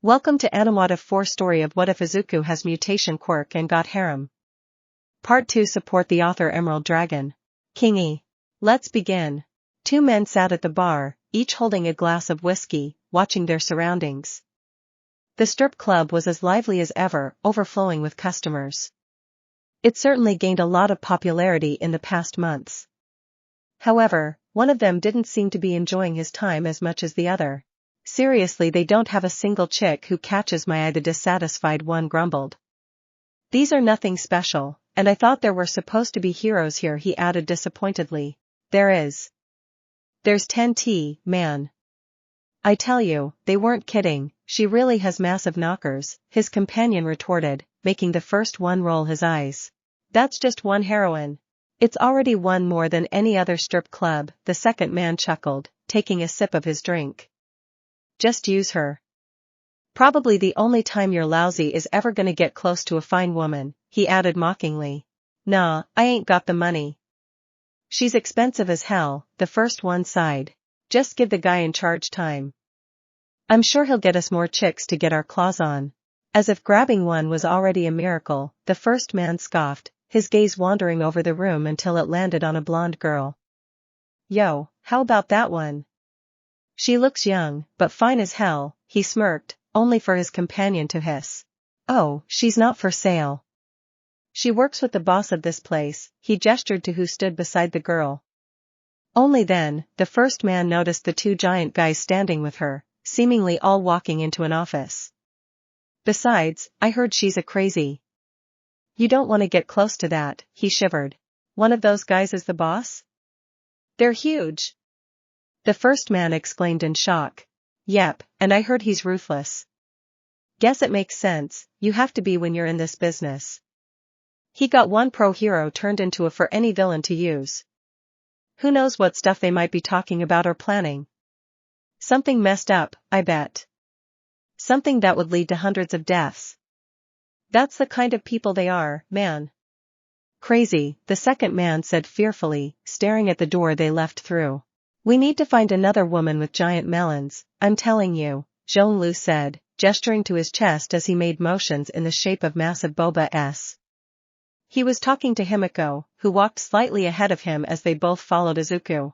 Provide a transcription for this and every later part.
Welcome to Animative 4 story of What If Izuku Has Mutation Quirk and Got Harem. Part 2. Support the author Emerald Dragon. KingE. Let's begin. Two men sat at the bar, each holding a glass of whiskey, watching their surroundings. The strip club was as lively as ever, overflowing with customers. It certainly gained a lot of popularity in the past months. However, one of them didn't seem to be enjoying his time as much as the other. Seriously, they don't have a single chick who catches my eye, the dissatisfied one grumbled. These are nothing special, and I thought there were supposed to be heroes here, he added disappointedly. There is. There's 10T, man. I tell you, they weren't kidding, she really has massive knockers, his companion retorted, making the first one roll his eyes. That's just one heroine. It's already one more than any other strip club, the second man chuckled, taking a sip of his drink. Just use her. Probably the only time you're lousy is ever gonna get close to a fine woman, he added mockingly. Nah, I ain't got the money. She's expensive as hell, the first one sighed. Just give the guy in charge time. I'm sure he'll get us more chicks to get our claws on. As if grabbing one was already a miracle, the first man scoffed, his gaze wandering over the room until it landed on a blonde girl. Yo, how about that one? She looks young, but fine as hell, he smirked, only for his companion to hiss. Oh, she's not for sale. She works with the boss of this place, he gestured to who stood beside the girl. Only then, the first man noticed the two giant guys standing with her, seemingly all walking into an office. Besides, I heard she's a crazy. You don't want to get close to that, he shivered. One of those guys is the boss? They're huge. The first man exclaimed in shock. Yep, and I heard he's ruthless. Guess it makes sense, you have to be when you're in this business. He got one pro hero turned into a for any villain to use. Who knows what stuff they might be talking about or planning? Something messed up, I bet. Something that would lead to hundreds of deaths. That's the kind of people they are, man. Crazy, the second man said fearfully, staring at the door they left through. We need to find another woman with giant melons, I'm telling you, Zhonglu said, gesturing to his chest as he made motions in the shape of massive boba s. He was talking to Himiko, who walked slightly ahead of him as they both followed Izuku.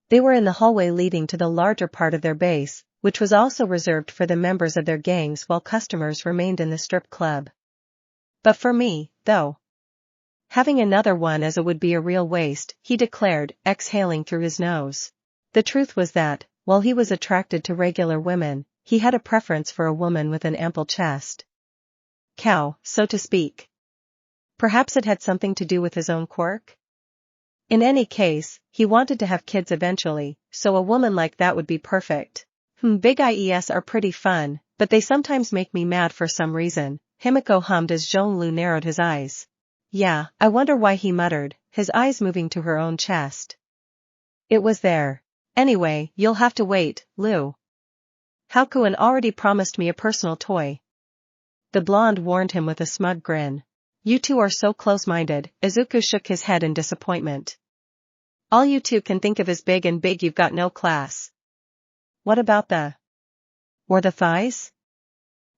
They were in the hallway leading to the larger part of their base, which was also reserved for the members of their gangs while customers remained in the strip club. But for me, though. Having another one as it would be a real waste, he declared, exhaling through his nose. The truth was that, while he was attracted to regular women, he had a preference for a woman with an ample chest. Cow, so to speak. Perhaps it had something to do with his own quirk? In any case, he wanted to have kids eventually, so a woman like that would be perfect. Big IES are pretty fun, but they sometimes make me mad for some reason, Himiko hummed as Zhonglu narrowed his eyes. Yeah, I wonder why, he muttered, his eyes moving to her own chest. It was there. Anyway, you'll have to wait, Lou. Hakuin already promised me a personal toy. The blonde warned him with a smug grin. You two are so close-minded, Izuku shook his head in disappointment. All you two can think of is big, and big you've got no class. What about the thighs?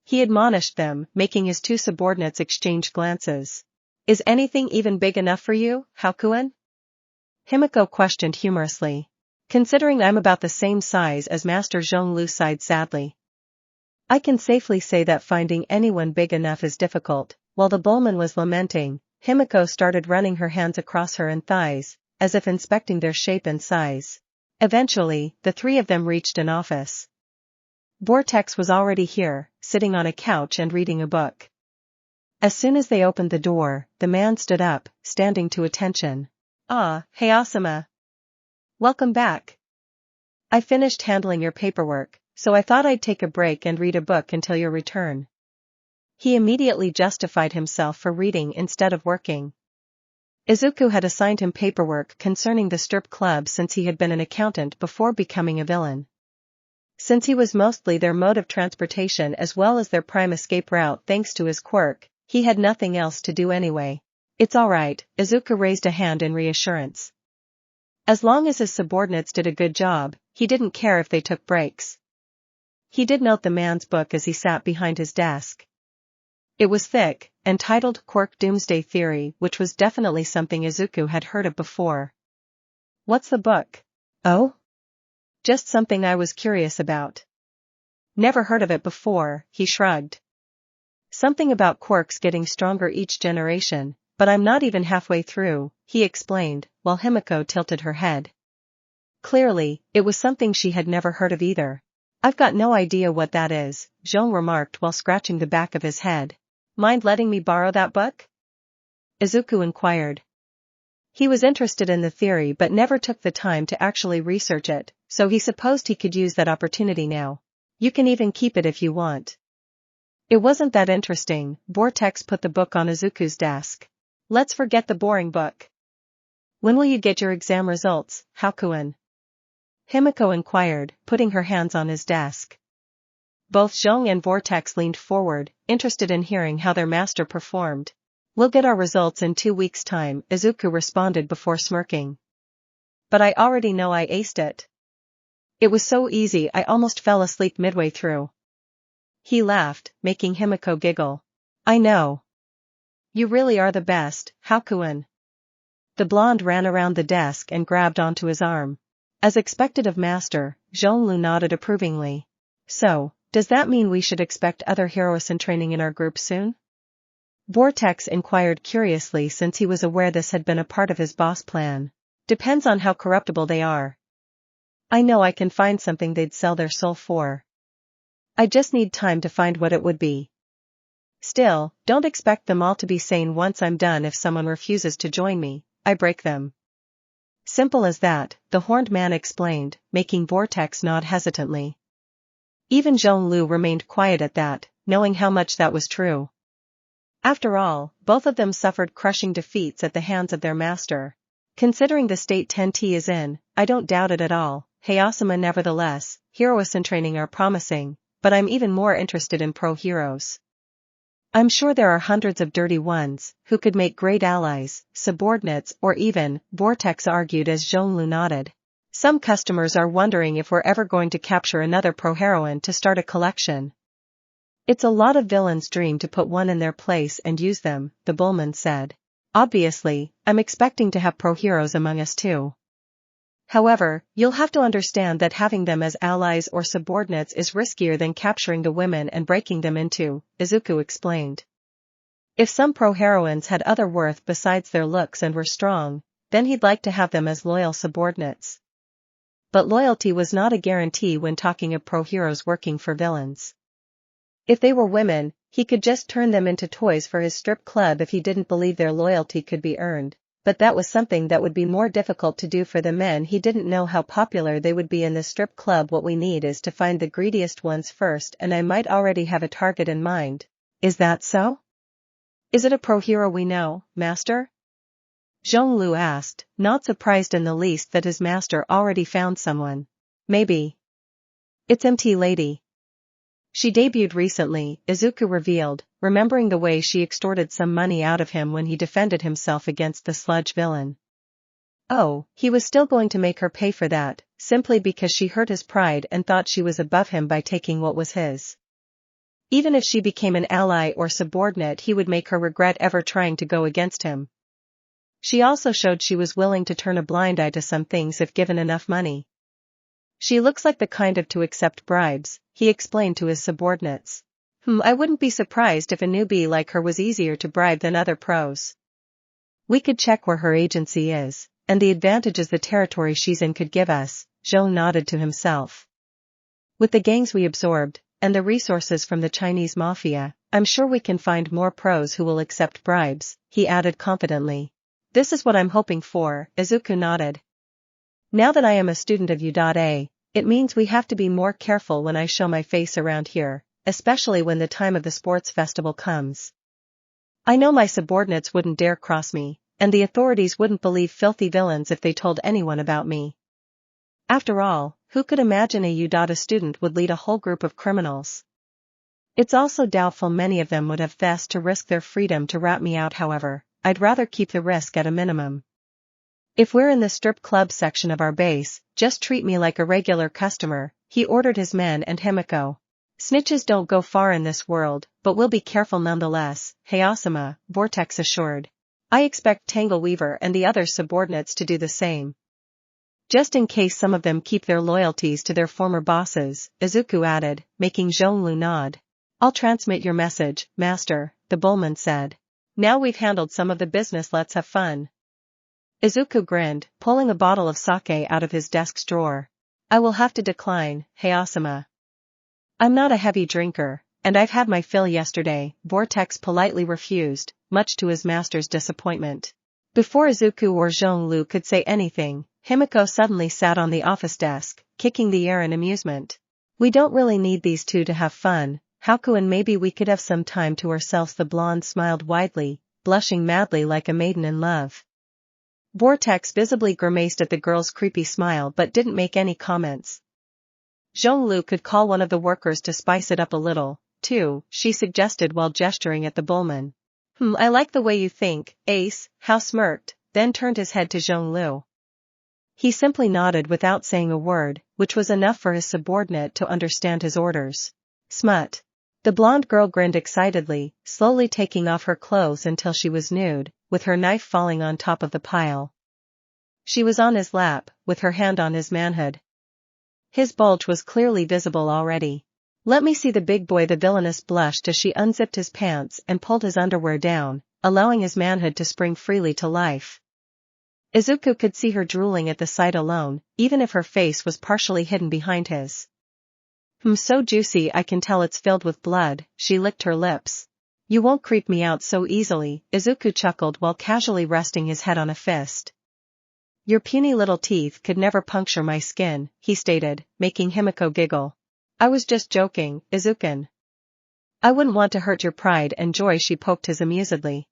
He admonished them, making his two subordinates exchange glances. Is anything even big enough for you, Hakuin? Himiko questioned humorously. Considering I'm about the same size as Master Zhonglu sighed sadly. I can safely say that finding anyone big enough is difficult. While the bowman was lamenting, Himiko started running her hands across her and thighs, as if inspecting their shape and size. Eventually, the three of them reached an office. Vortex was already here, sitting on a couch and reading a book. As soon as they opened the door, the man stood up, standing to attention. Ah, Hayasama. Welcome back. I finished handling your paperwork, so I thought I'd take a break and read a book until your return. He immediately justified himself for reading instead of working. Izuku had assigned him paperwork concerning the strip club since he had been an accountant before becoming a villain. Since he was mostly their mode of transportation as well as their prime escape route thanks to his quirk, he had nothing else to do anyway. It's alright, Izuku raised a hand in reassurance. As long as his subordinates did a good job, he didn't care if they took breaks. He did note the man's book as he sat behind his desk. It was thick, and titled Quirk Doomsday Theory, which was definitely something Izuku had heard of before. What's the book? Oh? Just something I was curious about. Never heard of it before, he shrugged. Something about quirks getting stronger each generation, but I'm not even halfway through, he explained, while Himiko tilted her head. Clearly, it was something she had never heard of either. I've got no idea what that is, Jean remarked while scratching the back of his head. Mind letting me borrow that book? Izuku inquired. He was interested in the theory but never took the time to actually research it, so he supposed he could use that opportunity now. You can even keep it if you want. It wasn't that interesting, Vortex put the book on Izuku's desk. Let's forget the boring book. When will you get your exam results, Hakuin? Himiko inquired, putting her hands on his desk. Both Zhong and Vortex leaned forward, interested in hearing how their master performed. We'll get our results in 2 weeks' time, Izuku responded before smirking. But I already know I aced it. It was so easy I almost fell asleep midway through. He laughed, making Himiko giggle. I know. You really are the best, Hakuin. The blonde ran around the desk and grabbed onto his arm. As expected of master, Zhonglu nodded approvingly. So, does that mean we should expect other Heroine training in our group soon? Vortex inquired curiously since he was aware this had been a part of his boss plan. Depends on how corruptible they are. I know I can find something they'd sell their soul for. I just need time to find what it would be. Still, don't expect them all to be sane once I'm done. If someone refuses to join me, I break them. Simple as that, the horned man explained, making Vortex nod hesitantly. Even Zhonglu remained quiet at that, knowing how much that was true. After all, both of them suffered crushing defeats at the hands of their master. Considering the state 10T is in, I don't doubt it at all. Hayasama nevertheless, Heroine training are promising, but I'm even more interested in pro-heroes. I'm sure there are hundreds of dirty ones, who could make great allies, subordinates or even, Vortex argued as Zhonglu nodded. Some customers are wondering if we're ever going to capture another pro-heroine to start a collection. It's a lot of villains' dream to put one in their place and use them, the bullman said. Obviously, I'm expecting to have pro-heroes among us too. However, you'll have to understand that having them as allies or subordinates is riskier than capturing the women and breaking them into, Izuku explained. If some pro-heroines had other worth besides their looks and were strong, then he'd like to have them as loyal subordinates. But loyalty was not a guarantee when talking of pro-heroes working for villains. If they were women, he could just turn them into toys for his strip club if he didn't believe their loyalty could be earned. But that was something that would be more difficult to do for the men. He didn't know how popular they would be in the strip club. What we need is to find the greediest ones first, and I might already have a target in mind. Is that so? Is it a pro-hero we know, master? Zhonglu asked, not surprised in the least that his master already found someone. Maybe. It's MT Lady. She debuted recently, Izuku revealed, remembering the way she extorted some money out of him when he defended himself against the sludge villain. Oh, he was still going to make her pay for that, simply because she hurt his pride and thought she was above him by taking what was his. Even if she became an ally or subordinate, he would make her regret ever trying to go against him. She also showed she was willing to turn a blind eye to some things if given enough money. She looks like the kind of to accept bribes, he explained to his subordinates. I wouldn't be surprised if a newbie like her was easier to bribe than other pros. We could check where her agency is, and the advantages the territory she's in could give us, Zhou nodded to himself. With the gangs we absorbed, and the resources from the Chinese mafia, I'm sure we can find more pros who will accept bribes, he added confidently. This is what I'm hoping for, Izuku nodded. Now that I am a student of U.A, it means we have to be more careful when I show my face around here, especially when the time of the sports festival comes. I know my subordinates wouldn't dare cross me, and the authorities wouldn't believe filthy villains if they told anyone about me. After all, who could imagine a U.A student would lead a whole group of criminals? It's also doubtful many of them would have thest to risk their freedom to rat me out. However, I'd rather keep the risk at a minimum. If we're in the strip club section of our base, just treat me like a regular customer, he ordered his men and Himiko. Snitches don't go far in this world, but we'll be careful nonetheless, Hayasama, Vortex assured. I expect Tangleweaver and the other subordinates to do the same. Just in case some of them keep their loyalties to their former bosses, Izuku added, making Zhonglu nod. I'll transmit your message, Master, the bullman said. Now we've handled some of the business, let's have fun. Izuku grinned, pulling a bottle of sake out of his desk's drawer. I will have to decline, Hayasama. I'm not a heavy drinker, and I've had my fill yesterday, Vortex politely refused, much to his master's disappointment. Before Izuku or Zhonglu could say anything, Himiko suddenly sat on the office desk, kicking the air in amusement. We don't really need these two to have fun, Haku, and maybe we could have some time to ourselves. The blonde smiled widely, blushing madly like a maiden in love. Vortex visibly grimaced at the girl's creepy smile but didn't make any comments. Zhonglu could call one of the workers to spice it up a little, too, she suggested while gesturing at the bullman. I like the way you think, Ace, Hao smirked, then turned his head to Zhonglu. He simply nodded without saying a word, which was enough for his subordinate to understand his orders. Smut. The blonde girl grinned excitedly, slowly taking off her clothes until she was nude, with her knife falling on top of the pile. She was on his lap, with her hand on his manhood. His bulge was clearly visible already. Let me see the big boy. The villainess blushed as she unzipped his pants and pulled his underwear down, allowing his manhood to spring freely to life. Izuku could see her drooling at the sight alone, even if her face was partially hidden behind his. So juicy, I can tell it's filled with blood, she licked her lips. You won't creep me out so easily, Izuku chuckled while casually resting his head on a fist. Your puny little teeth could never puncture my skin, he stated, making Himiko giggle. I was just joking, Izuku. I wouldn't want to hurt your pride and joy, she poked his amusedly.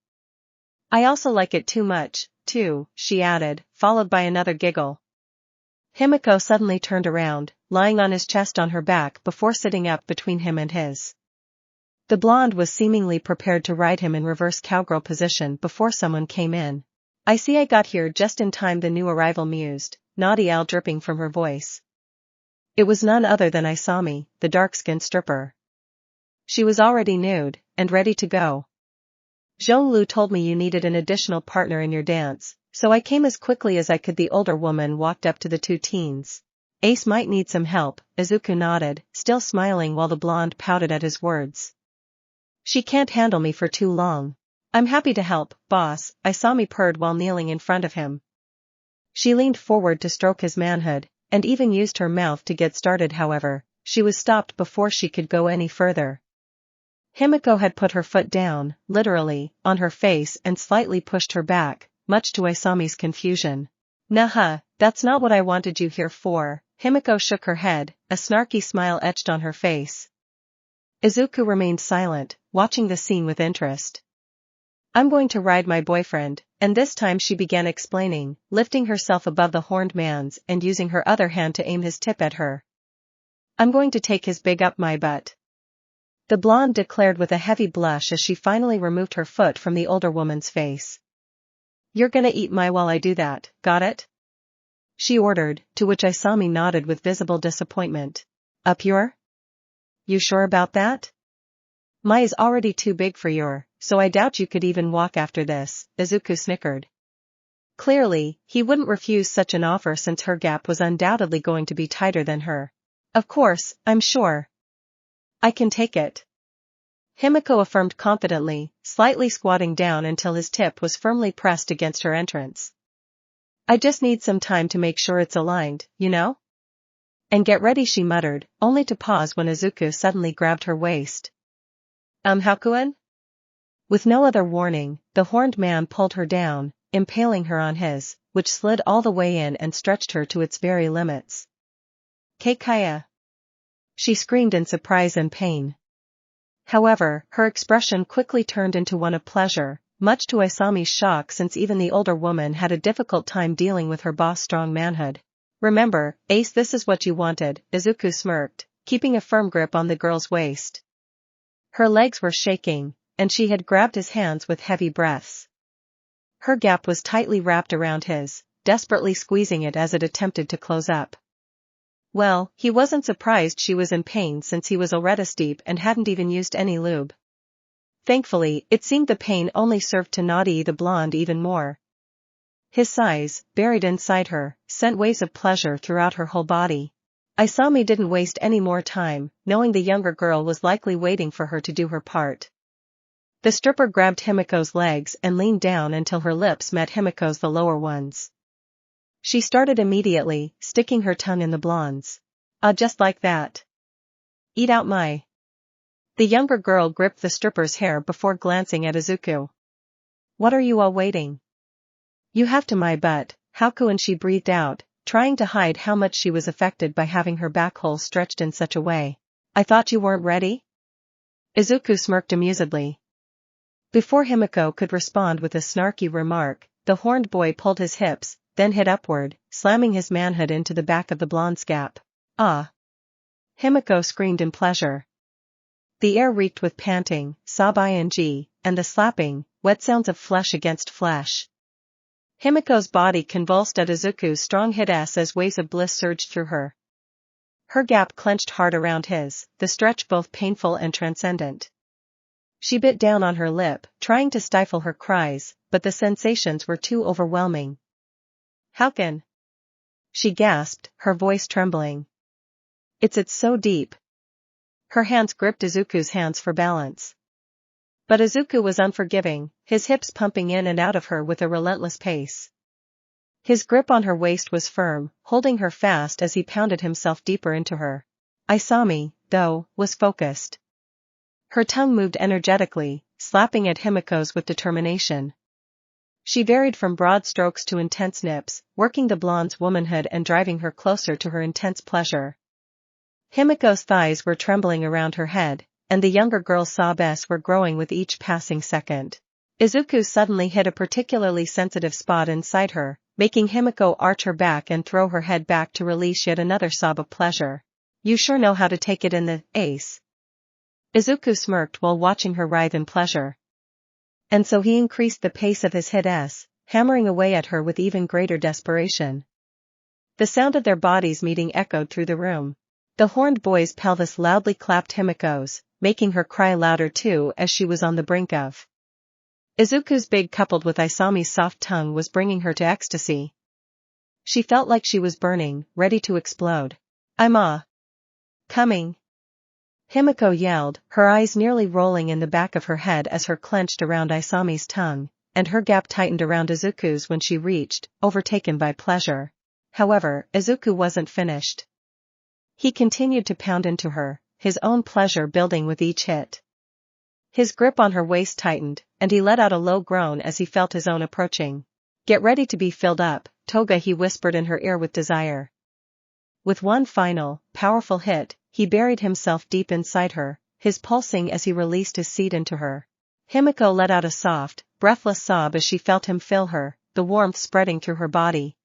I also like it too much, too, she added, followed by another giggle. Himiko suddenly turned around, lying on his chest on her back before sitting up between him and his. The blonde was seemingly prepared to ride him in reverse cowgirl position before someone came in. I see I got here just in time, the new arrival mused, naughty owl dripping from her voice. It was none other than Isami, the dark-skinned stripper. She was already nude, and ready to go. Zhonglu told me you needed an additional partner in your dance, so I came as quickly as I could. The older woman walked up to the two teens. Ace might need some help, Izuku nodded, still smiling while the blonde pouted at his words. She can't handle me for too long. I'm happy to help, boss, Isami purred while kneeling in front of him. She leaned forward to stroke his manhood, and even used her mouth to get started. However, she was stopped before she could go any further. Himiko had put her foot down, literally, on her face and slightly pushed her back, much to Isami's confusion. Nah, that's not what I wanted you here for. Himiko shook her head, a snarky smile etched on her face. Izuku remained silent, watching the scene with interest. I'm going to ride my boyfriend, and this time she began explaining, lifting herself above the horned man's and using her other hand to aim his tip at her. I'm going to take his big up my butt. The blonde declared with a heavy blush as she finally removed her foot from the older woman's face. You're gonna eat my while I do that, got it? She ordered, to which Isami nodded with visible disappointment. Up your? You sure about that? My is already too big for your, so I doubt you could even walk after this, Izuku snickered. Clearly, he wouldn't refuse such an offer since her gap was undoubtedly going to be tighter than her. Of course, I'm sure. I can take it. Himiko affirmed confidently, slightly squatting down until his tip was firmly pressed against her entrance. I just need some time to make sure it's aligned, you know? And get ready, she muttered, only to pause when Izuku suddenly grabbed her waist. Hakuin? With no other warning, the horned man pulled her down, impaling her on his, which slid all the way in and stretched her to its very limits. Keikaya! She screamed in surprise and pain. However, her expression quickly turned into one of pleasure, much to Isami's shock since even the older woman had a difficult time dealing with her boss' strong manhood. Remember, Ace, this is what you wanted, Izuku smirked, keeping a firm grip on the girl's waist. Her legs were shaking, and she had grabbed his hands with heavy breaths. Her gap was tightly wrapped around his, desperately squeezing it as it attempted to close up. Well, he wasn't surprised she was in pain since he was already deep and hadn't even used any lube. Thankfully, it seemed the pain only served to naughty the blonde even more. His sighs, buried inside her, sent waves of pleasure throughout her whole body. Aizawa didn't waste any more time, knowing the younger girl was likely waiting for her to do her part. The stripper grabbed Himiko's legs and leaned down until her lips met Himiko's the lower ones. She started immediately, sticking her tongue in the blonde's. Just like that. Eat out my. The younger girl gripped the stripper's hair before glancing at Izuku. What are you all waiting? You have to my butt, Haku, and she breathed out, trying to hide how much she was affected by having her back hole stretched in such a way. I thought you weren't ready? Izuku smirked amusedly. Before Himiko could respond with a snarky remark, the horned boy pulled his hips, then hit upward, slamming his manhood into the back of the blonde's gap. Ah! Himiko screamed in pleasure. The air reeked with panting, sob-ing, and the slapping, wet sounds of flesh against flesh. Himiko's body convulsed at Izuku's strong hit as waves of bliss surged through her. Her gap clenched hard around his, the stretch both painful and transcendent. She bit down on her lip, trying to stifle her cries, but the sensations were too overwhelming. How can? She gasped, her voice trembling. It's so deep. Her hands gripped Izuku's hands for balance. But Izuku was unforgiving, his hips pumping in and out of her with a relentless pace. His grip on her waist was firm, holding her fast as he pounded himself deeper into her. Aizawa, though, was focused. Her tongue moved energetically, slapping at Himiko's with determination. She varied from broad strokes to intense nips, working the blonde's womanhood and driving her closer to her intense pleasure. Himiko's thighs were trembling around her head, and the younger girl's sobs were growing with each passing second. Izuku suddenly hit a particularly sensitive spot inside her, making Himiko arch her back and throw her head back to release yet another sob of pleasure. You sure know how to take it in the ace. Izuku smirked while watching her writhe in pleasure. And so he increased the pace of his hit, hammering away at her with even greater desperation. The sound of their bodies meeting echoed through the room. The horned boy's pelvis loudly clapped Himiko's, making her cry louder too as she was on the brink of. Izuku's big coupled with Aizawa's soft tongue was bringing her to ecstasy. She felt like she was burning, ready to explode. I'm coming. Himiko yelled, her eyes nearly rolling in the back of her head as her clenched around Aizawa's tongue, and her gap tightened around Izuku's when she reached, overtaken by pleasure. However, Izuku wasn't finished. He continued to pound into her, his own pleasure building with each hit. His grip on her waist tightened, and he let out a low groan as he felt his own approaching. Get ready to be filled up, Toga, he whispered in her ear with desire. With one final, powerful hit, he buried himself deep inside her, his pulsing as he released his seed into her. Himiko let out a soft, breathless sob as she felt him fill her, the warmth spreading through her body.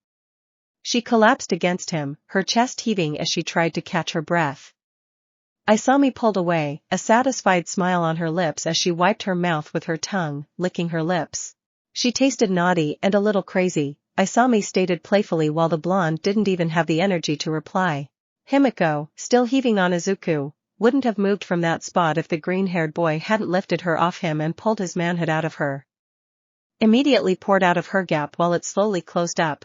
She collapsed against him, her chest heaving as she tried to catch her breath. Aizawa pulled away, a satisfied smile on her lips as she wiped her mouth with her tongue, licking her lips. She tasted naughty and a little crazy, Aizawa stated playfully while the blonde didn't even have the energy to reply. Himiko, still heaving on Izuku, wouldn't have moved from that spot if the green-haired boy hadn't lifted her off him and pulled his manhood out of her. Immediately poured out of her gap while it slowly closed up.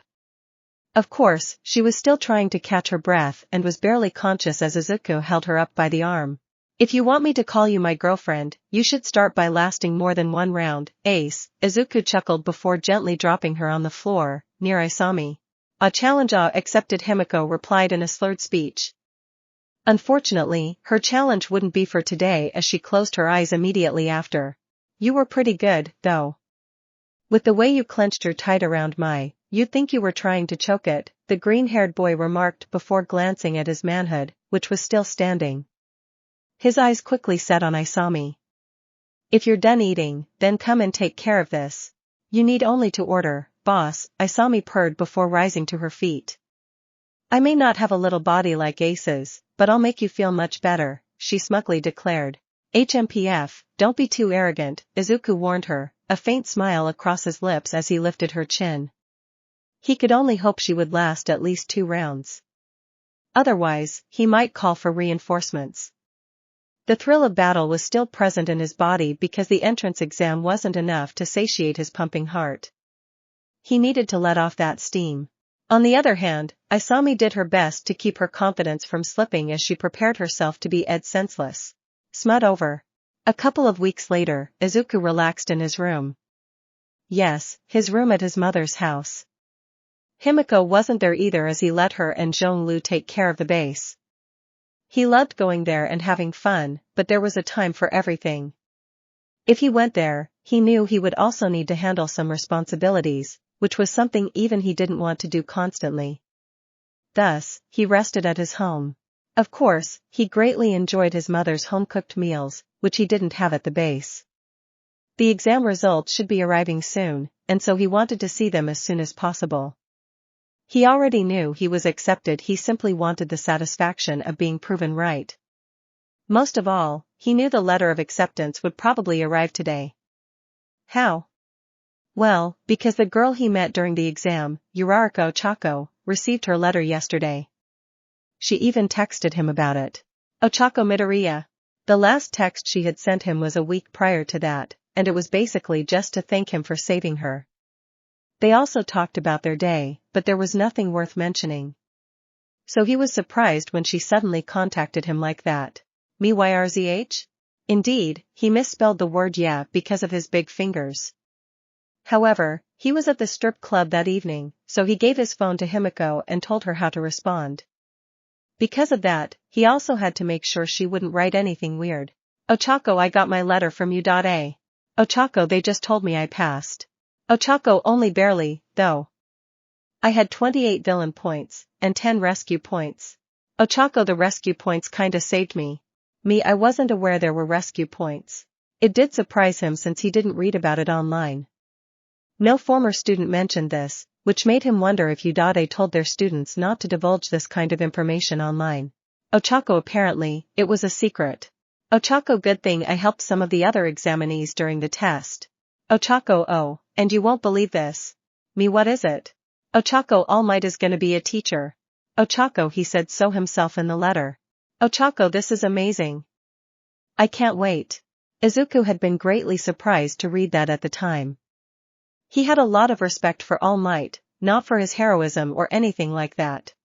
Of course, she was still trying to catch her breath and was barely conscious as Izuku held her up by the arm. If you want me to call you my girlfriend, you should start by lasting more than one round, ace, Izuku chuckled before gently dropping her on the floor, near Aizawa. A challenge accepted, Himiko replied in a slurred speech. Unfortunately, her challenge wouldn't be for today as she closed her eyes immediately after. You were pretty good, though. With the way you clenched her tight around you'd think you were trying to choke it, the green-haired boy remarked before glancing at his manhood, which was still standing. His eyes quickly set on Aizawa. If you're done eating, then come and take care of this. You need only to order, boss, Aizawa purred before rising to her feet. I may not have a little body like Ace's, but I'll make you feel much better, she smugly declared. HMPF, don't be too arrogant, Izuku warned her, a faint smile across his lips as he lifted her chin. He could only hope she would last at least 2 rounds. Otherwise, he might call for reinforcements. The thrill of battle was still present in his body because the entrance exam wasn't enough to satiate his pumping heart. He needed to let off that steam. On the other hand, Aizawa did her best to keep her confidence from slipping as she prepared herself to be senseless. Smut over. A couple of weeks later, Izuku relaxed in his room. Yes, his room at his mother's house. Himiko wasn't there either as he let her and Zhonglu take care of the base. He loved going there and having fun, but there was a time for everything. If he went there, he knew he would also need to handle some responsibilities, which was something even he didn't want to do constantly. Thus, he rested at his home. Of course, he greatly enjoyed his mother's home-cooked meals, which he didn't have at the base. The exam results should be arriving soon, and so he wanted to see them as soon as possible. He already knew he was accepted, he simply wanted the satisfaction of being proven right. Most of all, he knew the letter of acceptance would probably arrive today. How? Well, because the girl he met during the exam, Uraraka Ochaco, received her letter yesterday. She even texted him about it. Ochaco Midoriya. The last text she had sent him was a week prior to that, and it was basically just to thank him for saving her. They also talked about their day, but there was nothing worth mentioning. So he was surprised when she suddenly contacted him like that. Myrz? Indeed, he misspelled the word yeah because of his big fingers. However, he was at the strip club that evening, so he gave his phone to Himiko and told her how to respond. Because of that, he also had to make sure she wouldn't write anything weird. Ochaco, I got my letter from you.A. Ochaco, they just told me I passed. Ochaco, only barely, though. I had 28 villain points, and 10 rescue points. Ochaco, the rescue points kinda saved me. I wasn't aware there were rescue points. It did surprise him since he didn't read about it online. No former student mentioned this, which made him wonder if U.A told their students not to divulge this kind of information online. Ochaco, apparently, it was a secret. Ochaco, good thing I helped some of the other examinees during the test. Ochaco, oh, and you won't believe this. What is it? Ochaco, All Might is gonna be a teacher. Ochaco, he said so himself in the letter. Ochaco, this is amazing. I can't wait. Izuku had been greatly surprised to read that at the time. He had a lot of respect for All Might, not for his heroism or anything like that.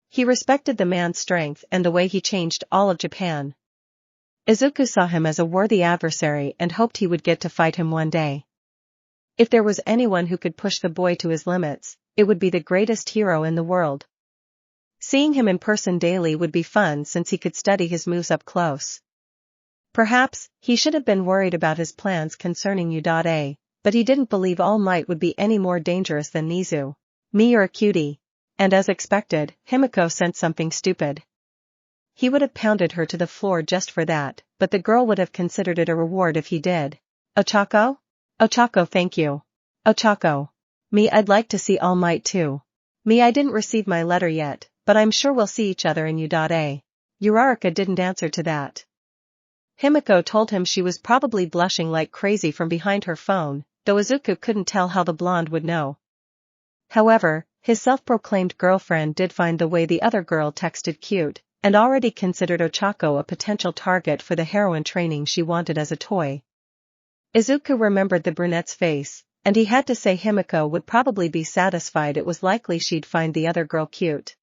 He respected the man's strength and the way he changed all of Japan. Izuku saw him as a worthy adversary and hoped he would get to fight him one day. If there was anyone who could push the boy to his limits, it would be the greatest hero in the world. Seeing him in person daily would be fun since he could study his moves up close. Perhaps, he should have been worried about his plans concerning U.A, but he didn't believe All Might would be any more dangerous than Nizu. You're a cutie. And as expected, Himiko sent something stupid. He would have pounded her to the floor just for that, but the girl would have considered it a reward if he did. Ochaco? Ochaco, thank you. Ochaco. I'd like to see All Might too. I didn't receive my letter yet, but I'm sure we'll see each other in U.A. Uraraka didn't answer to that. Himiko told him she was probably blushing like crazy from behind her phone, though Izuku couldn't tell how the blonde would know. However, his self-proclaimed girlfriend did find the way the other girl texted cute, and already considered Ochaco a potential target for the heroine training she wanted as a toy. Izuku remembered the brunette's face, and he had to say Himiko would probably be satisfied it was likely she'd find the other girl cute.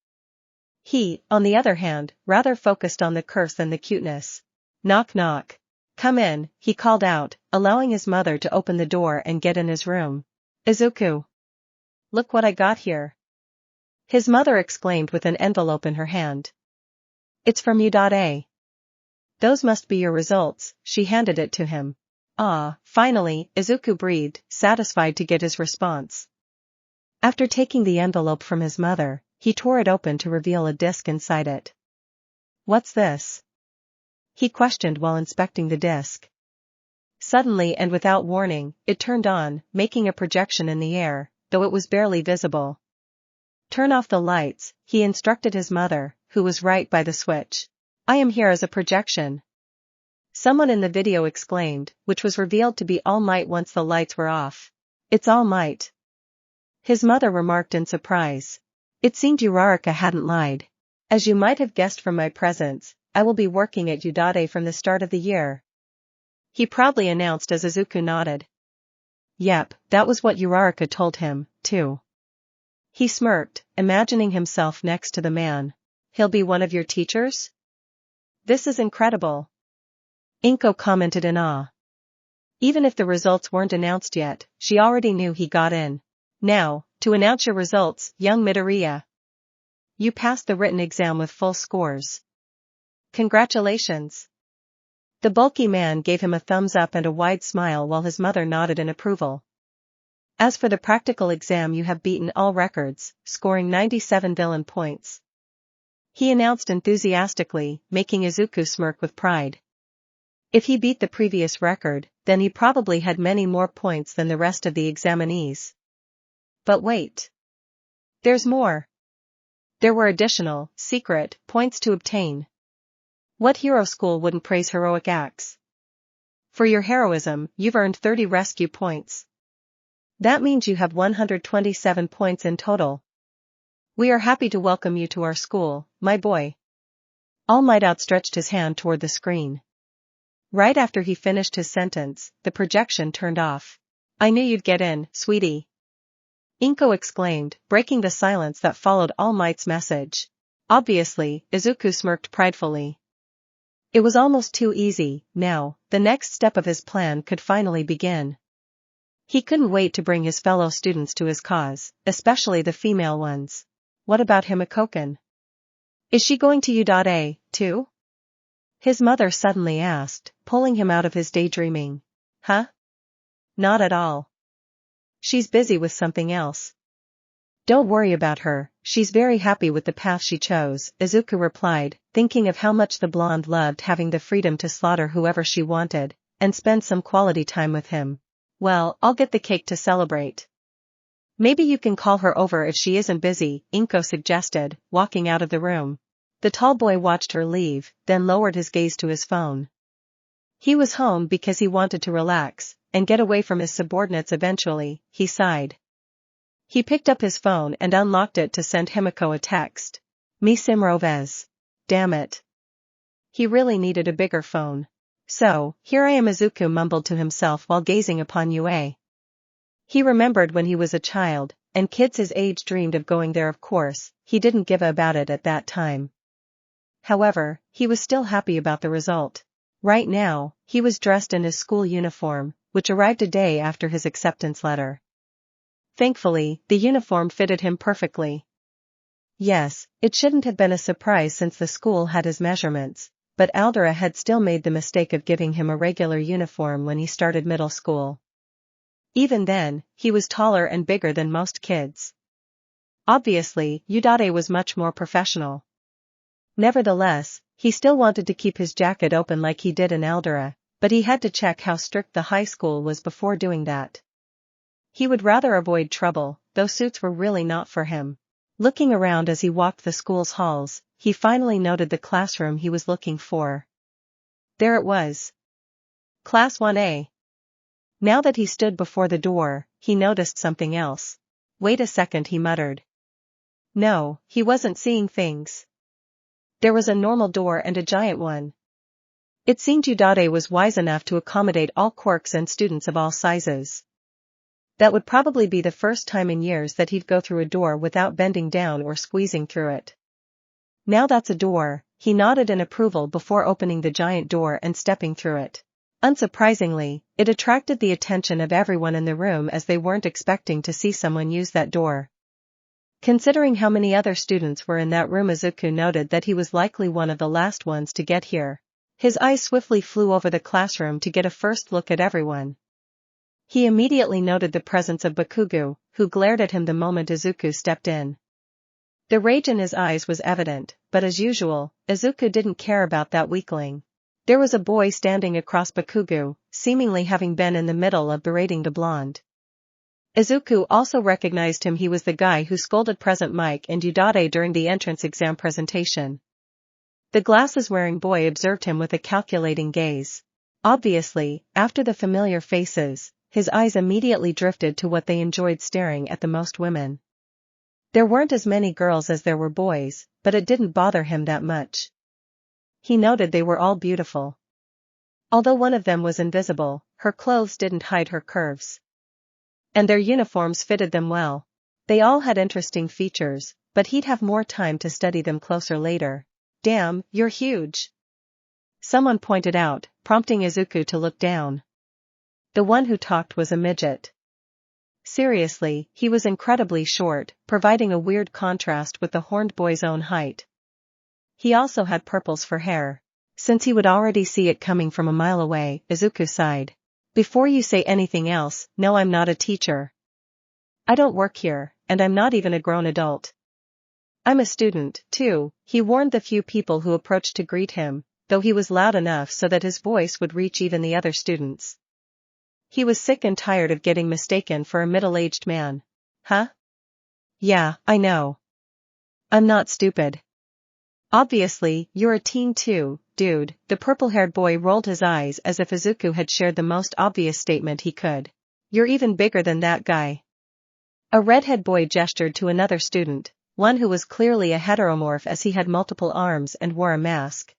He, on the other hand, rather focused on the curse than the cuteness. Knock knock. Come in, he called out, allowing his mother to open the door and get in his room. Izuku. Look what I got here. His mother exclaimed with an envelope in her hand. It's from U.A. Those must be your results, she handed it to him. Ah, finally, Izuku breathed, satisfied to get his response. After taking the envelope from his mother, he tore it open to reveal a disc inside it. What's this? He questioned while inspecting the disc. Suddenly and without warning, it turned on, making a projection in the air, though it was barely visible. Turn off the lights, he instructed his mother, who was right by the switch. I am here as a projection. Someone in the video exclaimed, which was revealed to be All Might once the lights were off. It's All Might. His mother remarked in surprise. It seemed Uraraka hadn't lied. As you might have guessed from my presence, I will be working at Udade from the start of the year. He proudly announced as Izuku nodded. Yep, that was what Uraraka told him, too. He smirked, imagining himself next to the man. He'll be one of your teachers? This is incredible. Inko commented in awe. Even if the results weren't announced yet, she already knew he got in. Now, to announce your results, young Midoriya. You passed the written exam with full scores. Congratulations. The bulky man gave him a thumbs up and a wide smile while his mother nodded in approval. As for the practical exam, you have beaten all records, scoring 97 villain points. He announced enthusiastically, making Izuku smirk with pride. If he beat the previous record, then he probably had many more points than the rest of the examinees. But wait. There's more. There were additional, secret, points to obtain. What hero school wouldn't praise heroic acts? For your heroism, you've earned 30 rescue points. That means you have 127 points in total. We are happy to welcome you to our school, my boy. All Might outstretched his hand toward the screen. Right after he finished his sentence, the projection turned off. I knew you'd get in, sweetie. Inko exclaimed, breaking the silence that followed All Might's message. Obviously, Izuku smirked pridefully. It was almost too easy. Now, the next step of his plan could finally begin. He couldn't wait to bring his fellow students to his cause, especially the female ones. What about Himikoken? Is she going to Udade, too? His mother suddenly asked, pulling him out of his daydreaming. Huh? Not at all. She's busy with something else. Don't worry about her, she's very happy with the path she chose, Izuku replied, thinking of how much the blonde loved having the freedom to slaughter whoever she wanted, and spend some quality time with him. Well, I'll get the cake to celebrate. Maybe you can call her over if she isn't busy, Inko suggested, walking out of the room. The tall boy watched her leave, then lowered his gaze to his phone. He was home because he wanted to relax, and get away from his subordinates eventually, he sighed. He picked up his phone and unlocked it to send Himiko a text. Mi Simroves. Damn it. He really needed a bigger phone. So, here I am, Izuku mumbled to himself while gazing upon UA. He remembered when he was a child, and kids his age dreamed of going there. Of course, he didn't give a about it at that time. However, he was still happy about the result. Right now, he was dressed in his school uniform, which arrived a day after his acceptance letter. Thankfully, the uniform fitted him perfectly. Yes, it shouldn't have been a surprise since the school had his measurements, but Aldera had still made the mistake of giving him a regular uniform when he started middle school. Even then, he was taller and bigger than most kids. Obviously, Udade was much more professional. Nevertheless, he still wanted to keep his jacket open like he did in Aldera, but he had to check how strict the high school was before doing that. He would rather avoid trouble, though suits were really not for him. Looking around as he walked the school's halls, he finally noted the classroom he was looking for. There it was. Class 1A. Now that he stood before the door, he noticed something else. Wait a second, he muttered. No, he wasn't seeing things. There was a normal door and a giant one. It seemed Udade was wise enough to accommodate all quirks and students of all sizes. That would probably be the first time in years that he'd go through a door without bending down or squeezing through it. Now that's a door, he nodded in approval before opening the giant door and stepping through it. Unsurprisingly, it attracted the attention of everyone in the room as they weren't expecting to see someone use that door. Considering how many other students were in that room, Izuku noted that he was likely one of the last ones to get here. His eyes swiftly flew over the classroom to get a first look at everyone. He immediately noted the presence of Bakugo, who glared at him the moment Izuku stepped in. The rage in his eyes was evident, but as usual, Izuku didn't care about that weakling. There was a boy standing across Bakugo, seemingly having been in the middle of berating the blonde. Izuku also recognized him. He was the guy who scolded Present Mike and Udade during the entrance exam presentation. The glasses-wearing boy observed him with a calculating gaze. Obviously, after the familiar faces, his eyes immediately drifted to what they enjoyed staring at the most: women. There weren't as many girls as there were boys, but it didn't bother him that much. He noted they were all beautiful. Although one of them was invisible, her clothes didn't hide her curves. And their uniforms fitted them well. They all had interesting features, but he'd have more time to study them closer later. Damn, you're huge. Someone pointed out, prompting Izuku to look down. The one who talked was a midget. Seriously, he was incredibly short, providing a weird contrast with the horned boy's own height. He also had purples for hair. Since he would already see it coming from a mile away, Izuku sighed. Before you say anything else, no, I'm not a teacher. I don't work here, and I'm not even a grown adult. I'm a student, too, he warned the few people who approached to greet him, though he was loud enough so that his voice would reach even the other students. He was sick and tired of getting mistaken for a middle-aged man. Huh? Yeah, I know. I'm not stupid. Obviously, you're a teen too, dude. The purple-haired boy rolled his eyes as if Izuku had shared the most obvious statement he could. You're even bigger than that guy. A redhead boy gestured to another student, one who was clearly a heteromorph as he had multiple arms and wore a mask.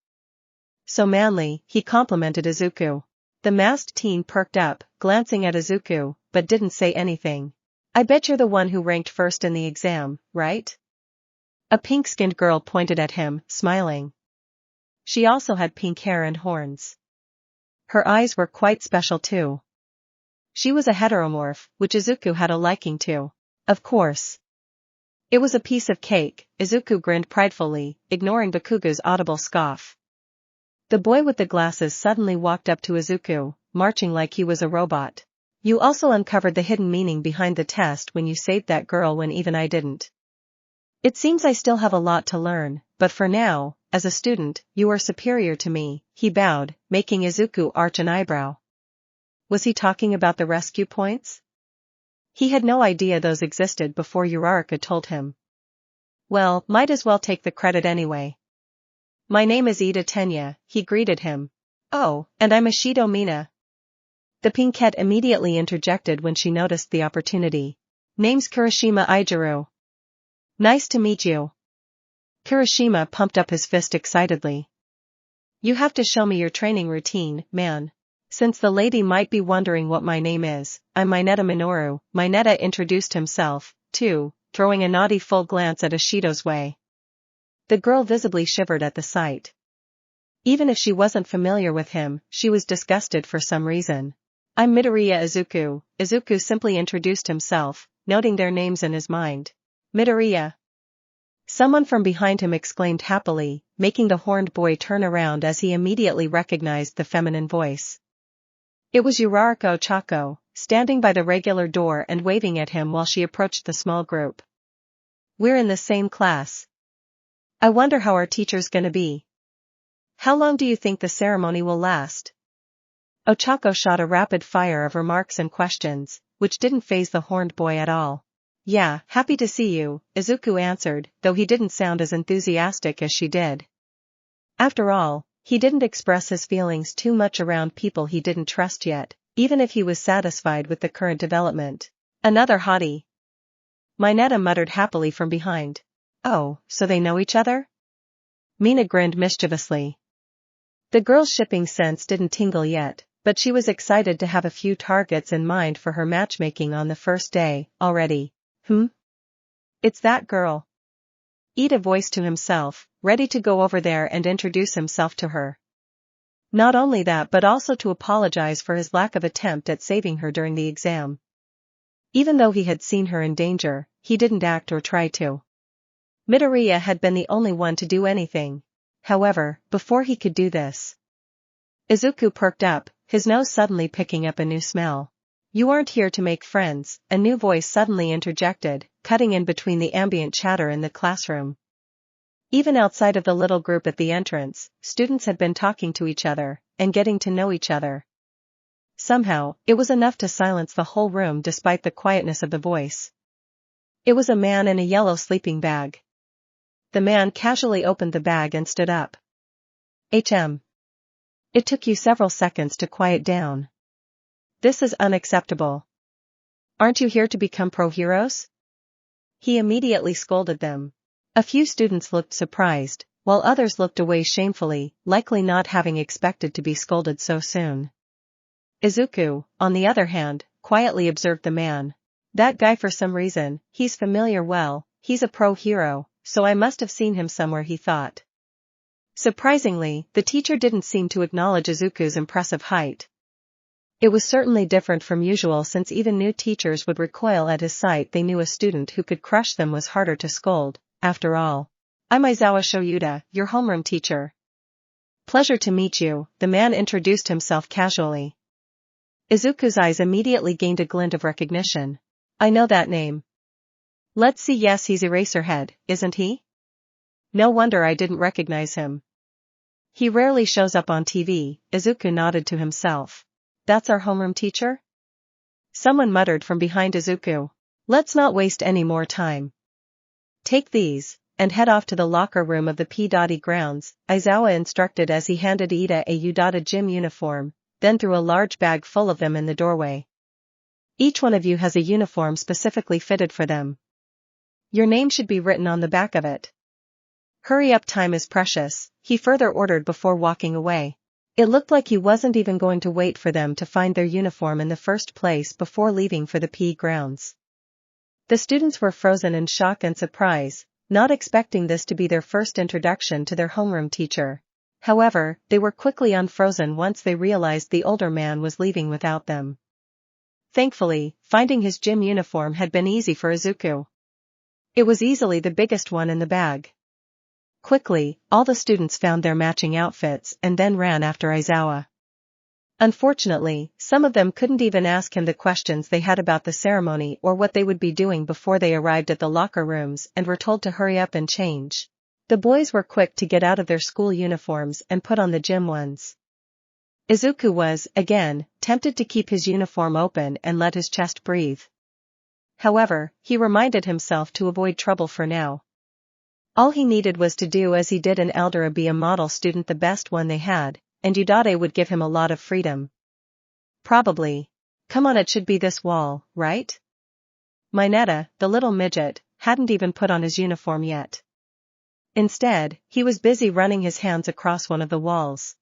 So manly, he complimented Izuku. The masked teen perked up, glancing at Izuku, but didn't say anything. I bet you're the one who ranked first in the exam, right? A pink-skinned girl pointed at him, smiling. She also had pink hair and horns. Her eyes were quite special too. She was a heteromorph, which Izuku had a liking to. Of course. It was a piece of cake, Izuku grinned pridefully, ignoring Bakugo's audible scoff. The boy with the glasses suddenly walked up to Izuku, marching like he was a robot. You also uncovered the hidden meaning behind the test when you saved that girl when even I didn't. It seems I still have a lot to learn, but for now, as a student, you are superior to me, he bowed, making Izuku arch an eyebrow. Was he talking about the rescue points? He had no idea those existed before Uraraka told him. Well, might as well take the credit anyway. My name is Ida Tenya, he greeted him. Oh, and I'm Ashido Mina. The pinkette immediately interjected when she noticed the opportunity. Name's Kirishima Ijiru. Nice to meet you. Kirishima pumped up his fist excitedly. You have to show me your training routine, man. Since the lady might be wondering what my name is, I'm Mineta Minoru. Mineta introduced himself, too, throwing a naughty full glance at Ashido's way. The girl visibly shivered at the sight. Even if she wasn't familiar with him, she was disgusted for some reason. I'm Midoriya Izuku. Izuku simply introduced himself, noting their names in his mind. Midoriya. Someone from behind him exclaimed happily, making the horned boy turn around as he immediately recognized the feminine voice. It was Uraraka Ochaco, standing by the regular door and waving at him while she approached the small group. We're in the same class. I wonder how our teacher's gonna be. How long do you think the ceremony will last? Ochaco shot a rapid fire of remarks and questions, which didn't faze the horned boy at all. Yeah, happy to see you, Izuku answered, though he didn't sound as enthusiastic as she did. After all, he didn't express his feelings too much around people he didn't trust yet, even if he was satisfied with the current development. Another hottie. Mineta muttered happily from behind. Oh, so they know each other? Mina grinned mischievously. The girl's shipping sense didn't tingle yet, but she was excited to have a few targets in mind for her matchmaking on the first day, already. It's that girl. Ida voiced to himself, ready to go over there and introduce himself to her. Not only that but also to apologize for his lack of attempt at saving her during the exam. Even though he had seen her in danger, he didn't act or try to. Midoriya had been the only one to do anything. However, before he could do this, Izuku perked up, his nose suddenly picking up a new smell. You aren't here to make friends, a new voice suddenly interjected, cutting in between the ambient chatter in the classroom. Even outside of the little group at the entrance, students had been talking to each other, and getting to know each other. Somehow, it was enough to silence the whole room despite the quietness of the voice. It was a man in a yellow sleeping bag. The man casually opened the bag and stood up. It took you several seconds to quiet down. This is unacceptable. Aren't you here to become pro-heroes? He immediately scolded them. A few students looked surprised, while others looked away shamefully, likely not having expected to be scolded so soon. Izuku, on the other hand, quietly observed the man. That guy, for some reason, he's familiar. Well, he's a pro hero, so I must have seen him somewhere, he thought. Surprisingly, the teacher didn't seem to acknowledge Izuku's impressive height. It was certainly different from usual, since even new teachers would recoil at his sight. They knew a student who could crush them was harder to scold. After all, I'm Aizawa Shoyuda, your homeroom teacher. Pleasure to meet you, the man introduced himself casually. Izuku's eyes immediately gained a glint of recognition. I know that name. Let's see, yes, he's Eraserhead, isn't he? No wonder I didn't recognize him. He rarely shows up on TV, Izuku nodded to himself. That's our homeroom teacher? Someone muttered from behind Izuku. Let's not waste any more time. Take these, and head off to the locker room of the P.E grounds, Aizawa instructed as he handed Ida a Udata gym uniform, then threw a large bag full of them in the doorway. Each one of you has a uniform specifically fitted for them. Your name should be written on the back of it. Hurry up, time is precious, he further ordered before walking away. It looked like he wasn't even going to wait for them to find their uniform in the first place before leaving for the P.E grounds. The students were frozen in shock and surprise, not expecting this to be their first introduction to their homeroom teacher. However, they were quickly unfrozen once they realized the older man was leaving without them. Thankfully, finding his gym uniform had been easy for Izuku. It was easily the biggest one in the bag. Quickly, all the students found their matching outfits and then ran after Aizawa. Unfortunately, some of them couldn't even ask him the questions they had about the ceremony or what they would be doing before they arrived at the locker rooms and were told to hurry up and change. The boys were quick to get out of their school uniforms and put on the gym ones. Izuku was, again, tempted to keep his uniform open and let his chest breathe. However, he reminded himself to avoid trouble for now. All he needed was to do as he did in Eldora, be a model student, the best one they had, and Udate would give him a lot of freedom. Probably. Come on, it should be this wall, right? Mineta, the little midget, hadn't even put on his uniform yet. Instead, he was busy running his hands across one of the walls.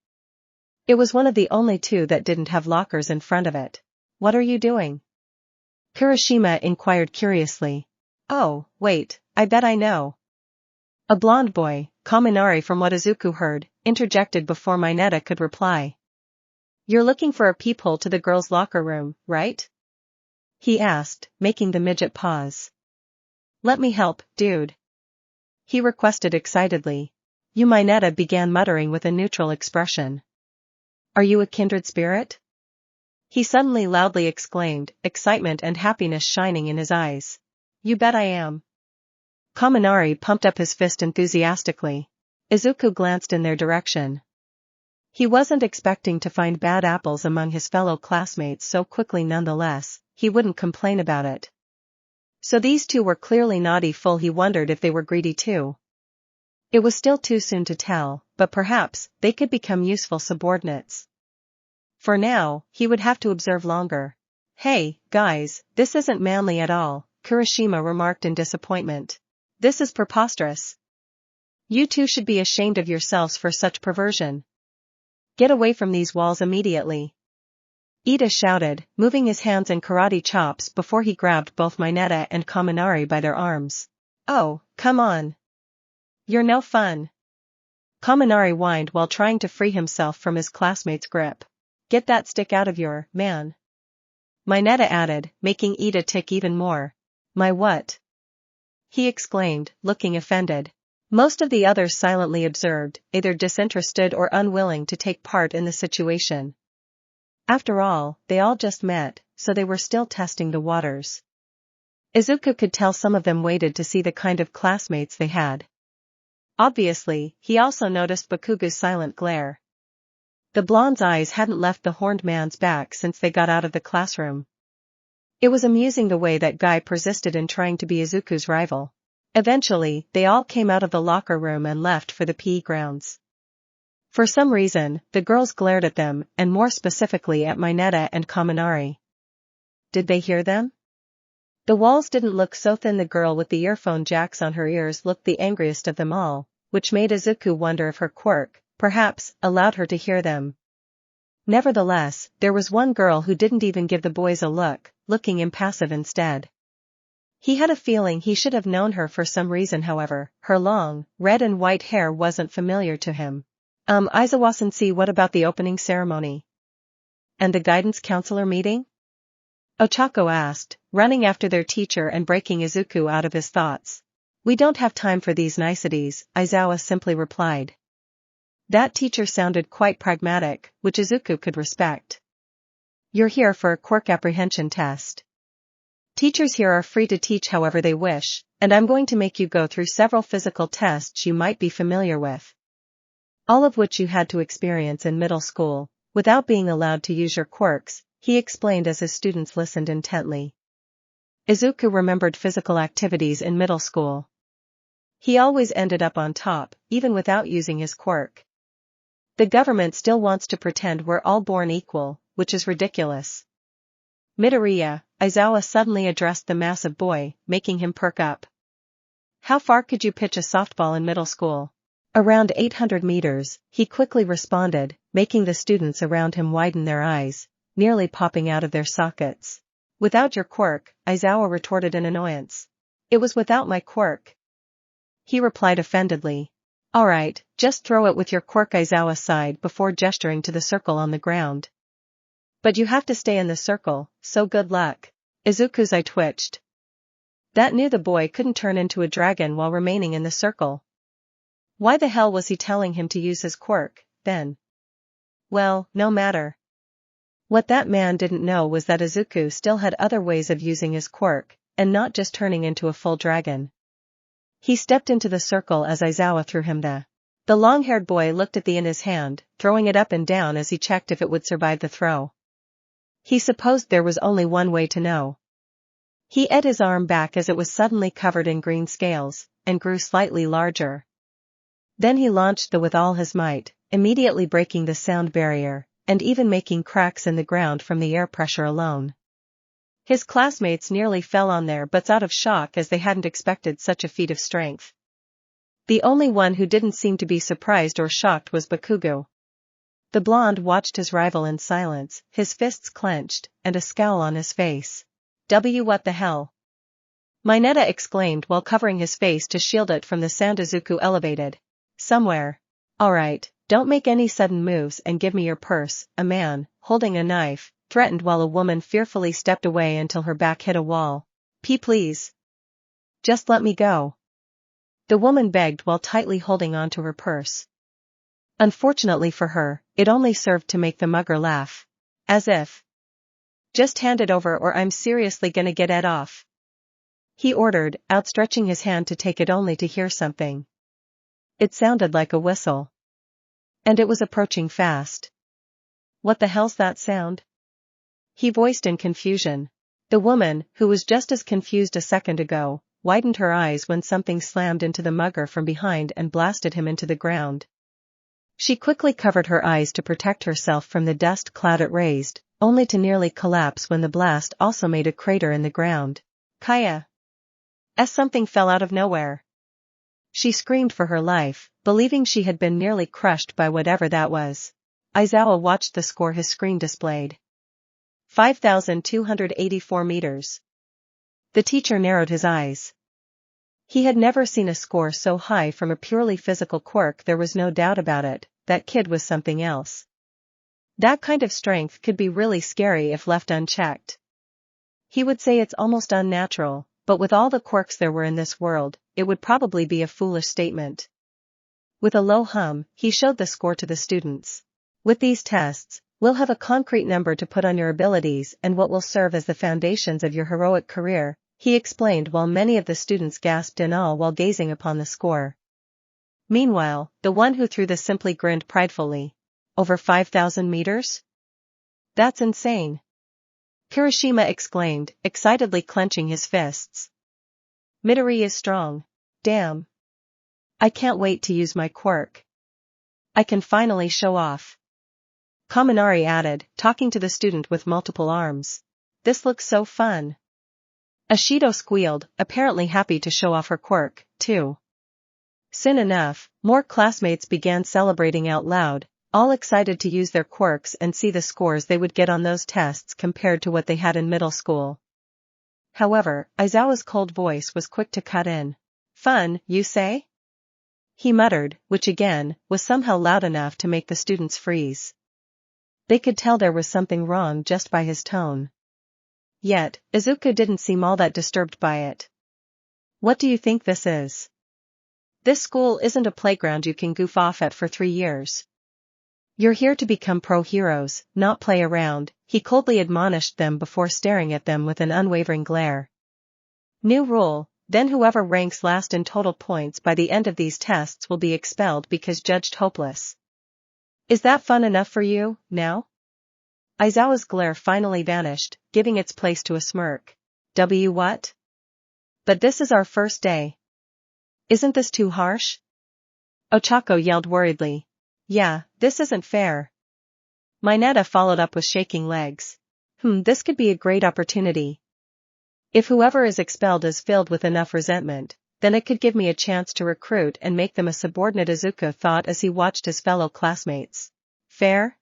It was one of the only two that didn't have lockers in front of it. What are you doing? Kirishima inquired curiously. Oh, wait, I bet I know. A blonde boy, Kaminari, from what Izuku heard, interjected before Mineta could reply. You're looking for a peephole to the girls' locker room, right? He asked, making the midget pause. Let me help, dude. He requested excitedly. You, Mineta began muttering with a neutral expression. Are you a kindred spirit? He suddenly loudly exclaimed, excitement and happiness shining in his eyes. You bet I am. Kaminari pumped up his fist enthusiastically. Izuku glanced in their direction. He wasn't expecting to find bad apples among his fellow classmates so quickly. Nonetheless, he wouldn't complain about it. So these two were clearly naughty. He wondered if they were greedy too. It was still too soon to tell, but perhaps they could become useful subordinates. For now, he would have to observe longer. Hey, guys, this isn't manly at all, Kirishima remarked in disappointment. This is preposterous. You two should be ashamed of yourselves for such perversion. Get away from these walls immediately. Ida shouted, moving his hands in karate chops before he grabbed both Mineta and Kaminari by their arms. Oh, come on. You're no fun. Kaminari whined while trying to free himself from his classmate's grip. Get that stick out of your man. Mineta added, making Ida tick even more. My what? He exclaimed, looking offended. Most of the others silently observed, either disinterested or unwilling to take part in the situation. After all, they all just met, so they were still testing the waters. Izuku could tell some of them waited to see the kind of classmates they had. Obviously, he also noticed Bakugo's silent glare. The blonde's eyes hadn't left the horned man's back since they got out of the classroom. It was amusing the way that guy persisted in trying to be Izuku's rival. Eventually, they all came out of the locker room and left for the P.E grounds. For some reason, the girls glared at them, and more specifically at Mineta and Kaminari. Did they hear them? The walls didn't look so thin. The girl with the earphone jacks on her ears looked the angriest of them all, which made Izuku wonder if her quirk, perhaps, allowed her to hear them. Nevertheless, there was one girl who didn't even give the boys a look, looking impassive instead. He had a feeling he should have known her for some reason. However, her long, red and white hair wasn't familiar to him. Aizawa-sensei, what about the opening ceremony? And the guidance counselor meeting? Ochaco asked, running after their teacher and breaking Izuku out of his thoughts. We don't have time for these niceties, Aizawa simply replied. That teacher sounded quite pragmatic, which Izuku could respect. You're here for a quirk apprehension test. Teachers here are free to teach however they wish, and I'm going to make you go through several physical tests you might be familiar with. All of which you had to experience in middle school, without being allowed to use your quirks, he explained as his students listened intently. Izuku remembered physical activities in middle school. He always ended up on top, even without using his quirk. The government still wants to pretend we're all born equal, which is ridiculous. Midoriya, Aizawa suddenly addressed the massive boy, making him perk up. How far could you pitch a softball in middle school? Around 800 meters, he quickly responded, making the students around him widen their eyes, nearly popping out of their sockets. Without your quirk, Aizawa retorted in annoyance. It was without my quirk. He replied offendedly. Alright, just throw it with your quirk, Aizawa sighed before gesturing to the circle on the ground. But you have to stay in the circle, so good luck. Izuku's eye twitched. That knew the boy couldn't turn into a dragon while remaining in the circle. Why the hell was he telling him to use his quirk, then? Well, no matter. What that man didn't know was that Izuku still had other ways of using his quirk, and not just turning into a full dragon. He stepped into the circle as Aizawa threw him the long-haired boy looked at the in his hand, throwing it up and down as he checked if it would survive the throw. He supposed there was only one way to know. He ate his arm back as it was suddenly covered in green scales, and grew slightly larger. Then he launched with all his might, immediately breaking the sound barrier, and even making cracks in the ground from the air pressure alone. His classmates nearly fell on their butts out of shock as they hadn't expected such a feat of strength. The only one who didn't seem to be surprised or shocked was Bakugo. The blonde watched his rival in silence, his fists clenched, and a scowl on his face. What the hell? Mineta exclaimed while covering his face to shield it from the sound. Izuku elevated. Somewhere. Alright, don't make any sudden moves and give me your purse, a man, holding a knife, threatened while a woman fearfully stepped away until her back hit a wall. Please. Just let me go. The woman begged while tightly holding on to her purse. Unfortunately for her, it only served to make the mugger laugh. As if. Just hand it over or I'm seriously gonna get it off. He ordered, outstretching his hand to take it only to hear something. It sounded like a whistle. And it was approaching fast. What the hell's that sound? He voiced in confusion. The woman, who was just as confused a second ago, widened her eyes when something slammed into the mugger from behind and blasted him into the ground. She quickly covered her eyes to protect herself from the dust cloud it raised, only to nearly collapse when the blast also made a crater in the ground. Kaya! Something fell out of nowhere. She screamed for her life, believing she had been nearly crushed by whatever that was. Aizawa watched the score his screen displayed. 5,284 meters. The teacher narrowed his eyes. He had never seen a score so high from a purely physical quirk. There was no doubt about it, that kid was something else. That kind of strength could be really scary if left unchecked. He would say it's almost unnatural, but with all the quirks there were in this world, it would probably be a foolish statement. With a low hum, he showed the score to the students. With these tests, we'll have a concrete number to put on your abilities and what will serve as the foundations of your heroic career, he explained while many of the students gasped in awe while gazing upon the score. Meanwhile, the one who threw this simply grinned pridefully. Over 5,000 meters? That's insane. Kirishima exclaimed, excitedly clenching his fists. Midori is strong. Damn. I can't wait to use my quirk. I can finally show off. Kaminari added, talking to the student with multiple arms. This looks so fun. Ashido squealed, apparently happy to show off her quirk, too. Soon enough, more classmates began celebrating out loud, all excited to use their quirks and see the scores they would get on those tests compared to what they had in middle school. However, Aizawa's cold voice was quick to cut in. Fun, you say? He muttered, which again, was somehow loud enough to make the students freeze. They could tell there was something wrong just by his tone. Yet, Izuku didn't seem all that disturbed by it. What do you think this is? This school isn't a playground you can goof off at for 3 years. You're here to become pro heroes, not play around, he coldly admonished them before staring at them with an unwavering glare. New rule, then whoever ranks last in total points by the end of these tests will be expelled because judged hopeless. Is that fun enough for you, now? Aizawa's glare finally vanished, giving its place to a smirk. What? But this is our first day. Isn't this too harsh? Ochaco yelled worriedly. Yeah, this isn't fair. Mineta followed up with shaking legs. This could be a great opportunity. If whoever is expelled is filled with enough resentment, then it could give me a chance to recruit and make them a subordinate, Izuku thought as he watched his fellow classmates. Fair?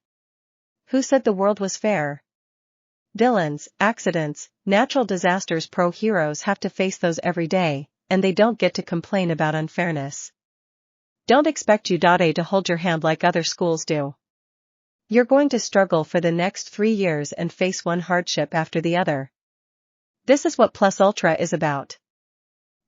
Who said the world was fair? Villains, accidents, natural disasters, pro heroes have to face those every day, and they don't get to complain about unfairness. Don't expect Udade to hold your hand like other schools do. You're going to struggle for the next 3 years and face one hardship after the other. This is what Plus Ultra is about.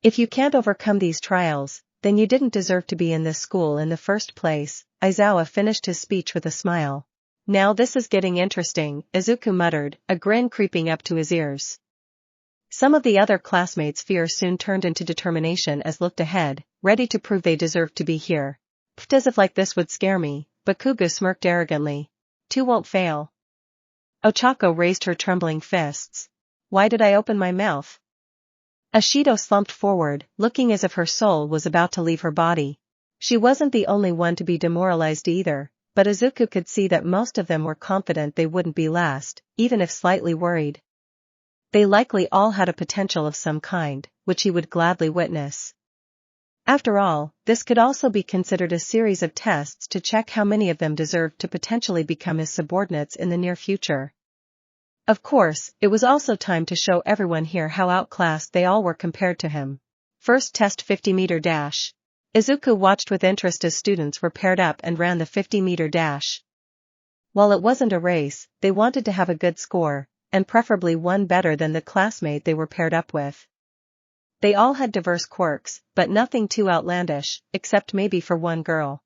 If you can't overcome these trials, then you didn't deserve to be in this school in the first place. Aizawa finished his speech with a smile. Now this is getting interesting, Izuku muttered, a grin creeping up to his ears. Some of the other classmates' fear soon turned into determination as looked ahead, ready to prove they deserved to be here. As if like this would scare me, Bakugo smirked arrogantly. 2 won't fail. Ochaco raised her trembling fists. Why did I open my mouth? Ashido slumped forward, looking as if her soul was about to leave her body. She wasn't the only one to be demoralized either, but Izuku could see that most of them were confident they wouldn't be last, even if slightly worried. They likely all had a potential of some kind, which he would gladly witness. After all, this could also be considered a series of tests to check how many of them deserved to potentially become his subordinates in the near future. Of course, it was also time to show everyone here how outclassed they all were compared to him. First test 50-meter dash. Izuku watched with interest as students were paired up and ran the 50-meter dash. While it wasn't a race, they wanted to have a good score, and preferably one better than the classmate they were paired up with. They all had diverse quirks, but nothing too outlandish, except maybe for one girl.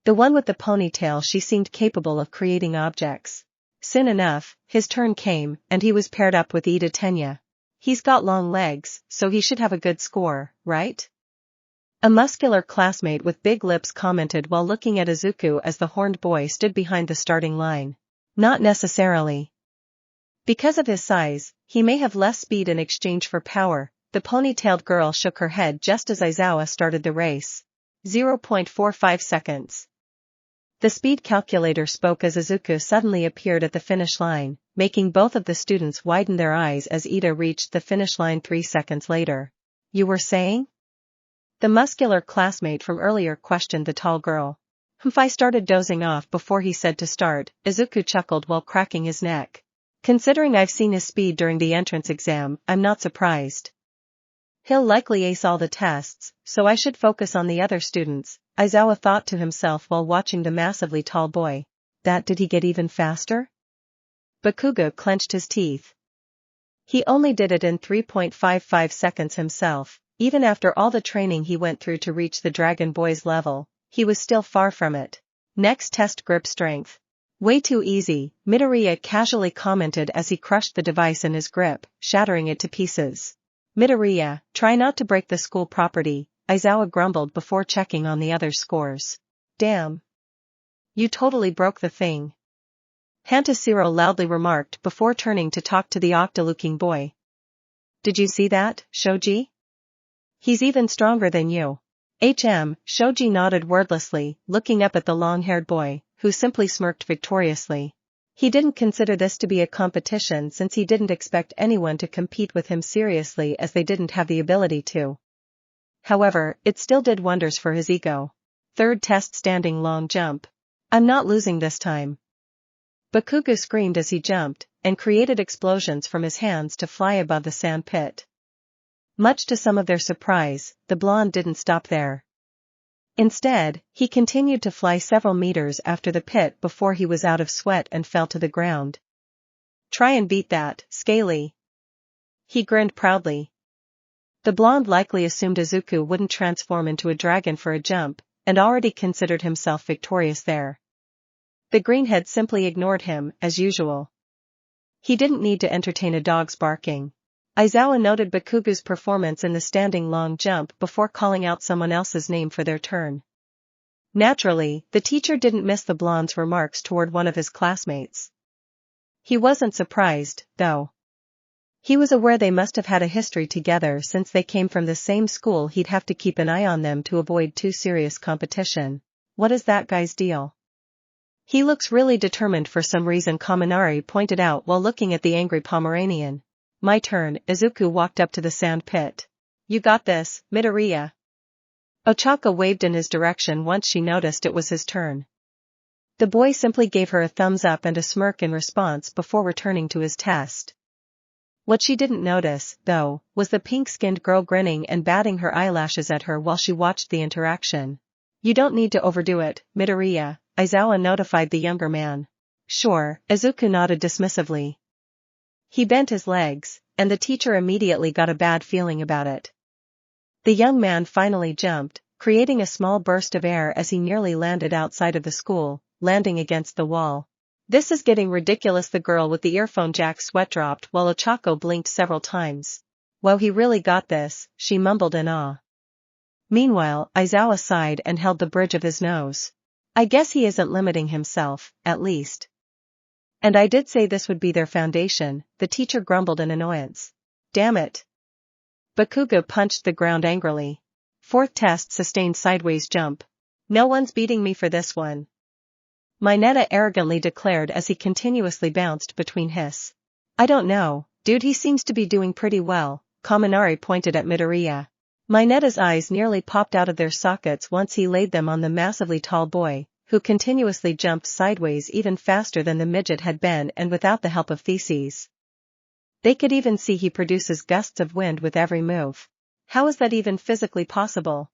The one with the ponytail, she seemed capable of creating objects. Soon enough, his turn came, and he was paired up with Ida Tenya. He's got long legs, so he should have a good score, right? A muscular classmate with big lips commented while looking at Izuku as the horned boy stood behind the starting line. Not necessarily. Because of his size, he may have less speed in exchange for power. The ponytailed girl shook her head just as Aizawa started the race. 0.45 seconds. The speed calculator spoke as Izuku suddenly appeared at the finish line, making both of the students widen their eyes as Ida reached the finish line 3 seconds later. You were saying? The muscular classmate from earlier questioned the tall girl. I started dozing off before he said to start, Izuku chuckled while cracking his neck. Considering I've seen his speed during the entrance exam, I'm not surprised. He'll likely ace all the tests, so I should focus on the other students, Aizawa thought to himself while watching the massively tall boy. Did he get even faster? Bakugo clenched his teeth. He only did it in 3.55 seconds himself. Even after all the training he went through to reach the Dragon Boy's level, he was still far from it. Next test grip strength. Way too easy, Midoriya casually commented as he crushed the device in his grip, shattering it to pieces. Midoriya, try not to break the school property, Aizawa grumbled before checking on the other scores. Damn. You totally broke the thing. Hantashiro loudly remarked before turning to talk to the octa-looking boy. Did you see that, Shoji? He's even stronger than you. Shoji nodded wordlessly, looking up at the long-haired boy, who simply smirked victoriously. He didn't consider this to be a competition since he didn't expect anyone to compete with him seriously as they didn't have the ability to. However, it still did wonders for his ego. Third test standing long jump. I'm not losing this time. Bakugo screamed as he jumped, and created explosions from his hands to fly above the sand pit. Much to some of their surprise, the blonde didn't stop there. Instead, he continued to fly several meters after the pit before he was out of sweat and fell to the ground. Try and beat that, Scaly. He grinned proudly. The blonde likely assumed Izuku wouldn't transform into a dragon for a jump, and already considered himself victorious there. The greenhead simply ignored him, as usual. He didn't need to entertain a dog's barking. Aizawa noted Bakugo's performance in the standing long jump before calling out someone else's name for their turn. Naturally, the teacher didn't miss the blonde's remarks toward one of his classmates. He wasn't surprised, though. He was aware they must have had a history together since they came from the same school. He'd have to keep an eye on them to avoid too serious competition. What is that guy's deal? He looks really determined for some reason, Kaminari pointed out while looking at the angry Pomeranian. My turn. Izuku walked up to the sand pit. You got this, Midoriya. Ochaco waved in his direction once she noticed it was his turn. The boy simply gave her a thumbs up and a smirk in response before returning to his test. What she didn't notice, though, was the pink-skinned girl grinning and batting her eyelashes at her while she watched the interaction. You don't need to overdo it, Midoriya, Aizawa notified the younger man. Sure, Izuku nodded dismissively. He bent his legs, and the teacher immediately got a bad feeling about it. The young man finally jumped, creating a small burst of air as he nearly landed outside of the school, landing against the wall. This is getting ridiculous. The girl with the earphone jack sweat dropped while Ochaco blinked several times. Wow, he really got this, she mumbled in awe. Meanwhile, Aizawa sighed and held the bridge of his nose. I guess he isn't limiting himself, at least. And I did say this would be their foundation, the teacher grumbled in annoyance. Damn it. Bakugo punched the ground angrily. Fourth test sustained sideways jump. No one's beating me for this one. Mineta arrogantly declared as he continuously bounced between hiss. I don't know, dude, he seems to be doing pretty well, Kaminari pointed at Midoriya. Mineta's eyes nearly popped out of their sockets once he laid them on the massively tall boy, who continuously jumped sideways even faster than the midget had been and without the help of theses. They could even see he produces gusts of wind with every move. How is that even physically possible?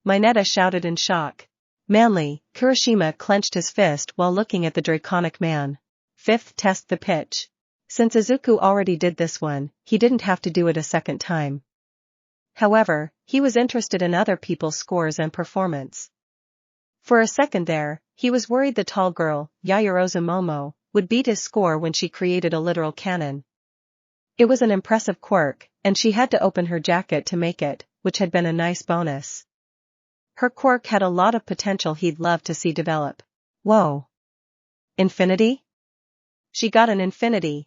Mineta shouted in shock. Manly, Kirishima clenched his fist while looking at the draconic man. Fifth test the pitch. Since Izuku already did this one, he didn't have to do it a second time. However, he was interested in other people's scores and performance. For a second there, he was worried the tall girl, Yaoyorozu Momo, would beat his score when she created a literal cannon. It was an impressive quirk, and she had to open her jacket to make it, which had been a nice bonus. Her quirk had a lot of potential he'd love to see develop. Whoa. Infinity? She got an infinity.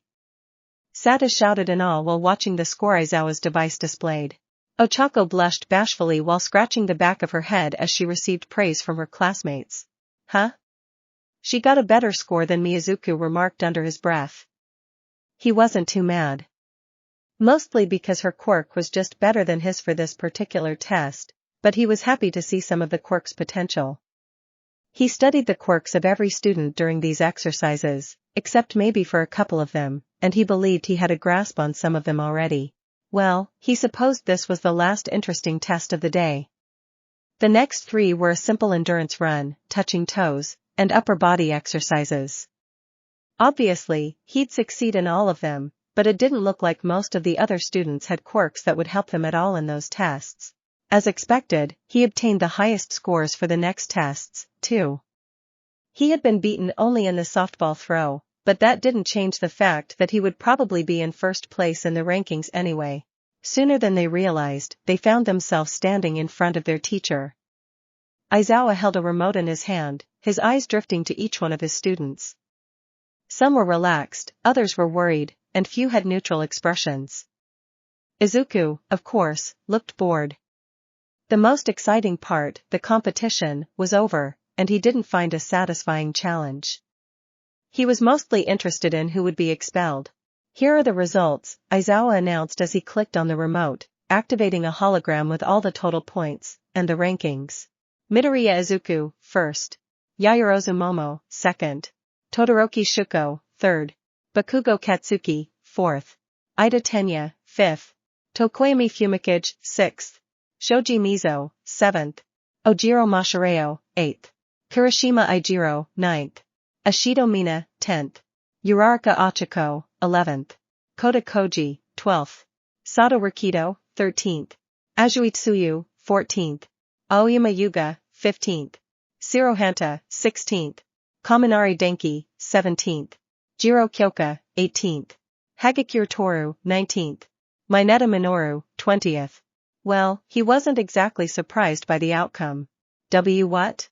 Sata shouted in awe while watching the score Aizawa's device displayed. Ochaco blushed bashfully while scratching the back of her head as she received praise from her classmates. Huh? She got a better score than me, Izuku remarked under his breath. He wasn't too mad. Mostly because her quirk was just better than his for this particular test, but he was happy to see some of the quirk's potential. He studied the quirks of every student during these exercises, except maybe for a couple of them, and he believed he had a grasp on some of them already. Well, he supposed this was the last interesting test of the day. The next three were a simple endurance run, touching toes, and upper body exercises. Obviously, he'd succeed in all of them, but it didn't look like most of the other students had quirks that would help them at all in those tests. As expected, he obtained the highest scores for the next tests, too. He had been beaten only in the softball throw, but that didn't change the fact that he would probably be in first place in the rankings anyway. Sooner than they realized, they found themselves standing in front of their teacher. Aizawa held a remote in his hand, his eyes drifting to each one of his students. Some were relaxed, others were worried, and few had neutral expressions. Izuku, of course, looked bored. The most exciting part, the competition, was over, and he didn't find a satisfying challenge. He was mostly interested in who would be expelled. Here are the results, Aizawa announced as he clicked on the remote, activating a hologram with all the total points, and the rankings. Midoriya Izuku, 1st. Yaoyorozu Momo, 2nd. Todoroki Shuko, 3rd. Bakugo Katsuki, 4th. Ida Tenya, 5th. Tokoyami Fumikage, 6th. Shoji Mizo, 7th. Ojiro Mashireo, 8th. Kirishima Ijiro, 9th. Ashido Mina, 10th. Uraraka Ochaco, 11th. Kota Koji, 12th. Sato Rikido, 13th. Azui Tsuyu, 14th. Aoyama Yuga, 15th. Shirohanta, 16th. Kaminari Denki, 17th. Jiro Kyoka, 18th. Hagakure Toru, 19th. Mineta Minoru, 20th. Well, he wasn't exactly surprised by the outcome. What?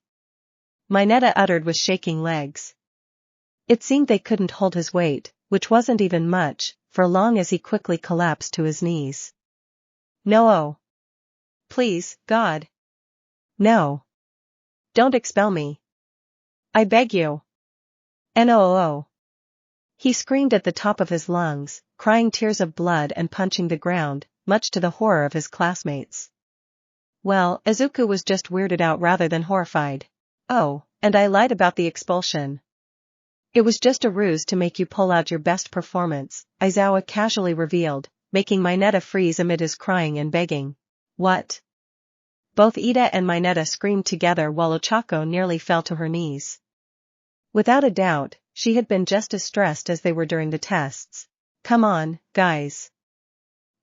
Mineta uttered with shaking legs. It seemed they couldn't hold his weight, which wasn't even much, for long as he quickly collapsed to his knees. No. Please, God. No. Don't expel me. I beg you. No. He screamed at the top of his lungs, crying tears of blood and punching the ground, much to the horror of his classmates. Well, Izuku was just weirded out rather than horrified. Oh, and I lied about the expulsion. It was just a ruse to make you pull out your best performance, Aizawa casually revealed, making Mineta freeze amid his crying and begging. What? Both Ida and Mineta screamed together while Ochaco nearly fell to her knees. Without a doubt, she had been just as stressed as they were during the tests. Come on, guys.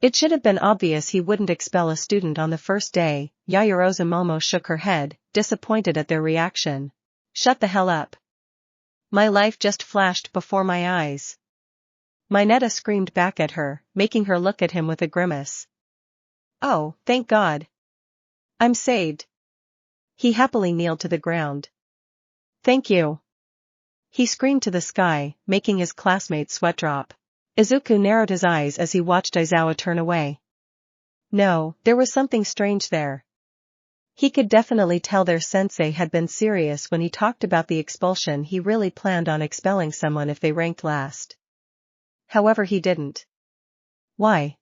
It should have been obvious he wouldn't expel a student on the first day. Yaoyorozu Momo shook her head, disappointed at their reaction. Shut the hell up. My life just flashed before my eyes. Mineta screamed back at her, making her look at him with a grimace. Oh, thank God. I'm saved. He happily kneeled to the ground. Thank you. He screamed to the sky, making his classmates sweat drop. Izuku narrowed his eyes as he watched Aizawa turn away. No, there was something strange there. He could definitely tell their sensei had been serious when he talked about the expulsion. He really planned on expelling someone if they ranked last. However, he didn't. Why?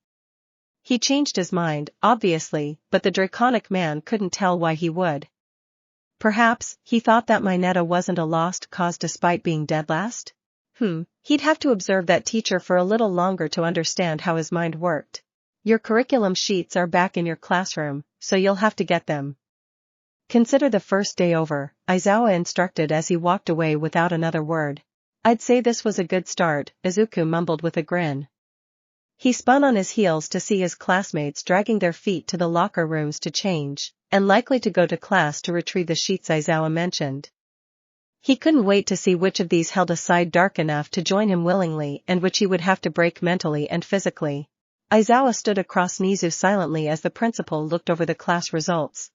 He changed his mind, obviously, but the draconic man couldn't tell why he would. Perhaps, he thought that Mineta wasn't a lost cause despite being dead last? He'd have to observe that teacher for a little longer to understand how his mind worked. Your curriculum sheets are back in your classroom, so you'll have to get them. Consider the first day over, Aizawa instructed as he walked away without another word. I'd say this was a good start, Izuku mumbled with a grin. He spun on his heels to see his classmates dragging their feet to the locker rooms to change, and likely to go to class to retrieve the sheets Aizawa mentioned. He couldn't wait to see which of these held a side dark enough to join him willingly and which he would have to break mentally and physically. Aizawa stood across Nizu silently as the principal looked over the class results.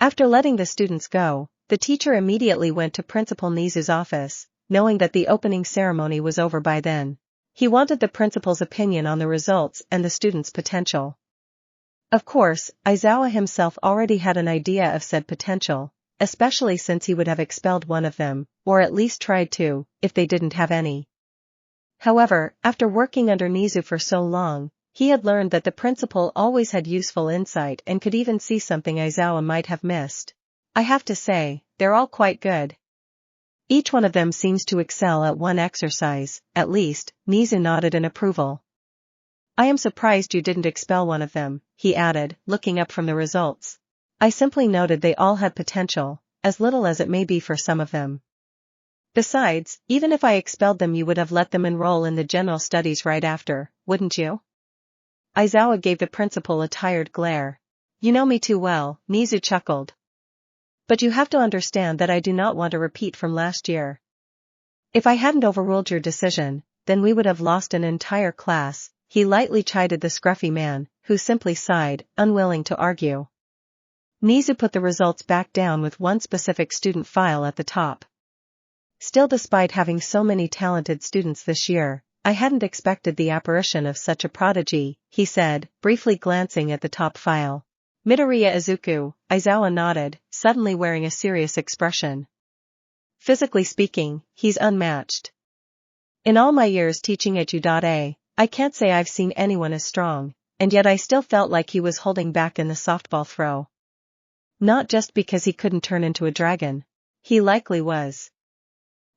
After letting the students go, the teacher immediately went to Principal Nizu's office, knowing that the opening ceremony was over by then. He wanted the principal's opinion on the results and the students' potential. Of course, Aizawa himself already had an idea of said potential, especially since he would have expelled one of them, or at least tried to, if they didn't have any. However, after working under Nizu for so long, he had learned that the principal always had useful insight and could even see something Aizawa might have missed. I have to say, they're all quite good. Each one of them seems to excel at one exercise, at least. Nizu nodded in approval. I am surprised you didn't expel one of them, he added, looking up from the results. I simply noted they all had potential, as little as it may be for some of them. Besides, even if I expelled them you would have let them enroll in the general studies right after, wouldn't you? Aizawa gave the principal a tired glare. You know me too well, Nizu chuckled. But you have to understand that I do not want a repeat from last year. If I hadn't overruled your decision, then we would have lost an entire class, he lightly chided the scruffy man, who simply sighed, unwilling to argue. Nizu put the results back down with one specific student file at the top. Still, despite having so many talented students this year, I hadn't expected the apparition of such a prodigy, he said, briefly glancing at the top file. Midoriya Izuku, Aizawa nodded, suddenly wearing a serious expression. Physically speaking, he's unmatched. In all my years teaching at U.A, I can't say I've seen anyone as strong, and yet I still felt like he was holding back in the softball throw. Not just because he couldn't turn into a dragon. He likely was.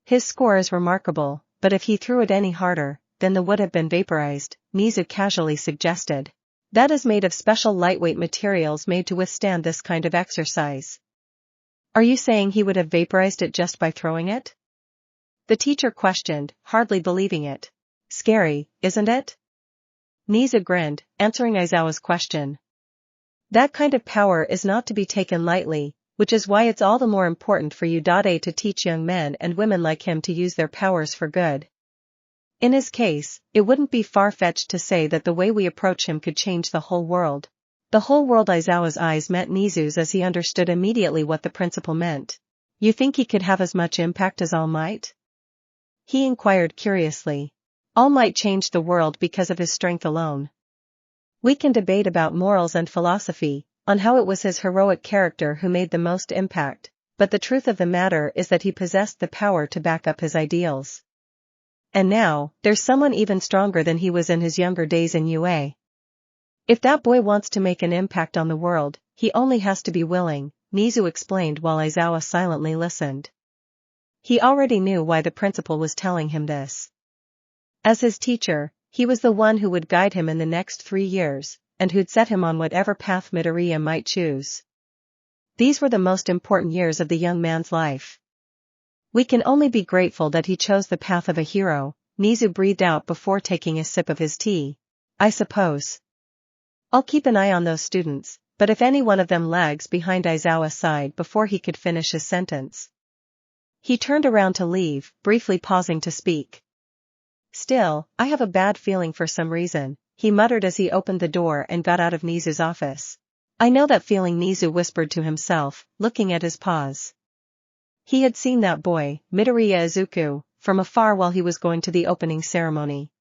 His score is remarkable, but if he threw it any harder, then the would have been vaporized, Nizu casually suggested. That is made of special lightweight materials made to withstand this kind of exercise. Are you saying he would have vaporized it just by throwing it? The teacher questioned, hardly believing it. Scary, isn't it? Nizu grinned, answering Aizawa's question. That kind of power is not to be taken lightly, which is why it's all the more important for U.A to teach young men and women like him to use their powers for good. In his case, it wouldn't be far-fetched to say that the way we approach him could change the whole world. The whole world. Aizawa's eyes met Nizu's as he understood immediately what the principal meant. You think he could have as much impact as All Might? He inquired curiously. All Might changed the world because of his strength alone. We can debate about morals and philosophy, on how it was his heroic character who made the most impact, but the truth of the matter is that he possessed the power to back up his ideals. And now, there's someone even stronger than he was in his younger days in UA. If that boy wants to make an impact on the world, he only has to be willing, Nizu explained while Aizawa silently listened. He already knew why the principal was telling him this. As his teacher, he was the one who would guide him in the next 3 years, and who'd set him on whatever path Midoriya might choose. These were the most important years of the young man's life. We can only be grateful that he chose the path of a hero, Nizu breathed out before taking a sip of his tea. I suppose. I'll keep an eye on those students, but if any one of them lags behind. Aizawa sighed before he could finish his sentence. He turned around to leave, briefly pausing to speak. Still, I have a bad feeling for some reason, he muttered as he opened the door and got out of Nizu's office. I know that feeling, Nizu whispered to himself, looking at his paws. He had seen that boy, Midoriya Izuku, from afar while he was going to the opening ceremony.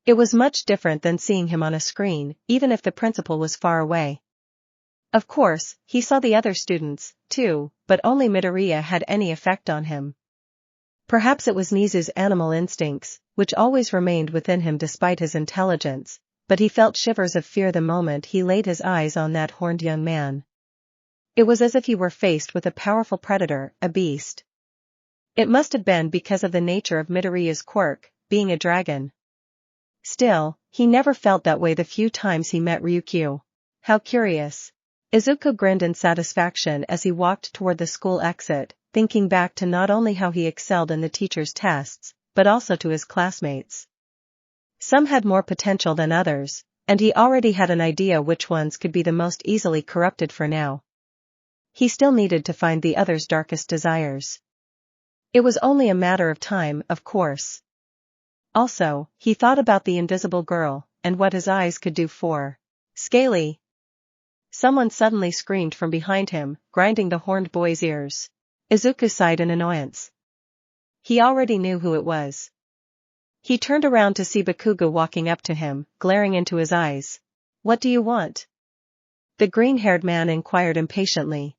It was much different than seeing him on a screen, even if the principal was far away. Of course, he saw the other students, too, but only Midoriya had any effect on him. Perhaps it was Nizu's animal instincts, which always remained within him despite his intelligence, but he felt shivers of fear the moment he laid his eyes on that horned young man. It was as if he were faced with a powerful predator, a beast. It must have been because of the nature of Midoriya's quirk, being a dragon. Still, he never felt that way the few times he met Ryukyu. How curious. Izuku grinned in satisfaction as he walked toward the school exit, thinking back to not only how he excelled in the teacher's tests, but also to his classmates. Some had more potential than others, and he already had an idea which ones could be the most easily corrupted for now. He still needed to find the others' darkest desires. It was only a matter of time, of course. Also, he thought about the invisible girl, and what his eyes could do for Scaly. Someone suddenly screamed from behind him, grinding the horned boy's ears. Izuku sighed in annoyance. He already knew who it was. He turned around to see Bakugo walking up to him, glaring into his eyes. What do you want? The green-haired man inquired impatiently.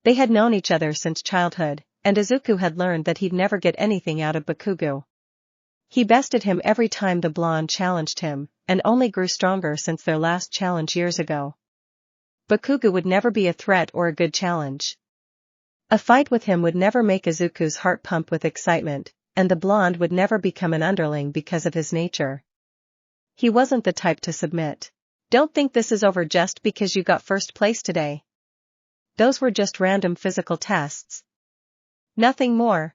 They had known each other since childhood, and Izuku had learned that he'd never get anything out of Bakugo. He bested him every time the blonde challenged him, and only grew stronger since their last challenge years ago. Bakugo would never be a threat or a good challenge. A fight with him would never make Izuku's heart pump with excitement, and the blonde would never become an underling because of his nature. He wasn't the type to submit. Don't think this is over just because you got first place today. Those were just random physical tests. Nothing more.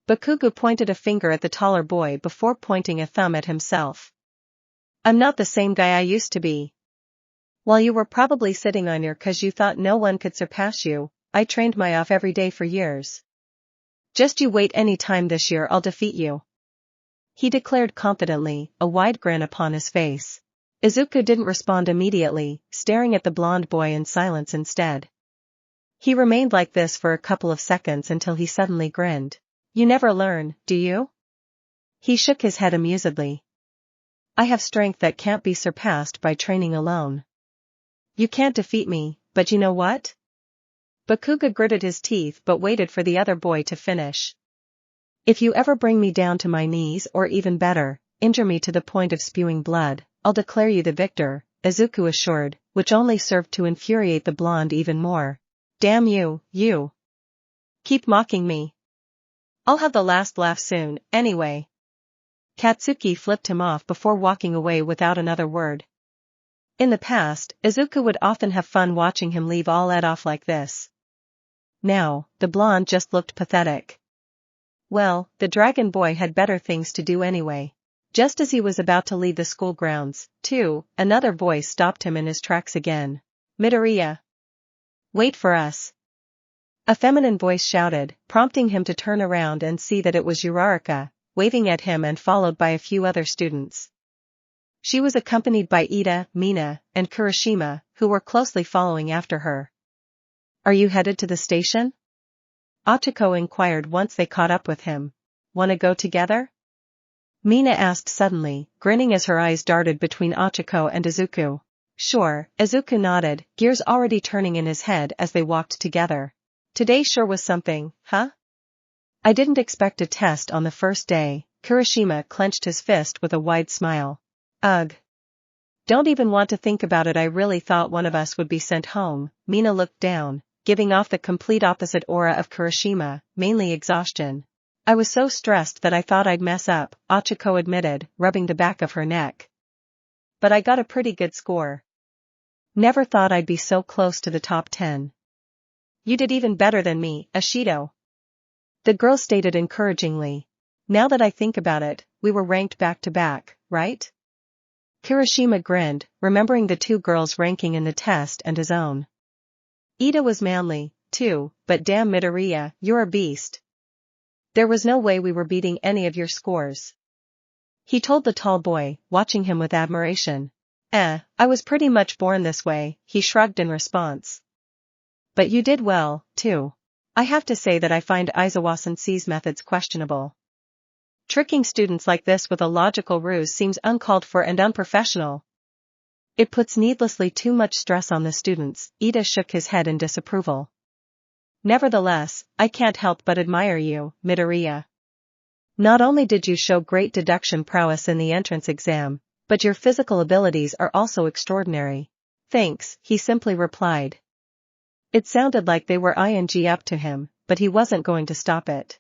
Bakugo pointed a finger at the taller boy before pointing a thumb at himself. I'm not the same guy I used to be. While you were probably sitting on your 'cause you thought no one could surpass you, I trained my off every day for years. Just you wait, any time this year I'll defeat you. He declared confidently, a wide grin upon his face. Izuku didn't respond immediately, staring at the blonde boy in silence instead. He remained like this for a couple of seconds until he suddenly grinned. You never learn, do you? He shook his head amusedly. I have strength that can't be surpassed by training alone. You can't defeat me, but you know what? Bakugo gritted his teeth but waited for the other boy to finish. If you ever bring me down to my knees or even better, injure me to the point of spewing blood, I'll declare you the victor, Izuku assured, which only served to infuriate the blonde even more. Damn you, you. Keep mocking me. I'll have the last laugh soon, anyway. Katsuki flipped him off before walking away without another word. In the past, Izuku would often have fun watching him leave all that off like this. Now, the blonde just looked pathetic. Well, the dragon boy had better things to do anyway. Just as he was about to leave the school grounds, too, another voice stopped him in his tracks again. Midoriya. Wait for us. A feminine voice shouted, prompting him to turn around and see that it was Uraraka, waving at him and followed by a few other students. She was accompanied by Ida, Mina, and Kurashima, who were closely following after her. Are you headed to the station? Ochaco inquired once they caught up with him. Wanna go together? Mina asked suddenly, grinning as her eyes darted between Ochaco and Izuku. Sure, Izuku nodded, gears already turning in his head as they walked together. Today sure was something, huh? I didn't expect a test on the first day. Kurashima clenched his fist with a wide smile. Ugh. Don't even want to think about it. I really thought one of us would be sent home. Mina looked down, giving off the complete opposite aura of Kurashima, mainly exhaustion. I was so stressed that I thought I'd mess up, Ochaco admitted, rubbing the back of her neck. But I got a pretty good score. Never thought I'd be so close to the top 10. You did even better than me, Ashido. The girl stated encouragingly. Now that I think about it, we were ranked back to back, right? Kurashima grinned, remembering the two girls' ranking in the test and his own. Ida was manly, too, but damn Midoriya, you're a beast. There was no way we were beating any of your scores. He told the tall boy, watching him with admiration. I was pretty much born this way, he shrugged in response. But you did well, too. I have to say that I find Aizawa-sensei's methods questionable. Tricking students like this with a logical ruse seems uncalled for and unprofessional. It puts needlessly too much stress on the students. Ida shook his head in disapproval. Nevertheless, I can't help but admire you, Midoriya. Not only did you show great deduction prowess in the entrance exam, but your physical abilities are also extraordinary. Thanks, he simply replied. It sounded like they were ing up to him, but he wasn't going to stop it.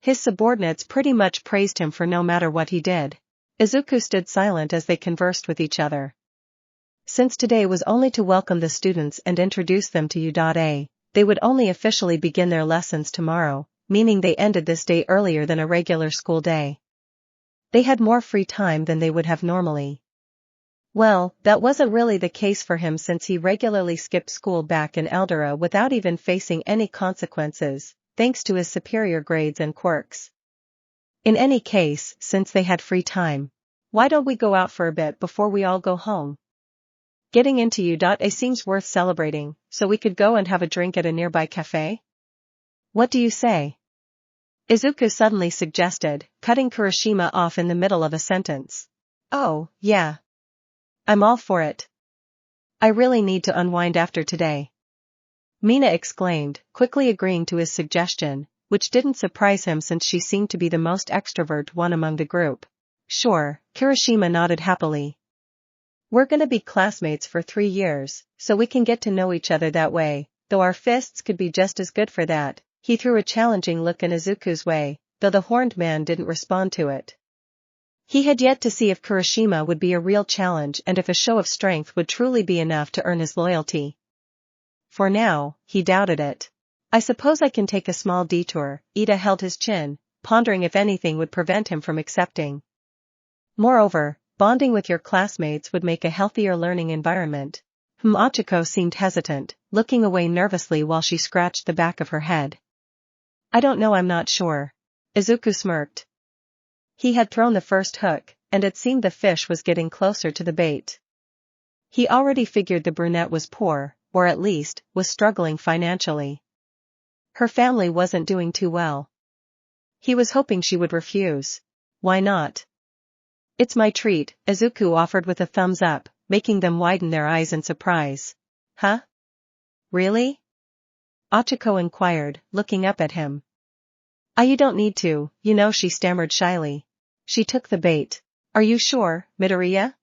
His subordinates pretty much praised him for no matter what he did. Izuku stood silent as they conversed with each other. Since today was only to welcome the students and introduce them to U.A, they would only officially begin their lessons tomorrow, meaning they ended this day earlier than a regular school day. They had more free time than they would have normally. Well, that wasn't really the case for him since he regularly skipped school back in Eldora without even facing any consequences, thanks to his superior grades and quirks. In any case, since they had free time, why don't we go out for a bit before we all go home? Getting into U.A seems worth celebrating, so we could go and have a drink at a nearby cafe? What do you say? Izuku suddenly suggested, cutting Kurashima off in the middle of a sentence. Oh, yeah. I'm all for it. I really need to unwind after today. Mina exclaimed, quickly agreeing to his suggestion, which didn't surprise him since she seemed to be the most extrovert one among the group. Sure, Kurashima nodded happily. We're gonna be classmates for 3 years, so we can get to know each other that way, though our fists could be just as good for that. He threw a challenging look in Izuku's way, though the horned man didn't respond to it. He had yet to see if Kurashima would be a real challenge and if a show of strength would truly be enough to earn his loyalty. For now, he doubted it. I suppose I can take a small detour. Ida held his chin, pondering if anything would prevent him from accepting. Moreover, bonding with your classmates would make a healthier learning environment. Ochaco seemed hesitant, looking away nervously while she scratched the back of her head. I don't know, I'm not sure. Izuku smirked. He had thrown the first hook, and it seemed the fish was getting closer to the bait. He already figured the brunette was poor, or at least, was struggling financially. Her family wasn't doing too well. He was hoping she would refuse. Why not? It's my treat, Izuku offered with a thumbs up, making them widen their eyes in surprise. Huh? Really? Ochaco inquired, looking up at him. You don't need to, she stammered shyly. She took the bait. Are you sure, Midoriya?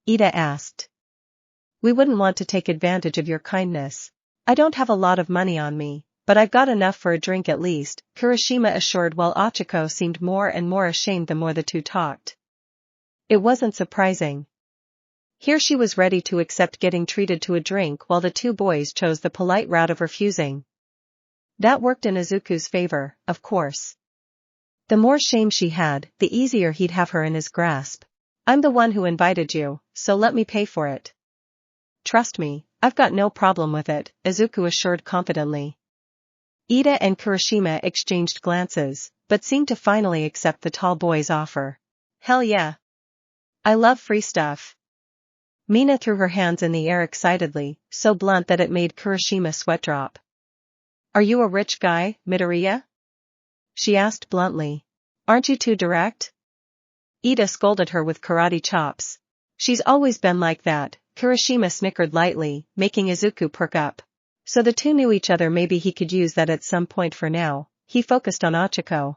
Ida asked. We wouldn't want to take advantage of your kindness. I don't have a lot of money on me, but I've got enough for a drink at least, Kirishima assured while Ochaco seemed more and more ashamed the more the two talked. It wasn't surprising. Here she was ready to accept getting treated to a drink while the two boys chose the polite route of refusing. That worked in Izuku's favor, of course. The more shame she had, the easier he'd have her in his grasp. I'm the one who invited you, so let me pay for it. Trust me, I've got no problem with it, Izuku assured confidently. Ida and Kirishima exchanged glances, but seemed to finally accept the tall boy's offer. Hell yeah. I love free stuff. Mina threw her hands in the air excitedly, so blunt that it made Kirishima sweat drop. Are you a rich guy, Midoriya? She asked bluntly. Aren't you too direct? Ida scolded her with karate chops. She's always been like that, Kirishima snickered lightly, making Izuku perk up. So the two knew each other. Maybe he could use that at some point. For now, he focused on Ochaco.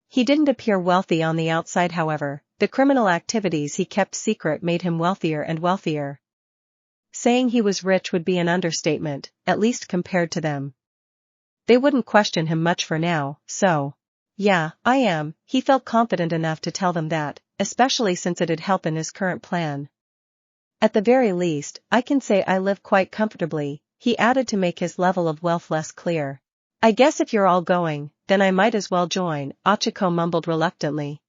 He didn't appear wealthy on the outside, however. The criminal activities he kept secret made him wealthier and wealthier. Saying he was rich would be an understatement, at least compared to them. They wouldn't question him much for now, so. Yeah, I am, he felt confident enough to tell them that, especially since it'd help in his current plan. At the very least, I can say I live quite comfortably, he added to make his level of wealth less clear. I guess if you're all going, then I might as well join, Ochaco mumbled reluctantly.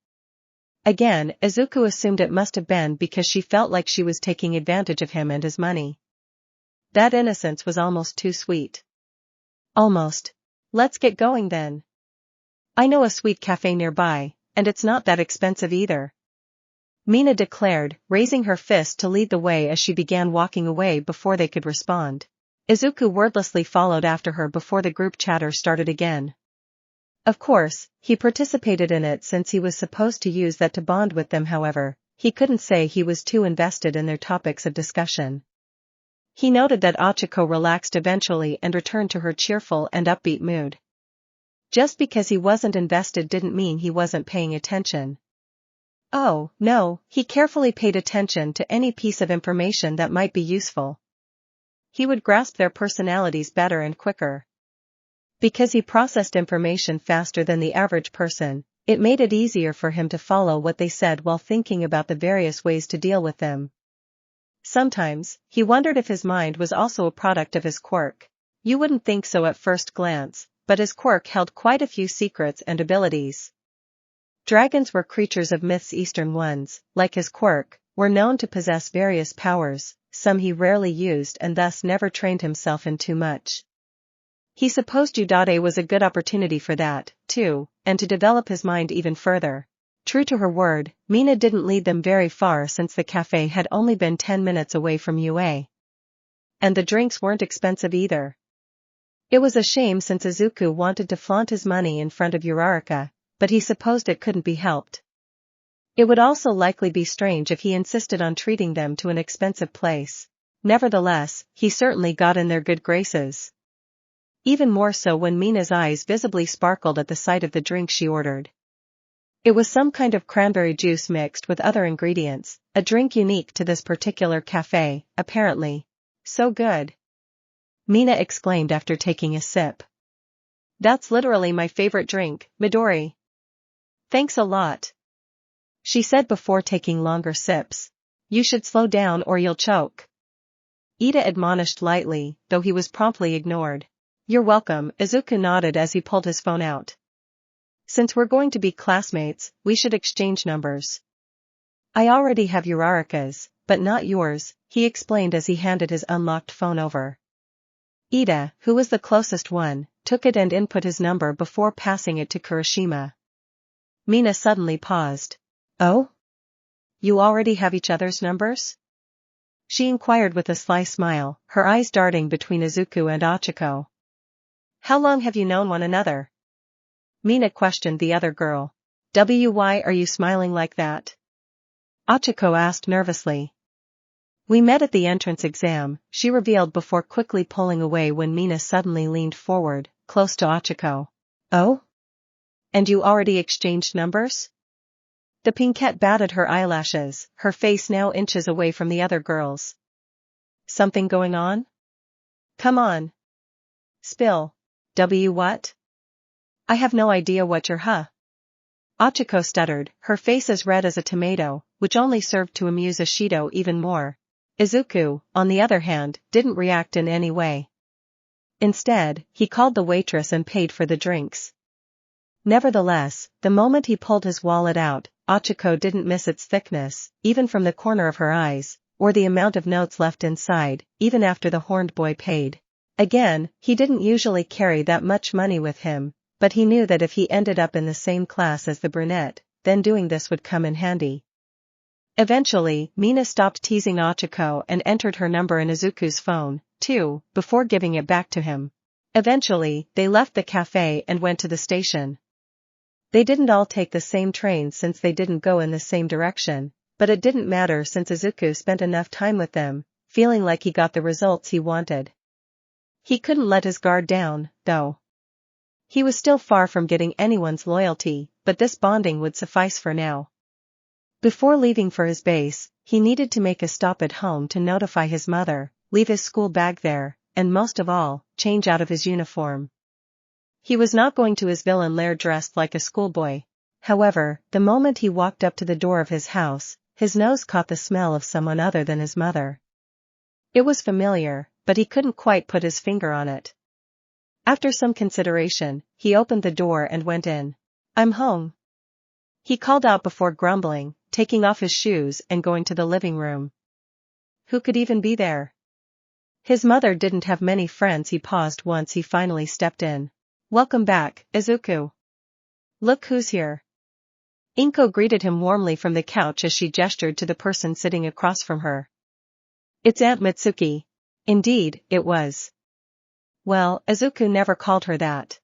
Again, Izuku assumed it must have been because she felt like she was taking advantage of him and his money. That innocence was almost too sweet. Almost. Let's get going then. I know a sweet cafe nearby, and it's not that expensive either. Mina declared, raising her fist to lead the way as she began walking away before they could respond. Izuku wordlessly followed after her before the group chatter started again. Of course, he participated in it since he was supposed to use that to bond with them. However, he couldn't say he was too invested in their topics of discussion. He noted that Ochaco relaxed eventually and returned to her cheerful and upbeat mood. Just because he wasn't invested didn't mean he wasn't paying attention. Oh, no, he carefully paid attention to any piece of information that might be useful. He would grasp their personalities better and quicker. Because he processed information faster than the average person, it made it easier for him to follow what they said while thinking about the various ways to deal with them. Sometimes, he wondered if his mind was also a product of his quirk. You wouldn't think so at first glance, but his quirk held quite a few secrets and abilities. Dragons were creatures of myths. Eastern ones, like his quirk, were known to possess various powers, some he rarely used and thus never trained himself in too much. He supposed Udade was a good opportunity for that, too, and to develop his mind even further. True to her word, Mina didn't lead them very far since the cafe had only been 10 minutes away from UA. And the drinks weren't expensive either. It was a shame since Izuku wanted to flaunt his money in front of Uraraka, but he supposed it couldn't be helped. It would also likely be strange if he insisted on treating them to an expensive place. Nevertheless, he certainly got in their good graces. Even more so when Mina's eyes visibly sparkled at the sight of the drink she ordered. It was some kind of cranberry juice mixed with other ingredients, a drink unique to this particular cafe, apparently. So good. Mina exclaimed after taking a sip. That's literally my favorite drink, Midori. Thanks a lot. She said before taking longer sips. You should slow down or you'll choke. Ida admonished lightly, though he was promptly ignored. You're welcome, Izuku nodded as he pulled his phone out. Since we're going to be classmates, we should exchange numbers. I already have Uraraka's, but not yours, he explained as he handed his unlocked phone over. Ida, who was the closest one, took it and input his number before passing it to Kirishima. Mina suddenly paused. Oh? You already have each other's numbers? She inquired with a sly smile, her eyes darting between Izuku and Ochaco. How long have you known one another? Mina questioned the other girl. Why are you smiling like that? Ochaco asked nervously. We met at the entrance exam, she revealed before quickly pulling away when Mina suddenly leaned forward, close to Ochaco. Oh? And you already exchanged numbers? The pinkette batted her eyelashes, her face now inches away from the other girls. Something going on? Come on. Spill. What? I have no idea what you're Ochaco stuttered, her face as red as a tomato, which only served to amuse Ishido even more. Izuku, on the other hand, didn't react in any way. Instead, he called the waitress and paid for the drinks. Nevertheless, the moment he pulled his wallet out, Ochaco didn't miss its thickness, even from the corner of her eyes, or the amount of notes left inside, even after the horned boy paid. Again, he didn't usually carry that much money with him, but he knew that if he ended up in the same class as the brunette, then doing this would come in handy. Eventually, Mina stopped teasing Ochaco and entered her number in Izuku's phone, too, before giving it back to him. Eventually, they left the cafe and went to the station. They didn't all take the same train since they didn't go in the same direction, but it didn't matter since Izuku spent enough time with them, feeling like he got the results he wanted. He couldn't let his guard down, though. He was still far from getting anyone's loyalty, but this bonding would suffice for now. Before leaving for his base, he needed to make a stop at home to notify his mother, leave his school bag there, and most of all, change out of his uniform. He was not going to his villain lair dressed like a schoolboy. However, the moment he walked up to the door of his house, his nose caught the smell of someone other than his mother. It was familiar, but he couldn't quite put his finger on it. After some consideration, he opened the door and went in. I'm home. He called out before grumbling, taking off his shoes and going to the living room. Who could even be there? His mother didn't have many friends. He paused once he finally stepped in. Welcome back, Izuku. Look who's here. Inko greeted him warmly from the couch as she gestured to the person sitting across from her. It's Aunt Mitsuki. Indeed, it was. Well, Izuku never called her that.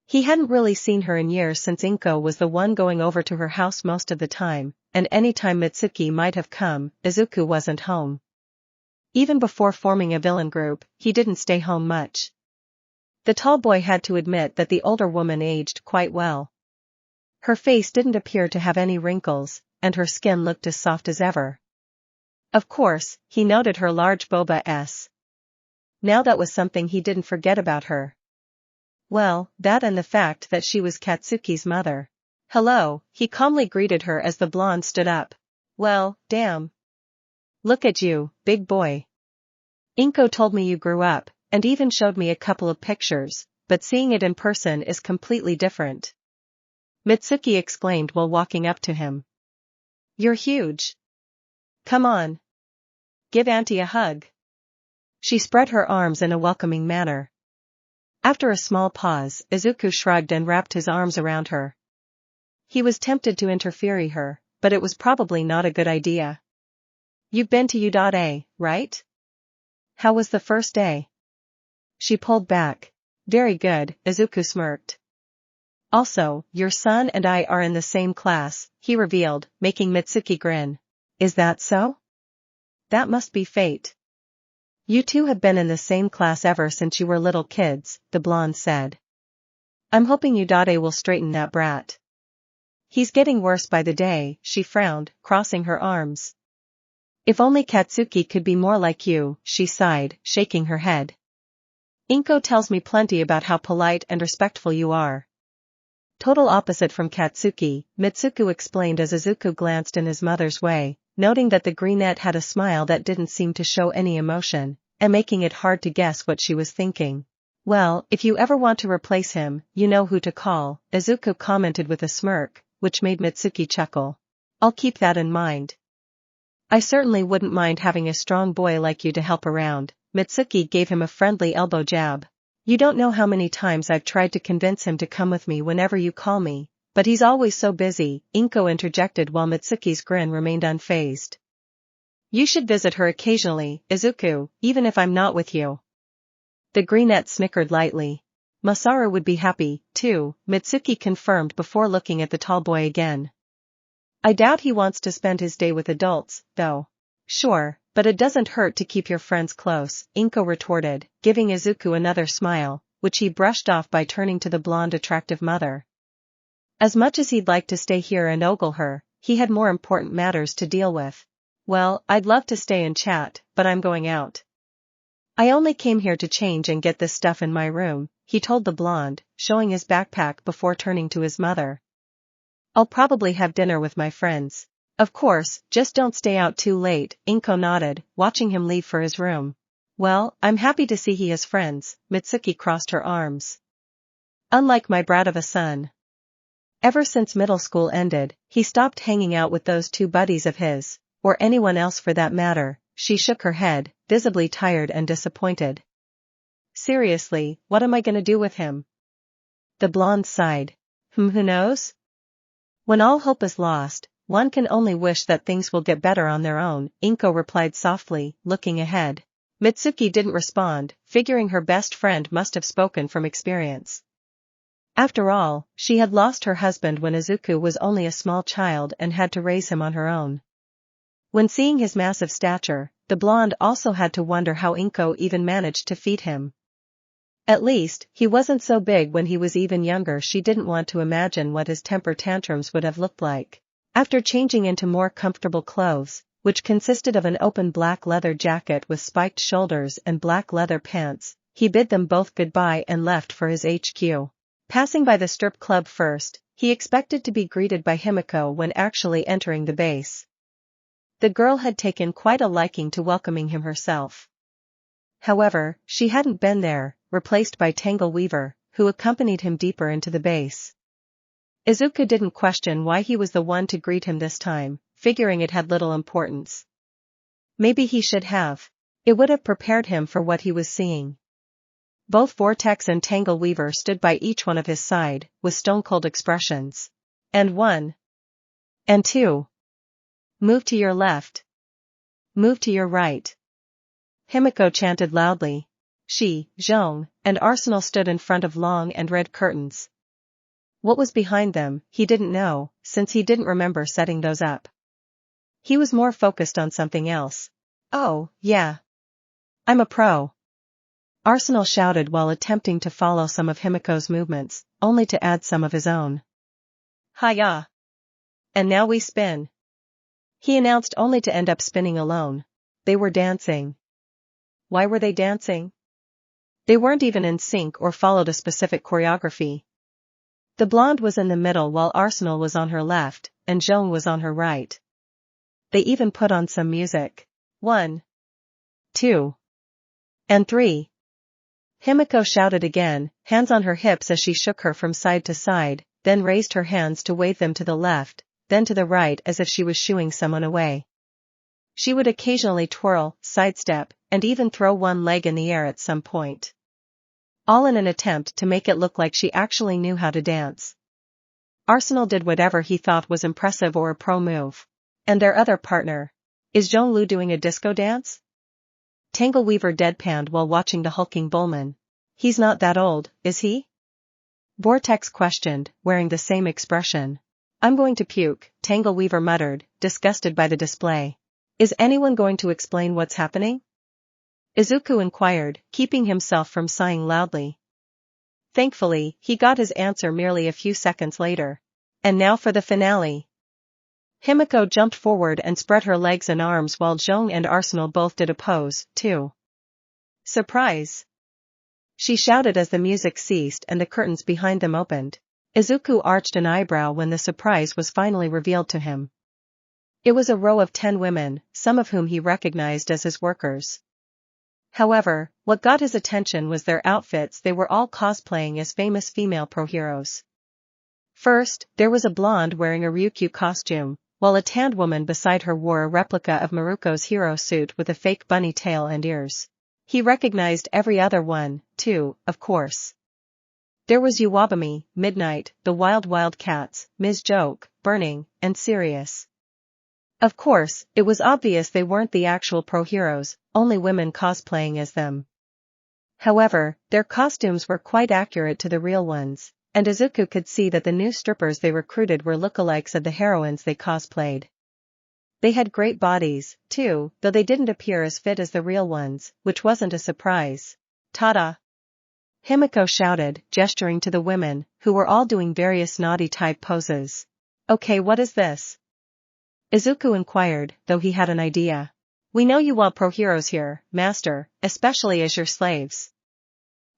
He hadn't really seen her in years since Inko was the one going over to her house most of the time, and any time Mitsuki might have come, Izuku wasn't home. Even before forming a villain group, he didn't stay home much. The tall boy had to admit that the older woman aged quite well. Her face didn't appear to have any wrinkles, and her skin looked as soft as ever. Of course, he noted her large boba s. Now that was something he didn't forget about her. Well, that and the fact that she was Katsuki's mother. Hello, he calmly greeted her as the blonde stood up. Well, damn. Look at you, big boy. Inko told me you grew up, and even showed me a couple of pictures, but seeing it in person is completely different. Mitsuki exclaimed while walking up to him. You're huge. Come on. Give Auntie a hug. She spread her arms in a welcoming manner. After a small pause, Izuku shrugged and wrapped his arms around her. He was tempted to interfere her, but it was probably not a good idea. You've been to U.A, right? How was the first day? She pulled back. Very good, Izuku smirked. Also, your son and I are in the same class, he revealed, making Mitsuki grin. Is that so? That must be fate. You two have been in the same class ever since you were little kids, the blonde said. I'm hoping U.A will straighten that brat. He's getting worse by the day, she frowned, crossing her arms. If only Katsuki could be more like you, she sighed, shaking her head. Inko tells me plenty about how polite and respectful you are. Total opposite from Katsuki, Mitsuku explained as Izuku glanced in his mother's way, noting that the greenette had a smile that didn't seem to show any emotion, and making it hard to guess what she was thinking. Well, if you ever want to replace him, you know who to call, Izuku commented with a smirk, which made Mitsuki chuckle. I'll keep that in mind. I certainly wouldn't mind having a strong boy like you to help around. Mitsuki gave him a friendly elbow jab. You don't know how many times I've tried to convince him to come with me whenever you call me, but he's always so busy, Inko interjected while Mitsuki's grin remained unfazed. You should visit her occasionally, Izuku, even if I'm not with you. The greenette snickered lightly. Masaru would be happy, too, Mitsuki confirmed before looking at the tall boy again. I doubt he wants to spend his day with adults, though. Sure, but it doesn't hurt to keep your friends close, Inko retorted, giving Izuku another smile, which he brushed off by turning to the blonde attractive mother. As much as he'd like to stay here and ogle her, he had more important matters to deal with. Well, I'd love to stay and chat, but I'm going out. I only came here to change and get this stuff in my room, he told the blonde, showing his backpack before turning to his mother. I'll probably have dinner with my friends. Of course, just don't stay out too late, Inko nodded, watching him leave for his room. Well, I'm happy to see he has friends, Mitsuki crossed her arms. Unlike my brat of a son. Ever since middle school ended, he stopped hanging out with those two buddies of his, or anyone else for that matter. She shook her head, visibly tired and disappointed. Seriously, what am I gonna do with him? The blonde sighed. Who knows? When all hope is lost, one can only wish that things will get better on their own, Inko replied softly, looking ahead. Mitsuki didn't respond, figuring her best friend must have spoken from experience. After all, she had lost her husband when Izuku was only a small child and had to raise him on her own. When seeing his massive stature, the blonde also had to wonder how Inko even managed to feed him. At least, he wasn't so big when he was even younger. She didn't want to imagine what his temper tantrums would have looked like. After changing into more comfortable clothes, which consisted of an open black leather jacket with spiked shoulders and black leather pants, he bid them both goodbye and left for his HQ. Passing by the strip club first, he expected to be greeted by Himiko when actually entering the base. The girl had taken quite a liking to welcoming him herself. However, she hadn't been there, replaced by Tangle Weaver, who accompanied him deeper into the base. Izuku didn't question why he was the one to greet him this time, figuring it had little importance. Maybe he should have. It would have prepared him for what he was seeing. Both Vortex and Tangle Weaver stood by each one of his side, with stone-cold expressions. And 1. And 2. Move to your left. Move to your right. Himiko chanted loudly. She, Zhong, and Arsenal stood in front of long and red curtains. What was behind them, he didn't know, since he didn't remember setting those up. He was more focused on something else. Oh, yeah. I'm a pro. Arsenal shouted while attempting to follow some of Himiko's movements, only to add some of his own. Hi-ya. And now we spin. He announced only to end up spinning alone. They were dancing. Why were they dancing? They weren't even in sync or followed a specific choreography. The blonde was in the middle while Arsenal was on her left, and Zhong was on her right. They even put on some music. 1. 2. And 3. Himiko shouted again, hands on her hips as she shook her from side to side, then raised her hands to wave them to the left, then to the right as if she was shooing someone away. She would occasionally twirl, sidestep, and even throw one leg in the air at some point. All in an attempt to make it look like she actually knew how to dance. Arsenal did whatever he thought was impressive or a pro move. And their other partner. Is Zhonglu doing a disco dance? Tangle Weaver deadpanned while watching the hulking bullman. He's not that old, is he? Vortex questioned, wearing the same expression. I'm going to puke, Tangle Weaver muttered, disgusted by the display. Is anyone going to explain what's happening? Izuku inquired, keeping himself from sighing loudly. Thankfully, he got his answer merely a few seconds later. And now for the finale. Himiko jumped forward and spread her legs and arms while Zhong and Arsenal both did a pose, too. Surprise! She shouted as the music ceased and the curtains behind them opened. Izuku arched an eyebrow when the surprise was finally revealed to him. It was a row of 10 women, some of whom he recognized as his workers. However, what got his attention was their outfits. They were all cosplaying as famous female pro-heroes. First, there was a blonde wearing a Ryukyu costume, while a tanned woman beside her wore a replica of Maruko's hero suit with a fake bunny tail and ears. He recognized every other one, too, of course. There was Uwabami, Midnight, the Wild Cats, Ms. Joke, Burning, and Sirius. Of course, it was obvious they weren't the actual pro-heroes, only women cosplaying as them. However, their costumes were quite accurate to the real ones, and Izuku could see that the new strippers they recruited were lookalikes of the heroines they cosplayed. They had great bodies, too, though they didn't appear as fit as the real ones, which wasn't a surprise. "Ta-da!" Himiko shouted, gesturing to the women, who were all doing various naughty-type poses. "Okay, what is this?" Izuku inquired, though he had an idea. "We know you want pro-heroes here, master, especially as your slaves.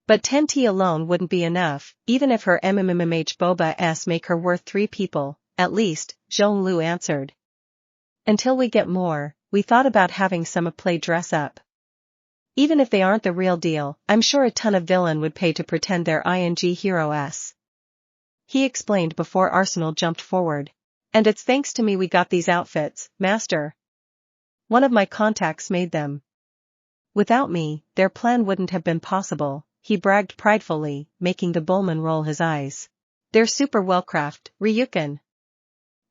But 10T alone wouldn't be enough, even if her MMMH boba s make her worth 3 people, at least," Zhonglu answered. "Until we get more, we thought about having some play dress up. Even if they aren't the real deal, I'm sure a ton of villain would pay to pretend they're ing hero s," he explained before Arsenal jumped forward. "And it's thanks to me we got these outfits, master. One of my contacts made them. Without me, their plan wouldn't have been possible," he bragged pridefully, making the bullman roll his eyes. "They're super well-crafted, Ryukin.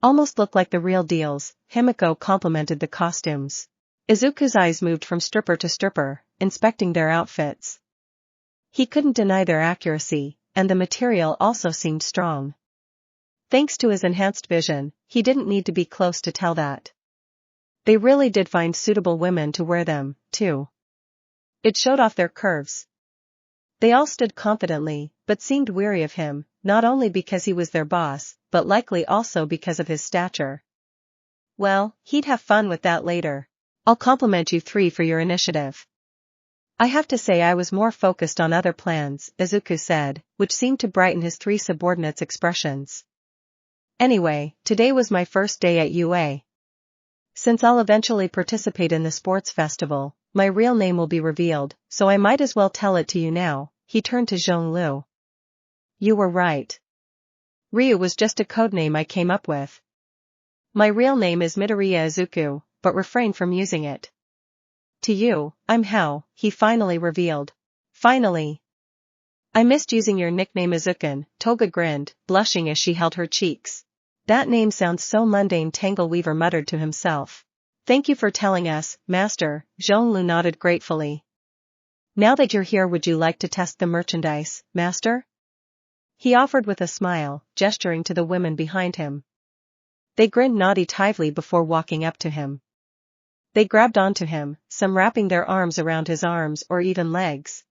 Almost look like the real deals," Himiko complimented the costumes. Izuku's eyes moved from stripper to stripper, inspecting their outfits. He couldn't deny their accuracy, and the material also seemed strong. Thanks to his enhanced vision, he didn't need to be close to tell that. They really did find suitable women to wear them, too. It showed off their curves. They all stood confidently, but seemed weary of him, not only because he was their boss, but likely also because of his stature. Well, he'd have fun with that later. "I'll compliment you 3 for your initiative. I have to say I was more focused on other plans," Izuku said, which seemed to brighten his 3 subordinates' expressions. "Anyway, today was my first day at UA. Since I'll eventually participate in the sports festival, my real name will be revealed, so I might as well tell it to you now," he turned to Zhonglu. "You were right. Ryu was just a codename I came up with. My real name is Midoriya Izuku, but refrain from using it. To you, I'm Hao," he finally revealed. "Finally. I missed using your nickname Izuku," Toga grinned, blushing as she held her cheeks. "That name sounds so mundane," Tangleweaver muttered to himself. "Thank you for telling us, master," Zhonglu nodded gratefully. "Now that you're here, would you like to test the merchandise, master?" he offered with a smile, gesturing to the women behind him. They grinned naughty-tively before walking up to him. They grabbed onto him, some wrapping their arms around his arms or even legs.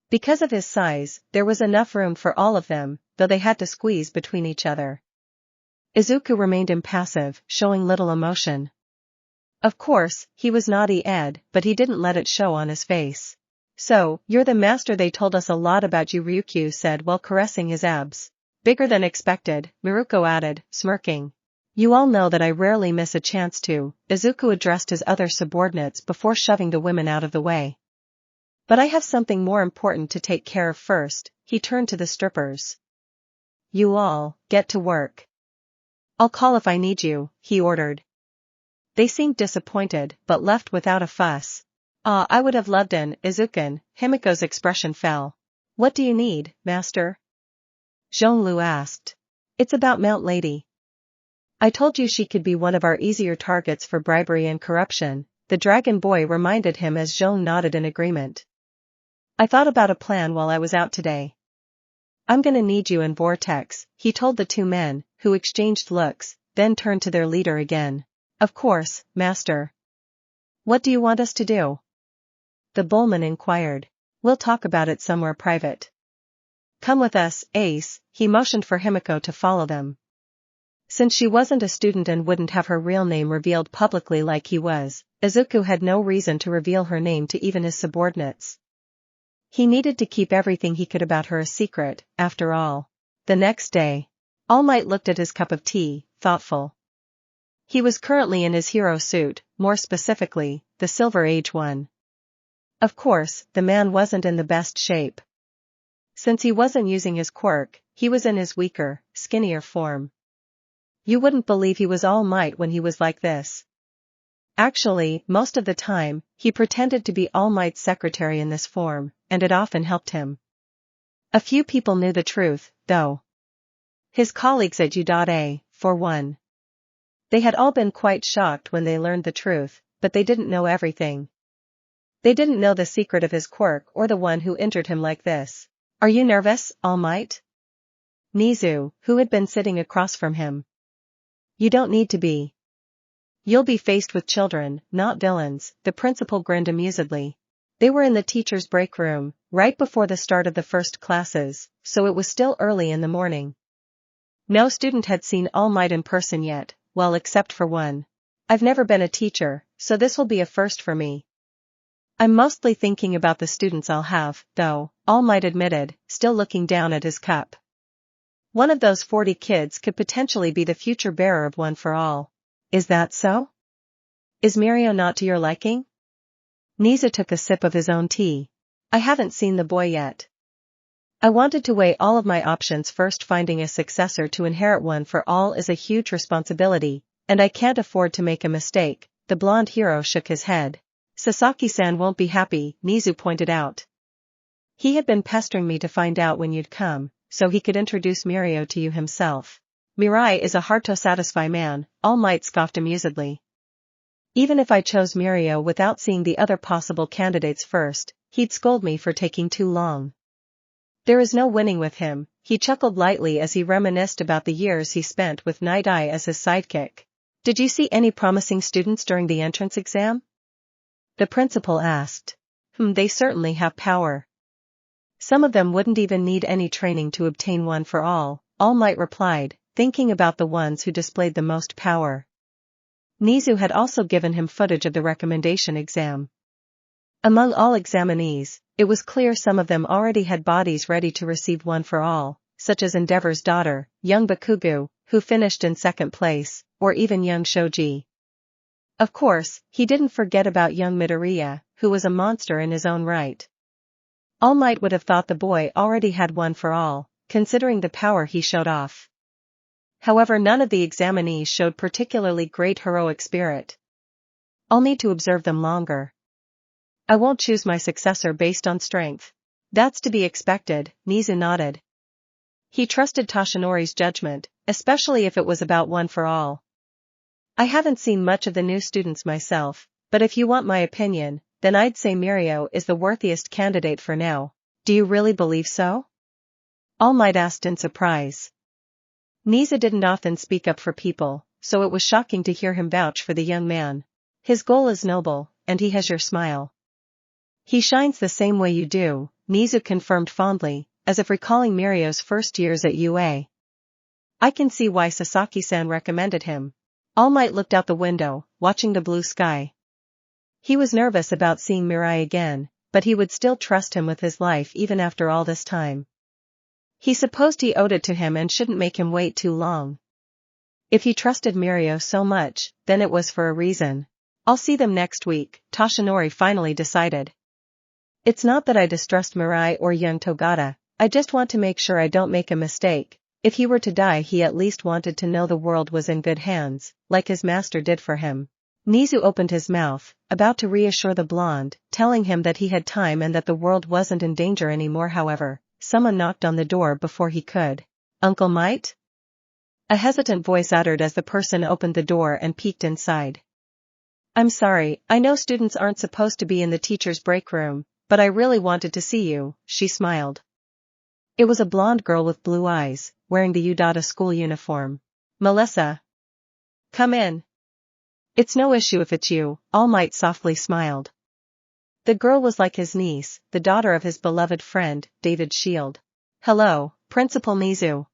Because of his size, there was enough room for all of them, though they had to squeeze between each other. Izuku remained impassive, showing little emotion. Of course, he was naughty Ed, but he didn't let it show on his face. "So, you're the master, they told us a lot about you," Ryukyu said while caressing his abs. "Bigger than expected," Miruko added, smirking. "You all know that I rarely miss a chance to," Izuku addressed his other subordinates before shoving the women out of the way. "But I have something more important to take care of first," he turned to the strippers. "You all, get to work. I'll call if I need you," he ordered. They seemed disappointed, but left without a fuss. I would have loved an Izuku." Himiko's expression fell. "What do you need, master?" Zhonglu asked. "It's about Mount Lady. I told you she could be one of our easier targets for bribery and corruption," the dragon boy reminded him as Zhong nodded in agreement. "I thought about a plan while I was out today. I'm gonna need you in Vortex," he told the 2 men, who exchanged looks, then turned to their leader again. "Of course, master. What do you want us to do?" the bullman inquired. "We'll talk about it somewhere private. Come with us, Ace," he motioned for Himiko to follow them. Since she wasn't a student and wouldn't have her real name revealed publicly like he was, Izuku had no reason to reveal her name to even his subordinates. He needed to keep everything he could about her a secret, after all. The next day, All Might looked at his cup of tea, thoughtful. He was currently in his hero suit, more specifically, the Silver Age one. Of course, the man wasn't in the best shape. Since he wasn't using his quirk, he was in his weaker, skinnier form. You wouldn't believe he was All Might when he was like this. Actually, most of the time, he pretended to be All Might's secretary in this form, and it often helped him. A few people knew the truth, though. His colleagues at U.A, for one. They had all been quite shocked when they learned the truth, but they didn't know everything. They didn't know the secret of his quirk or the one who injured him like this. "Are you nervous, All Might?" Nizu, who had been sitting across from him. "You don't need to be. You'll be faced with children, not villains, the principal grinned amusedly. They were in the teacher's break room, right before the start of the first classes, so it was still early in the morning. No student had seen All Might in person yet, well except for one. I've never been a teacher, so this will be a first for me. I'm mostly thinking about the students I'll have, though, All Might admitted, still looking down at his cup. One of those 40 kids could potentially be the future bearer of One for All. Is that so? Is Mirio not to your liking? Nizu took a sip of his own tea. I haven't seen the boy yet. I wanted to weigh all of my options first. Finding a successor to inherit One for All is a huge responsibility, and I can't afford to make a mistake. The blonde hero shook his head. Sasaki-san won't be happy, Nizu pointed out. He had been pestering me to find out when you'd come, so he could introduce Mirio to you himself. Mirai is a hard-to-satisfy man, All Might scoffed amusedly. Even if I chose Mirio without seeing the other possible candidates first, he'd scold me for taking too long. There is no winning with him, he chuckled lightly as he reminisced about the years he spent with Night Eye as his sidekick. Did you see any promising students during the entrance exam? The principal asked. They certainly have power. Some of them wouldn't even need any training to obtain One for All, All Might replied, thinking about the ones who displayed the most power. Nizu had also given him footage of the recommendation exam. Among all examinees, it was clear some of them already had bodies ready to receive One for All, such as Endeavor's daughter, young Bakugo, who finished in second place, or even young Shoji. Of course, he didn't forget about young Midoriya, who was a monster in his own right. All Might would have thought the boy already had One for All, considering the power he showed off. However, none of the examinees showed particularly great heroic spirit. I'll need to observe them longer. I won't choose my successor based on strength. That's to be expected, Nizu nodded. He trusted Toshinori's judgment, especially if it was about One for All. I haven't seen much of the new students myself, but if you want my opinion, then I'd say Mirio is the worthiest candidate for now. Do you really believe so? All Might asked in surprise. Nizu didn't often speak up for people, so it was shocking to hear him vouch for the young man. His goal is noble, and he has your smile. He shines the same way you do, Nizu confirmed fondly, as if recalling Mirio's first years at UA. I can see why Sasaki-san recommended him. All Might looked out the window, watching the blue sky. He was nervous about seeing Mirai again, but he would still trust him with his life even after all this time. He supposed he owed it to him and shouldn't make him wait too long. If he trusted Mirio so much, then it was for a reason. I'll see them next week, Toshinori finally decided. It's not that I distrust Mirai or young Togata, I just want to make sure I don't make a mistake. If he were to die, he at least wanted to know the world was in good hands, like his master did for him. Nizu opened his mouth, about to reassure the blonde, telling him that he had time and that the world wasn't in danger anymore. However, someone knocked on the door before he could. Uncle Might? A hesitant voice uttered as the person opened the door and peeked inside. I'm sorry, I know students aren't supposed to be in the teacher's break room, but I really wanted to see you, she smiled. It was a blonde girl with blue eyes, wearing the Udata school uniform. Melissa. Come in. It's no issue if it's you, All Might softly smiled. The girl was like his niece, the daughter of his beloved friend, David Shield. Hello, Principal Nizu.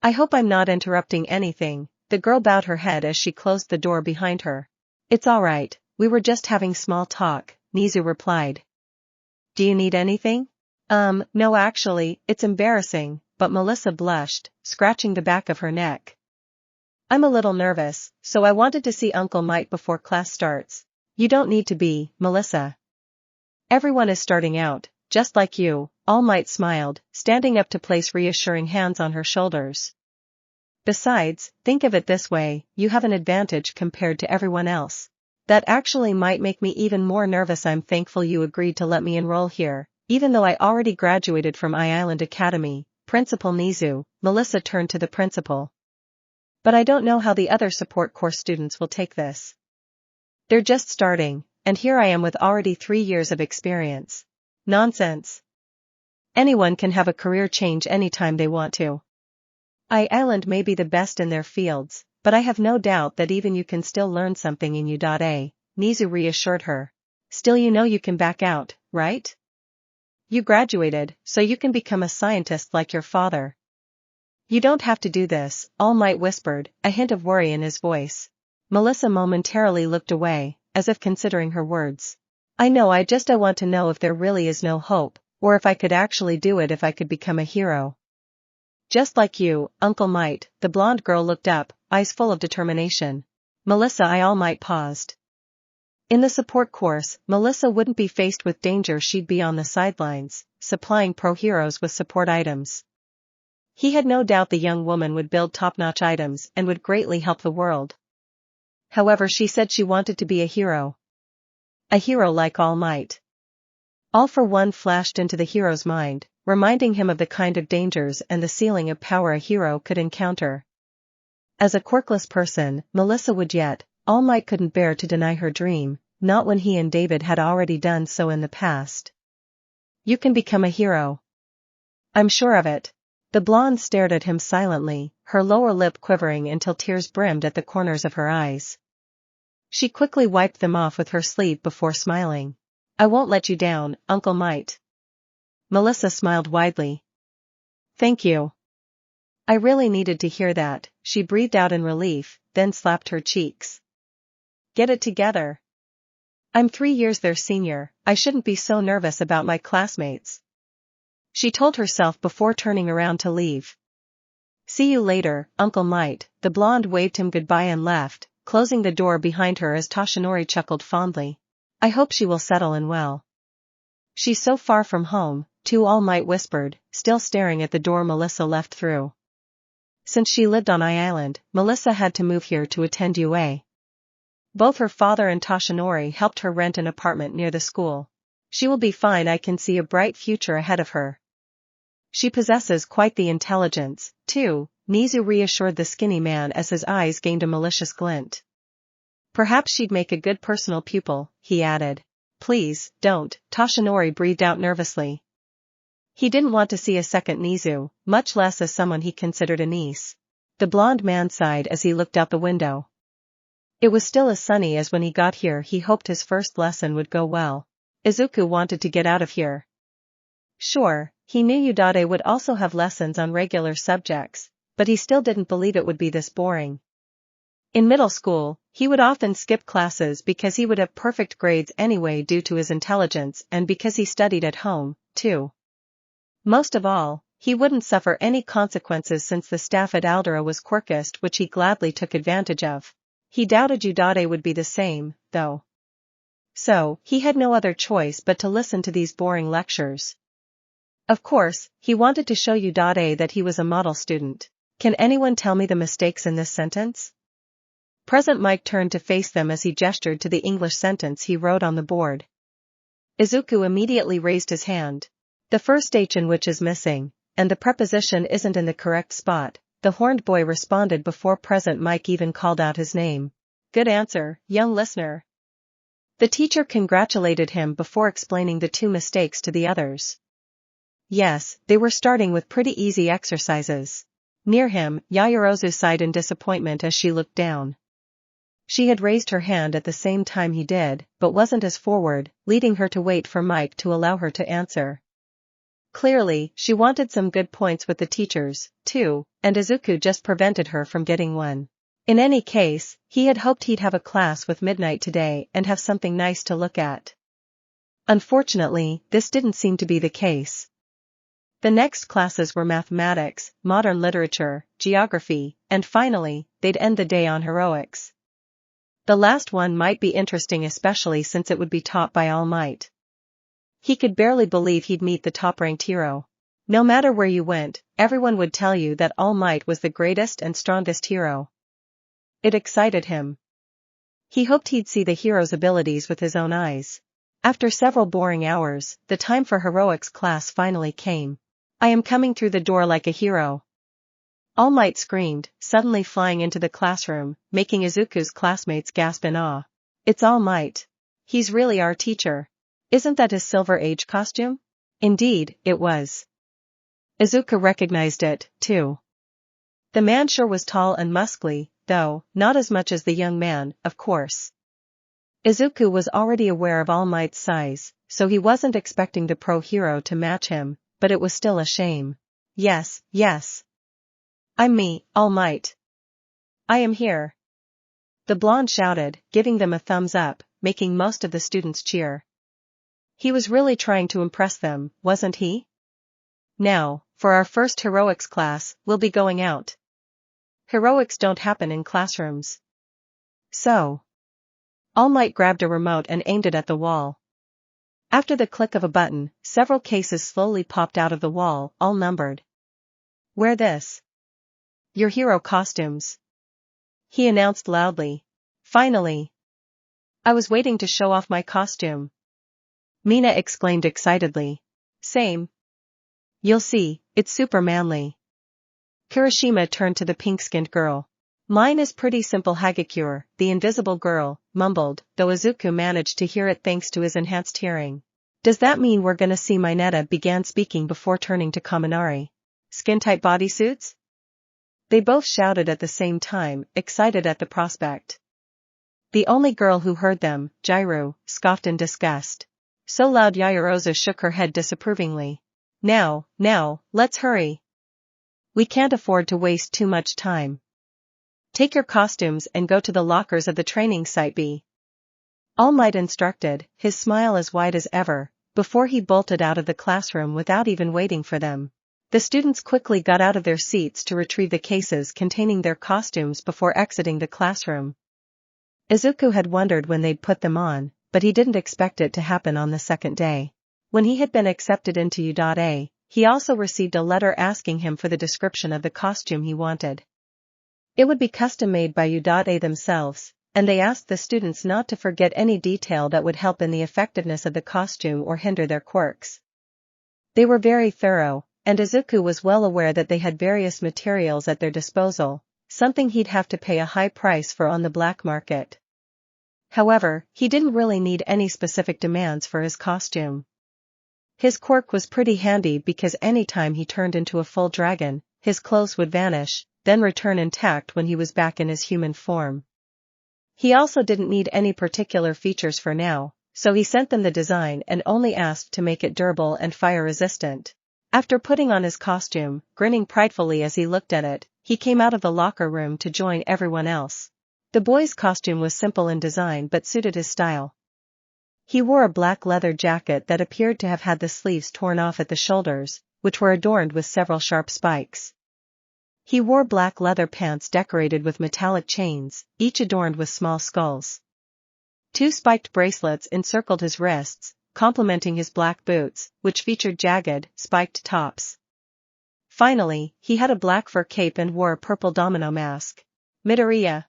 I hope I'm not interrupting anything, the girl bowed her head as she closed the door behind her. It's all right, we were just having small talk, Nizu replied. Do you need anything? No actually, it's embarrassing, but Melissa blushed, scratching the back of her neck. I'm a little nervous, so I wanted to see Uncle Might before class starts. You don't need to be, Melissa. Everyone is starting out, just like you, All Might smiled, standing up to place reassuring hands on her shoulders. Besides, think of it this way, you have an advantage compared to everyone else. That actually might make me even more nervous. I'm thankful you agreed to let me enroll here, even though I already graduated from I-Island Academy, Principal Nizu. Melissa turned to the principal. But I don't know how the other support course students will take this. They're just starting, and here I am with already 3 years of experience. Nonsense. Anyone can have a career change anytime they want to. I-Island may be the best in their fields, but I have no doubt that even you can still learn something in U.A, Nizu reassured her. Still you can back out, right? You graduated, so you can become a scientist like your father. You don't have to do this, All Might whispered, a hint of worry in his voice. Melissa momentarily looked away, as if considering her words. I know, I want to know if there really is no hope, or if I could actually do it, if I could become a hero. Just like you, Uncle Might, the blonde girl looked up, eyes full of determination. Melissa All Might paused. In the support course, Melissa wouldn't be faced with danger, she'd be on the sidelines, supplying pro-heroes with support items. He had no doubt the young woman would build top-notch items and would greatly help the world. However, she said she wanted to be a hero. A hero like All Might. All for one flashed into the hero's mind, reminding him of the kind of dangers and the ceiling of power a hero could encounter. As a quirkless person, Melissa would yet, All Might couldn't bear to deny her dream, not when he and David had already done so in the past. You can become a hero. I'm sure of it. The blonde stared at him silently, her lower lip quivering until tears brimmed at the corners of her eyes. She quickly wiped them off with her sleeve before smiling. I won't let you down, Uncle Might. Melissa smiled widely. Thank you. I really needed to hear that, she breathed out in relief, then slapped her cheeks. Get it together. I'm 3 years their senior, I shouldn't be so nervous about my classmates. She told herself before turning around to leave. See you later, Uncle Might. The blonde waved him goodbye and left, closing the door behind her as Toshinori chuckled fondly. I hope she will settle in well. She's so far from home, too, All Might whispered, still staring at the door Melissa left through. Since she lived on Island, Melissa had to move here to attend UA. Both her father and Toshinori helped her rent an apartment near the school. She will be fine, I can see a bright future ahead of her. She possesses quite the intelligence, too, Nizu reassured the skinny man as his eyes gained a malicious glint. Perhaps she'd make a good personal pupil, he added. Please, don't, Toshinori breathed out nervously. He didn't want to see a second Nizu, much less as someone he considered a niece. The blonde man sighed as he looked out the window. It was still as sunny as when he got here. He hoped his first lesson would go well. Izuku wanted to get out of here. Sure, he knew U.A would also have lessons on regular subjects, but he still didn't believe it would be this boring. In middle school, he would often skip classes because he would have perfect grades anyway due to his intelligence and because he studied at home, too. Most of all, he wouldn't suffer any consequences since the staff at Aldera was quirkist, which he gladly took advantage of. He doubted U.A would be the same, though. So, he had no other choice but to listen to these boring lectures. Of course, he wanted to show U.A that he was a model student. Can anyone tell me the mistakes in this sentence? Present Mike turned to face them as he gestured to the English sentence he wrote on the board. Izuku immediately raised his hand. The first H in which is missing, and the preposition isn't in the correct spot, the horned boy responded before Present Mike even called out his name. Good answer, young listener. The teacher congratulated him before explaining the 2 mistakes to the others. Yes, they were starting with pretty easy exercises. Near him, Yaoyorozu sighed in disappointment as she looked down. She had raised her hand at the same time he did, but wasn't as forward, leading her to wait for Mike to allow her to answer. Clearly, she wanted some good points with the teachers, too, and Izuku just prevented her from getting one. In any case, he had hoped he'd have a class with Midnight today and have something nice to look at. Unfortunately, this didn't seem to be the case. The next classes were mathematics, modern literature, geography, and finally, they'd end the day on heroics. The last one might be interesting, especially since it would be taught by All Might. He could barely believe he'd meet the top-ranked hero. No matter where you went, everyone would tell you that All Might was the greatest and strongest hero. It excited him. He hoped he'd see the hero's abilities with his own eyes. After several boring hours, the time for heroics class finally came. I am coming through the door like a hero. All Might screamed, suddenly flying into the classroom, making Izuku's classmates gasp in awe. It's All Might. He's really our teacher. Isn't that his Silver Age costume? Indeed, it was. Izuku recognized it, too. The man sure was tall and muscly, though, not as much as the young man, of course. Izuku was already aware of All Might's size, so he wasn't expecting the pro hero to match him, but it was still a shame. Yes, yes. I'm me, All Might. I am here. The blonde shouted, giving them a thumbs up, making most of the students cheer. He was really trying to impress them, wasn't he? Now, for our first heroics class, we'll be going out. Heroics don't happen in classrooms. So. All Might grabbed a remote and aimed it at the wall. After the click of a button, several cases slowly popped out of the wall, all numbered. Wear this. Your hero costumes. He announced loudly. Finally. I was waiting to show off my costume. Mina exclaimed excitedly. Same. You'll see, it's super manly. Kirishima turned to the pink-skinned girl. Mine is pretty simple. Hagakure, the invisible girl, mumbled, though Izuku managed to hear it thanks to his enhanced hearing. Does that mean we're gonna see Mineta? Began speaking before turning to Kaminari. Skin-tight bodysuits? They both shouted at the same time, excited at the prospect. The only girl who heard them, Jairu, scoffed in disgust. So loud Yaoyorozu shook her head disapprovingly. Now, let's hurry. We can't afford to waste too much time. Take your costumes and go to the lockers of the training site B. All Might instructed, his smile as wide as ever, before he bolted out of the classroom without even waiting for them. The students quickly got out of their seats to retrieve the cases containing their costumes before exiting the classroom. Izuku had wondered when they'd put them on, but he didn't expect it to happen on the second day. When he had been accepted into U.A, he also received a letter asking him for the description of the costume he wanted. It would be custom-made by U.A themselves, and they asked the students not to forget any detail that would help in the effectiveness of the costume or hinder their quirks. They were very thorough, and Izuku was well aware that they had various materials at their disposal, something he'd have to pay a high price for on the black market. However, he didn't really need any specific demands for his costume. His quirk was pretty handy because anytime he turned into a full dragon, his clothes would vanish, then return intact when he was back in his human form. He also didn't need any particular features for now, so he sent them the design and only asked to make it durable and fire-resistant. After putting on his costume, grinning pridefully as he looked at it, he came out of the locker room to join everyone else. The boy's costume was simple in design but suited his style. He wore a black leather jacket that appeared to have had the sleeves torn off at the shoulders, which were adorned with several sharp spikes. He wore black leather pants decorated with metallic chains, each adorned with small skulls. 2 spiked bracelets encircled his wrists, complementing his black boots, which featured jagged, spiked tops. Finally, he had a black fur cape and wore a purple domino mask. Midoriya!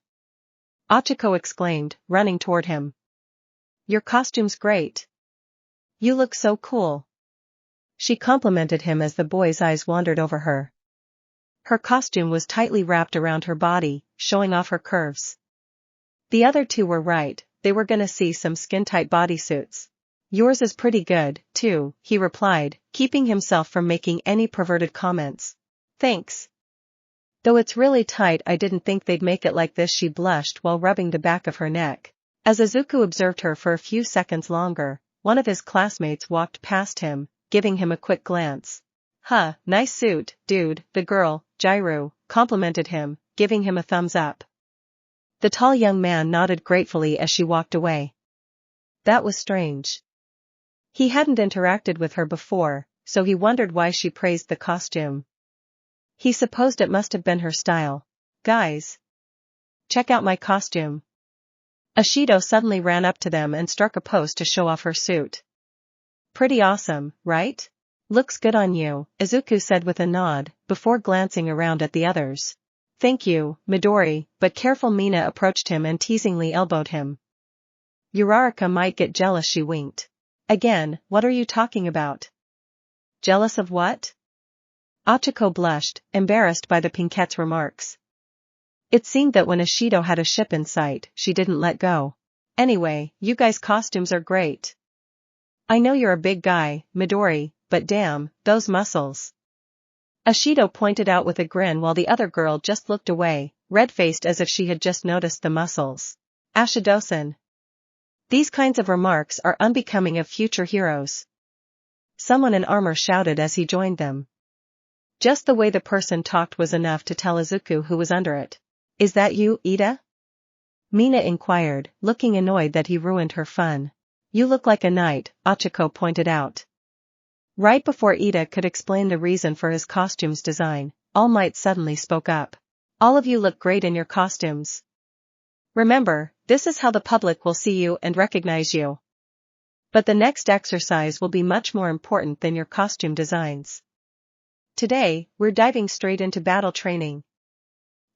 Ochaco exclaimed, running toward him. Your costume's great. You look so cool. She complimented him as the boy's eyes wandered over her. Her costume was tightly wrapped around her body, showing off her curves. The other two were right, they were gonna see some skin-tight bodysuits. Yours is pretty good, too, he replied, keeping himself from making any perverted comments. Thanks. Though it's really tight, I didn't think they'd make it like this. She blushed while rubbing the back of her neck. As Izuku observed her for a few seconds longer, one of his classmates walked past him, giving him a quick glance. Huh, nice suit, dude, the girl, Jairu, complimented him, giving him a thumbs up. The tall young man nodded gratefully as she walked away. That was strange. He hadn't interacted with her before, so he wondered why she praised the costume. He supposed it must have been her style. Guys! Check out my costume. Ashido suddenly ran up to them and struck a pose to show off her suit. Pretty awesome, right? Looks good on you, Izuku said with a nod, before glancing around at the others. Thank you, Midori, but careful. Mina approached him and teasingly elbowed him. Uraraka might get jealous. She winked. Again, what are you talking about? Jealous of what? Ochaco blushed, embarrassed by the Pinkette's remarks. It seemed that when Ashido had a ship in sight, she didn't let go. Anyway, you guys' costumes are great. I know you're a big guy, Midori, but damn, those muscles. Ashido pointed out with a grin while the other girl just looked away, red-faced as if she had just noticed the muscles. Ashidosen. These kinds of remarks are unbecoming of future heroes. Someone in armor shouted as he joined them. Just the way the person talked was enough to tell Izuku who was under it. Is that you, Ida? Mina inquired, looking annoyed that he ruined her fun. You look like a knight, Ochaco pointed out. Right before Ida could explain the reason for his costume's design, All Might suddenly spoke up. All of you look great in your costumes. Remember, this is how the public will see you and recognize you. But the next exercise will be much more important than your costume designs. Today, we're diving straight into battle training.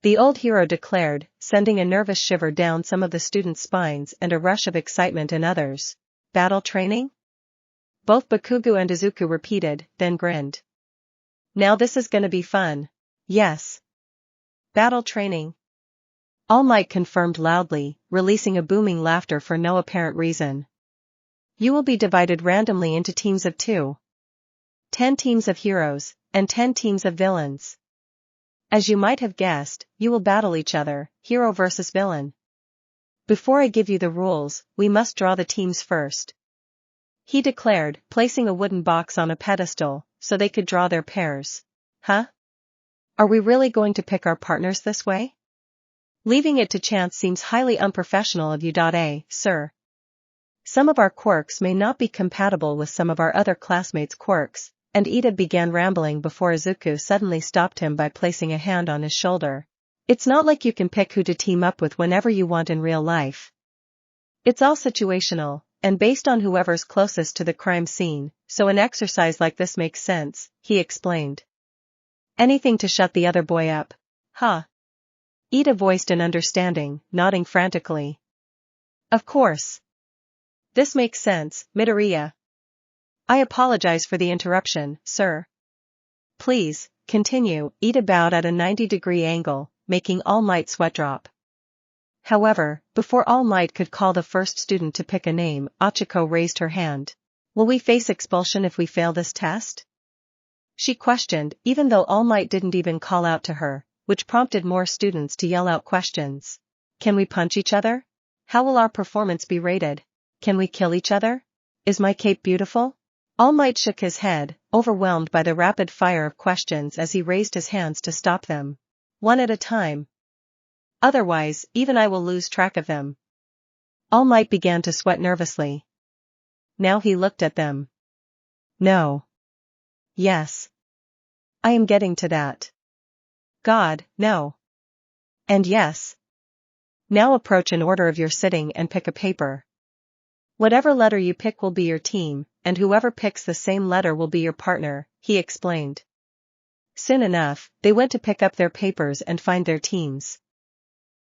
The old hero declared, sending a nervous shiver down some of the students' spines and a rush of excitement in others. Battle training? Both Bakugo and Izuku repeated, then grinned. Now this is gonna be fun. Yes. Battle training. All Might confirmed loudly, releasing a booming laughter for no apparent reason. You will be divided randomly into teams of 2. 10 teams of heroes, and 10 teams of villains. As you might have guessed, you will battle each other, hero versus villain. Before I give you the rules, we must draw the teams first. He declared, placing a wooden box on a pedestal, so they could draw their pairs. Huh? Are we really going to pick our partners this way? Leaving it to chance seems highly unprofessional of you. Sir. Some of our quirks may not be compatible with some of our other classmates' quirks, and Ida began rambling before Izuku suddenly stopped him by placing a hand on his shoulder. It's not like you can pick who to team up with whenever you want in real life. It's all situational, and based on whoever's closest to the crime scene, so an exercise like this makes sense, he explained. Anything to shut the other boy up. Huh? Ida voiced an understanding, nodding frantically. Of course. This makes sense, Midoriya. I apologize for the interruption, sir. Please, continue. Ida bowed at a 90-degree angle, making All Might sweat drop. However, before All Might could call the first student to pick a name, Ochaco raised her hand. Will we face expulsion if we fail this test? She questioned, even though All Might didn't even call out to her, which prompted more students to yell out questions. Can we punch each other? How will our performance be rated? Can we kill each other? Is my cape beautiful? All Might shook his head, overwhelmed by the rapid fire of questions as he raised his hands to stop them. One at a time. Otherwise, even I will lose track of them. All Might began to sweat nervously. Now he looked at them. No. Yes. I am getting to that. God, no. And yes. Now approach in order of your sitting and pick a paper. Whatever letter you pick will be your team, and whoever picks the same letter will be your partner, he explained. Soon enough, they went to pick up their papers and find their teams.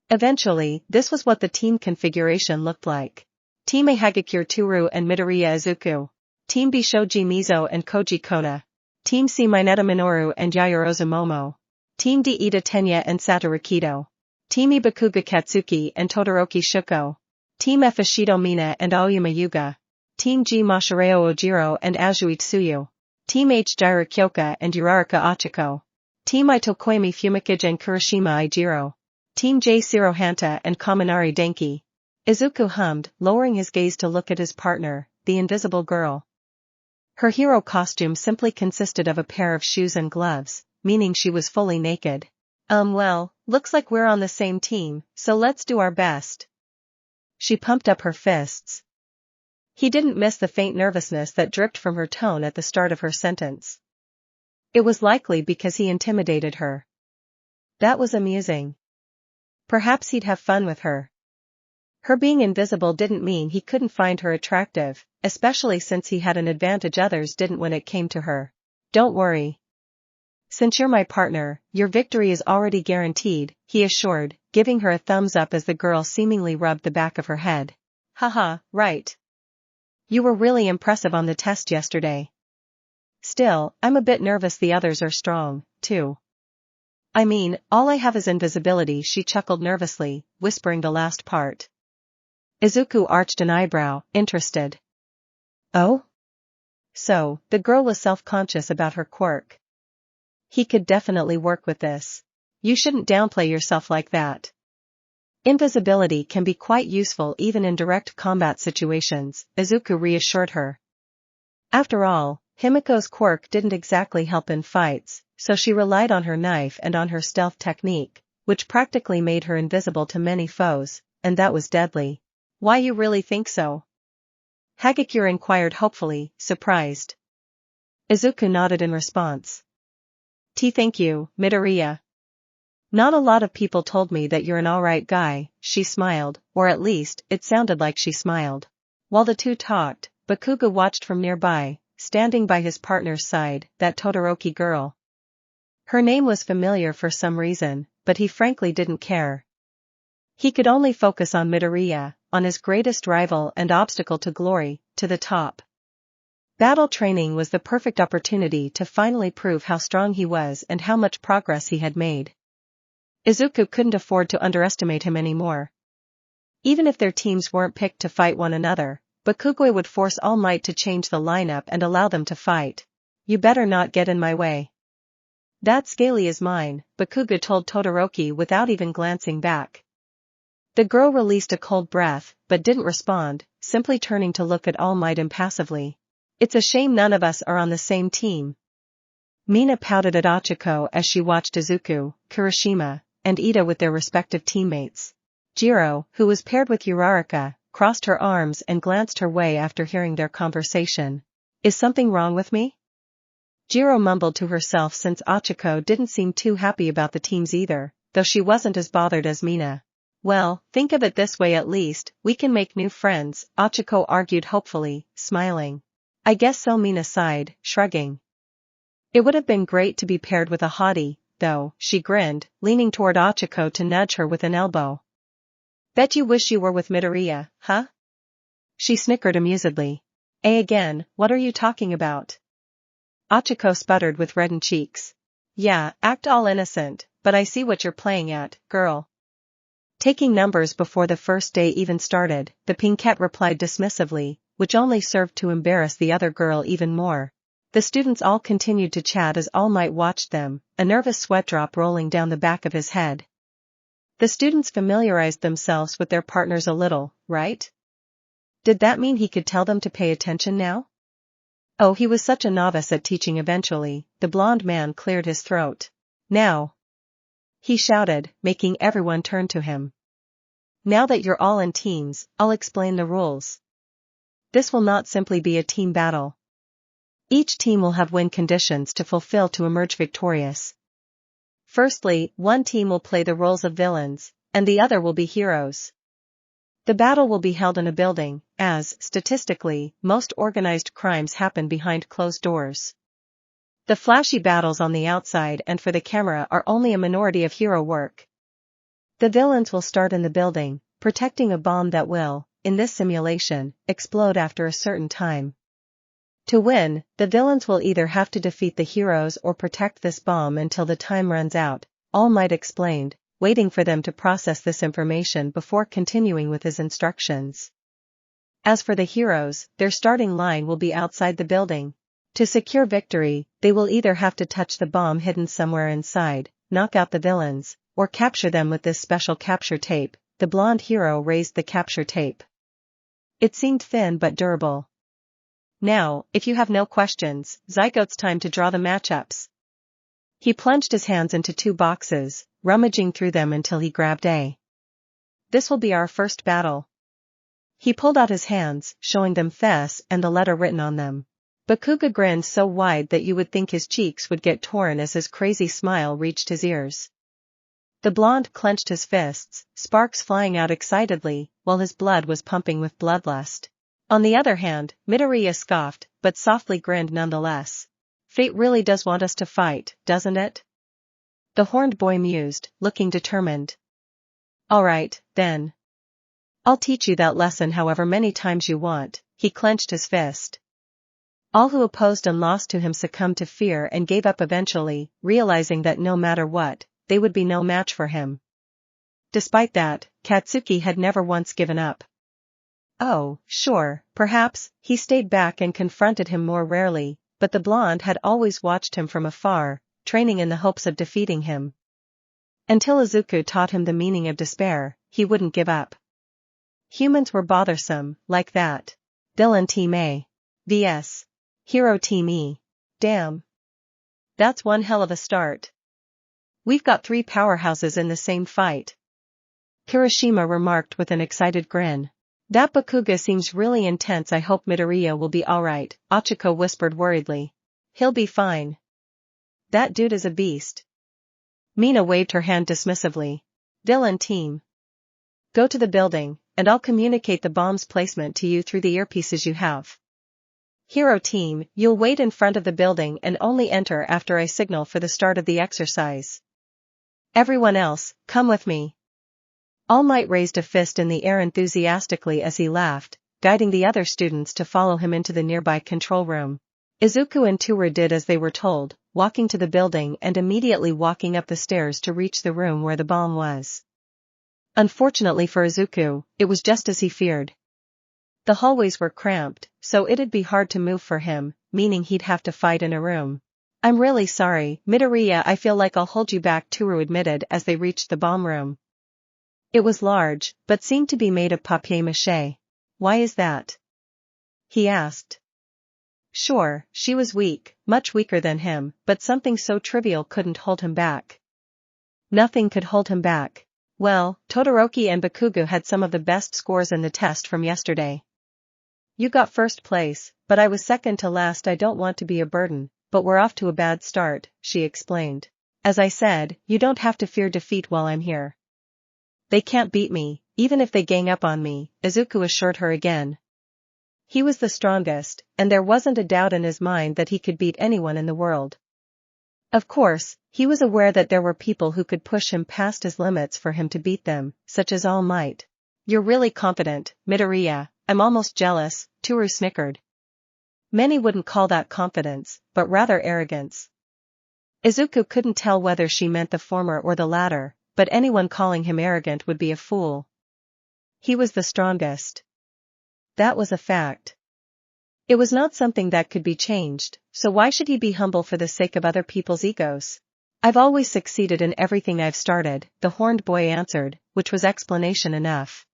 Eventually, this was what the team configuration looked like. Team A Hagakure Toru and Midoriya Izuku. Team B Shoji Mizo and Koji Kona. Team C Mineta Minoru and Yayorozu Momo. Team D Ida Tenya and Satoru Kido. Team E Bakugo Katsuki and Todoroki Shuko. Team F Ishido Mina and Aoyama Yuga. Team G Mashireo Ojiro and Azui Tsuyu. Team H Jaira Kyoka and Uraraka Ochako. Team I Tokoemi Fumikage and Kurashima Ijiro. Team J Shiro Hanta and Kaminari Denki. Izuku hummed, lowering his gaze to look at his partner, the invisible girl. Her hero costume simply consisted of a pair of shoes and gloves, meaning she was fully naked. Well, looks like we're on the same team, so let's do our best. She pumped up her fists. He didn't miss the faint nervousness that dripped from her tone at the start of her sentence. It was likely because he intimidated her. That was amusing. Perhaps he'd have fun with her. Her being invisible didn't mean he couldn't find her attractive, especially since he had an advantage others didn't when it came to her. Don't worry. Since you're my partner, your victory is already guaranteed, he assured, giving her a thumbs up as the girl seemingly rubbed the back of her head. Haha, right. You were really impressive on the test yesterday. Still, I'm a bit nervous. The others are strong, too. I mean, all I have is invisibility. She chuckled nervously, whispering the last part. Izuku arched an eyebrow, interested. Oh? So, the girl was self-conscious about her quirk. He could definitely work with this. You shouldn't downplay yourself like that. Invisibility can be quite useful even in direct combat situations, Izuku reassured her. After all, Himiko's quirk didn't exactly help in fights, so she relied on her knife and on her stealth technique, which practically made her invisible to many foes, and that was deadly. Why, you really think so? Hagakure inquired hopefully, surprised. Izuku nodded in response. Thank you, Midoriya. Not a lot of people told me that you're an alright guy, she smiled, or at least, it sounded like she smiled. While the two talked, Bakugo watched from nearby, standing by his partner's side, that Todoroki girl. Her name was familiar for some reason, but he frankly didn't care. He could only focus on Midoriya, on his greatest rival and obstacle to glory, to the top. Battle training was the perfect opportunity to finally prove how strong he was and how much progress he had made. Izuku couldn't afford to underestimate him anymore. Even if their teams weren't picked to fight one another, Bakugo would force All Might to change the lineup and allow them to fight. You better not get in my way. That scaly is mine, Bakugo told Todoroki without even glancing back. The girl released a cold breath, but didn't respond, simply turning to look at All Might impassively. It's a shame none of us are on the same team. Mina pouted at Ochaco as she watched Izuku, Kirishima, and Ida with their respective teammates. Jiro, who was paired with Uraraka, crossed her arms and glanced her way after hearing their conversation. Is something wrong with me? Jiro mumbled to herself since Ochaco didn't seem too happy about the teams either, though she wasn't as bothered as Mina. Well, think of it this way at least, we can make new friends, Ochaco argued hopefully, smiling. I guess so, Mina sighed, shrugging. It would have been great to be paired with a hottie, though, she grinned, leaning toward Ochaco to nudge her with an elbow. Bet you wish you were with Midoriya, huh? She snickered amusedly. Again, what are you talking about? Ochaco sputtered with reddened cheeks. Yeah, act all innocent, but I see what you're playing at, girl. Taking numbers before the first day even started, the Pinkette replied dismissively, which only served to embarrass the other girl even more. The students all continued to chat as All Might watched them, a nervous sweat drop rolling down the back of his head. The students familiarized themselves with their partners a little, right? Did that mean he could tell them to pay attention now? Oh, he was such a novice at teaching eventually, the blonde man cleared his throat. Now, he shouted, making everyone turn to him. Now that you're all in teams, I'll explain the rules. This will not simply be a team battle. Each team will have win conditions to fulfill to emerge victorious. Firstly, one team will play the roles of villains, and the other will be heroes. The battle will be held in a building, as, statistically, most organized crimes happen behind closed doors. The flashy battles on the outside and for the camera are only a minority of hero work. The villains will start in the building, protecting a bomb that will, in this simulation, explode after a certain time. To win, the villains will either have to defeat the heroes or protect this bomb until the time runs out, All Might explained, waiting for them to process this information before continuing with his instructions. As for the heroes, their starting line will be outside the building. To secure victory, they will either have to touch the bomb hidden somewhere inside, knock out the villains, or capture them with this special capture tape. The blonde hero raised the capture tape. It seemed thin but durable. Now, if you have no questions, Zygote's time to draw the matchups. He plunged his hands into two boxes, rummaging through them until he grabbed a. This will be our first battle. He pulled out his hands, showing them Fess and the letter written on them. Bakugo grinned so wide that you would think his cheeks would get torn as his crazy smile reached his ears. The blonde clenched his fists, sparks flying out excitedly, while his blood was pumping with bloodlust. On the other hand, Midoriya scoffed, but softly grinned nonetheless. Fate really does want us to fight, doesn't it? The horned boy mused, looking determined. All right, then. I'll teach you that lesson however many times you want. He clenched his fist. All who opposed and lost to him succumbed to fear and gave up eventually, realizing that no matter what, they would be no match for him. Despite that, Katsuki had never once given up. Oh, sure, perhaps, he stayed back and confronted him more rarely, but the blonde had always watched him from afar, training in the hopes of defeating him. Until Izuku taught him the meaning of despair, he wouldn't give up. Humans were bothersome, like that. Villain Team A. vs. Hero Team E. Damn. That's one hell of a start. We've got 3 powerhouses in the same fight. Kirishima remarked with an excited grin. That Bakugo seems really intense. I hope Midoriya will be alright, Ochaco whispered worriedly. He'll be fine. That dude is a beast. Mina waved her hand dismissively. Villain team. Go to the building, and I'll communicate the bomb's placement to you through the earpieces you have. Hero team, you'll wait in front of the building and only enter after I signal for the start of the exercise. Everyone else, come with me. All Might raised a fist in the air enthusiastically as he laughed, guiding the other students to follow him into the nearby control room. Izuku and Toru did as they were told, walking to the building and immediately walking up the stairs to reach the room where the bomb was. Unfortunately for Izuku, it was just as he feared. The hallways were cramped, so it'd be hard to move for him, meaning he'd have to fight in a room. I'm really sorry, Midoriya, I feel like I'll hold you back, Toru admitted as they reached the bomb room. It was large, but seemed to be made of papier-mâché. Why is that? He asked. Sure, she was weak, much weaker than him, but something so trivial couldn't hold him back. Nothing could hold him back. Well, Todoroki and Bakugo had some of the best scores in the test from yesterday. You got first place, but I was second to last. I don't want to be a burden, but we're off to a bad start, she explained. As I said, you don't have to fear defeat while I'm here. They can't beat me, even if they gang up on me, Izuku assured her again. He was the strongest, and there wasn't a doubt in his mind that he could beat anyone in the world. Of course, he was aware that there were people who could push him past his limits for him to beat them, such as All Might. You're really confident, Midoriya, I'm almost jealous, Toru snickered. Many wouldn't call that confidence, but rather arrogance. Izuku couldn't tell whether she meant the former or the latter, but anyone calling him arrogant would be a fool. He was the strongest. That was a fact. It was not something that could be changed, so why should he be humble for the sake of other people's egos? I've always succeeded in everything I've started, the horned boy answered, which was explanation enough.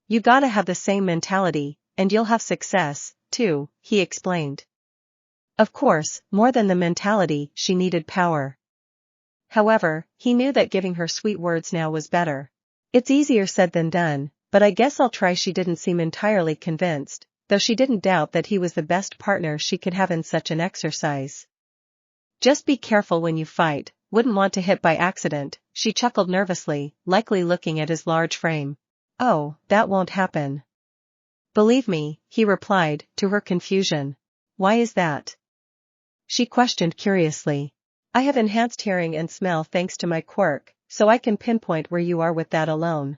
You gotta have the same mentality, and you'll have success, too, he explained. Of course, more than the mentality, she needed power. However, he knew that giving her sweet words now was better. It's easier said than done, but I guess I'll try. She didn't seem entirely convinced, though she didn't doubt that he was the best partner she could have in such an exercise. Just be careful when you fight, wouldn't want to hit by accident, she chuckled nervously, likely looking at his large frame. Oh, that won't happen. Believe me, he replied, to her confusion. Why is that? She questioned curiously. I have enhanced hearing and smell thanks to my quirk, so I can pinpoint where you are with that alone.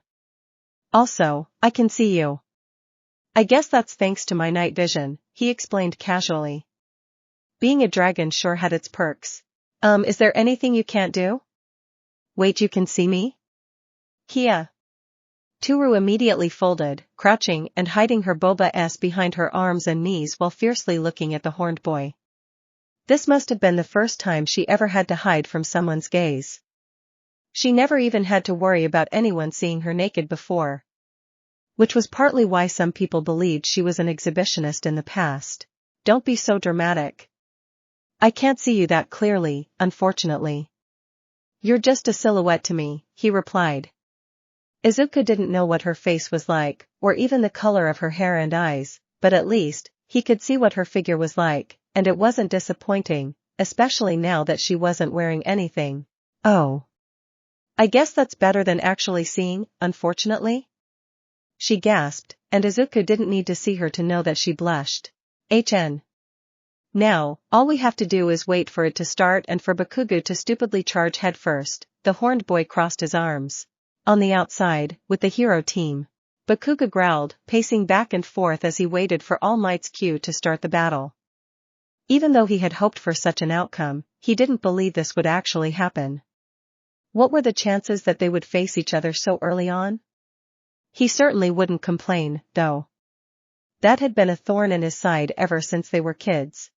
Also, I can see you. I guess that's thanks to my night vision, he explained casually. Being a dragon sure had its perks. Is there anything you can't do? Wait, you can see me? Kia. Toru immediately folded, crouching and hiding her boba s behind her arms and knees while fiercely looking at the horned boy. This must have been the first time she ever had to hide from someone's gaze. She never even had to worry about anyone seeing her naked before. Which was partly why some people believed she was an exhibitionist in the past. Don't be so dramatic. I can't see you that clearly, unfortunately. You're just a silhouette to me, he replied. Izuku didn't know what her face was like, or even the color of her hair and eyes, but at least, he could see what her figure was like, and it wasn't disappointing, especially now that she wasn't wearing anything. Oh. I guess that's better than actually seeing, unfortunately? She gasped, and Izuku didn't need to see her to know that she blushed. HN. Now, all we have to do is wait for it to start and for Bakugo to stupidly charge headfirst. The horned boy crossed his arms. On the outside, with the hero team, Bakugo growled, pacing back and forth as he waited for All Might's cue to start the battle. Even though he had hoped for such an outcome, he didn't believe this would actually happen. What were the chances that they would face each other so early on? He certainly wouldn't complain, though. That had been a thorn in his side ever since they were kids.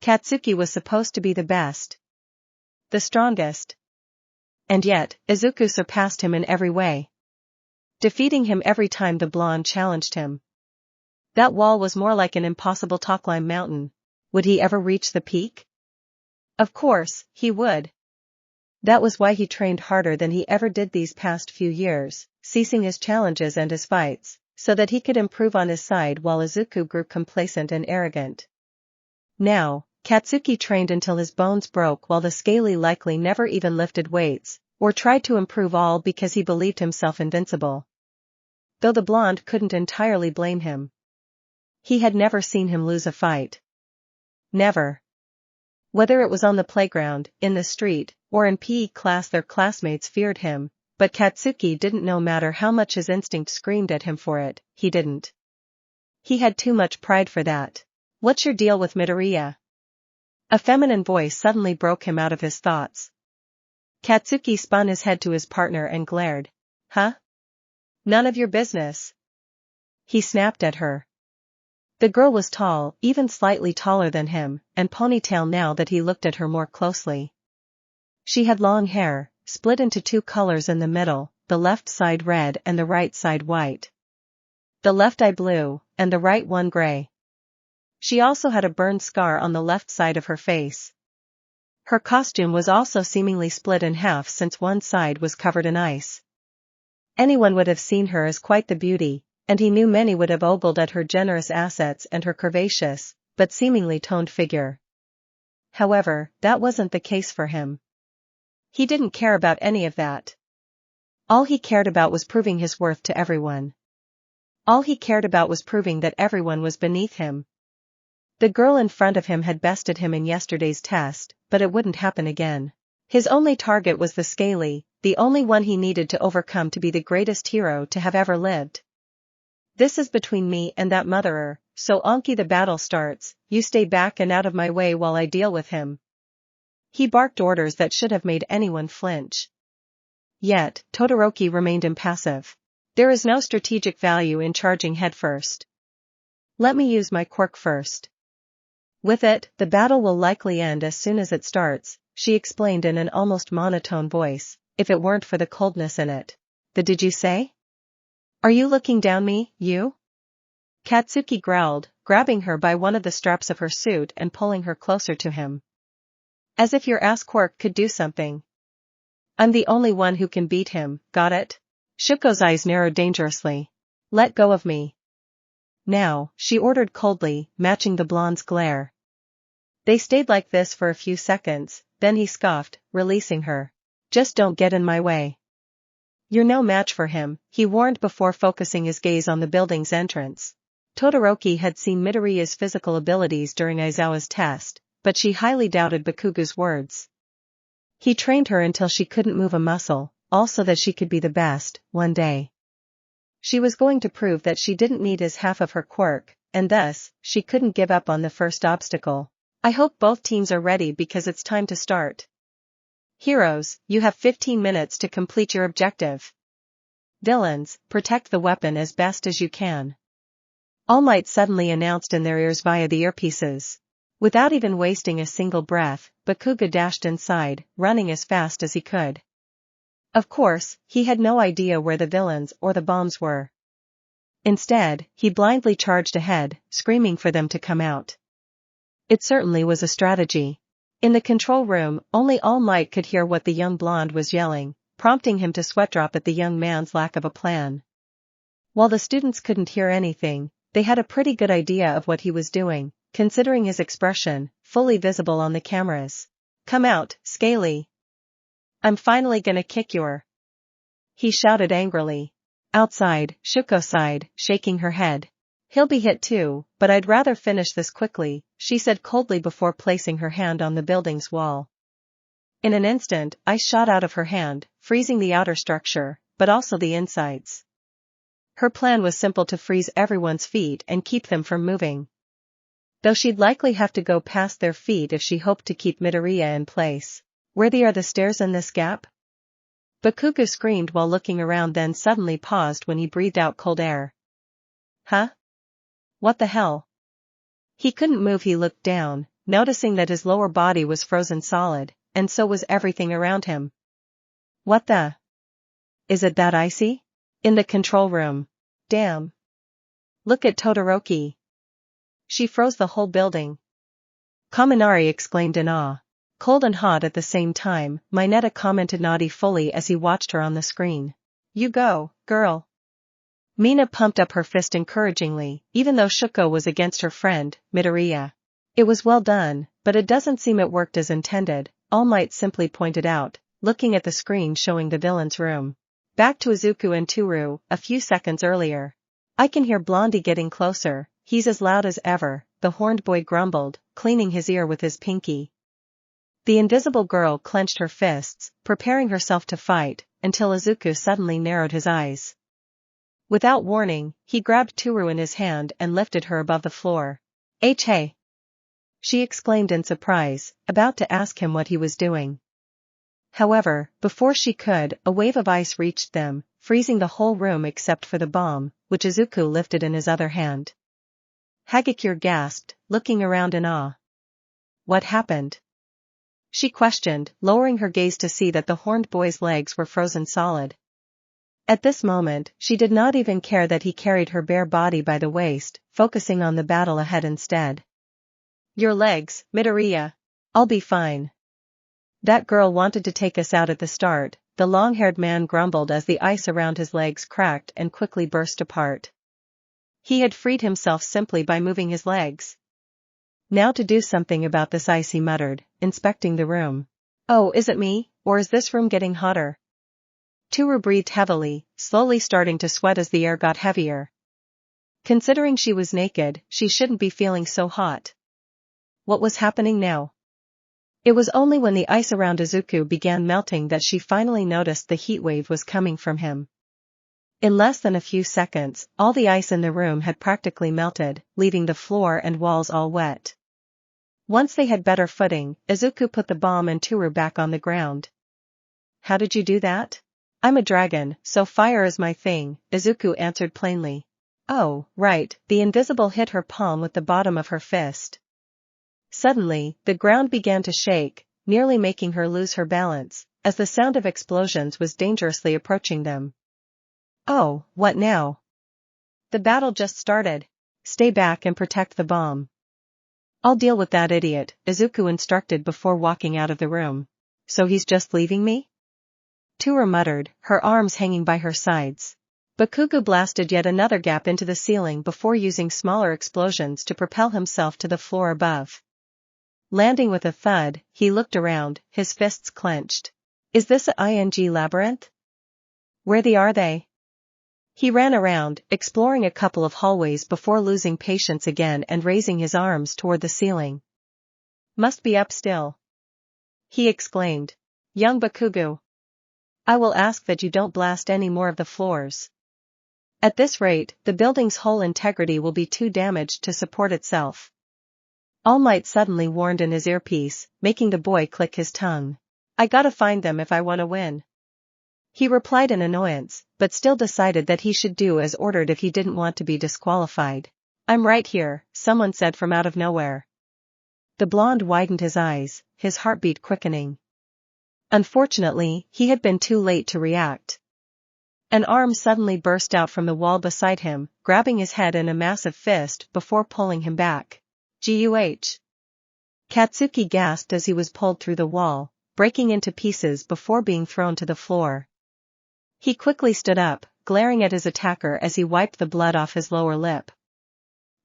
Katsuki was supposed to be the best. The strongest. And yet, Izuku surpassed him in every way, defeating him every time the blonde challenged him. That wall was more like an impossible to climb mountain. Would he ever reach the peak? Of course, he would. That was why he trained harder than he ever did these past few years, ceasing his challenges and his fights, so that he could improve on his side while Izuku grew complacent and arrogant. Now, Katsuki trained until his bones broke while the scaly likely never even lifted weights, or tried to improve, all because he believed himself invincible. Though the blonde couldn't entirely blame him. He had never seen him lose a fight. Never. Whether it was on the playground, in the street, or in PE class, their classmates feared him, but Katsuki didn't. No matter how much his instinct screamed at him for it, he didn't. He had too much pride for that. What's your deal with Midoriya? A feminine voice suddenly broke him out of his thoughts. Katsuki spun his head to his partner and glared. Huh? None of your business. He snapped at her. The girl was tall, even slightly taller than him, and ponytail now that he looked at her more closely. She had long hair, split into two colors in the middle, the left side red and the right side white. The left eye blue, and the right one gray. She also had a burn scar on the left side of her face. Her costume was also seemingly split in half since one side was covered in ice. Anyone would have seen her as quite the beauty, and he knew many would have ogled at her generous assets and her curvaceous, but seemingly toned figure. However, that wasn't the case for him. He didn't care about any of that. All he cared about was proving his worth to everyone. All he cared about was proving that everyone was beneath him. The girl in front of him had bested him in yesterday's test, but it wouldn't happen again. His only target was the scaly, the only one he needed to overcome to be the greatest hero to have ever lived. This is between me and that motherer, so Anki, the battle starts, you stay back and out of my way while I deal with him. He barked orders that should have made anyone flinch. Yet, Todoroki remained impassive. There is no strategic value in charging headfirst. Let me use my quirk first. With it, the battle will likely end as soon as it starts, she explained in an almost monotone voice, if it weren't for the coldness in it. Did you say? Are you looking down me, you? Katsuki growled, grabbing her by one of the straps of her suit and pulling her closer to him. As if your ass quirk could do something. I'm the only one who can beat him, got it? Shuko's eyes narrowed dangerously. Let go of me. Now, she ordered coldly, matching the blonde's glare. They stayed like this for a few seconds, then he scoffed, releasing her. Just don't get in my way. You're no match for him, he warned before focusing his gaze on the building's entrance. Todoroki had seen Midoriya's physical abilities during Aizawa's test, but she highly doubted Bakugo's words. He trained her until she couldn't move a muscle, also that she could be the best, one day. She was going to prove that she didn't need his half of her quirk, and thus, she couldn't give up on the first obstacle. I hope both teams are ready because it's time to start. Heroes, you have 15 minutes to complete your objective. Villains, protect the weapon as best as you can. All Might suddenly announced in their ears via the earpieces. Without even wasting a single breath, Bakugo dashed inside, running as fast as he could. Of course, he had no idea where the villains or the bombs were. Instead, he blindly charged ahead, screaming for them to come out. It certainly was a strategy. In the control room, only All Might could hear what the young blonde was yelling, prompting him to sweat-drop at the young man's lack of a plan. While the students couldn't hear anything, they had a pretty good idea of what he was doing, considering his expression, fully visible on the cameras. Come out, Scaly. I'm finally gonna kick your. He shouted angrily. Outside, Shuko sighed, shaking her head. He'll be hit too, but I'd rather finish this quickly, she said coldly before placing her hand on the building's wall. In an instant, ice shot out of her hand, freezing the outer structure, but also the insides. Her plan was simple: to freeze everyone's feet and keep them from moving. Though she'd likely have to go past their feet if she hoped to keep Midoriya in place. Where are the stairs in this gap? Bakugo screamed while looking around, then suddenly paused when he breathed out cold air. Huh? What the hell? He couldn't move. He looked down, noticing that his lower body was frozen solid, and so was everything around him. What the? Is it that icy? In the control room. Damn. Look at Todoroki. She froze the whole building. Kaminari exclaimed in awe. Cold and hot at the same time, Mineta commented naughty-fully as he watched her on the screen. You go, girl. Mina pumped up her fist encouragingly, even though Shuko was against her friend, Midoriya. It was well done, but it doesn't seem it worked as intended, All Might simply pointed out, looking at the screen showing the villain's room. Back to Izuku and Toru, a few seconds earlier. I can hear Blondie getting closer, he's as loud as ever, the horned boy grumbled, cleaning his ear with his pinky. The invisible girl clenched her fists, preparing herself to fight, until Izuku suddenly narrowed his eyes. Without warning, he grabbed Toru in his hand and lifted her above the floor. Hey! She exclaimed in surprise, about to ask him what he was doing. However, before she could, a wave of ice reached them, freezing the whole room except for the bomb, which Izuku lifted in his other hand. Hagakure gasped, looking around in awe. What happened? She questioned, lowering her gaze to see that the horned boy's legs were frozen solid. At this moment, she did not even care that he carried her bare body by the waist, focusing on the battle ahead instead. Your legs, Midoriya. I'll be fine. That girl wanted to take us out at the start, the long-haired man grumbled as the ice around his legs cracked and quickly burst apart. He had freed himself simply by moving his legs. Now to do something about this ice, he muttered, inspecting the room. Oh, is it me, or is this room getting hotter? Toru breathed heavily, slowly starting to sweat as the air got heavier. Considering she was naked, she shouldn't be feeling so hot. What was happening now? It was only when the ice around Izuku began melting that she finally noticed the heat wave was coming from him. In less than a few seconds, all the ice in the room had practically melted, leaving the floor and walls all wet. Once they had better footing, Izuku put the bomb and Toru back on the ground. How did you do that? I'm a dragon, so fire is my thing, Izuku answered plainly. Oh, right, the invisible hit her palm with the bottom of her fist. Suddenly, the ground began to shake, nearly making her lose her balance, as the sound of explosions was dangerously approaching them. Oh, what now? The battle just started. Stay back and protect the bomb. I'll deal with that idiot, Izuku instructed before walking out of the room. So he's just leaving me? Toru muttered, her arms hanging by her sides. Bakugo blasted yet another gap into the ceiling before using smaller explosions to propel himself to the floor above. Landing with a thud, he looked around, his fists clenched. Is this a ING labyrinth? Where are they? He ran around, exploring a couple of hallways before losing patience again and raising his arms toward the ceiling. Must be up still. He exclaimed. Young Bakugo. I will ask that you don't blast any more of the floors. At this rate, the building's whole integrity will be too damaged to support itself. All Might suddenly warned in his earpiece, making the boy click his tongue. I gotta find them if I wanna win. He replied in annoyance, but still decided that he should do as ordered if he didn't want to be disqualified. I'm right here, someone said from out of nowhere. The blonde widened his eyes, his heartbeat quickening. Unfortunately, he had been too late to react. An arm suddenly burst out from the wall beside him, grabbing his head in a massive fist before pulling him back. Guh! Katsuki gasped as he was pulled through the wall, breaking into pieces before being thrown to the floor. He quickly stood up, glaring at his attacker as he wiped the blood off his lower lip.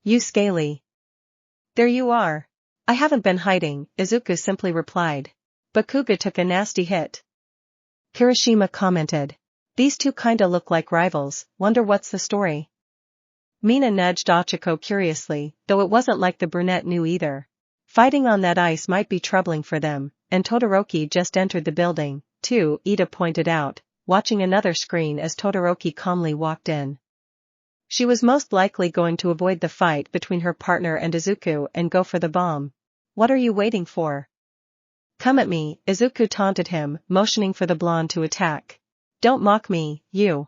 You scaly. There you are. I haven't been hiding, Izuku simply replied. Bakugo took a nasty hit. Kirishima commented. These two kinda look like rivals, wonder what's the story. Mina nudged Ochaco curiously, though it wasn't like the brunette knew either. Fighting on that ice might be troubling for them, and Todoroki just entered the building, too, Ida pointed out, watching another screen as Todoroki calmly walked in. She was most likely going to avoid the fight between her partner and Izuku and go for the bomb. What are you waiting for? Come at me, Izuku taunted him, motioning for the blonde to attack. Don't mock me, you.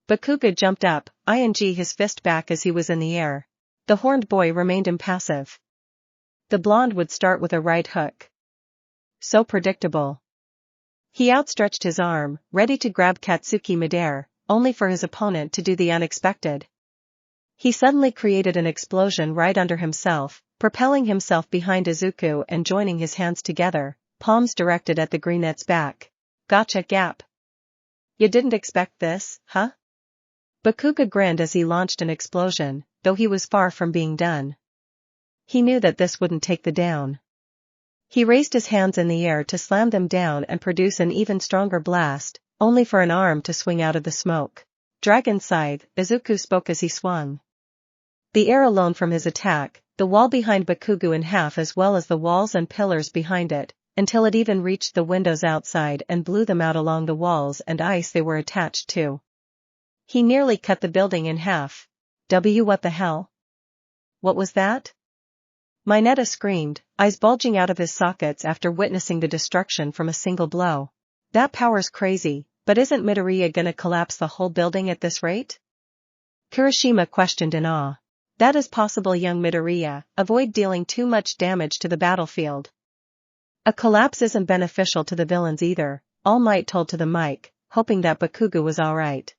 Bakugo jumped up, his fist back as he was in the air. The horned boy remained impassive. The blonde would start with a right hook. So predictable. He outstretched his arm, ready to grab Katsuki midair, only for his opponent to do the unexpected. He suddenly created an explosion right under himself, propelling himself behind Izuku and joining his hands together, palms directed at the greenette's back. Gotcha gap. You didn't expect this, huh? Bakugo grinned as he launched an explosion, though he was far from being done. He knew that this wouldn't take the down. He raised his hands in the air to slam them down and produce an even stronger blast, only for an arm to swing out of the smoke. Dragon Scythe, Izuku spoke as he swung. The air alone from his attack, the wall behind Bakugo in half as well as the walls and pillars behind it, until it even reached the windows outside and blew them out along the walls and ice they were attached to. He nearly cut the building in half. What the hell? What was that? Mineta screamed, eyes bulging out of his sockets after witnessing the destruction from a single blow. That power's crazy, but isn't Midoriya gonna collapse the whole building at this rate? Kirishima questioned in awe. That is possible, young Midoriya, avoid dealing too much damage to the battlefield. A collapse isn't beneficial to the villains either, All Might told to the mic, hoping that Bakugo was alright.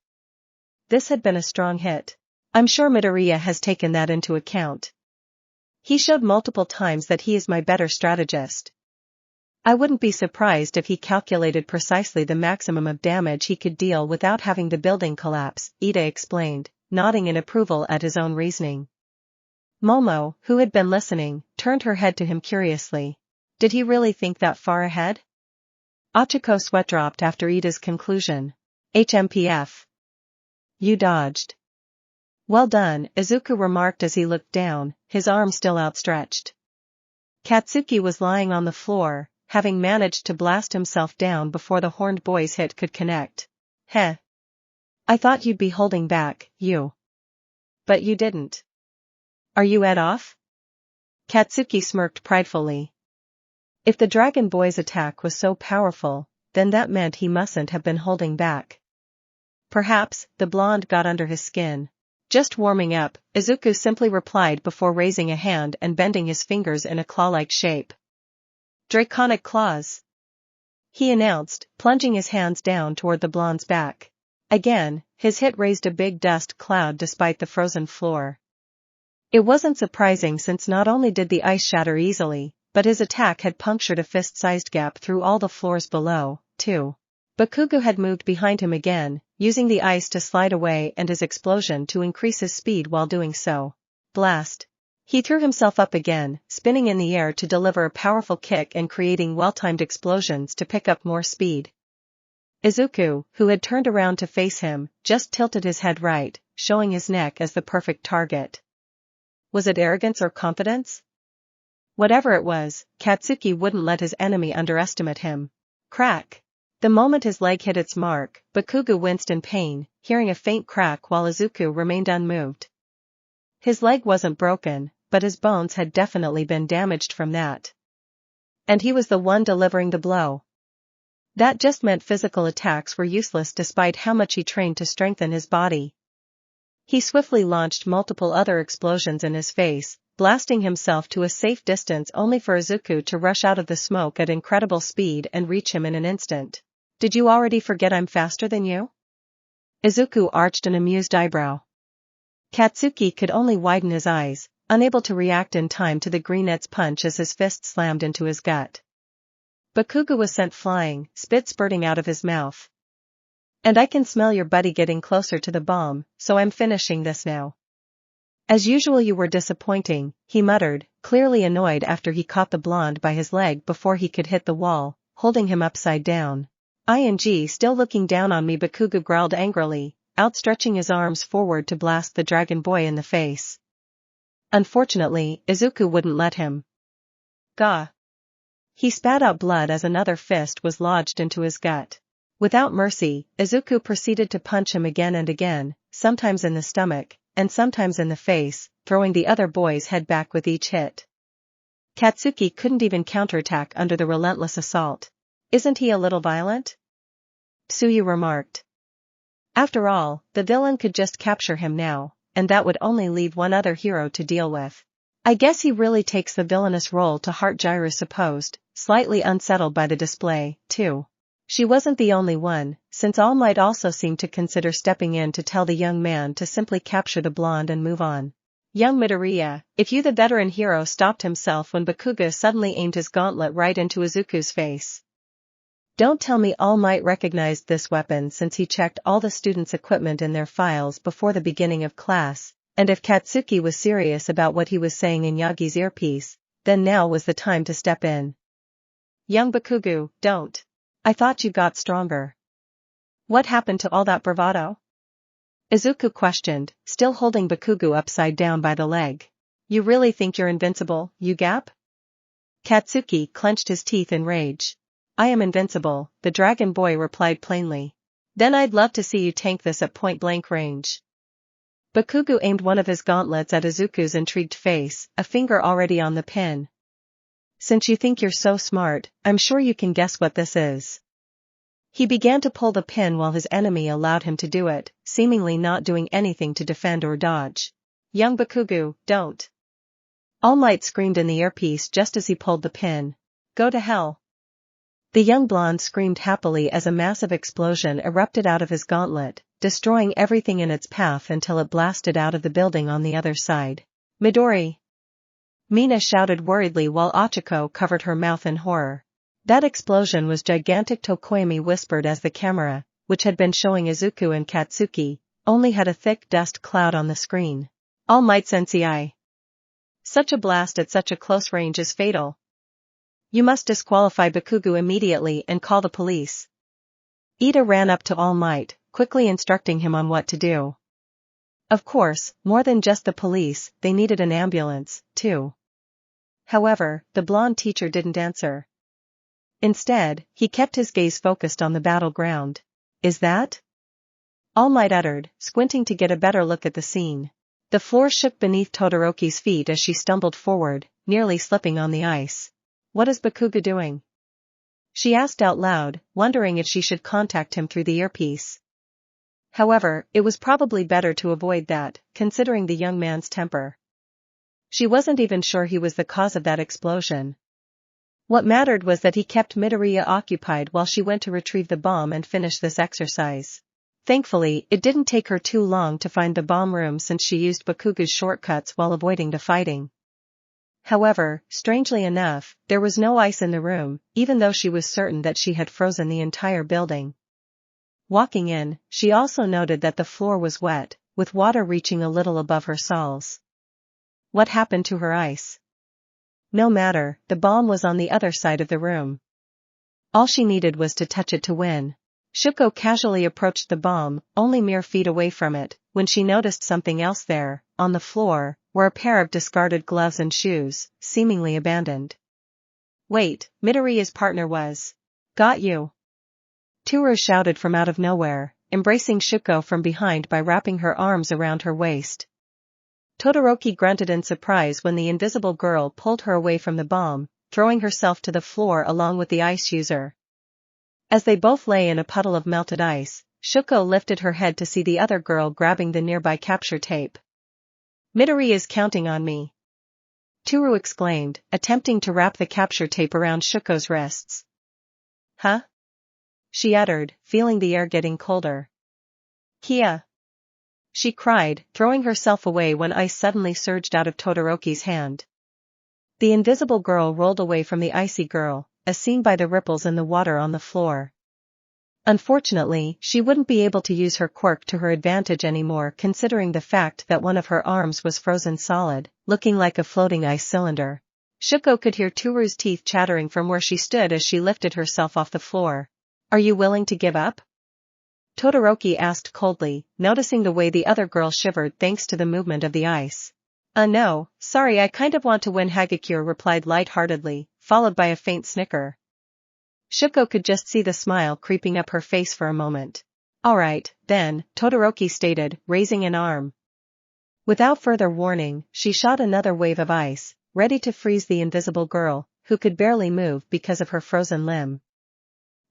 This had been a strong hit. I'm sure Midoriya has taken that into account. He showed multiple times that he is my better strategist. I wouldn't be surprised if he calculated precisely the maximum of damage he could deal without having the building collapse, Ida explained, nodding in approval at his own reasoning. Momo, who had been listening, turned her head to him curiously. Did he really think that far ahead? Ochaco sweat dropped after Ida's conclusion. HMPF. You dodged. Well done, Izuku remarked as he looked down, his arm still outstretched. Katsuki was lying on the floor, having managed to blast himself down before the horned boy's hit could connect. Heh. I thought you'd be holding back, you. But you didn't. Are you Ed off? Katsuki smirked pridefully. If the dragon boy's attack was so powerful, then that meant he mustn't have been holding back. Perhaps, the blonde got under his skin. Just warming up, Izuku simply replied before raising a hand and bending his fingers in a claw-like shape. Draconic claws. He announced, plunging his hands down toward the blonde's back. Again, his hit raised a big dust cloud despite the frozen floor. It wasn't surprising since not only did the ice shatter easily, but his attack had punctured a fist-sized gap through all the floors below, too. Bakugo had moved behind him again, using the ice to slide away and his explosion to increase his speed while doing so. Blast. He threw himself up again, spinning in the air to deliver a powerful kick and creating well-timed explosions to pick up more speed. Izuku, who had turned around to face him, just tilted his head right, showing his neck as the perfect target. Was it arrogance or confidence? Whatever it was, Katsuki wouldn't let his enemy underestimate him. Crack. The moment his leg hit its mark, Bakugo winced in pain, hearing a faint crack while Izuku remained unmoved. His leg wasn't broken, but his bones had definitely been damaged from that. And he was the one delivering the blow. That just meant physical attacks were useless despite how much he trained to strengthen his body. He swiftly launched multiple other explosions in his face, blasting himself to a safe distance only for Izuku to rush out of the smoke at incredible speed and reach him in an instant. Did you already forget I'm faster than you? Izuku arched an amused eyebrow. Katsuki could only widen his eyes, unable to react in time to the greenette's punch as his fist slammed into his gut. Bakugo was sent flying, spit spurting out of his mouth. And I can smell your buddy getting closer to the bomb, so I'm finishing this now. As usual you were disappointing, he muttered, clearly annoyed after he caught the blonde by his leg before he could hit the wall, holding him upside down. Still looking down on me, Bakugo growled angrily, outstretching his arms forward to blast the dragon boy in the face. Unfortunately, Izuku wouldn't let him. Gah! He spat out blood as another fist was lodged into his gut. Without mercy, Izuku proceeded to punch him again and again, sometimes in the stomach, and sometimes in the face, throwing the other boy's head back with each hit. Katsuki couldn't even counterattack under the relentless assault. Isn't he a little violent? Tsuyu remarked. After all, the villain could just capture him now, and that would only leave one other hero to deal with. I guess he really takes the villainous role to heart, Jiru supposed, slightly unsettled by the display, too. She wasn't the only one, since All Might also seemed to consider stepping in to tell the young man to simply capture the blonde and move on. Young Midoriya, if you the veteran hero stopped himself when Bakugo suddenly aimed his gauntlet right into Izuku's face. Don't tell me All Might recognized this weapon since he checked all the students' equipment in their files before the beginning of class, and if Katsuki was serious about what he was saying in Yagi's earpiece, then now was the time to step in. Young Bakugo, don't. I thought you got stronger. What happened to all that bravado? Izuku questioned, still holding Bakugo upside down by the leg. You really think you're invincible, you Gap? Katsuki clenched his teeth in rage. I am invincible, the dragon boy replied plainly. Then I'd love to see you tank this at point-blank range. Bakugo aimed one of his gauntlets at Izuku's intrigued face, a finger already on the pin. Since you think you're so smart, I'm sure you can guess what this is. He began to pull the pin while his enemy allowed him to do it, seemingly not doing anything to defend or dodge. Young Bakugo, don't. All Might screamed in the earpiece just as he pulled the pin. Go to hell. The young blonde screamed happily as a massive explosion erupted out of his gauntlet, destroying everything in its path until it blasted out of the building on the other side. Midori! Mina shouted worriedly while Ochaco covered her mouth in horror. That explosion was gigantic, Tokoyami whispered as the camera, which had been showing Izuku and Katsuki, only had a thick dust cloud on the screen. All Might Sensei. Such a blast at such a close range is fatal. You must disqualify Bakugo immediately and call the police. Ida ran up to All Might, quickly instructing him on what to do. Of course, more than just the police, they needed an ambulance, too. However, the blonde teacher didn't answer. Instead, he kept his gaze focused on the battleground. Is that? All Might uttered, squinting to get a better look at the scene. The floor shook beneath Todoroki's feet as she stumbled forward, nearly slipping on the ice. What is Bakugo doing? She asked out loud, wondering if she should contact him through the earpiece. However, it was probably better to avoid that, considering the young man's temper. She wasn't even sure he was the cause of that explosion. What mattered was that he kept Midoriya occupied while she went to retrieve the bomb and finish this exercise. Thankfully, it didn't take her too long to find the bomb room since she used Bakugo's shortcuts while avoiding the fighting. However, strangely enough, there was no ice in the room, even though she was certain that she had frozen the entire building. Walking in, she also noted that the floor was wet, with water reaching a little above her soles. What happened to her ice? No matter, the bomb was on the other side of the room. All she needed was to touch it to win. Shuko casually approached the bomb, only mere feet away from it, when she noticed something else there. On the floor were a pair of discarded gloves and shoes, seemingly abandoned. Wait, Midoriya's partner was. Got you. Toru shouted from out of nowhere, embracing Shuko from behind by wrapping her arms around her waist. Todoroki grunted in surprise when the invisible girl pulled her away from the bomb, throwing herself to the floor along with the ice user. As they both lay in a puddle of melted ice, Shuko lifted her head to see the other girl grabbing the nearby capture tape. Midori is counting on me. Toru exclaimed, attempting to wrap the capture tape around Shuko's wrists. Huh? She uttered, feeling the air getting colder. Kia! She cried, throwing herself away when ice suddenly surged out of Todoroki's hand. The invisible girl rolled away from the icy girl, as seen by the ripples in the water on the floor. Unfortunately, she wouldn't be able to use her quirk to her advantage anymore considering the fact that one of her arms was frozen solid, looking like a floating ice cylinder. Shuko could hear Toru's teeth chattering from where she stood as she lifted herself off the floor. Are you willing to give up? Todoroki asked coldly, noticing the way the other girl shivered thanks to the movement of the ice. No, sorry, I kind of want to win, Hagakure replied lightheartedly, followed by a faint snicker. Shuko could just see the smile creeping up her face for a moment. Alright, then, Todoroki stated, raising an arm. Without further warning, she shot another wave of ice, ready to freeze the invisible girl, who could barely move because of her frozen limb.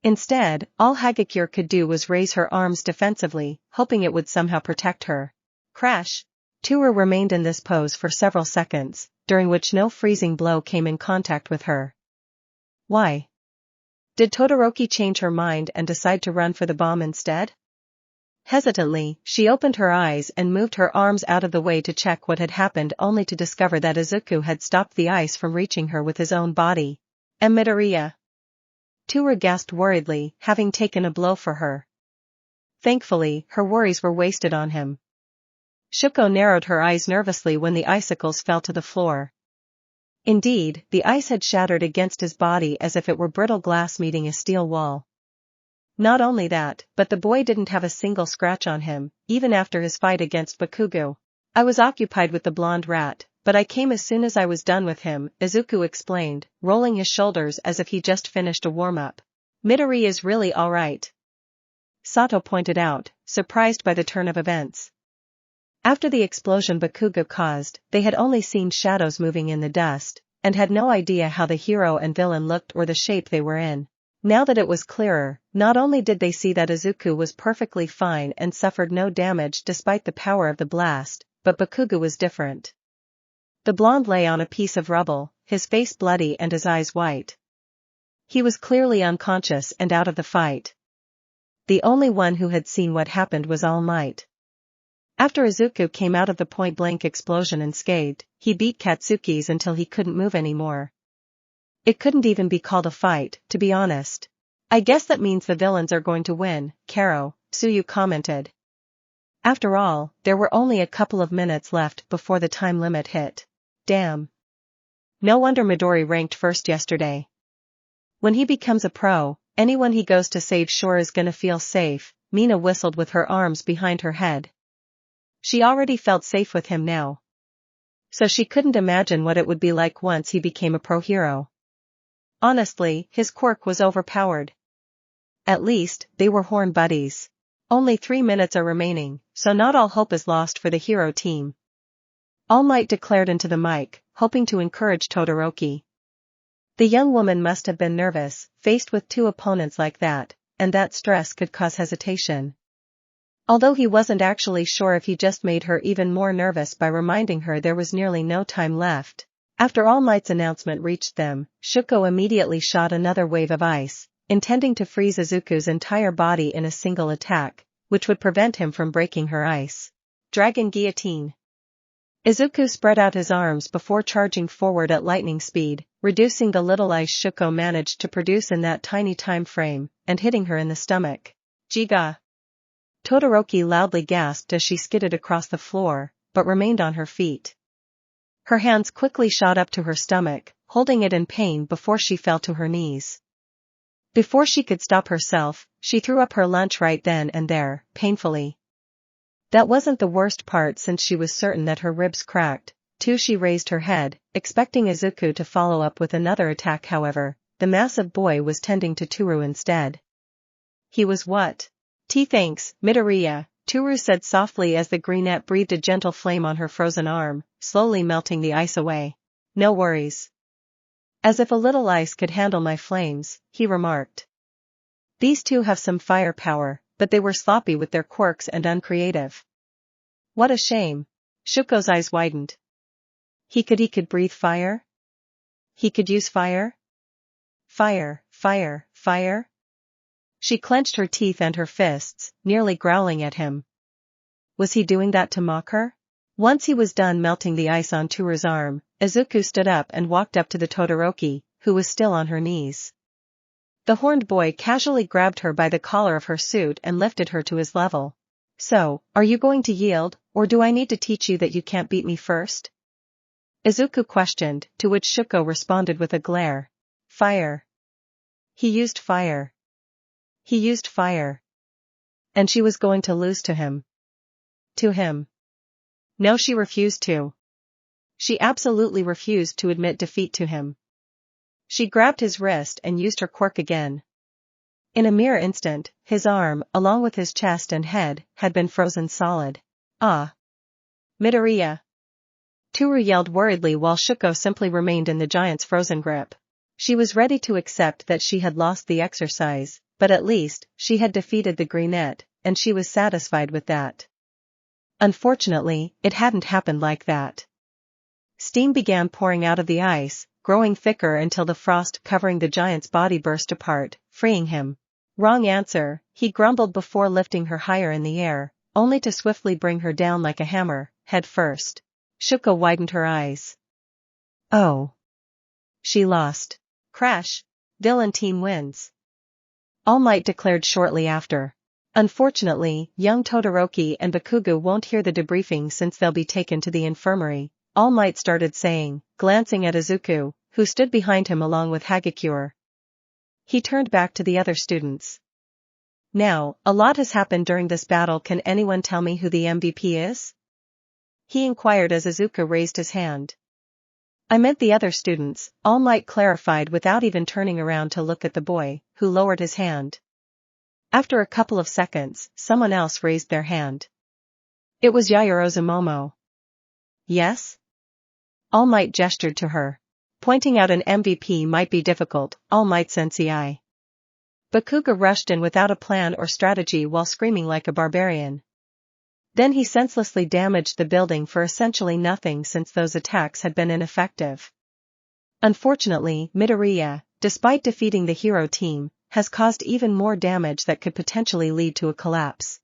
Instead, all Hagakure could do was raise her arms defensively, hoping it would somehow protect her. Crash! Toru remained in this pose for several seconds, during which no freezing blow came in contact with her. Why? Did Todoroki change her mind and decide to run for the bomb instead? Hesitantly, she opened her eyes and moved her arms out of the way to check what had happened, only to discover that Izuku had stopped the ice from reaching her with his own body. Midoriya. Toru gasped worriedly, having taken a blow for her. Thankfully, her worries were wasted on him. Shuko narrowed her eyes nervously when the icicles fell to the floor. Indeed, the ice had shattered against his body as if it were brittle glass meeting a steel wall. Not only that, but the boy didn't have a single scratch on him, even after his fight against Bakugo. I was occupied with the blonde rat, but I came as soon as I was done with him, Izuku explained, rolling his shoulders as if he just finished a warm-up. Midori is really alright, Sato pointed out, surprised by the turn of events. After the explosion Bakugo caused, they had only seen shadows moving in the dust, and had no idea how the hero and villain looked or the shape they were in. Now that it was clearer, not only did they see that Izuku was perfectly fine and suffered no damage despite the power of the blast, but Bakugo was different. The blonde lay on a piece of rubble, his face bloody and his eyes white. He was clearly unconscious and out of the fight. The only one who had seen what happened was All Might. After Izuku came out of the point-blank explosion unscathed, he beat Katsuki's until he couldn't move anymore. It couldn't even be called a fight, to be honest. I guess that means the villains are going to win, Karo, Tsuyu commented. After all, there were only a couple of minutes left before the time limit hit. Damn. No wonder Midori ranked first yesterday. When he becomes a pro, anyone he goes to save sure is gonna feel safe, Mina whistled with her arms behind her head. She already felt safe with him now. So she couldn't imagine what it would be like once he became a pro hero. Honestly, his quirk was overpowered. At least, they were horn buddies. Only 3 minutes are remaining, so not all hope is lost for the hero team. All Might declared into the mic, hoping to encourage Todoroki. The young woman must have been nervous, faced with 2 opponents like that, and that stress could cause hesitation. Although he wasn't actually sure if he just made her even more nervous by reminding her there was nearly no time left. After All Might's announcement reached them, Shuko immediately shot another wave of ice, intending to freeze Izuku's entire body in a single attack, which would prevent him from breaking her ice. Dragon Guillotine. Izuku spread out his arms before charging forward at lightning speed, reducing the little ice Shuko managed to produce in that tiny time frame, and hitting her in the stomach. Jiga! Todoroki loudly gasped as she skidded across the floor, but remained on her feet. Her hands quickly shot up to her stomach, holding it in pain before she fell to her knees. Before she could stop herself, she threw up her lunch right then and there, painfully. That wasn't the worst part since she was certain that her ribs cracked, too. She raised her head, expecting Izuku to follow up with another attack. However, the massive boy was tending to Toru instead. He was what? Thanks, Midoriya, Toru said softly as the greenette breathed a gentle flame on her frozen arm, slowly melting the ice away. No worries. As if a little ice could handle my flames, he remarked. These 2 have some firepower, but they were sloppy with their quirks and uncreative. What a shame. Shuko's eyes widened. He could breathe fire? He could use fire? Fire, fire, fire? She clenched her teeth and her fists, nearly growling at him. Was he doing that to mock her? Once he was done melting the ice on Toru's arm, Izuku stood up and walked up to the Todoroki, who was still on her knees. The horned boy casually grabbed her by the collar of her suit and lifted her to his level. So, are you going to yield, or do I need to teach you that you can't beat me first? Izuku questioned, to which Shuko responded with a glare. Fire. He used fire. He used fire. And she was going to lose to him. To him. No, she refused to. She absolutely refused to admit defeat to him. She grabbed his wrist and used her quirk again. In a mere instant, his arm, along with his chest and head, had been frozen solid. Ah! Midoriya! Toru yelled worriedly while Shuko simply remained in the giant's frozen grip. She was ready to accept that she had lost the exercise, but at least, she had defeated the greenette, and she was satisfied with that. Unfortunately, it hadn't happened like that. Steam began pouring out of the ice, growing thicker until the frost covering the giant's body burst apart, freeing him. Wrong answer, he grumbled before lifting her higher in the air, only to swiftly bring her down like a hammer, head first. Shuko widened her eyes. Oh. She lost. Crash. Villain team wins. All Might declared shortly after. Unfortunately, young Todoroki and Bakugo won't hear the debriefing since they'll be taken to the infirmary, All Might started saying, glancing at Izuku, who stood behind him along with Hagakure. He turned back to the other students. Now, a lot has happened during this battle. Can anyone tell me who the MVP is? He inquired as Izuku raised his hand. I meant the other students, All Might clarified without even turning around to look at the boy, who lowered his hand. After a couple of seconds, someone else raised their hand. It was Yaoyorozu Momo. Yes? All Might gestured to her. Pointing out an MVP might be difficult, All Might sensei. Bakugo rushed in without a plan or strategy while screaming like a barbarian. Then he senselessly damaged the building for essentially nothing since those attacks had been ineffective. Unfortunately, Midoriya, despite defeating the hero team, has caused even more damage that could potentially lead to a collapse.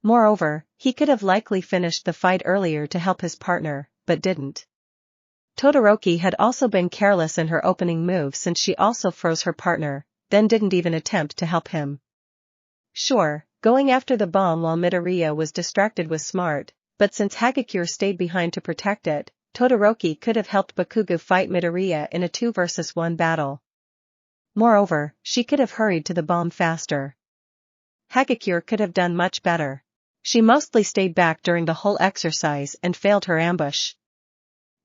Moreover, he could have likely finished the fight earlier to help his partner, but didn't. Todoroki had also been careless in her opening move since she also froze her partner, then didn't even attempt to help him. Sure, going after the bomb while Midoriya was distracted was smart, but since Hagakure stayed behind to protect it, Todoroki could have helped Bakugo fight Midoriya in a 2 versus 1 battle. Moreover, she could have hurried to the bomb faster. Hagakure could have done much better. She mostly stayed back during the whole exercise and failed her ambush.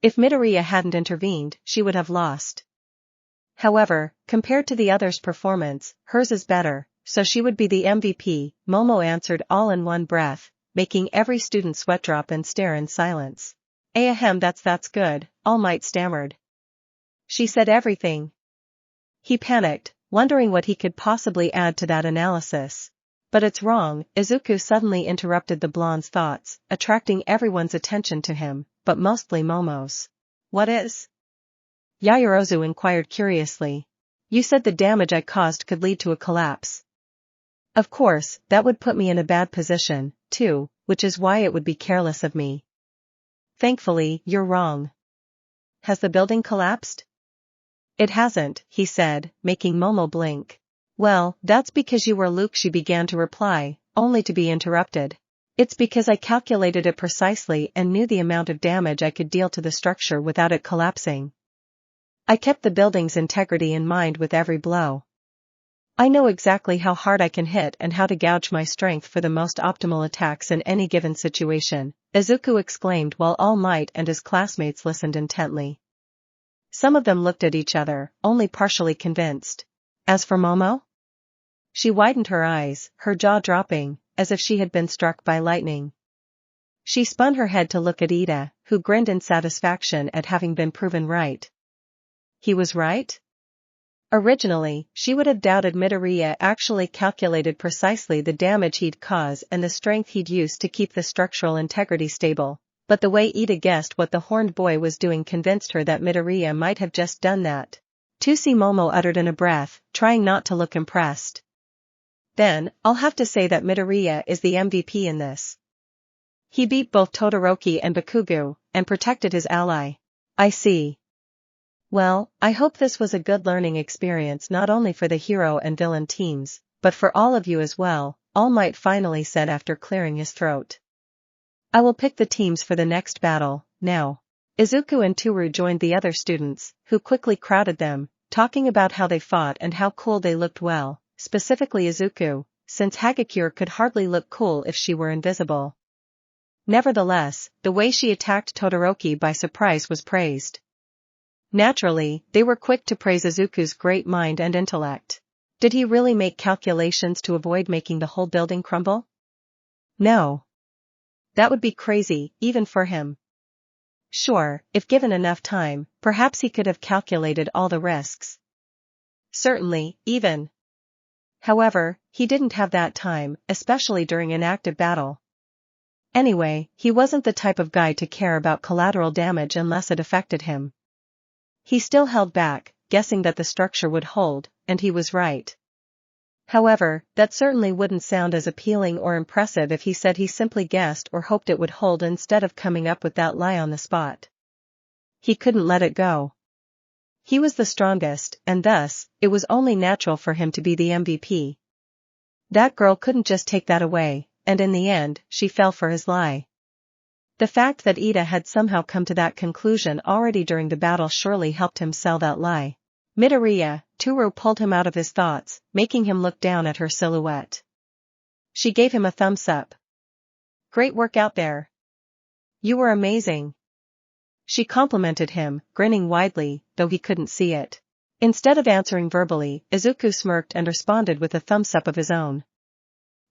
If Midoriya hadn't intervened, she would have lost. However, compared to the others' performance, hers is better, so she would be the MVP, Momo answered all in one breath, making every student sweat drop and stare in silence. Ahem, that's good, All Might stammered. She said everything. He panicked, wondering what he could possibly add to that analysis. But it's wrong, Izuku suddenly interrupted the blonde's thoughts, attracting everyone's attention to him, but mostly Momo's. What is? Yaoyorozu inquired curiously. You said the damage I caused could lead to a collapse. Of course, that would put me in a bad position, too, which is why it would be careless of me. Thankfully, you're wrong. Has the building collapsed? It hasn't, he said, making Momo blink. Well, that's because you were Luke, she began to reply, only to be interrupted. It's because I calculated it precisely and knew the amount of damage I could deal to the structure without it collapsing. I kept the building's integrity in mind with every blow. I know exactly how hard I can hit and how to gauge my strength for the most optimal attacks in any given situation, Izuku exclaimed while All Might and his classmates listened intently. Some of them looked at each other, only partially convinced. As for Momo? She widened her eyes, her jaw dropping, as if she had been struck by lightning. She spun her head to look at Ida, who grinned in satisfaction at having been proven right. He was right? Originally, she would have doubted Midoriya actually calculated precisely the damage he'd cause and the strength he'd use to keep the structural integrity stable, but the way Ida guessed what the horned boy was doing convinced her that Midoriya might have just done that. Tusi Momo uttered in a breath, trying not to look impressed. Then, I'll have to say that Midoriya is the MVP in this. He beat both Todoroki and Bakugo, and protected his ally. I see. Well, I hope this was a good learning experience not only for the hero and villain teams, but for all of you as well, All Might finally said after clearing his throat. I will pick the teams for the next battle, now. Izuku and Toru joined the other students, who quickly crowded them, talking about how they fought and how cool they looked well, specifically Izuku, since Hagakure could hardly look cool if she were invisible. Nevertheless, the way she attacked Todoroki by surprise was praised. Naturally, they were quick to praise Izuku's great mind and intellect. Did he really make calculations to avoid making the whole building crumble? No. That would be crazy, even for him. Sure, if given enough time, perhaps he could have calculated all the risks. Certainly, even. However, he didn't have that time, especially during an active battle. Anyway, he wasn't the type of guy to care about collateral damage unless it affected him. He still held back, guessing that the structure would hold, and he was right. However, that certainly wouldn't sound as appealing or impressive if he said he simply guessed or hoped it would hold instead of coming up with that lie on the spot. He couldn't let it go. He was the strongest, and thus, it was only natural for him to be the MVP. That girl couldn't just take that away, and in the end, she fell for his lie. The fact that Ida had somehow come to that conclusion already during the battle surely helped him sell that lie. Midoriya, Toru pulled him out of his thoughts, making him look down at her silhouette. She gave him a thumbs up. Great work out there. You were amazing. She complimented him, grinning widely, though he couldn't see it. Instead of answering verbally, Izuku smirked and responded with a thumbs up of his own.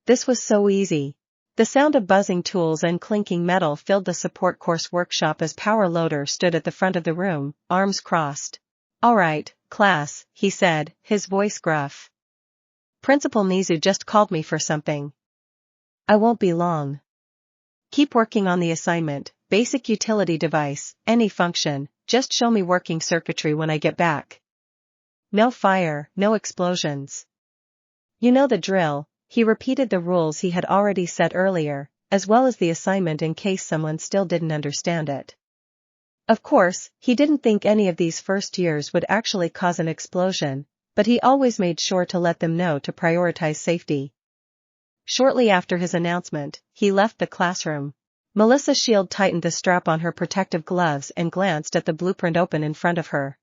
This was so easy. The sound of buzzing tools and clinking metal filled the support course workshop as Power Loader stood at the front of the room, arms crossed. All right, class, he said, his voice gruff. Principal Nizu just called me for something. I won't be long. Keep working on the assignment, basic utility device, any function, just show me working circuitry when I get back. No fire, no explosions. You know the drill. He repeated the rules he had already set earlier, as well as the assignment in case someone still didn't understand it. Of course, he didn't think any of these first years would actually cause an explosion, but he always made sure to let them know to prioritize safety. Shortly after his announcement, he left the classroom. Melissa's shield tightened the strap on her protective gloves and glanced at the blueprint open in front of her.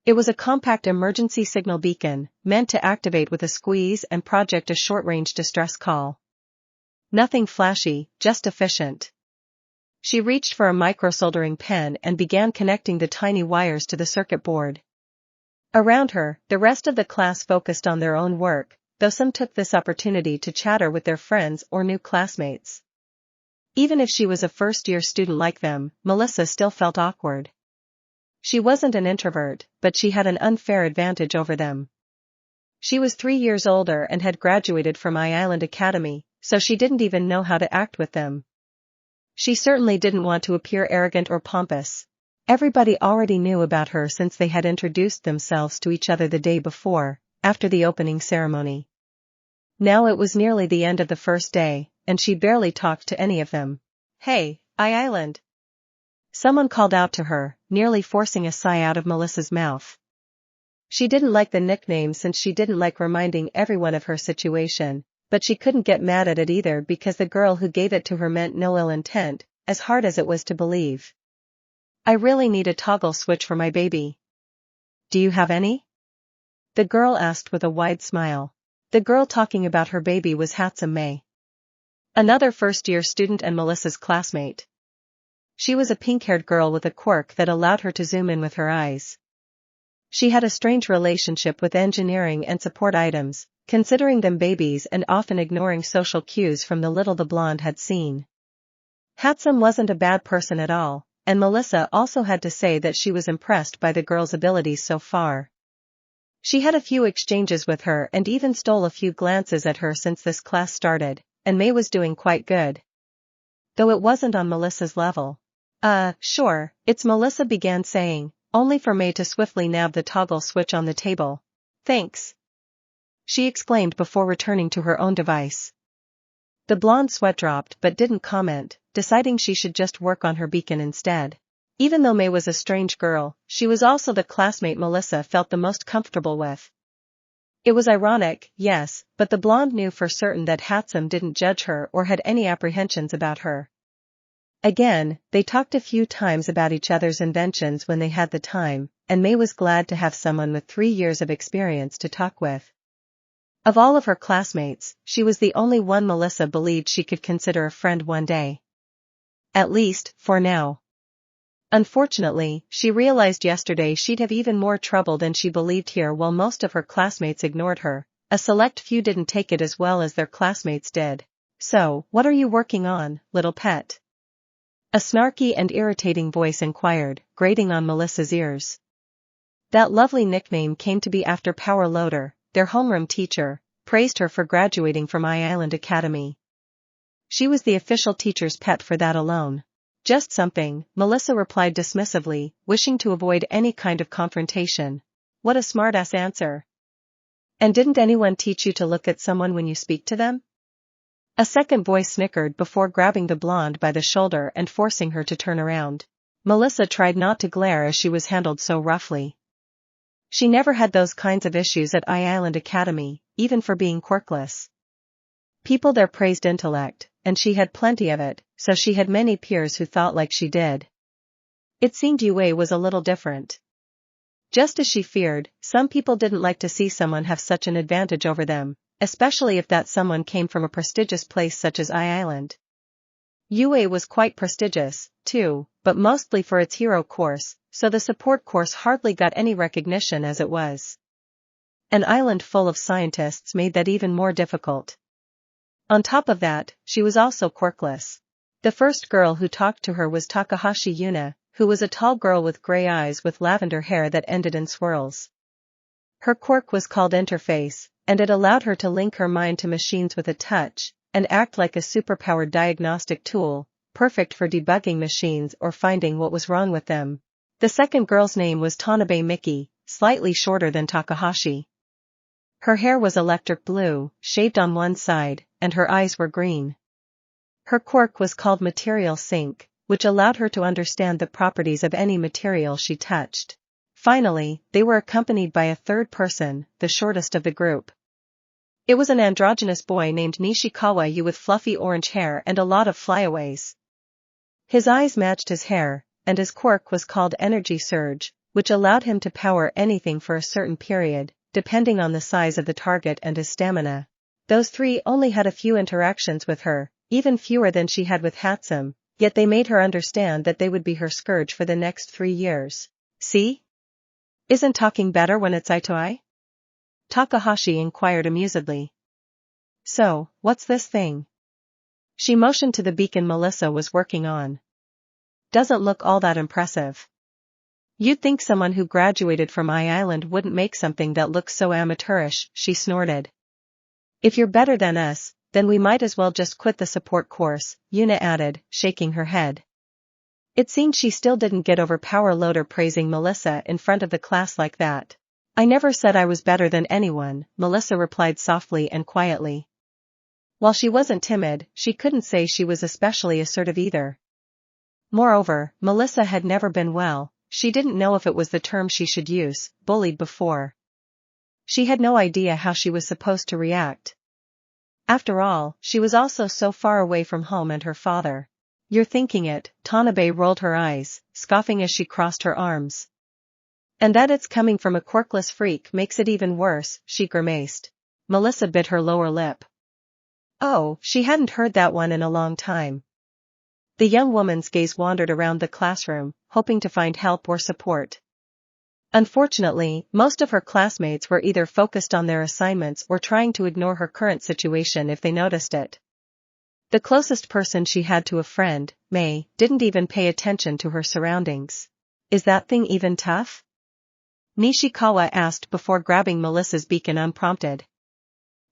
It was a compact emergency signal beacon, meant to activate with a squeeze and project a short-range distress call. Nothing flashy, just efficient. She reached for a microsoldering pen and began connecting the tiny wires to the circuit board. Around her, the rest of the class focused on their own work, though some took this opportunity to chatter with their friends or new classmates. Even if she was a first-year student like them, Melissa still felt awkward. She wasn't an introvert, but she had an unfair advantage over them. She was 3 years older and had graduated from Island Academy, so she didn't even know how to act with them. She certainly didn't want to appear arrogant or pompous. Everybody already knew about her since they had introduced themselves to each other the day before, after the opening ceremony. Now it was nearly the end of the first day, and she barely talked to any of them. Hey, Island! Someone called out to her, nearly forcing a sigh out of Melissa's mouth. She didn't like the nickname since she didn't like reminding everyone of her situation, but she couldn't get mad at it either because the girl who gave it to her meant no ill intent, as hard as it was to believe. I really need a toggle switch for my baby. Do you have any? The girl asked with a wide smile. The girl talking about her baby was Hatsune, another first-year student and Melissa's classmate. She was a pink-haired girl with a quirk that allowed her to zoom in with her eyes. She had a strange relationship with engineering and support items, considering them babies and often ignoring social cues from the little the blonde had seen. Hatsune wasn't a bad person at all, and Melissa also had to say that she was impressed by the girl's abilities so far. She had a few exchanges with her and even stole a few glances at her since this class started, and May was doing quite good. Though it wasn't on Melissa's level. Sure, it's Melissa began saying, only for May to swiftly nab the toggle switch on the table. Thanks. She exclaimed before returning to her own device. The blonde sweat dropped but didn't comment, deciding she should just work on her beacon instead. Even though May was a strange girl, she was also the classmate Melissa felt the most comfortable with. It was ironic, yes, but the blonde knew for certain that Hatsune didn't judge her or had any apprehensions about her. Again, they talked a few times about each other's inventions when they had the time, and May was glad to have someone with 3 years of experience to talk with. Of all of her classmates, she was the only one Melissa believed she could consider a friend one day. At least, for now. Unfortunately, she realized yesterday she'd have even more trouble than she believed here while most of her classmates ignored her. A select few didn't take it as well as their classmates did. So, what are you working on, little pet? A snarky and irritating voice inquired, grating on Melissa's ears. That lovely nickname came to be after Power Loader, their homeroom teacher, praised her for graduating from Island Academy. She was the official teacher's pet for that alone. Just something, Melissa replied dismissively, wishing to avoid any kind of confrontation. What a smart-ass answer. And didn't anyone teach you to look at someone when you speak to them? A second voice snickered before grabbing the blonde by the shoulder and forcing her to turn around. Melissa tried not to glare as she was handled so roughly. She never had those kinds of issues at Island Academy, even for being quirkless. People there praised intellect, and she had plenty of it, so she had many peers who thought like she did. It seemed Yue was a little different. Just as she feared, some people didn't like to see someone have such an advantage over them, especially if that someone came from a prestigious place such as Island. Yue was quite prestigious, too, but mostly for its hero course, so the support course hardly got any recognition as it was. An island full of scientists made that even more difficult. On top of that, she was also quirkless. The first girl who talked to her was Takahashi Yuna, who was a tall girl with gray eyes with lavender hair that ended in swirls. Her quirk was called interface, and it allowed her to link her mind to machines with a touch, and act like a superpowered diagnostic tool, perfect for debugging machines or finding what was wrong with them. The second girl's name was Tanabe Miki, slightly shorter than Takahashi. Her hair was electric blue, shaved on one side, and her eyes were green. Her quirk was called Material Sync, which allowed her to understand the properties of any material she touched. Finally, they were accompanied by a third person, the shortest of the group. It was an androgynous boy named Nishikawa Yu with fluffy orange hair and a lot of flyaways. His eyes matched his hair, and his quirk was called Energy Surge, which allowed him to power anything for a certain period, depending on the size of the target and his stamina. Those three only had a few interactions with her, even fewer than she had with Hatsum, yet they made her understand that they would be her scourge for the next 3 years. See? Isn't talking better when it's eye to eye? Takahashi inquired amusedly. So, what's this thing? She motioned to the beacon Melissa was working on. Doesn't look all that impressive. You'd think someone who graduated from Island wouldn't make something that looks so amateurish, she snorted. If you're better than us, then we might as well just quit the support course, Yuna added, shaking her head. It seemed she still didn't get over Power Loader praising Melissa in front of the class like that. I never said I was better than anyone, Melissa replied softly and quietly. While she wasn't timid, she couldn't say she was especially assertive either. Moreover, Melissa had never been well, she didn't know if it was the term she should use, bullied before. She had no idea how she was supposed to react. After all, she was also so far away from home and her father. You're thinking it, Tanabe rolled her eyes, scoffing as she crossed her arms. And that it's coming from a quirkless freak makes it even worse, she grimaced. Melissa bit her lower lip. Oh, she hadn't heard that one in a long time. The young woman's gaze wandered around the classroom, hoping to find help or support. Unfortunately, most of her classmates were either focused on their assignments or trying to ignore her current situation if they noticed it. The closest person she had to a friend, May, didn't even pay attention to her surroundings. Is that thing even tough? Nishikawa asked before grabbing Melissa's beacon unprompted.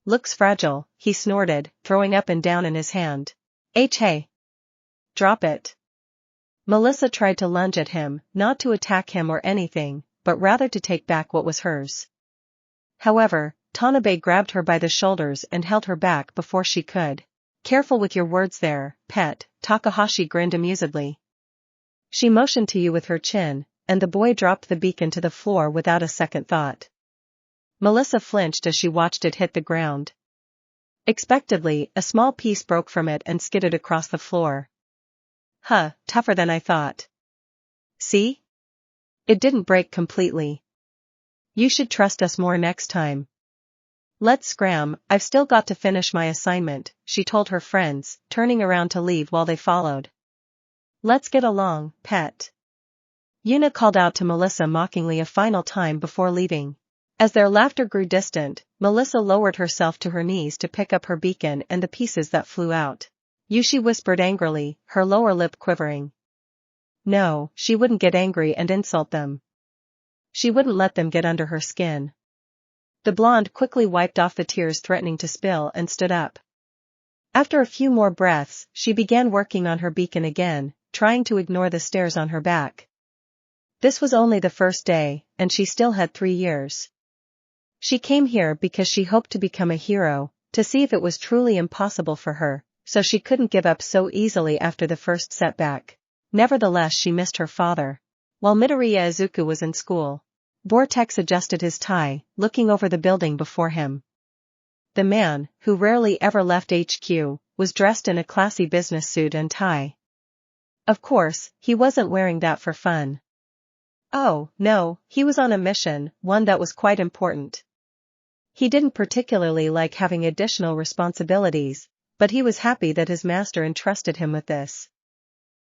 Looks fragile, he snorted, throwing up and down in his hand. Hey. Drop it. Melissa tried to lunge at him, not to attack him or anything, but rather to take back what was hers. However, Tanabe grabbed her by the shoulders and held her back before she could. Careful with your words there, pet, Takahashi grinned amusedly. She motioned to you with her chin, and the boy dropped the beacon to the floor without a second thought. Melissa flinched as she watched it hit the ground. Expectedly, a small piece broke from it and skidded across the floor. Tougher than I thought. See? It didn't break completely. You should trust us more next time. Let's scram, I've still got to finish my assignment, she told her friends, turning around to leave while they followed. Let's get along, pet. Yuna called out to Melissa mockingly a final time before leaving. As their laughter grew distant, Melissa lowered herself to her knees to pick up her beacon and the pieces that flew out. She whispered angrily, her lower lip quivering. No, she wouldn't get angry and insult them. She wouldn't let them get under her skin. The blonde quickly wiped off the tears threatening to spill and stood up. After a few more breaths, she began working on her beacon again, trying to ignore the stares on her back. This was only the first day, and she still had 3 years. She came here because she hoped to become a hero, to see if it was truly impossible for her, so she couldn't give up so easily after the first setback. Nevertheless, she missed her father. While Midoriya Izuku was in school, Vortex adjusted his tie, looking over the building before him. The man, who rarely ever left HQ, was dressed in a classy business suit and tie. Of course, he wasn't wearing that for fun. Oh, no, he was on a mission, one that was quite important. He didn't particularly like having additional responsibilities, but he was happy that his master entrusted him with this.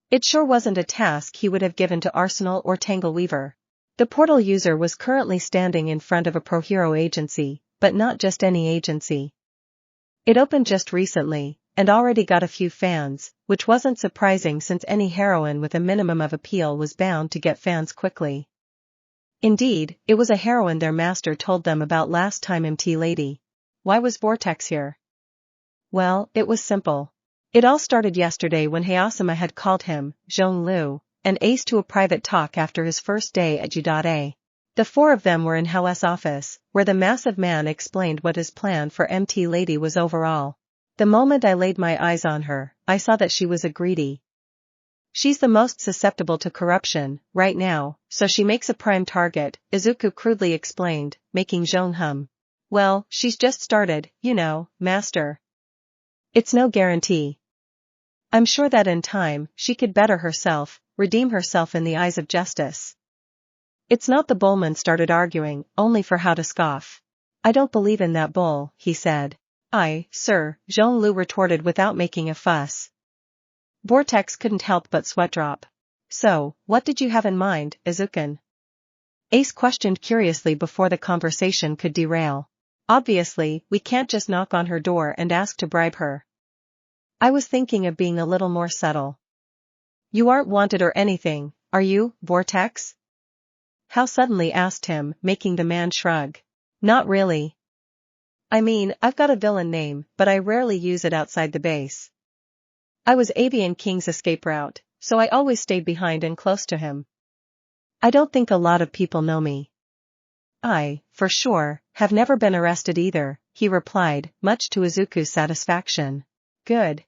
It sure wasn't a task he would have given to Arsenal or Tangleweaver. The portal user was currently standing in front of a pro-hero agency, but not just any agency. It opened just recently, and already got a few fans, which wasn't surprising since any heroine with a minimum of appeal was bound to get fans quickly. Indeed, it was a heroine their master told them about last time. MT Lady. Why was Vortex here? Well, it was simple. It all started yesterday when Hayasama had called him, Zhonglu, and Ace to a private talk after his first day at G.A. The 4 of them were in Hao's office, where the massive man explained what his plan for MT Lady was overall. The moment I laid my eyes on her, I saw that she was a greedy. She's the most susceptible to corruption, right now, so she makes a prime target, Izuku crudely explained, making Zhong hum. Well, she's just started, you know, master. It's no guarantee. I'm sure that in time, she could better herself, redeem herself in the eyes of justice. It's not. The bullman started arguing, only for Hao to scoff. I don't believe in that bull, he said. Sir, Zhonglu retorted without making a fuss. Vortex couldn't help but sweat drop. So, what did you have in mind, Izuku? Ace questioned curiously before the conversation could derail. Obviously, we can't just knock on her door and ask to bribe her. I was thinking of being a little more subtle. You aren't wanted or anything, are you, Vortex? Hao suddenly asked him, making the man shrug. Not really. I mean, I've got a villain name, but I rarely use it outside the base. I was Avian King's escape route, so I always stayed behind and close to him. I don't think a lot of people know me. I, for sure, have never been arrested either, he replied, much to Izuku's satisfaction. Good.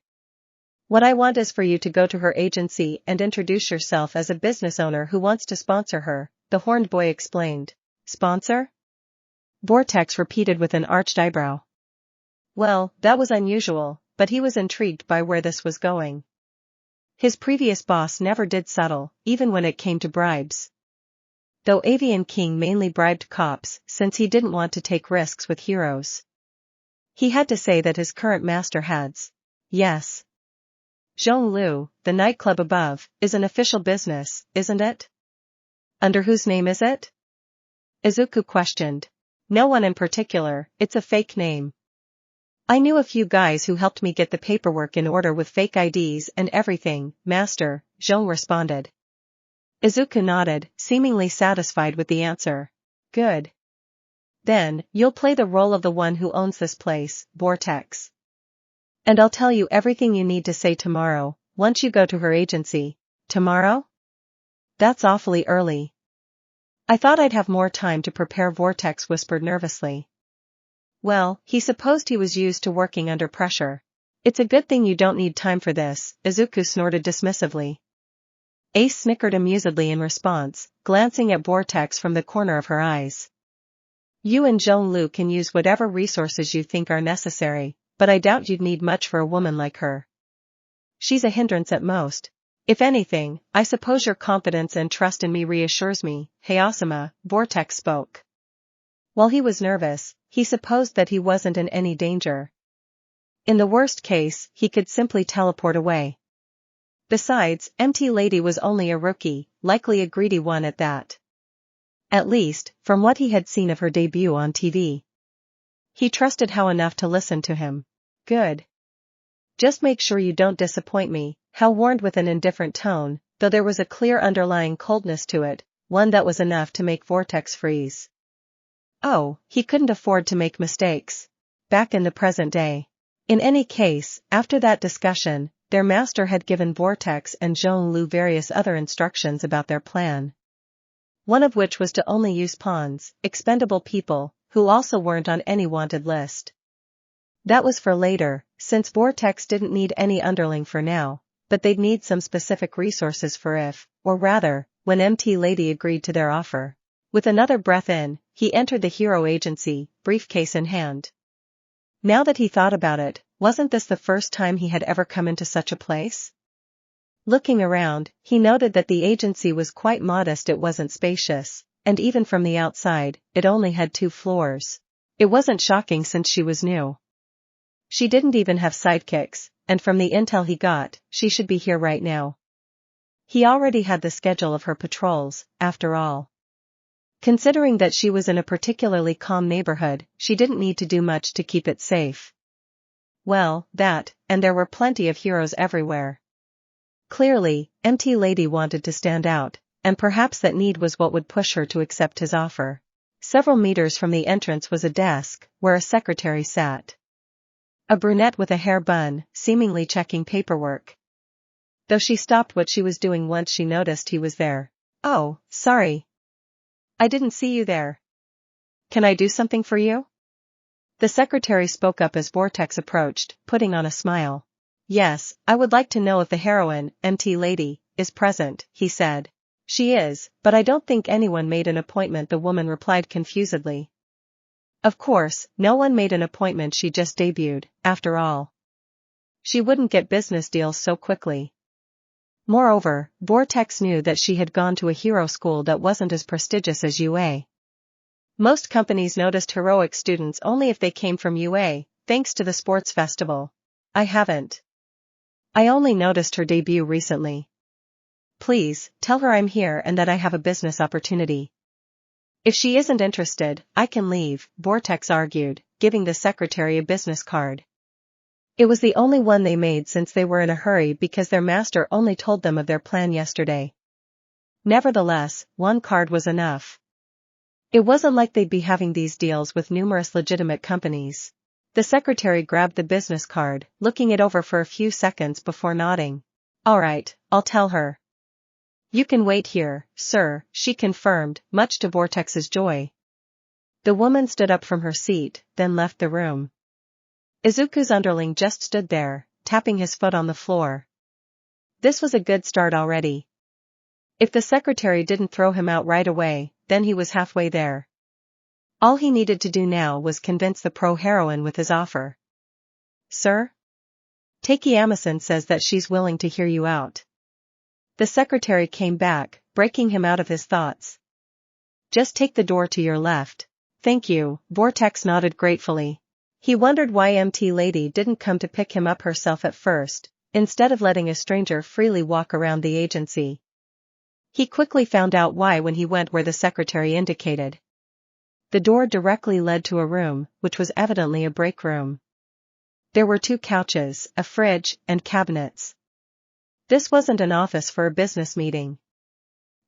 What I want is for you to go to her agency and introduce yourself as a business owner who wants to sponsor her, the horned boy explained. Sponsor? Vortex repeated with an arched eyebrow. Well, that was unusual, but he was intrigued by where this was going. His previous boss never did settle, even when it came to bribes. Though Avian King mainly bribed cops since he didn't want to take risks with heroes. He had to say that his current master has. Yes. Zhonglu, the nightclub above, is an official business, isn't it? Under whose name is it? Izuku questioned. No one in particular, it's a fake name. I knew a few guys who helped me get the paperwork in order with fake IDs and everything, master, Zhong responded. Izuku nodded, seemingly satisfied with the answer. Good. Then, you'll play the role of the one who owns this place, Vortex. And I'll tell you everything you need to say tomorrow, once you go to her agency. Tomorrow? That's awfully early. I thought I'd have more time to prepare, Vortex whispered nervously. Well, he supposed he was used to working under pressure. It's a good thing you don't need time for this, Izuku snorted dismissively. Ace snickered amusedly in response, glancing at Vortex from the corner of her eyes. You and Zhonglu can use whatever resources you think are necessary, but I doubt you'd need much for a woman like her. She's a hindrance at most. If anything, I suppose your confidence and trust in me reassures me, Hayasama, Vortex spoke. While he was nervous, he supposed that he wasn't in any danger. In the worst case, he could simply teleport away. Besides, MT Lady was only a rookie, likely a greedy one at that. At least, from what he had seen of her debut on TV. He trusted Hao enough to listen to him. Good. Just make sure you don't disappoint me, Hao warned with an indifferent tone, though there was a clear underlying coldness to it, one that was enough to make Vortex freeze. Oh, he couldn't afford to make mistakes. Back in the present day. In any case, after that discussion, their master had given Vortex and Zhonglu various other instructions about their plan. One of which was to only use pawns, expendable people, who also weren't on any wanted list. That was for later, since Vortex didn't need any underling for now, but they'd need some specific resources for if, or rather, when MT Lady agreed to their offer. With another breath in, he entered the hero agency, briefcase in hand. Now that he thought about it, wasn't this the first time he had ever come into such a place? Looking around, he noted that the agency was quite modest. It wasn't spacious, and even from the outside, it only had 2 floors. It wasn't shocking since she was new. She didn't even have sidekicks, and from the intel he got, she should be here right now. He already had the schedule of her patrols, after all. Considering that she was in a particularly calm neighborhood, she didn't need to do much to keep it safe. Well, that, and there were plenty of heroes everywhere. Clearly, MT Lady wanted to stand out, and perhaps that need was what would push her to accept his offer. Several meters from the entrance was a desk, where a secretary sat. A brunette with a hair bun, seemingly checking paperwork. Though she stopped what she was doing once she noticed he was there. "Oh, sorry. I didn't see you there. Can I do something for you?" The secretary spoke up as Vortex approached, putting on a smile. "Yes, I would like to know if the heroine, MT Lady, is present," he said. "She is, but I don't think anyone made an appointment," the woman replied confusedly. Of course, no one made an appointment. She just debuted, after all. She wouldn't get business deals so quickly. Moreover, Vortex knew that she had gone to a hero school that wasn't as prestigious as UA. Most companies noticed heroic students only if they came from UA, thanks to the sports festival. I haven't. I only noticed her debut recently. Please, tell her I'm here and that I have a business opportunity. If she isn't interested, I can leave, Vortex argued, giving the secretary a business card. It was the only one they made since they were in a hurry because their master only told them of their plan yesterday. Nevertheless, one card was enough. It wasn't like they'd be having these deals with numerous legitimate companies. The secretary grabbed the business card, looking it over for a few seconds before nodding. "All right, I'll tell her." "You can wait here, sir," she confirmed, much to Vortex's joy. The woman stood up from her seat, then left the room. Izuku's underling just stood there, tapping his foot on the floor. This was a good start already. If the secretary didn't throw him out right away, then he was halfway there. All he needed to do now was convince the pro-heroine with his offer. "Sir? Takeyama-san says that she's willing to hear you out." The secretary came back, breaking him out of his thoughts. "Just take the door to your left." "Thank you," Vortex nodded gratefully. He wondered why MT Lady didn't come to pick him up herself at first, instead of letting a stranger freely walk around the agency. He quickly found out why when he went where the secretary indicated. The door directly led to a room, which was evidently a break room. There were 2 couches, a fridge, and cabinets. This wasn't an office for a business meeting.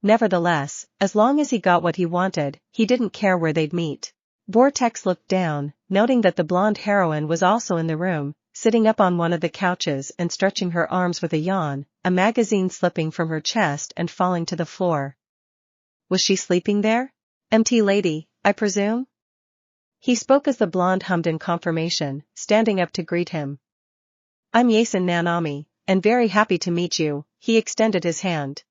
Nevertheless, as long as he got what he wanted, he didn't care where they'd meet. Vortex looked down, noting that the blonde heroine was also in the room, sitting up on one of the couches and stretching her arms with a yawn, a magazine slipping from her chest and falling to the floor. Was she sleeping there? "MT Lady, I presume?" He spoke as the blonde hummed in confirmation, standing up to greet him. "I'm Yasen Nanami, and very happy to meet you," he extended his hand.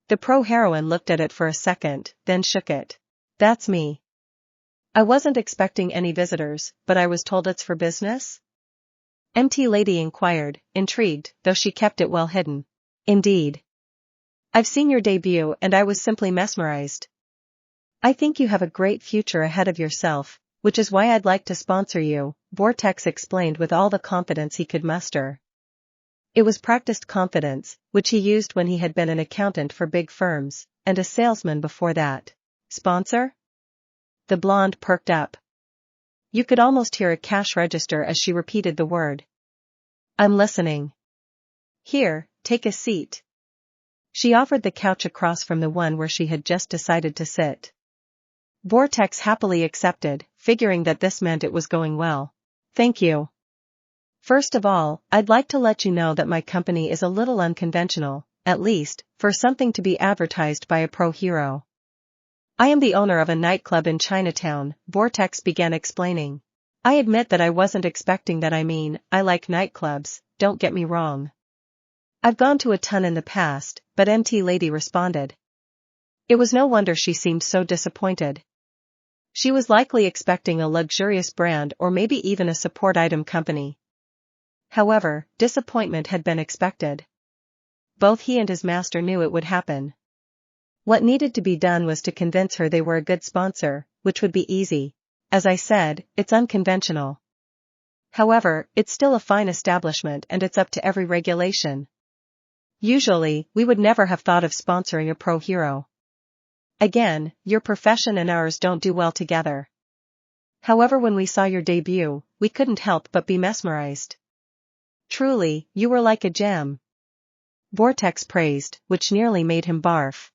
The pro-heroine looked at it for a second, then shook it. "That's me. I wasn't expecting any visitors, but I was told it's for business?" MT Lady inquired, intrigued, though she kept it well hidden. "Indeed. I've seen your debut and I was simply mesmerized. I think you have a great future ahead of yourself, which is why I'd like to sponsor you," Vortex explained with all the confidence he could muster. It was practiced confidence, which he used when he had been an accountant for big firms, and a salesman before that. "Sponsor?" The blonde perked up. You could almost hear a cash register as she repeated the word. "I'm listening." "Here, take a seat." She offered the couch across from the one where she had just decided to sit. Vortex happily accepted, figuring that this meant it was going well. "Thank you." First of all, I'd like to let you know that my company is a little unconventional, at least, for something to be advertised by a pro hero. I am the owner of a nightclub in Chinatown, Vortex began explaining. I admit that I wasn't expecting that. I like nightclubs, don't get me wrong. I've gone to a ton in the past, but MT Lady responded. It was no wonder she seemed so disappointed. She was likely expecting a luxurious brand or maybe even a support item company. However, disappointment had been expected. Both he and his master knew it would happen. What needed to be done was to convince her they were a good sponsor, which would be easy. As I said, it's unconventional. However, it's still a fine establishment and it's up to every regulation. Usually, we would never have thought of sponsoring a pro hero. Again, your profession and ours don't do well together. However, when we saw your debut, we couldn't help but be mesmerized. Truly, you were like a gem. Vortex praised, which nearly made him barf.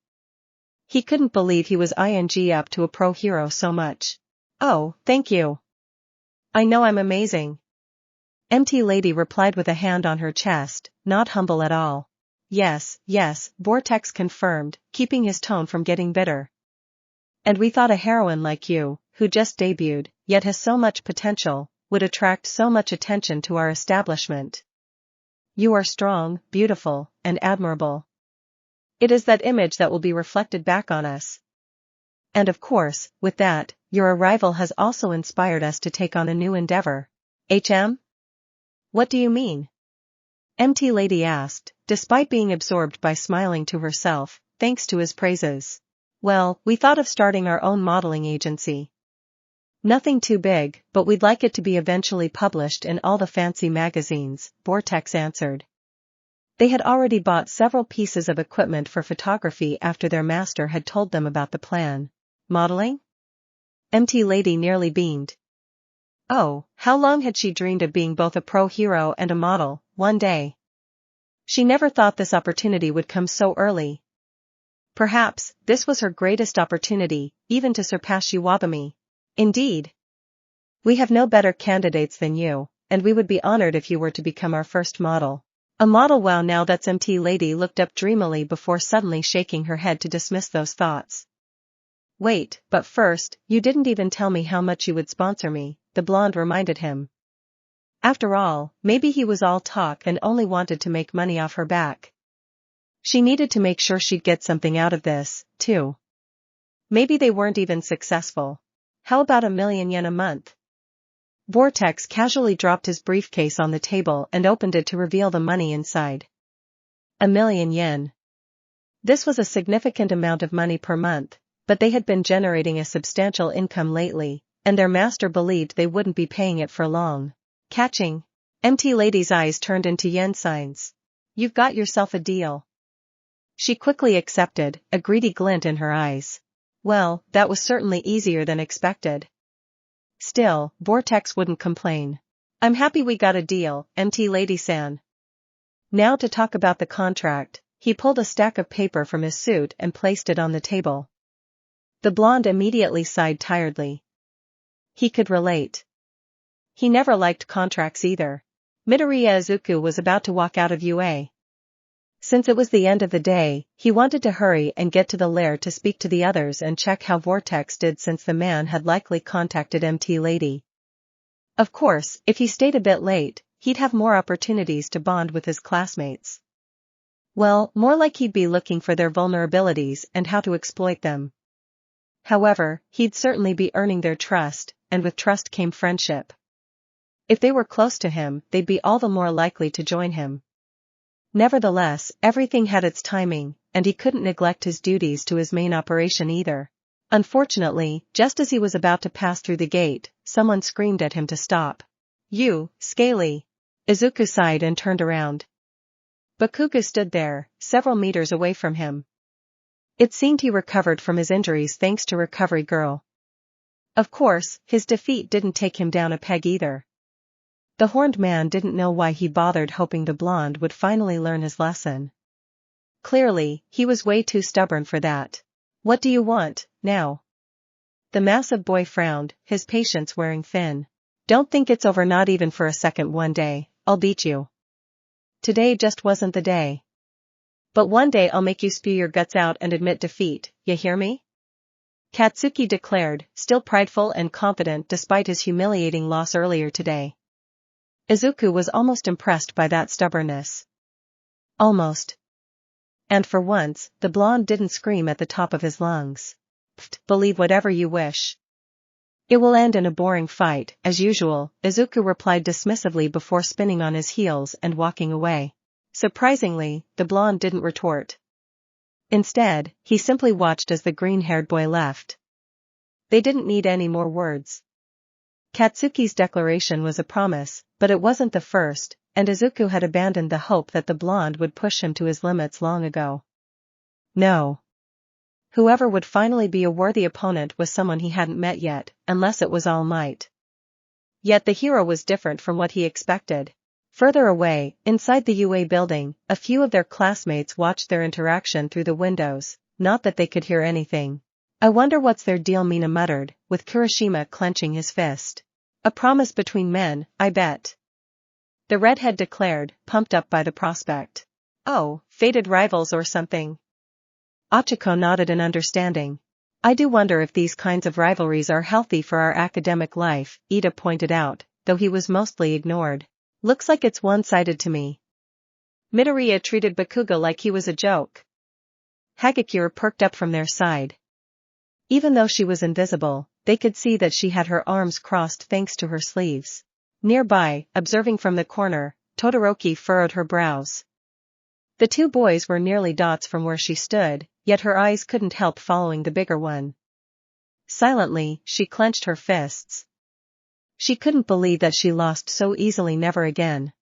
He couldn't believe he was up to a pro hero so much. Oh, thank you. I know I'm amazing. MT Lady replied with a hand on her chest, not humble at all. Yes, Vortex confirmed, keeping his tone from getting bitter. And we thought a heroine like you, who just debuted, yet has so much potential, would attract so much attention to our establishment. You are strong, beautiful, and admirable. It is that image that will be reflected back on us. And of course, with that, your arrival has also inspired us to take on a new endeavor. What do you mean? MT Lady asked, despite being absorbed by smiling to herself, thanks to his praises. Well, we thought of starting our own modeling agency. Nothing too big, but we'd like it to be eventually published in all the fancy magazines, Vortex answered. They had already bought several pieces of equipment for photography after their master had told them about the plan. Modeling? MT Lady nearly beamed. Oh, how long had she dreamed of being both a pro hero and a model, one day? She never thought this opportunity would come so early. Perhaps, this was her greatest opportunity, even to surpass Iwabami. Indeed. We have no better candidates than you, and we would be honored if you were to become our first model. A model? Wow, now that's MT Lady looked up dreamily before suddenly shaking her head to dismiss those thoughts. Wait, but first, you didn't even tell me how much you would sponsor me, the blonde reminded him. After all, maybe he was all talk and only wanted to make money off her back. She needed to make sure she'd get something out of this, too. Maybe they weren't even successful. How about $1,000,000 a month? Vortex casually dropped his briefcase on the table and opened it to reveal the money inside. $1,000,000 yen. This was a significant amount of money per month, but they had been generating a substantial income lately, and their master believed they wouldn't be paying it for long. Catching. MT Lady's eyes turned into yen signs. You've got yourself a deal. She quickly accepted, a greedy glint in her eyes. Well, that was certainly easier than expected. Still, Vortex wouldn't complain. I'm happy we got a deal, MT Lady-san. Now to talk about the contract. He pulled a stack of paper from his suit and placed it on the table. The blonde immediately sighed tiredly. He could relate. He never liked contracts either. Midoriya Izuku was about to walk out of UA. Since it was the end of the day, he wanted to hurry and get to the lair to speak to the others and check how Vortex did, since the man had likely contacted MT Lady. Of course, if he stayed a bit late, he'd have more opportunities to bond with his classmates. Well, more like he'd be looking for their vulnerabilities and how to exploit them. However, he'd certainly be earning their trust, and with trust came friendship. If they were close to him, they'd be all the more likely to join him. Nevertheless, everything had its timing, and he couldn't neglect his duties to his main operation either. Unfortunately, just as he was about to pass through the gate, someone screamed at him to stop. You, Scaly! Izuku sighed and turned around. Bakugo stood there, several meters away from him. It seemed he recovered from his injuries thanks to Recovery Girl. Of course, his defeat didn't take him down a peg either. The horned man didn't know why he bothered, hoping the blonde would finally learn his lesson. Clearly, he was way too stubborn for that. What do you want, now? The massive boy frowned, his patience wearing thin. Don't think it's over, not even for a second. One day, I'll beat you. Today just wasn't the day. But one day I'll make you spew your guts out and admit defeat, you hear me? Katsuki declared, still prideful and confident despite his humiliating loss earlier today. Izuku was almost impressed by that stubbornness. Almost. And for once, the blonde didn't scream at the top of his lungs. Pfft, believe whatever you wish. It will end in a boring fight, as usual, Izuku replied dismissively before spinning on his heels and walking away. Surprisingly, the blonde didn't retort. Instead, he simply watched as the green-haired boy left. They didn't need any more words. Katsuki's declaration was a promise, but it wasn't the first, and Izuku had abandoned the hope that the blonde would push him to his limits long ago. No. Whoever would finally be a worthy opponent was someone he hadn't met yet, unless it was All Might. Yet the hero was different from what he expected. Further away, inside the UA building, a few of their classmates watched their interaction through the windows, not that they could hear anything. I wonder what's their deal, Mina muttered, with Kirishima clenching his fist. A promise between men, I bet. The redhead declared, pumped up by the prospect. Oh, fated rivals or something. Ochaco nodded in understanding. I do wonder if these kinds of rivalries are healthy for our academic life, Ida pointed out, though he was mostly ignored. Looks like it's one-sided to me. Midoriya treated Bakugo like he was a joke. Hagakure perked up from their side. Even though she was invisible, they could see that she had her arms crossed thanks to her sleeves. Nearby, observing from the corner, Todoroki furrowed her brows. The two boys were nearly dots from where she stood, yet her eyes couldn't help following the bigger one. Silently, she clenched her fists. She couldn't believe that she lost so easily. Never again.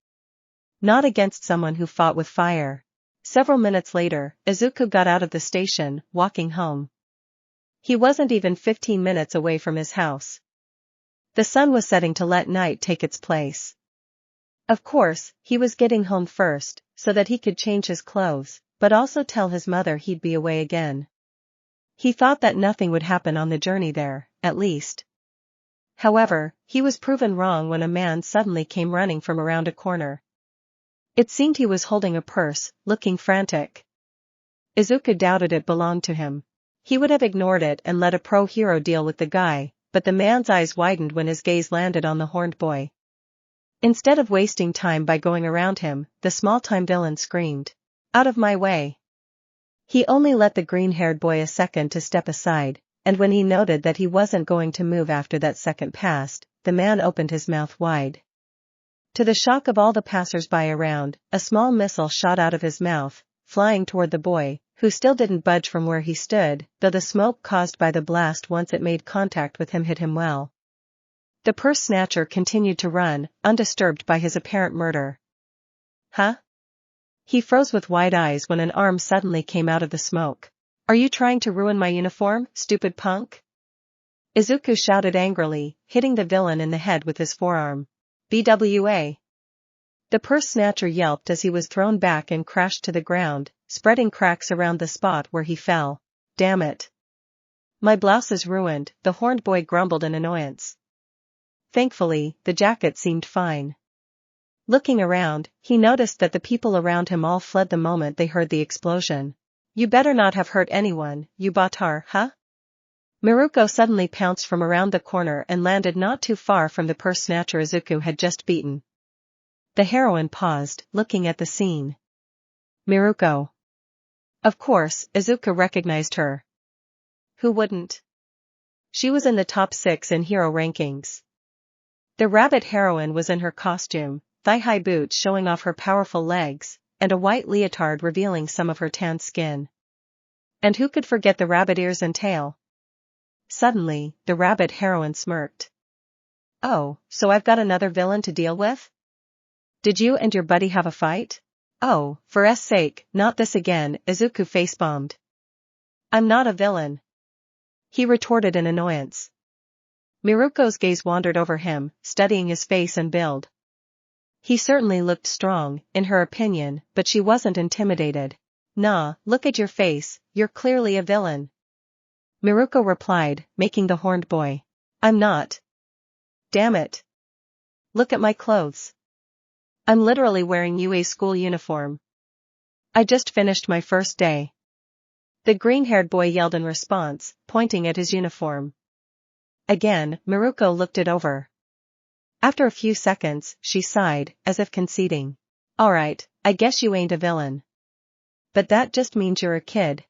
Not against someone who fought with fire. Several minutes later, Izuku got out of the station, walking home. He wasn't even 15 minutes away from his house. The sun was setting to let night take its place. Of course, he was getting home first, so that he could change his clothes, but also tell his mother he'd be away again. He thought that nothing would happen on the journey there, at least. However, he was proven wrong when a man suddenly came running from around a corner. It seemed he was holding a purse, looking frantic. Izuku doubted it belonged to him. He would have ignored it and let a pro-hero deal with the guy, but the man's eyes widened when his gaze landed on the horned boy. Instead of wasting time by going around him, the small-time villain screamed, "Out of my way!" He only let the green-haired boy a second to step aside, and when he noted that he wasn't going to move after that second passed, the man opened his mouth wide. To the shock of all the passers-by around, a small missile shot out of his mouth, flying toward the boy, who still didn't budge from where he stood, though the smoke caused by the blast once it made contact with him hit him well. The purse snatcher continued to run, undisturbed by his apparent murder. Huh? He froze with wide eyes when an arm suddenly came out of the smoke. Are you trying to ruin my uniform, stupid punk? Izuku shouted angrily, hitting the villain in the head with his forearm. BWA. The purse snatcher yelped as he was thrown back and crashed to the ground, spreading cracks around the spot where he fell. Damn it. My blouse is ruined, the horned boy grumbled in annoyance. Thankfully, the jacket seemed fine. Looking around, he noticed that the people around him all fled the moment they heard the explosion. You better not have hurt anyone, you Batar, huh? Miruko suddenly pounced from around the corner and landed not too far from the purse snatcher Izuku had just beaten. The heroine paused, looking at the scene. Miruko. Of course, Izuku recognized her. Who wouldn't? She was in the top 6 in hero rankings. The rabbit heroine was in her costume, thigh-high boots showing off her powerful legs, and a white leotard revealing some of her tanned skin. And who could forget the rabbit ears and tail? Suddenly, the rabbit heroine smirked. Oh, so I've got another villain to deal with? Did you and your buddy have a fight? Oh, for S sake, not this again, Izuku face-bombed. I'm not a villain. He retorted in annoyance. Miruko's gaze wandered over him, studying his face and build. He certainly looked strong, in her opinion, but she wasn't intimidated. Nah, look at your face, you're clearly a villain. Miruko replied, making the horned boy. I'm not. Damn it. Look at my clothes. I'm literally wearing UA's school uniform. I just finished my first day. The green-haired boy yelled in response, pointing at his uniform. Again, Miruko looked it over. After a few seconds, she sighed, as if conceding. Alright, I guess you ain't a villain. But that just means you're a kid.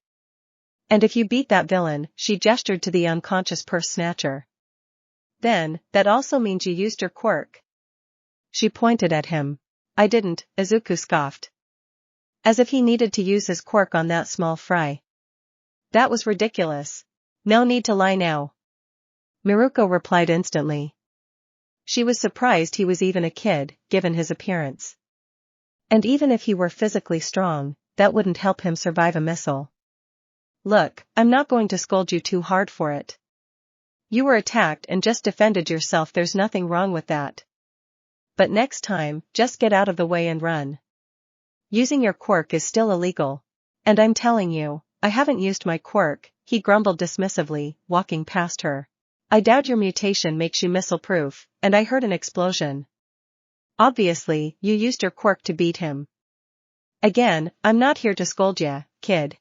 And if you beat that villain, she gestured to the unconscious purse snatcher. Then, that also means you used your quirk. She pointed at him. I didn't, Izuku scoffed. As if he needed to use his quirk on that small fry. That was ridiculous. No need to lie now. Miruko replied instantly. She was surprised he was even a kid, given his appearance. And even if he were physically strong, that wouldn't help him survive a missile. Look, I'm not going to scold you too hard for it. You were attacked and just defended yourself, there's nothing wrong with that. But next time, just get out of the way and run. Using your quirk is still illegal. And I'm telling you, I haven't used my quirk, he grumbled dismissively, walking past her. I doubt your mutation makes you missile-proof, and I heard an explosion. Obviously, you used your quirk to beat him. Again, I'm not here to scold ya, kid.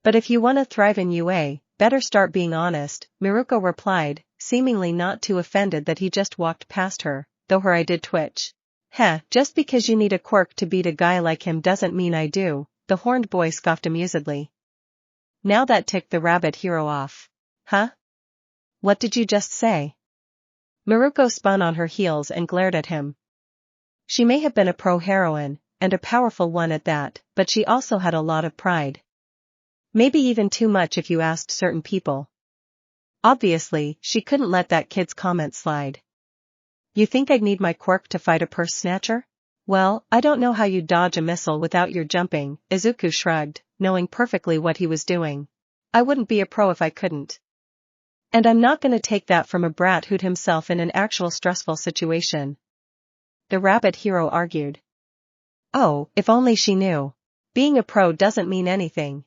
But if you want to thrive in UA, better start being honest, Miruko replied, seemingly not too offended that he just walked past her, though her eye did twitch. Heh, just because you need a quirk to beat a guy like him doesn't mean I do, the horned boy scoffed amusedly. Now that ticked the rabbit hero off. Huh? What did you just say? Miruko spun on her heels and glared at him. She may have been a pro-heroine, and a powerful one at that, but she also had a lot of pride. Maybe even too much if you asked certain people. Obviously, she couldn't let that kid's comment slide. You think I'd need my quirk to fight a purse snatcher? Well, I don't know how you'd dodge a missile without your jumping, Izuku shrugged, knowing perfectly what he was doing. I wouldn't be a pro if I couldn't. And I'm not gonna take that from a brat who'd himself in an actual stressful situation. The rabbit hero argued. Oh, if only she knew. Being a pro doesn't mean anything.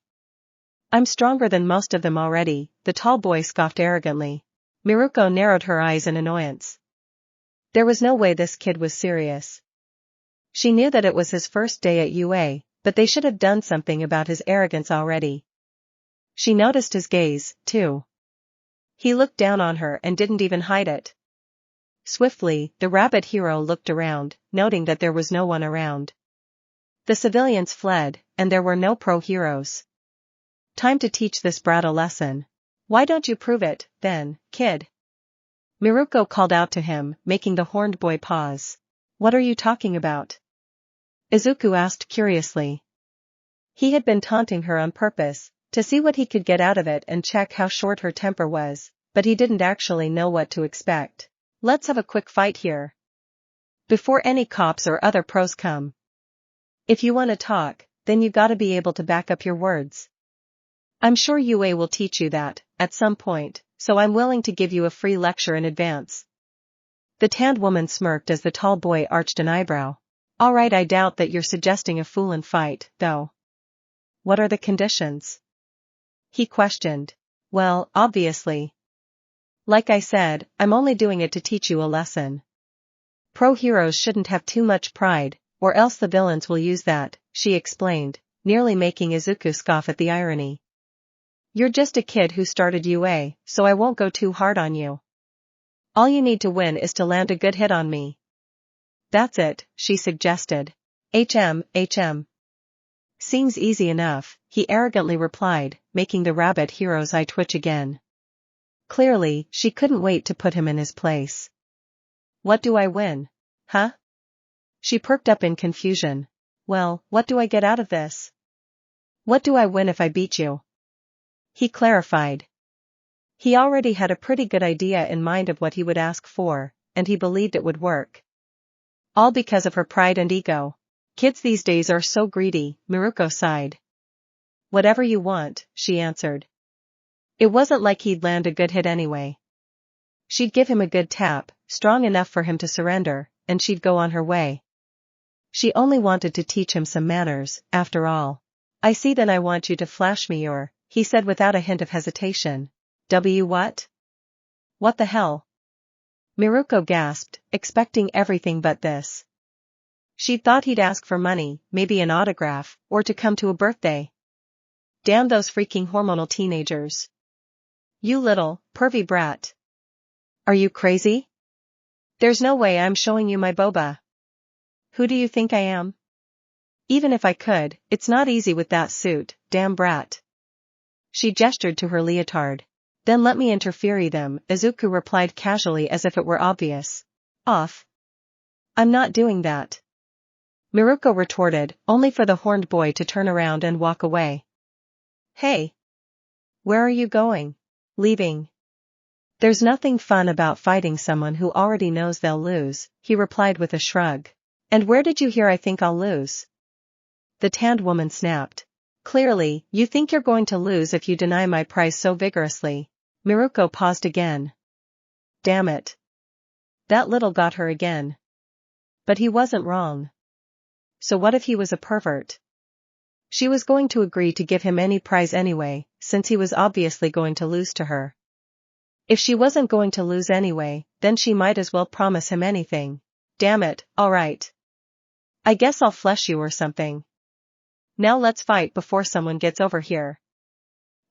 I'm stronger than most of them already, the tall boy scoffed arrogantly. Miruko narrowed her eyes in annoyance. There was no way this kid was serious. She knew that it was his first day at UA, but they should have done something about his arrogance already. She noticed his gaze, too. He looked down on her and didn't even hide it. Swiftly, the rabbit hero looked around, noting that there was no one around. The civilians fled, and there were no pro-heroes. Time to teach this brat a lesson. Why don't you prove it, then, kid? Miruko called out to him, making the horned boy pause. What are you talking about? Izuku asked curiously. He had been taunting her on purpose, to see what he could get out of it and check how short her temper was, but he didn't actually know what to expect. Let's have a quick fight here. Before any cops or other pros come. If you want to talk, then you gotta be able to back up your words. I'm sure UA will teach you that, at some point, so I'm willing to give you a free lecture in advance. The tanned woman smirked as the tall boy arched an eyebrow. Alright, I doubt that you're suggesting a fool and fight, though. What are the conditions? He questioned. Well, obviously. Like I said, I'm only doing it to teach you a lesson. Pro-heroes shouldn't have too much pride, or else the villains will use that, she explained, nearly making Izuku scoff at the irony. You're just a kid who started UA, so I won't go too hard on you. All you need to win is to land a good hit on me. That's it, she suggested. HM. Seems easy enough, he arrogantly replied, making the rabbit hero's eye twitch again. Clearly, she couldn't wait to put him in his place. What do I win? Huh? She perked up in confusion. Well, what do I get out of this? What do I win if I beat you? He clarified. He already had a pretty good idea in mind of what he would ask for, and he believed it would work. All because of her pride and ego. Kids these days are so greedy, Miruko sighed. Whatever you want, she answered. It wasn't like he'd land a good hit anyway. She'd give him a good tap, strong enough for him to surrender, and she'd go on her way. She only wanted to teach him some manners, after all. I see, then I want you to flash me your, he said without a hint of hesitation. What? What the hell? Miruko gasped, expecting everything but this. She thought he'd ask for money, maybe an autograph, or to come to a birthday. Damn those freaking hormonal teenagers. You little, pervy brat. Are you crazy? There's no way I'm showing you my boba. Who do you think I am? Even if I could, it's not easy with that suit, damn brat. She gestured to her leotard. Then let me interfere them, Izuku replied casually as if it were obvious. Off. I'm not doing that. Miruko retorted, only for the horned boy to turn around and walk away. Hey. Where are you going? Leaving. There's nothing fun about fighting someone who already knows they'll lose, he replied with a shrug. And where did you hear I think I'll lose? The tanned woman snapped. Clearly, you think you're going to lose if you deny my prize so vigorously. Miruko paused again. Damn it. That little got her again. But he wasn't wrong. So what if he was a pervert? She was going to agree to give him any prize anyway, since he was obviously going to lose to her. If she wasn't going to lose anyway, then she might as well promise him anything. Damn it, alright. I guess I'll flesh you or something. Now let's fight before someone gets over here.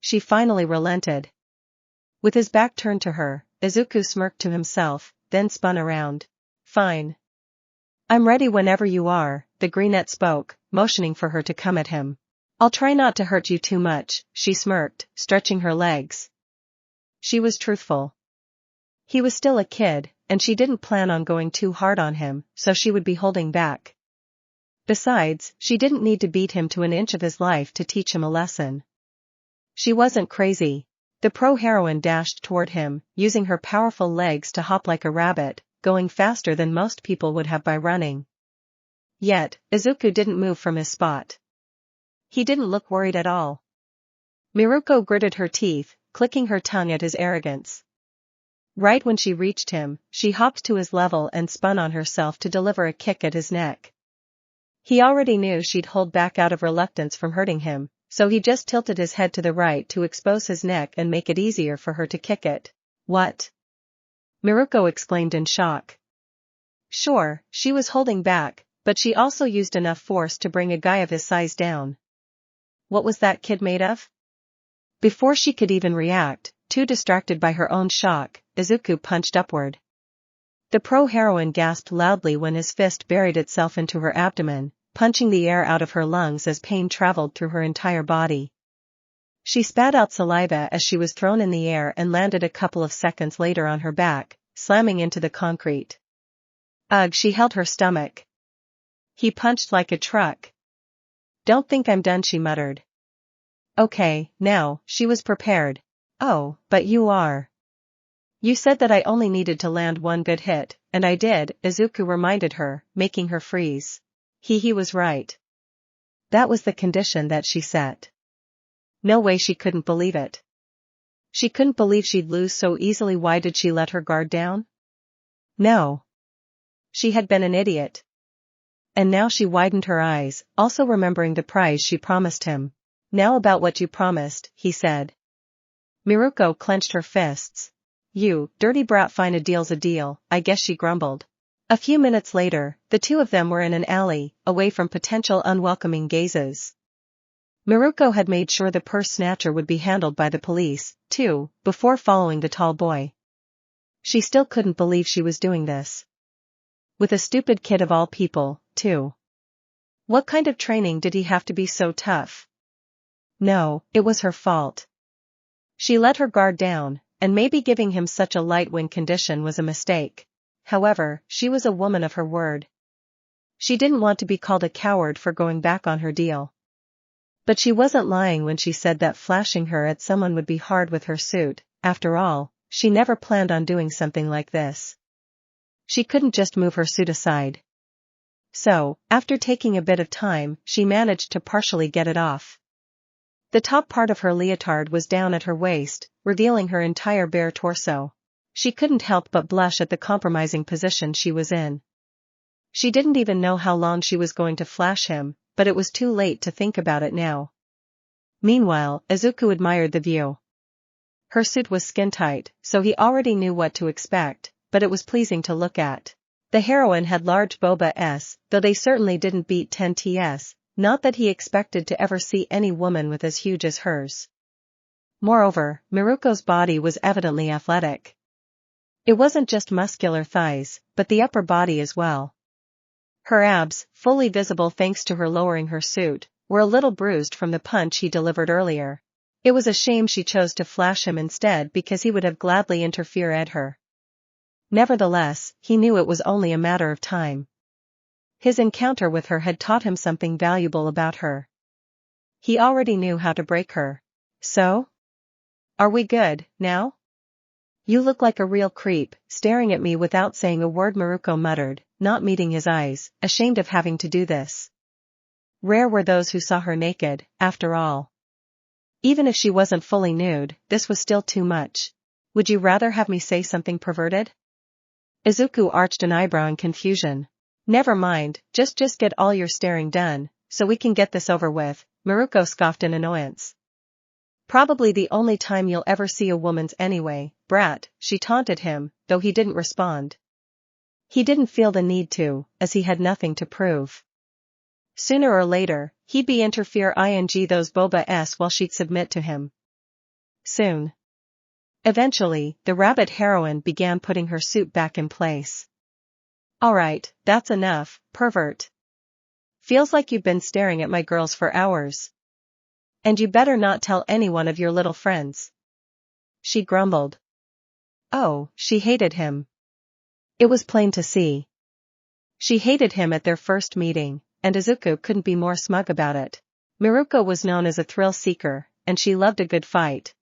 She finally relented. With his back turned to her, Izuku smirked to himself, then spun around. Fine. I'm ready whenever you are, the brunette spoke, motioning for her to come at him. I'll try not to hurt you too much, she smirked, stretching her legs. She was truthful. He was still a kid, and she didn't plan on going too hard on him, so she would be holding back. Besides, she didn't need to beat him to an inch of his life to teach him a lesson. She wasn't crazy. The pro-heroine dashed toward him, using her powerful legs to hop like a rabbit, going faster than most people would have by running. Yet, Izuku didn't move from his spot. He didn't look worried at all. Miruko gritted her teeth, clicking her tongue at his arrogance. Right when she reached him, she hopped to his level and spun on herself to deliver a kick at his neck. He already knew she'd hold back out of reluctance from hurting him, so he just tilted his head to the right to expose his neck and make it easier for her to kick it. What? Miruko exclaimed in shock. Sure, she was holding back, but she also used enough force to bring a guy of his size down. What was that kid made of? Before she could even react, too distracted by her own shock, Izuku punched upward. The pro-heroine gasped loudly when his fist buried itself into her abdomen, punching the air out of her lungs as pain traveled through her entire body. She spat out saliva as she was thrown in the air and landed a couple of seconds later on her back, slamming into the concrete. Ugh, she held her stomach. He punched like a truck. Don't think I'm done, she muttered. Okay, now, she was prepared. Oh, but you are. You said that I only needed to land one good hit, and I did, Izuku reminded her, making her freeze. He was right. That was the condition that she set. No way, she couldn't believe it. She couldn't believe she'd lose so easily. Why did she let her guard down? No. She had been an idiot. And now she widened her eyes, also remembering the prize she promised him. Now about what you promised, he said. Miruko clenched her fists. You, dirty brat, fine, a deal's a deal, I guess, she grumbled. A few minutes later, the two of them were in an alley, away from potential unwelcoming gazes. Miruko had made sure the purse snatcher would be handled by the police, too, before following the tall boy. She still couldn't believe she was doing this. With a stupid kid of all people, too. What kind of training did he have to be so tough? No, it was her fault. She let her guard down, and maybe giving him such a light win condition was a mistake. However, she was a woman of her word. She didn't want to be called a coward for going back on her deal. But she wasn't lying when she said that flashing her at someone would be hard with her suit. After all, she never planned on doing something like this. She couldn't just move her suit aside. So, after taking a bit of time, she managed to partially get it off. The top part of her leotard was down at her waist, revealing her entire bare torso. She couldn't help but blush at the compromising position she was in. She didn't even know how long she was going to flash him, but it was too late to think about it now. Meanwhile, Izuku admired the view. Her suit was skin-tight, so he already knew what to expect, but it was pleasing to look at. The heroine had large boba though they certainly didn't beat 10 ts, not that he expected to ever see any woman with as huge as hers. Moreover, Miruko's body was evidently athletic. It wasn't just muscular thighs, but the upper body as well. Her abs, fully visible thanks to her lowering her suit, were a little bruised from the punch he delivered earlier. It was a shame she chose to flash him instead because he would have gladly interfered her. Nevertheless, he knew it was only a matter of time. His encounter with her had taught him something valuable about her. He already knew how to break her. So? Are we good, now? You look like a real creep, staring at me without saying a word, Miruko muttered, not meeting his eyes, ashamed of having to do this. Rare were those who saw her naked, after all. Even if she wasn't fully nude, this was still too much. Would you rather have me say something perverted? Izuku arched an eyebrow in confusion. Never mind, just get all your staring done, so we can get this over with, Miruko scoffed in annoyance. Probably the only time you'll ever see a woman's anyway, brat, she taunted him, though he didn't respond. He didn't feel the need to, as he had nothing to prove. Sooner or later, he'd be interfere those boba while she'd submit to him. Soon. Eventually, the rabbit heroine began putting her suit back in place. Alright, that's enough, pervert. Feels like you've been staring at my girls for hours. And you better not tell anyone of your little friends. She grumbled. Oh, she hated him. It was plain to see. She hated him at their first meeting, and Izuku couldn't be more smug about it. Miruko was known as a thrill-seeker, and she loved a good fight.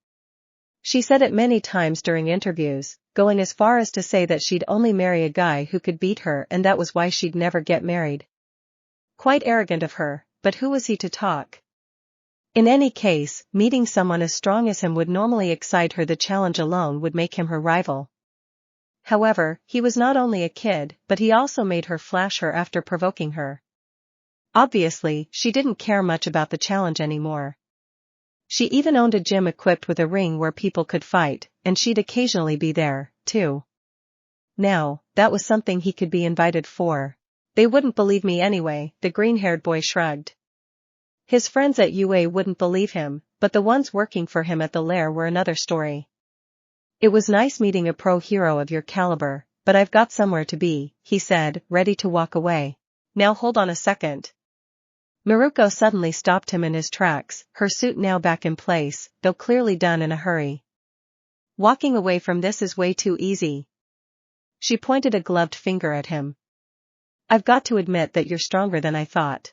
She said it many times during interviews, going as far as to say that she'd only marry a guy who could beat her and that was why she'd never get married. Quite arrogant of her, but who was he to talk? In any case, meeting someone as strong as him would normally excite her. The challenge alone would make him her rival. However, he was not only a kid, but he also made her flash her after provoking her. Obviously, she didn't care much about the challenge anymore. She even owned a gym equipped with a ring where people could fight, and she'd occasionally be there, too. Now, that was something he could be invited for. They wouldn't believe me anyway, the green-haired boy shrugged. His friends at UA wouldn't believe him, but the ones working for him at the lair were another story. It was nice meeting a pro hero of your caliber, but I've got somewhere to be, he said, ready to walk away. Now hold on a second. Miruko suddenly stopped him in his tracks, her suit now back in place, though clearly done in a hurry. Walking away from this is way too easy. She pointed a gloved finger at him. I've got to admit that you're stronger than I thought.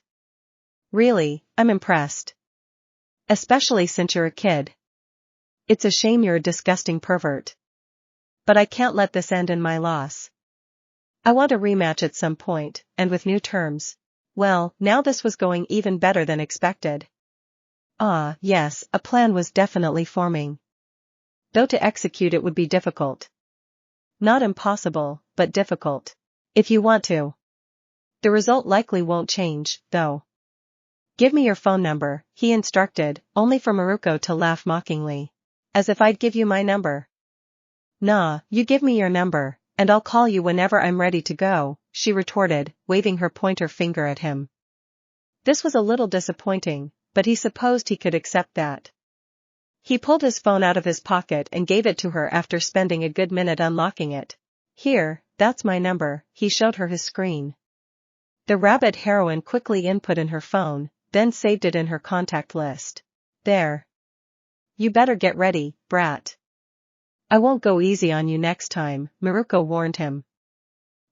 Really, I'm impressed. Especially since you're a kid. It's a shame you're a disgusting pervert. But I can't let this end in my loss. I want a rematch at some point, and with new terms. Well, now this was going even better than expected. Ah, yes, a plan was definitely forming. Though to execute it would be difficult. Not impossible, but difficult. If you want to. The result likely won't change, though. Give me your phone number, he instructed, only for Miruko to laugh mockingly. As if I'd give you my number. Nah, you give me your number, and I'll call you whenever I'm ready to go, she retorted, waving her pointer finger at him. This was a little disappointing, but he supposed he could accept that. He pulled his phone out of his pocket and gave it to her after spending a good minute unlocking it. Here, that's my number, he showed her his screen. The rabbit heroine quickly input in her phone, then saved it in her contact list. There. You better get ready, brat. I won't go easy on you next time, Miruko warned him.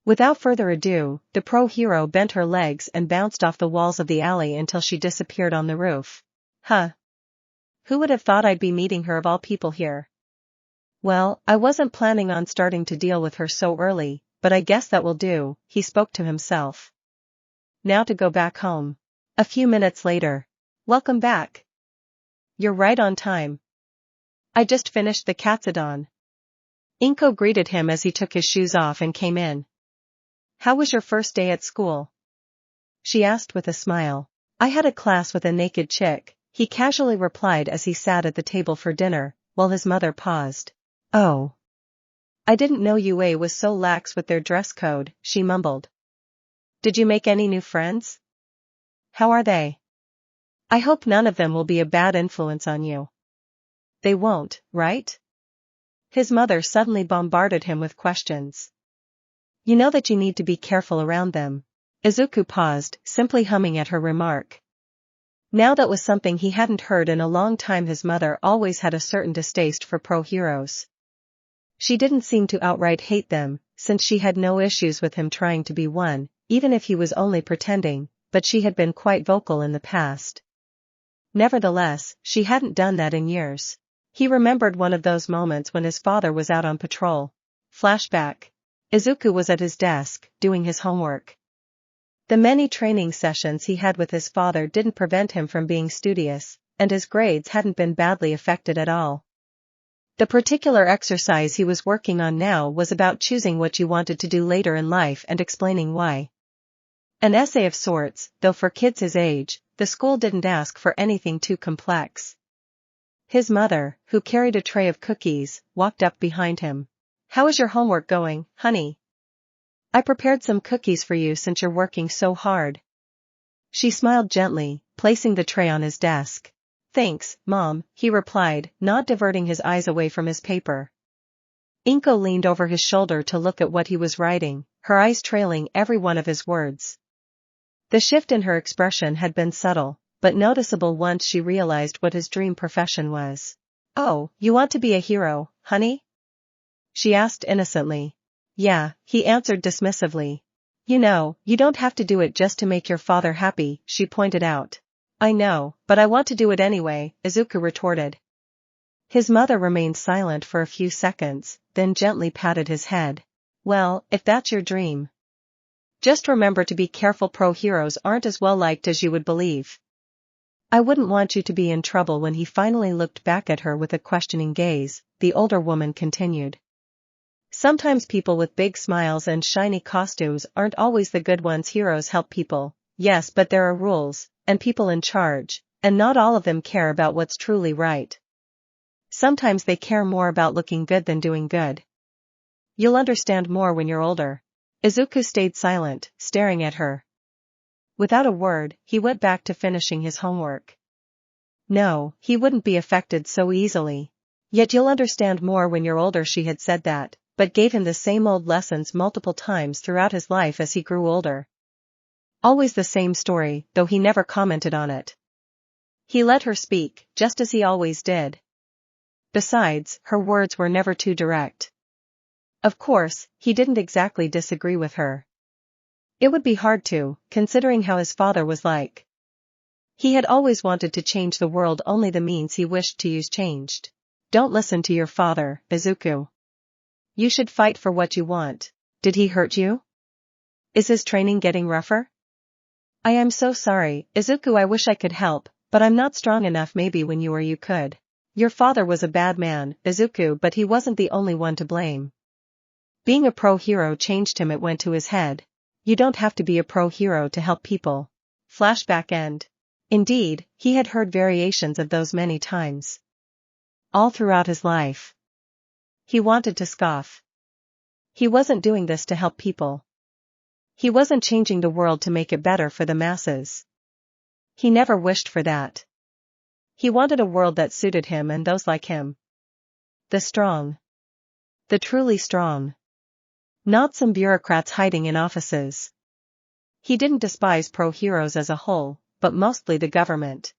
Without further ado, the pro hero bent her legs and bounced off the walls of the alley until she disappeared on the roof. Huh. Who would have thought I'd be meeting her of all people here? Well, I wasn't planning on starting to deal with her so early, but I guess that will do, he spoke to himself. Now to go back home. A few minutes later. Welcome back. You're right on time. I just finished the katsudon. Inko greeted him as he took his shoes off and came in. How was your first day at school? She asked with a smile. I had a class with a naked chick, he casually replied as he sat at the table for dinner, while his mother paused. Oh. I didn't know UA was so lax with their dress code, she mumbled. Did you make any new friends? How are they? I hope none of them will be a bad influence on you. They won't, right? His mother suddenly bombarded him with questions. You know that you need to be careful around them. Izuku paused, simply humming at her remark. Now that was something he hadn't heard in a long time. His mother always had a certain distaste for pro-heroes. She didn't seem to outright hate them, since she had no issues with him trying to be one, even if he was only pretending, but she had been quite vocal in the past. Nevertheless, she hadn't done that in years. He remembered one of those moments when his father was out on patrol. Flashback. Izuku was at his desk, doing his homework. The many training sessions he had with his father didn't prevent him from being studious, and his grades hadn't been badly affected at all. The particular exercise he was working on now was about choosing what you wanted to do later in life and explaining why. An essay of sorts, though for kids his age, the school didn't ask for anything too complex. His mother, who carried a tray of cookies, walked up behind him. How is your homework going, honey? I prepared some cookies for you since you're working so hard. She smiled gently, placing the tray on his desk. Thanks, Mom, he replied, not diverting his eyes away from his paper. Inko leaned over his shoulder to look at what he was writing, her eyes trailing every one of his words. The shift in her expression had been subtle, but noticeable once she realized what his dream profession was. Oh, you want to be a hero, honey? She asked innocently. Yeah, he answered dismissively. You know, you don't have to do it just to make your father happy, she pointed out. I know, but I want to do it anyway, Izuku retorted. His mother remained silent for a few seconds, then gently patted his head. Well, if that's your dream. Just remember to be careful. Pro-heroes aren't as well liked as you would believe. I wouldn't want you to be in trouble. When he finally looked back at her with a questioning gaze, the older woman continued. Sometimes people with big smiles and shiny costumes aren't always the good ones. Heroes help people, yes, but there are rules, and people in charge, and not all of them care about what's truly right. Sometimes they care more about looking good than doing good. You'll understand more when you're older. Izuku stayed silent, staring at her. Without a word, he went back to finishing his homework. No, he wouldn't be affected so easily. Yet you'll understand more when you're older. She had said that, but gave him the same old lessons multiple times throughout his life as he grew older. Always the same story, though he never commented on it. He let her speak, just as he always did. Besides, her words were never too direct. Of course, he didn't exactly disagree with her. It would be hard to, considering how his father was like. He had always wanted to change the world, only the means he wished to use changed. Don't listen to your father, Izuku. You should fight for what you want. Did he hurt you? Is his training getting rougher? I am so sorry, Izuku. I wish I could help, but I'm not strong enough. Maybe when you were you could. Your father was a bad man, Izuku, but he wasn't the only one to blame. Being a pro-hero changed him. It went to his head. You don't have to be a pro-hero to help people. Flashback end. Indeed, he had heard variations of those many times. All throughout his life. He wanted to scoff. He wasn't doing this to help people. He wasn't changing the world to make it better for the masses. He never wished for that. He wanted a world that suited him and those like him. The strong. The truly strong. Not some bureaucrats hiding in offices. He didn't despise pro-heroes as a whole, but mostly the government.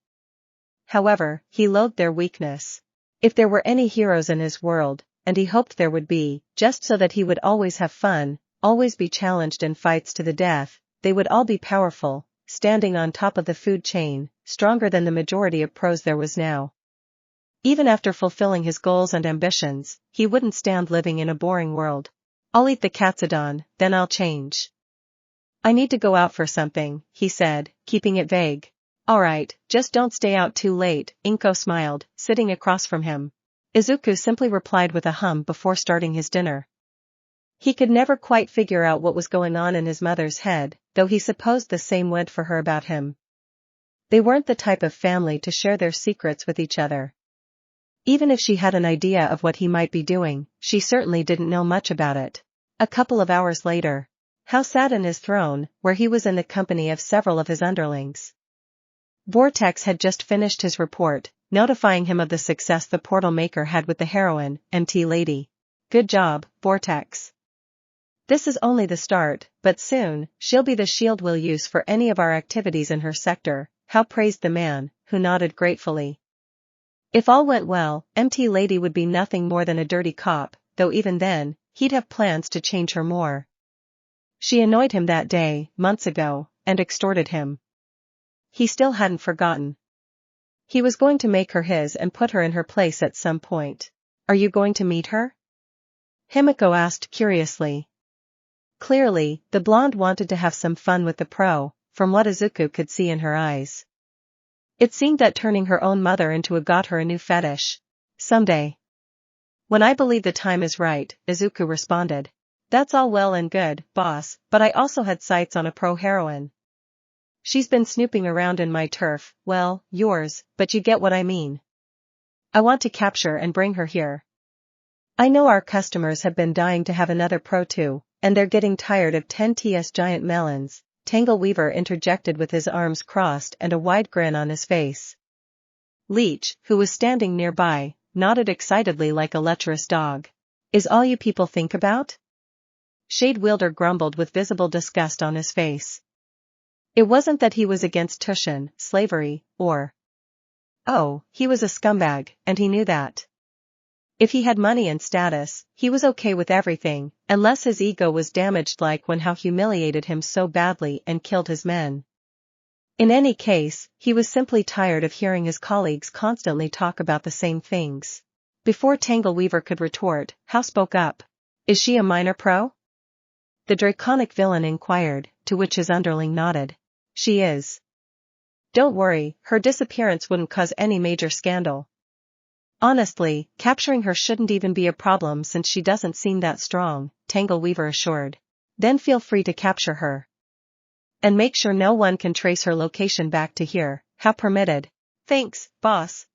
However, he loathed their weakness. If there were any heroes in his world, and he hoped there would be, just so that he would always have fun, always be challenged in fights to the death, they would all be powerful, standing on top of the food chain, stronger than the majority of pros there was now. Even after fulfilling his goals and ambitions, he wouldn't stand living in a boring world. I'll eat the katsudon, then I'll change. I need to go out for something, he said, keeping it vague. Alright, just don't stay out too late, Inko smiled, sitting across from him. Izuku simply replied with a hum before starting his dinner. He could never quite figure out what was going on in his mother's head, though he supposed the same went for her about him. They weren't the type of family to share their secrets with each other. Even if she had an idea of what he might be doing, she certainly didn't know much about it. A couple of hours later, Hao sat in his throne, where he was in the company of several of his underlings. Vortex had just finished his report, notifying him of the success the portal maker had with the heroine, MT Lady. Good job, Vortex. This is only the start, but soon, she'll be the shield we'll use for any of our activities in her sector, Hao praised the man, who nodded gratefully. If all went well, MT Lady would be nothing more than a dirty cop, though even then, he'd have plans to change her more. She annoyed him that day, months ago, and extorted him. He still hadn't forgotten. He was going to make her his and put her in her place at some point. Are you going to meet her? Himiko asked curiously. Clearly, the blonde wanted to have some fun with the pro, from what Izuku could see in her eyes. It seemed that turning her own mother into a got her a new fetish. Someday. When I believe the time is right, Izuku responded. That's all well and good, boss, but I also had sights on a pro heroine. She's been snooping around in my turf, well, yours, but you get what I mean. I want to capture and bring her here. I know our customers have been dying to have another pro too, and they're getting tired of 10ts giant melons, Tangle Weaver interjected with his arms crossed and a wide grin on his face. Leech, who was standing nearby, nodded excitedly like a lecherous dog. Is all you people think about? Shade Wielder grumbled with visible disgust on his face. It wasn't that he was against Tushin, slavery, or... Oh, he was a scumbag, and he knew that. If he had money and status, he was okay with everything, unless his ego was damaged like when Hao humiliated him so badly and killed his men. In any case, he was simply tired of hearing his colleagues constantly talk about the same things. Before Tangle Weaver could retort, Hao spoke up. Is she a minor pro? The draconic villain inquired, to which his underling nodded. She is. Don't worry, her disappearance wouldn't cause any major scandal. Honestly, capturing her shouldn't even be a problem since she doesn't seem that strong, Tangle Weaver assured. Then feel free to capture her. And make sure no one can trace her location back to here, Hao permitted. Thanks, boss.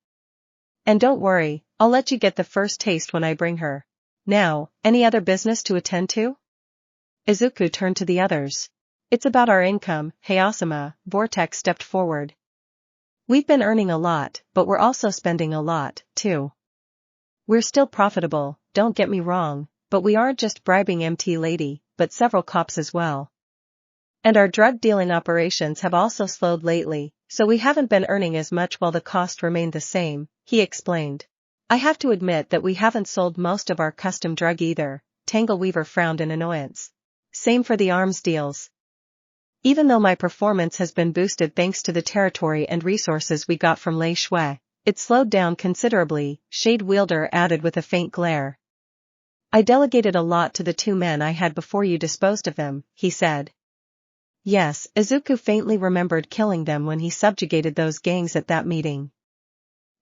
And don't worry, I'll let you get the first taste when I bring her. Now, any other business to attend to? Izuku turned to the others. It's about our income, Hayasama, Vortex stepped forward. We've been earning a lot, but we're also spending a lot, too. We're still profitable, don't get me wrong, but we aren't just bribing MT Lady, but several cops as well. And our drug dealing operations have also slowed lately, so we haven't been earning as much while the cost remained the same, he explained. I have to admit that we haven't sold most of our custom drug either, Tangle Weaver frowned in annoyance. Same for the arms deals. Even though my performance has been boosted thanks to the territory and resources we got from Lei Shui, it slowed down considerably, Shade Wielder added with a faint glare. I delegated a lot to the 2 men I had before you disposed of them, he said. Yes, Izuku faintly remembered killing them when he subjugated those gangs at that meeting.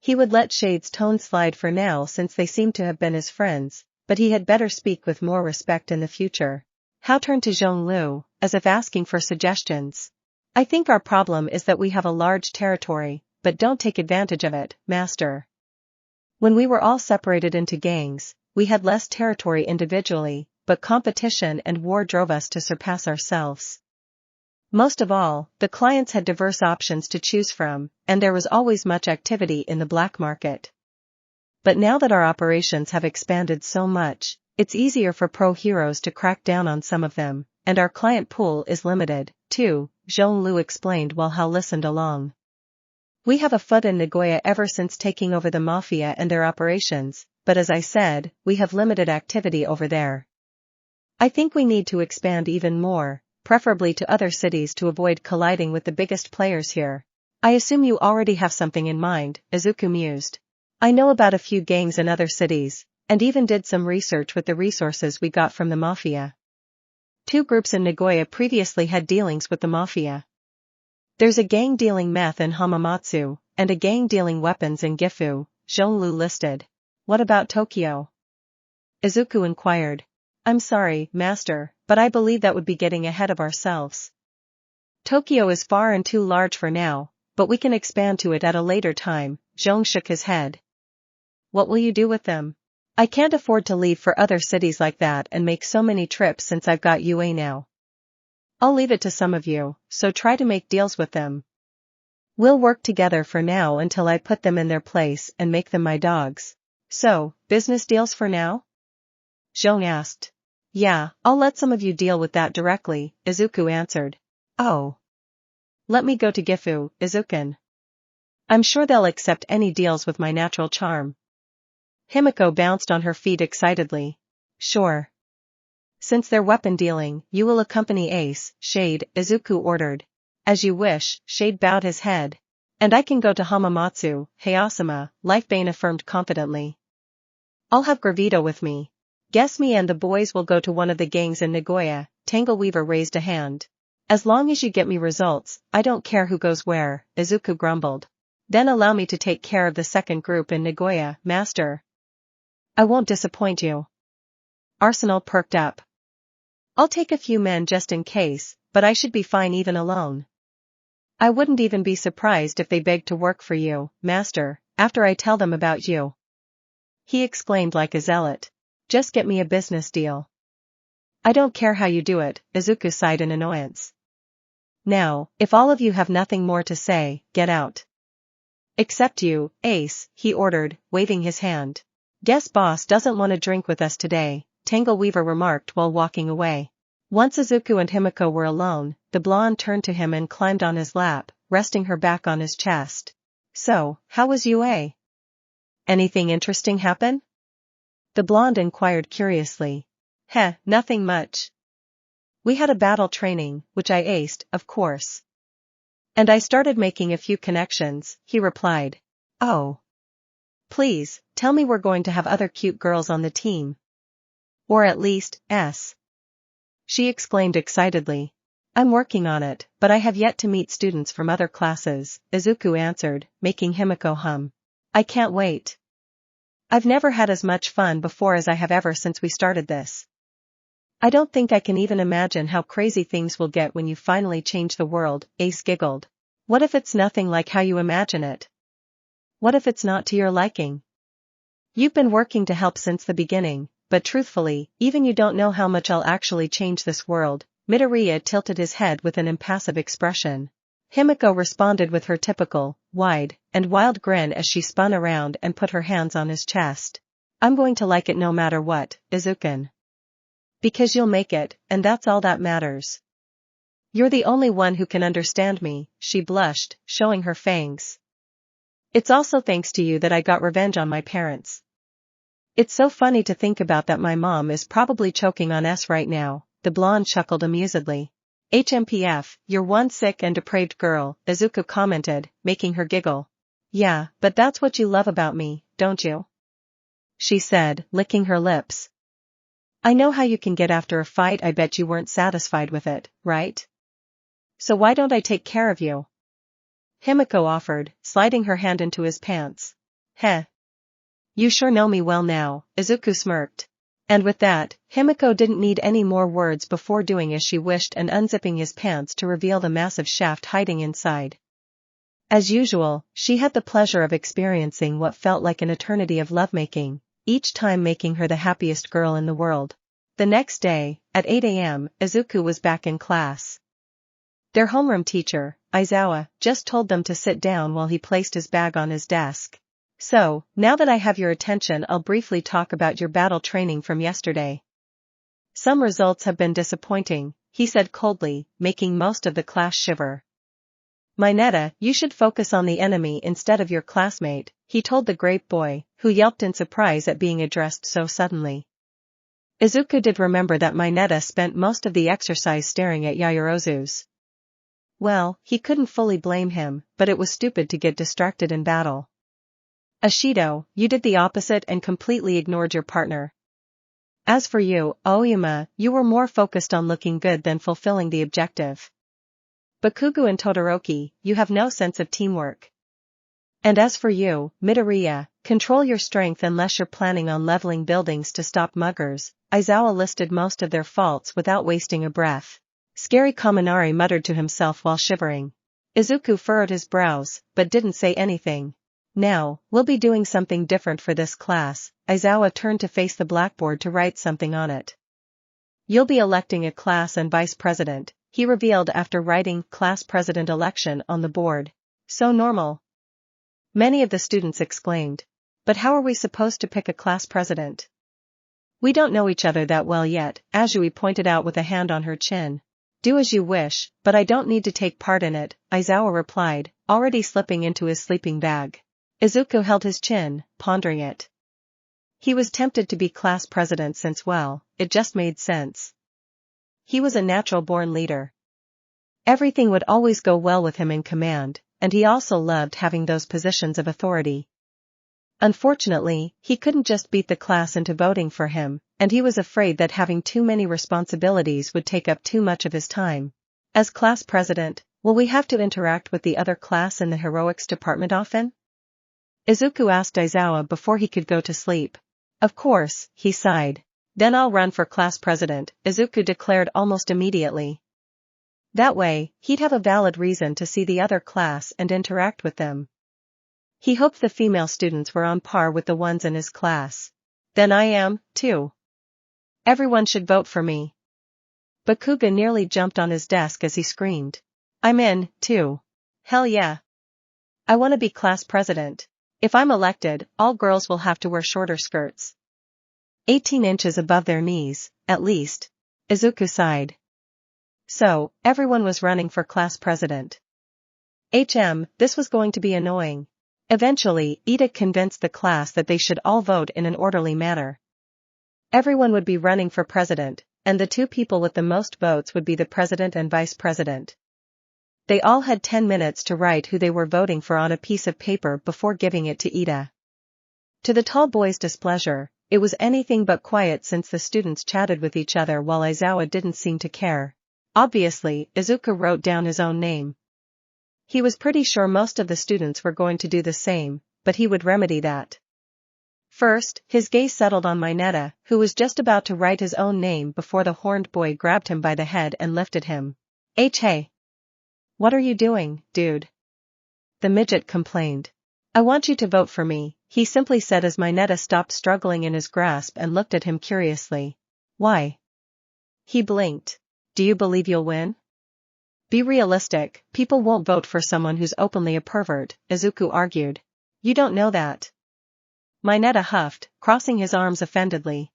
He would let Shade's tone slide for now since they seemed to have been his friends, but he had better speak with more respect in the future. Hao turned to Zhonglu, as if asking for suggestions. I think our problem is that we have a large territory, but don't take advantage of it, master. When we were all separated into gangs, we had less territory individually, but competition and war drove us to surpass ourselves. Most of all, the clients had diverse options to choose from, and there was always much activity in the black market. But now that our operations have expanded so much, it's easier for pro heroes to crack down on some of them, and our client pool is limited, too, Zhonglu explained while Hao listened along. We have a foot in Nagoya ever since taking over the mafia and their operations, but as I said, we have limited activity over there. I think we need to expand even more, preferably to other cities to avoid colliding with the biggest players here. I assume you already have something in mind, Izuku mused. I know about a few gangs in other cities, and even did some research with the resources we got from the mafia. 2 groups in Nagoya previously had dealings with the mafia. There's a gang dealing meth in Hamamatsu, and a gang dealing weapons in Gifu, Zhonglu listed. What about Tokyo? Izuku inquired. I'm sorry, master, but I believe that would be getting ahead of ourselves. Tokyo is far and too large for now, but we can expand to it at a later time, Zhong shook his head. what will you do with them? I can't afford to leave for other cities like that and make so many trips since I've got UA now. I'll leave it to some of you, so try to make deals with them. We'll work together for now until I put them in their place and make them my dogs. So, business deals for now? Zhong asked. Yeah, I'll let some of you deal with that directly, Izuku answered. Oh. Let me go to Gifu, Izuken. I'm sure they'll accept any deals with my natural charm. Himiko bounced on her feet excitedly. Sure. Since they're weapon dealing, you will accompany Ace, Shade, Izuku ordered. As you wish, Shade bowed his head. And I can go to Hamamatsu, Hayasama, Lifebane affirmed confidently. I'll have Gravito with me. Guess me and the boys will go to one of the gangs in Nagoya, Tangleweaver raised a hand. As long as you get me results, I don't care who goes where, Izuku grumbled. Then allow me to take care of the second group in Nagoya, master. I won't disappoint you. Arsenal perked up. I'll take a few men just in case, but I should be fine even alone. I wouldn't even be surprised if they begged to work for you, master, after I tell them about you. He exclaimed like a zealot. Just get me a business deal. I don't care how you do it, Izuku sighed in annoyance. Now, if all of you have nothing more to say, get out. Except you, Ace, he ordered, waving his hand. Guess boss doesn't want to drink with us today, Tangleweaver remarked while walking away. Once Izuku and Himiko were alone, the blonde turned to him and climbed on his lap, resting her back on his chest. So, how was UA? Anything interesting happen? The blonde inquired curiously. Nothing much. We had a battle training, which I aced, of course. And I started making a few connections, he replied. Oh. Please, tell me we're going to have other cute girls on the team. Or at least, S. She exclaimed excitedly. I'm working on it, but I have yet to meet students from other classes, Izuku answered, making Himiko hum. I can't wait. I've never had as much fun before as I have ever since we started this. I don't think I can even imagine how crazy things will get when you finally change the world, Ace giggled. What if it's nothing like how you imagine it? What if it's not to your liking? You've been working to help since the beginning, but truthfully, even you don't know how much I'll actually change this world. Midoriya tilted his head with an impassive expression. Himiko responded with her typical, wide, and wild grin as she spun around and put her hands on his chest. I'm going to like it no matter what, Izuken. Because you'll make it, and that's all that matters. You're the only one who can understand me, she blushed, showing her fangs. It's also thanks to you that I got revenge on my parents. It's so funny to think about that. My mom is probably choking on S right now, the blonde chuckled amusedly. HMPF, you're one sick and depraved girl, Izuku commented, making her giggle. Yeah, but that's what you love about me, don't you? She said, licking her lips. I know how you can get after a fight. I bet you weren't satisfied with it, right? So why don't I take care of you? Himiko offered, sliding her hand into his pants. You sure know me well now, Izuku smirked. And with that, Himiko didn't need any more words before doing as she wished and unzipping his pants to reveal the massive shaft hiding inside. As usual, she had the pleasure of experiencing what felt like an eternity of lovemaking, each time making her the happiest girl in the world. The next day, at 8 a.m., Izuku was back in class. Their homeroom teacher, Aizawa, just told them to sit down while he placed his bag on his desk. So, now that I have your attention, I'll briefly talk about your battle training from yesterday. Some results have been disappointing, he said coldly, making most of the class shiver. Mineta, you should focus on the enemy instead of your classmate, he told the grape boy, who yelped in surprise at being addressed so suddenly. Izuku did remember that Mineta spent most of the exercise staring at Yaoyorozu's. Well, he couldn't fully blame him, but it was stupid to get distracted in battle. Ashido, you did the opposite and completely ignored your partner. As for you, Aoyama, you were more focused on looking good than fulfilling the objective. Bakugo and Todoroki, you have no sense of teamwork. And as for you, Midoriya, control your strength unless you're planning on leveling buildings to stop muggers. Aizawa listed most of their faults without wasting a breath. Scary Kaminari muttered to himself while shivering. Izuku furrowed his brows, but didn't say anything. Now, we'll be doing something different for this class. Aizawa turned to face the blackboard to write something on it. You'll be electing a class and vice president, he revealed after writing class president election on the board. So normal. Many of the students exclaimed. But how are we supposed to pick a class president? We don't know each other that well yet, Azui pointed out with a hand on her chin. Do as you wish, but I don't need to take part in it, Aizawa replied, already slipping into his sleeping bag. Izuku held his chin, pondering it. He was tempted to be class president since, well, it just made sense. He was a natural-born leader. Everything would always go well with him in command, and he also loved having those positions of authority. Unfortunately, he couldn't just beat the class into voting for him, and he was afraid that having too many responsibilities would take up too much of his time. As class president, will we have to interact with the other class in the heroics department often? Izuku asked Aizawa before he could go to sleep. Of course, he sighed. Then I'll run for class president, Izuku declared almost immediately. That way, he'd have a valid reason to see the other class and interact with them. He hoped the female students were on par with the ones in his class. Then I am, too. Everyone should vote for me. Bakugo nearly jumped on his desk as he screamed. I'm in, too. Hell yeah. I want to be class president. If I'm elected, all girls will have to wear shorter skirts. 18 inches above their knees, at least. Izuku sighed. So, everyone was running for class president. This was going to be annoying. Eventually, Ida convinced the class that they should all vote in an orderly manner. Everyone would be running for president, and the two people with the most votes would be the president and vice president. They all had 10 minutes to write who they were voting for on a piece of paper before giving it to Ida. To the tall boy's displeasure, it was anything but quiet since the students chatted with each other while Aizawa didn't seem to care. Obviously, Izuku wrote down his own name. He was pretty sure most of the students were going to do the same, but he would remedy that. First, his gaze settled on Mineta, who was just about to write his own name before the horned boy grabbed him by the head and lifted him. Hey. What are you doing, dude? The midget complained. I want you to vote for me, he simply said as Mineta stopped struggling in his grasp and looked at him curiously. Why? He blinked. Do you believe you'll win? Be realistic, people won't vote for someone who's openly a pervert, Izuku argued. You don't know that. Mineta huffed, crossing his arms offendedly.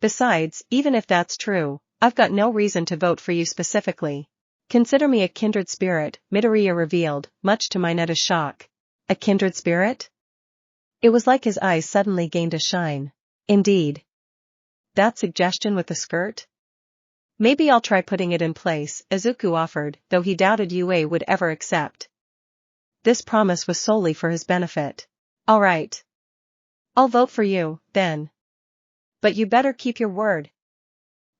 Besides, even if that's true, I've got no reason to vote for you specifically. Consider me a kindred spirit, Midoriya revealed, much to Mineta's shock. A kindred spirit? It was like his eyes suddenly gained a shine. Indeed. That suggestion with the skirt? Maybe I'll try putting it in place, Izuku offered, though he doubted Yue would ever accept. This promise was solely for his benefit. All right. I'll vote for you, then. But you better keep your word.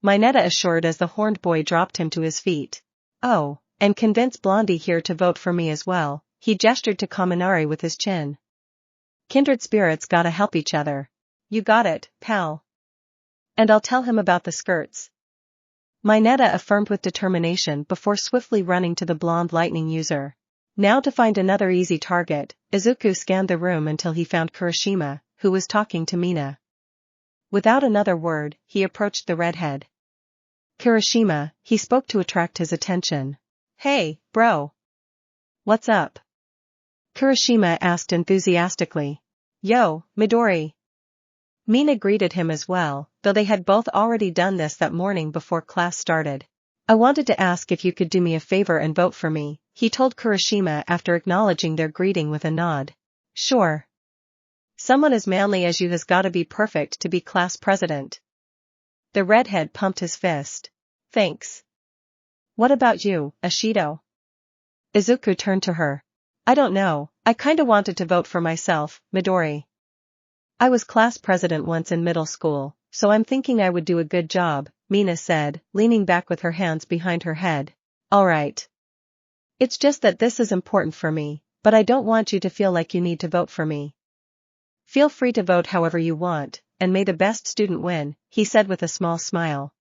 Mineta assured as the horned boy dropped him to his feet. Oh, and convince Blondie here to vote for me as well, he gestured to Kaminari with his chin. Kindred spirits gotta help each other. You got it, pal. And I'll tell him about the skirts. Mineta affirmed with determination before swiftly running to the blonde lightning user. Now to find another easy target, Izuku scanned the room until he found Kurashima, who was talking to Mina. Without another word, he approached the redhead. Kurashima, he spoke to attract his attention. Hey, bro. What's up? Kurashima asked enthusiastically. Yo, Midori. Mina greeted him as well, though they had both already done this that morning before class started. I wanted to ask if you could do me a favor and vote for me, he told Kurashima after acknowledging their greeting with a nod. Sure. Someone as manly as you has gotta be perfect to be class president. The redhead pumped his fist. Thanks. What about you, Ashido? Izuku turned to her. I don't know, I kinda wanted to vote for myself, Midori. I was class president once in middle school, so I'm thinking I would do a good job, Mina said, leaning back with her hands behind her head. Alright. It's just that this is important for me, but I don't want you to feel like you need to vote for me. Feel free to vote however you want, and may the best student win, he said with a small smile.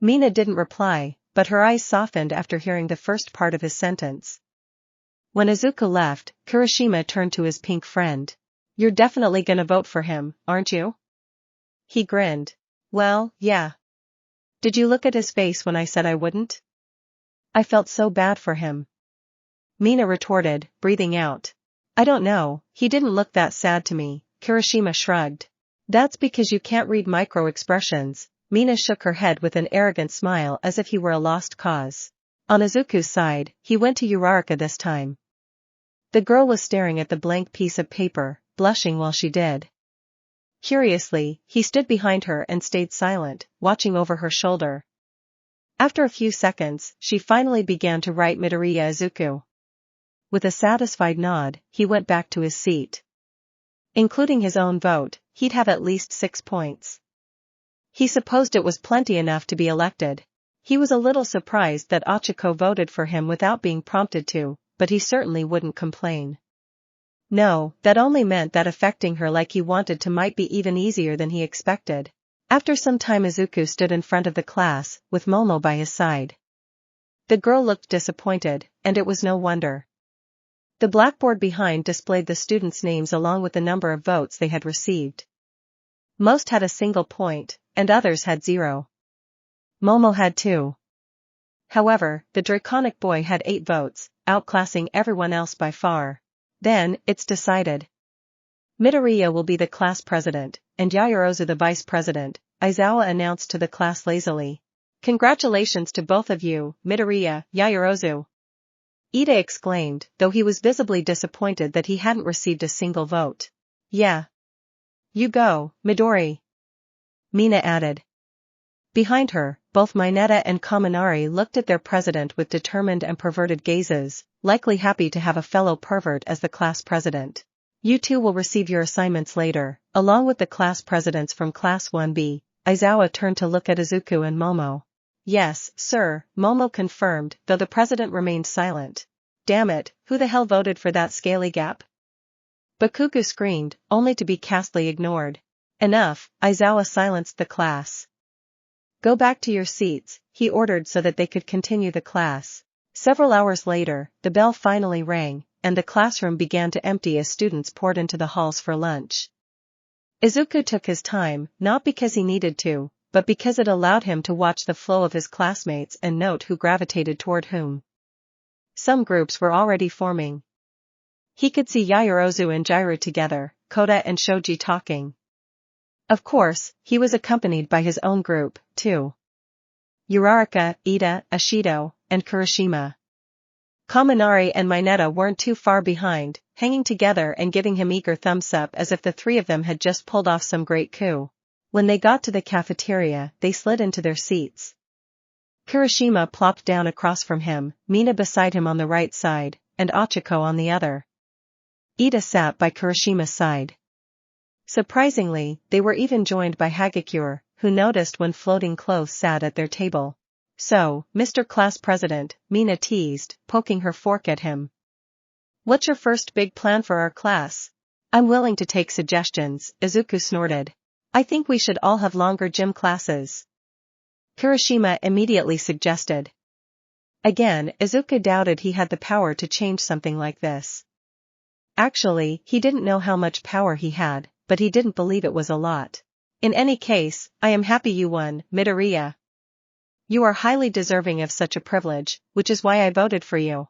Mina didn't reply, but her eyes softened after hearing the first part of his sentence. When Izuku left, Kirishima turned to his pink friend. You're definitely gonna vote for him, aren't you? He grinned. Well, yeah. Did you look at his face when I said I wouldn't? I felt so bad for him. Mina retorted, breathing out. I don't know, he didn't look that sad to me, Kirishima shrugged. That's because you can't read micro-expressions. Mina shook her head with an arrogant smile as if he were a lost cause. On Izuku's side, he went to Uraraka this time. The girl was staring at the blank piece of paper, blushing while she did. Curiously, he stood behind her and stayed silent, watching over her shoulder. After a few seconds, she finally began to write Midoriya Izuku. With a satisfied nod, he went back to his seat. Including his own vote, he'd have at least 6 points. He supposed it was plenty enough to be elected. He was a little surprised that Ochaco voted for him without being prompted to, but he certainly wouldn't complain. No, that only meant that affecting her like he wanted to might be even easier than he expected. After some time Izuku stood in front of the class, with Momo by his side. The girl looked disappointed, and it was no wonder. The blackboard behind displayed the students' names along with the number of votes they had received. Most had a single point, and others had 0. Momo had 2. However, the draconic boy had 8 votes, outclassing everyone else by far. Then, it's decided. Midoriya will be the class president, and Yaoyorozu the vice president, Aizawa announced to the class lazily. Congratulations to both of you, Midoriya, Yaoyorozu. Ida exclaimed, though he was visibly disappointed that he hadn't received a single vote. Yeah. You go, Midori. Mina added. Behind her, both Mineta and Kaminari looked at their president with determined and perverted gazes, likely happy to have a fellow pervert as the class president. You two will receive your assignments later, along with the class presidents from Class 1B, Aizawa turned to look at Izuku and Momo. Yes, sir, Momo confirmed, though the president remained silent. Damn it, who the hell voted for that scaly gap? Bakugo screamed, only to be castly ignored. Enough, Aizawa silenced the class. Go back to your seats, he ordered so that they could continue the class. Several hours later, the bell finally rang, and the classroom began to empty as students poured into the halls for lunch. Izuku took his time, not because he needed to, but because it allowed him to watch the flow of his classmates and note who gravitated toward whom. Some groups were already forming. He could see Yaoyorozu and Jiru together, Kota and Shoji talking. Of course, he was accompanied by his own group, too. Uraraka, Ida, Ashido, and Kirishima. Kaminari and Mineta weren't too far behind, hanging together and giving him eager thumbs up as if the three of them had just pulled off some great coup. When they got to the cafeteria, they slid into their seats. Kirishima plopped down across from him, Mina beside him on the right side, and Ochaco on the other. Ida sat by Kirishima's side. Surprisingly, they were even joined by Hagakure, who noticed when floating clothes sat at their table. So, Mr. Class President, Mina teased, poking her fork at him. What's your first big plan for our class? I'm willing to take suggestions, Izuku snorted. I think we should all have longer gym classes. Kirishima immediately suggested. Again, Izuku doubted he had the power to change something like this. Actually, he didn't know how much power he had, but he didn't believe it was a lot. In any case, I am happy you won, Midoriya. You are highly deserving of such a privilege, which is why I voted for you.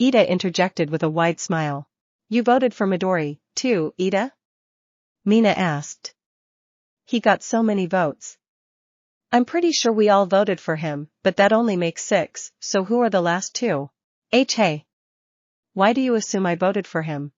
Ida interjected with a wide smile. You voted for Midori, too, Ida? Mina asked. He got so many votes. I'm pretty sure we all voted for him, but that only makes 6, so who are the last 2? Hey. Why do you assume I voted for him?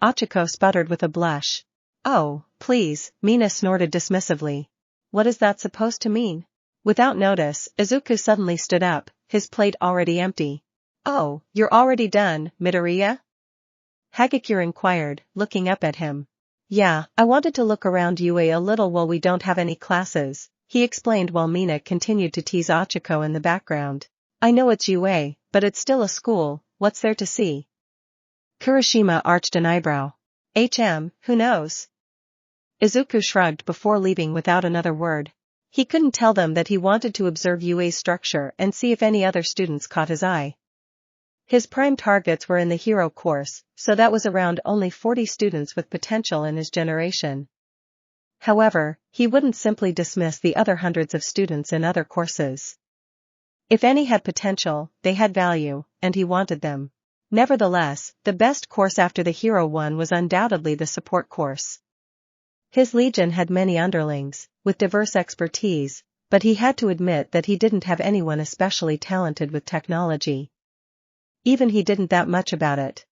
Ochaco sputtered with a blush. Oh, please, Mina snorted dismissively. What is that supposed to mean? Without notice, Izuku suddenly stood up, his plate already empty. Oh, you're already done, Midoriya? Hagakure inquired, looking up at him. Yeah, I wanted to look around UA a little while we don't have any classes, he explained while Mina continued to tease Ochaco in the background. I know it's UA, but it's still a school, what's there to see? Kirishima arched an eyebrow. Who knows? Izuku shrugged before leaving without another word. He couldn't tell them that he wanted to observe UA's structure and see if any other students caught his eye. His prime targets were in the hero course, so that was around only 40 students with potential in his generation. However, he wouldn't simply dismiss the other hundreds of students in other courses. If any had potential, they had value, and he wanted them. Nevertheless, the best course after the hero one was undoubtedly the support course. His legion had many underlings, with diverse expertise, but he had to admit that he didn't have anyone especially talented with technology. Even he didn't that much about it.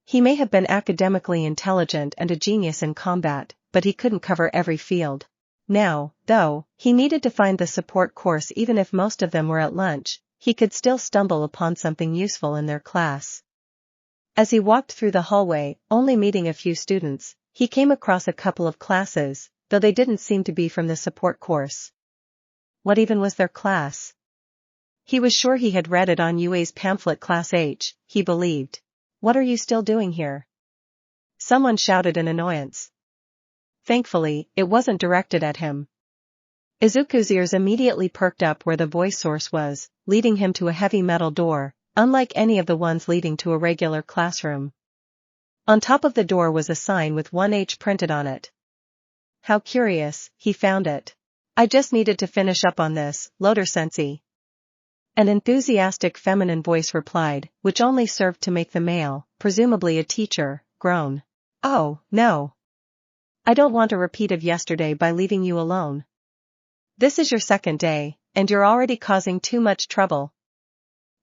He may have been academically intelligent and a genius in combat, but he couldn't cover every field. Now, though, he needed to find the support course even if most of them were at lunch, he could still stumble upon something useful in their class. As he walked through the hallway, only meeting a few students, he came across a couple of classes, though they didn't seem to be from the support course. What even was their class? He was sure he had read it on UA's pamphlet. Class H, he believed. What are you still doing here? Someone shouted in annoyance. Thankfully, it wasn't directed at him. Izuku's ears immediately perked up where the voice source was, leading him to a heavy metal door, unlike any of the ones leading to a regular classroom. On top of the door was a sign with 1H printed on it. How curious, he found it. I just needed to finish up on this, Loader-sensei. An enthusiastic feminine voice replied, which only served to make the male, presumably a teacher, groan. Oh, no. I don't want a repeat of yesterday by leaving you alone. This is your second day, and you're already causing too much trouble.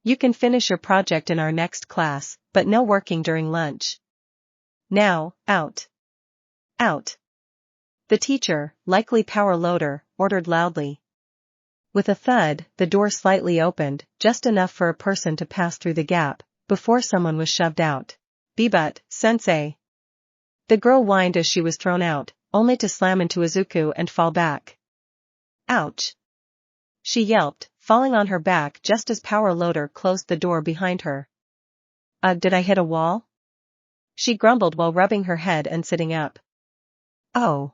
You can finish your project in our next class, but no working during lunch. Now, out. Out. The teacher, likely power loader, ordered loudly. With a thud, the door slightly opened, just enough for a person to pass through the gap, before someone was shoved out. But, sensei. The girl whined as she was thrown out, only to slam into Izuku and fall back. Ouch. She yelped, falling on her back just as power loader closed the door behind her. Did I hit a wall? She grumbled while rubbing her head and sitting up. Oh.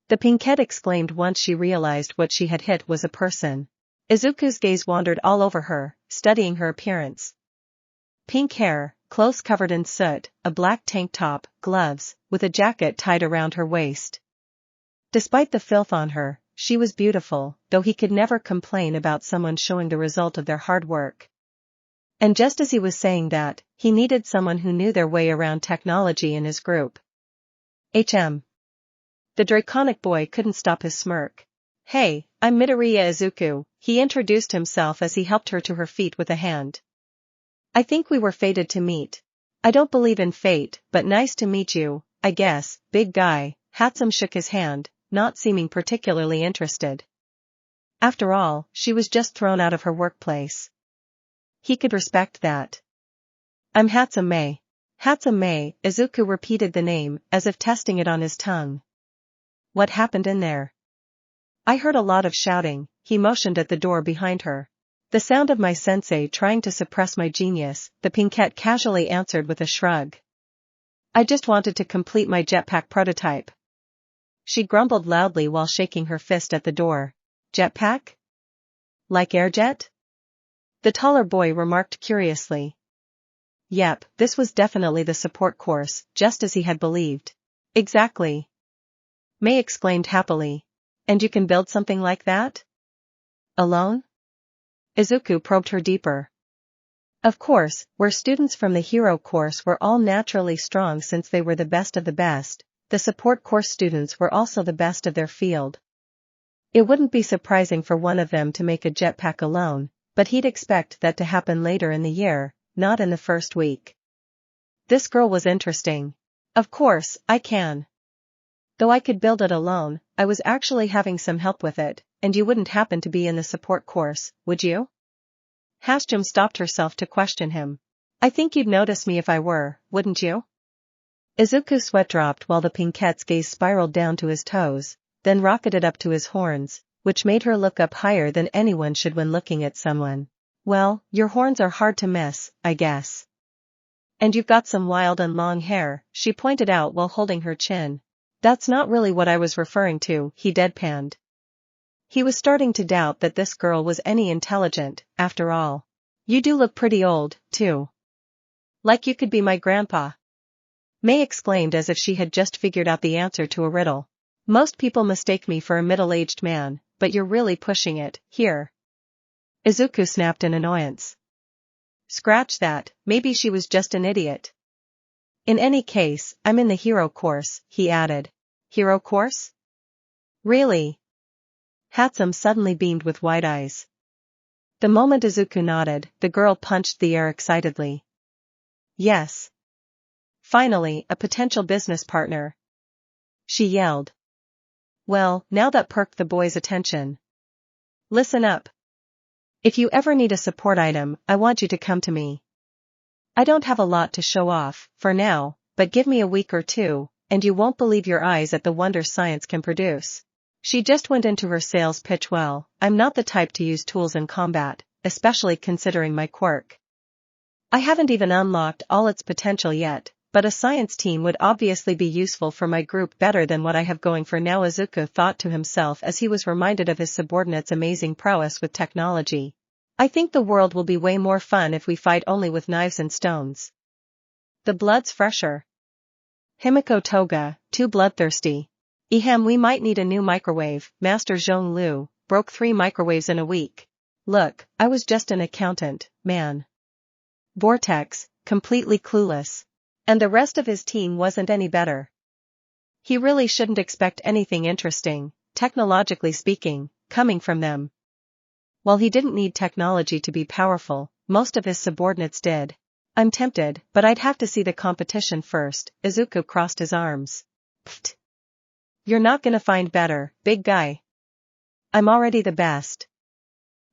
The pinkette exclaimed once she realized what she had hit was a person. Izuku's gaze wandered all over her, studying her appearance. Pink hair, clothes covered in soot, a black tank top, gloves, with a jacket tied around her waist. Despite the filth on her, she was beautiful, though he could never complain about someone showing the result of their hard work. And just as he was saying that, he needed someone who knew their way around technology in his group. The draconic boy couldn't stop his smirk. Hey, I'm Midoriya Izuku, he introduced himself as he helped her to her feet with a hand. I think we were fated to meet. I don't believe in fate, but nice to meet you, I guess. Big guy, Hatsum shook his hand, not seeming particularly interested. After all, she was just thrown out of her workplace. He could respect that. I'm Hatsum Mei. Hatsum Mei, Izuku repeated the name, as if testing it on his tongue. What happened in there? I heard a lot of shouting, he motioned at the door behind her. The sound of my sensei trying to suppress my genius, the pinkette casually answered with a shrug. I just wanted to complete my jetpack prototype. She grumbled loudly while shaking her fist at the door. Jetpack? Like airjet? The taller boy remarked curiously. Yep, this was definitely the support course, just as he had believed. Exactly. Mei exclaimed happily. And you can build something like that? Alone? Izuku probed her deeper. Of course, where students from the hero course were all naturally strong since they were the best of the best, the support course students were also the best of their field. It wouldn't be surprising for one of them to make a jetpack alone, but he'd expect that to happen later in the year, not in the first week. This girl was interesting. Of course, I can. Though I could build it alone, I was actually having some help with it, and you wouldn't happen to be in the support course, would you? Hasjum stopped herself to question him. I think you'd notice me if I were, wouldn't you? Izuku's sweat dropped while the pinkette's gaze spiraled down to his toes, then rocketed up to his horns, which made her look up higher than anyone should when looking at someone. Well, your horns are hard to miss, I guess. And you've got some wild and long hair, she pointed out while holding her chin. That's not really what I was referring to, he deadpanned. He was starting to doubt that this girl was any intelligent, after all. You do look pretty old, too. Like you could be my grandpa. May exclaimed as if she had just figured out the answer to a riddle. Most people mistake me for a middle-aged man, but you're really pushing it, here. Izuku snapped in annoyance. Scratch that, maybe she was just an idiot. In any case, I'm in the hero course, he added. Hero course? Really? Hatsum suddenly beamed with wide eyes. The moment Izuku nodded, the girl punched the air excitedly. Yes. Finally, a potential business partner. She yelled. Well, now that perked the boy's attention. Listen up. If you ever need a support item, I want you to come to me. I don't have a lot to show off, for now, but give me a week or two, and you won't believe your eyes at the wonders science can produce. She just went into her sales pitch well. I'm not the type to use tools in combat, especially considering my quirk. I haven't even unlocked all its potential yet, but a science team would obviously be useful for my group better than what I have going for now, Izuku thought to himself as he was reminded of his subordinates' amazing prowess with technology. I think the world will be way more fun if we fight only with knives and stones. The blood's fresher. Himiko Toga, too bloodthirsty. Ehem, we might need a new microwave. Master Zhong Lu broke 3 microwaves in a week. Look, I was just an accountant, man. Vortex, completely clueless. And the rest of his team wasn't any better. He really shouldn't expect anything interesting, technologically speaking, coming from them. While he didn't need technology to be powerful, most of his subordinates did. I'm tempted, but I'd have to see the competition first. Izuku crossed his arms. Pfft. You're not gonna find better, big guy. I'm already the best.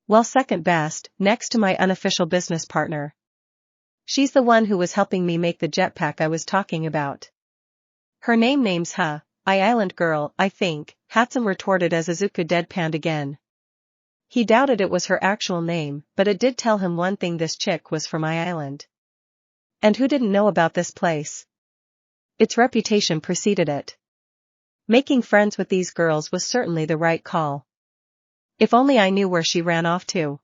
Well, second best, next to my unofficial business partner. She's the one who was helping me make the jetpack I was talking about. Her name's Island Girl, I think, Hatsum retorted as Izuku deadpanned again. He doubted it was her actual name, but it did tell him one thing: this chick was from Island. And who didn't know about this place? Its reputation preceded it. Making friends with these girls was certainly the right call. If only I knew where she ran off to.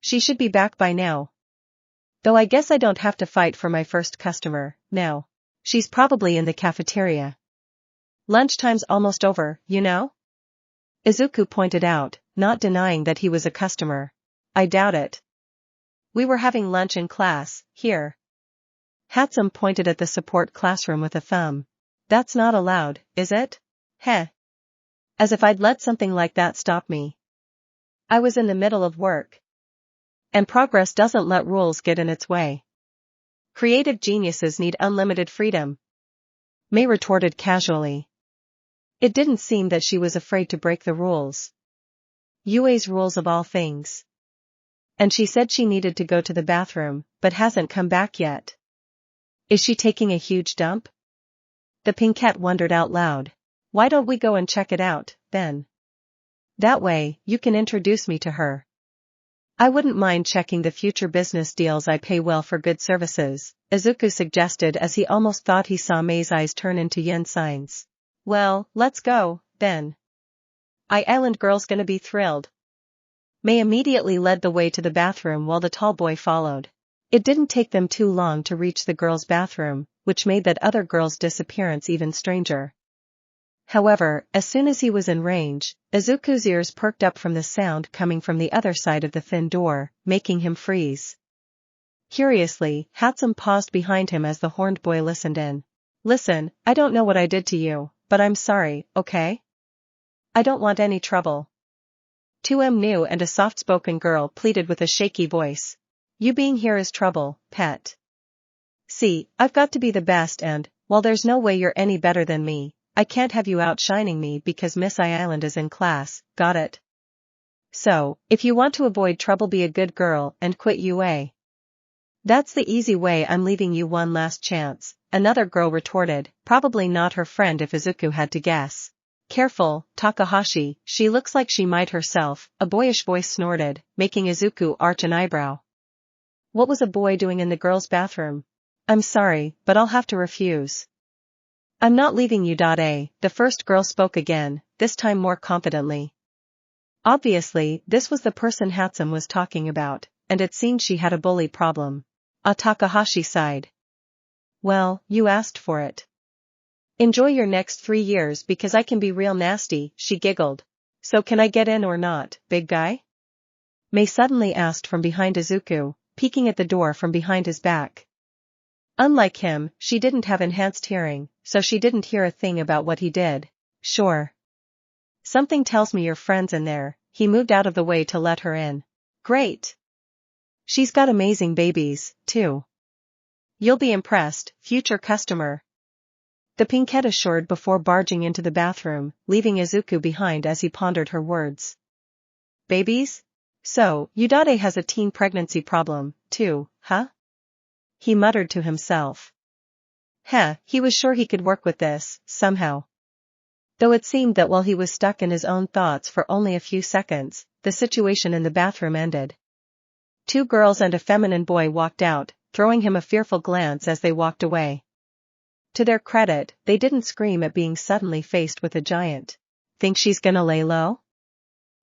She should be back by now. Though I guess I don't have to fight for my first customer, now. She's probably in the cafeteria. Lunchtime's almost over, you know? Izuku pointed out, not denying that he was a customer. I doubt it. We were having lunch in class, here. Hatsum pointed at the support classroom with a thumb. That's not allowed, is it? Heh. As if I'd let something like that stop me. I was in the middle of work. And progress doesn't let rules get in its way. Creative geniuses need unlimited freedom. May retorted casually. It didn't seem that she was afraid to break the rules. Yue's rules of all things. And she said she needed to go to the bathroom, but hasn't come back yet. Is she taking a huge dump? The Pinkette wondered out loud. Why don't we go and check it out, then? That way, you can introduce me to her. I wouldn't mind checking the future business deals. I pay well for good services, Izuku suggested as he almost thought he saw May's eyes turn into yen signs. Well, let's go, then. Island Girl's gonna be thrilled. May immediately led the way to the bathroom while the tall boy followed. It didn't take them too long to reach the girls' bathroom, which made that other girl's disappearance even stranger. However, as soon as he was in range, Izuku's ears perked up from the sound coming from the other side of the thin door, making him freeze. Curiously, Hatsum paused behind him as the horned boy listened in. Listen, I don't know what I did to you, but I'm sorry, okay? I don't want any trouble. 2M new and a soft-spoken girl pleaded with a shaky voice. You being here is trouble, pet. See, I've got to be the best and, while there's no way you're any better than me, I can't have you outshining me because Miss Island is in class, got it? So, if you want to avoid trouble, be a good girl and quit UA. That's the easy way. I'm leaving you one last chance, another girl retorted, probably not her friend if Izuku had to guess. Careful, Takahashi, she looks like she might herself, a boyish voice snorted, making Izuku arch an eyebrow. What was a boy doing in the girls' bathroom? I'm sorry, but I'll have to refuse. I'm not leaving you. The first girl spoke again, this time more confidently. Obviously, this was the person Hatsum was talking about. and it seemed she had a bully problem. Takahashi sighed. Well, you asked for it. Enjoy your next 3 years because I can be real nasty, she giggled. So can I get in or not, big guy? Mei suddenly asked from behind Izuku, peeking at the door from behind his back. Unlike him, she didn't have enhanced hearing, so she didn't hear a thing about what he did. Sure. Something tells me your friend's in there. He moved out of the way to let her in. Great. She's got amazing babies, too. You'll be impressed, future customer. The pinkette assured before barging into the bathroom, leaving Izuku behind as he pondered her words. Babies? So, Udade has a teen pregnancy problem, too, huh? He muttered to himself. He was sure he could work with this, somehow. Though it seemed that while he was stuck in his own thoughts for only a few seconds, the situation in the bathroom ended. 2 girls and a feminine boy walked out, throwing him a fearful glance as they walked away. To their credit, they didn't scream at being suddenly faced with a giant. Think she's gonna lay low?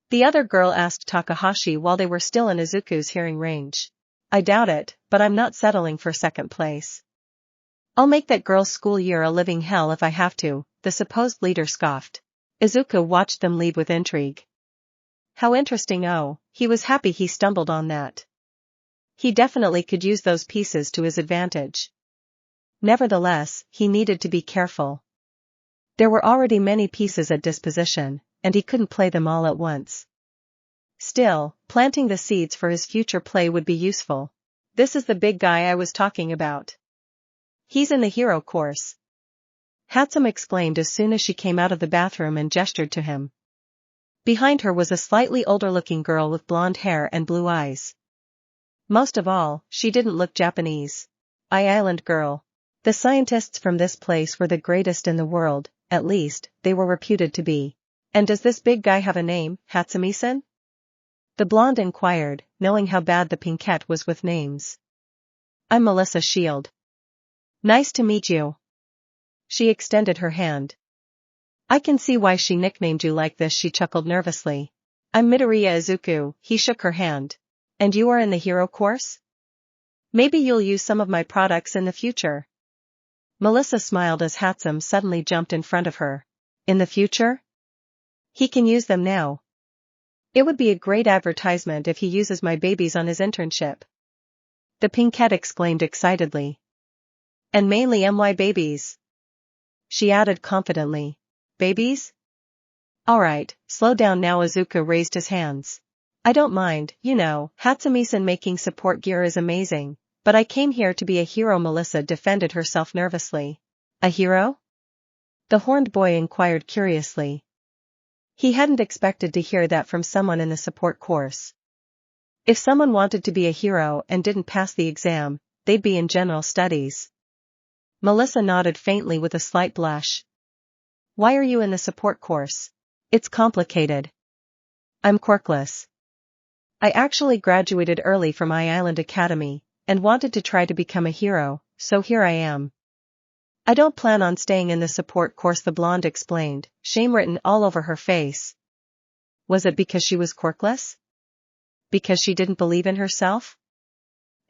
The other girl asked Takahashi while they were still in Izuku's hearing range. I doubt it, but I'm not settling for second place. I'll make that girl's school year a living hell if I have to, the supposed leader scoffed. Izuku watched them leave with intrigue. How interesting. He was happy he stumbled on that. He definitely could use those pieces to his advantage. Nevertheless, he needed to be careful. There were already many pieces at disposition, and he couldn't play them all at once. Still, planting the seeds for his future play would be useful. This is the big guy I was talking about. He's in the hero course. Hatsum exclaimed as soon as she came out of the bathroom and gestured to him. Behind her was a slightly older-looking girl with blonde hair and blue eyes. Most of all, she didn't look Japanese. Island girl. The scientists from this place were the greatest in the world, at least, they were reputed to be. And does this big guy have a name, Hatsumi-san? The blonde inquired, knowing how bad the pinkette was with names. I'm Melissa Shield. Nice to meet you. She extended her hand. I can see why she nicknamed you like this, she chuckled nervously. I'm Midoriya Izuku, he shook her hand. And you are in the hero course? Maybe you'll use some of my products in the future. Melissa smiled as Hatsum suddenly jumped in front of her. In the future? He can use them now. It would be a great advertisement if he uses my babies on his internship. The pinkette exclaimed excitedly. And mainly my babies. She added confidently. Babies? Alright, slow down now. Izuku raised his hands. I don't mind, Hatsumi-san making support gear is amazing, but I came here to be a hero. Melissa defended herself nervously. A hero? The horned boy inquired curiously. He hadn't expected to hear that from someone in the support course. If someone wanted to be a hero and didn't pass the exam, they'd be in general studies. Melissa nodded faintly with a slight blush. Why are you in the support course? It's complicated. I'm quirkless. I actually graduated early from Island Academy, and wanted to try to become a hero, so here I am. I don't plan on staying in the support course, the blonde explained, shame written all over her face. Was it because she was quirkless? Because she didn't believe in herself?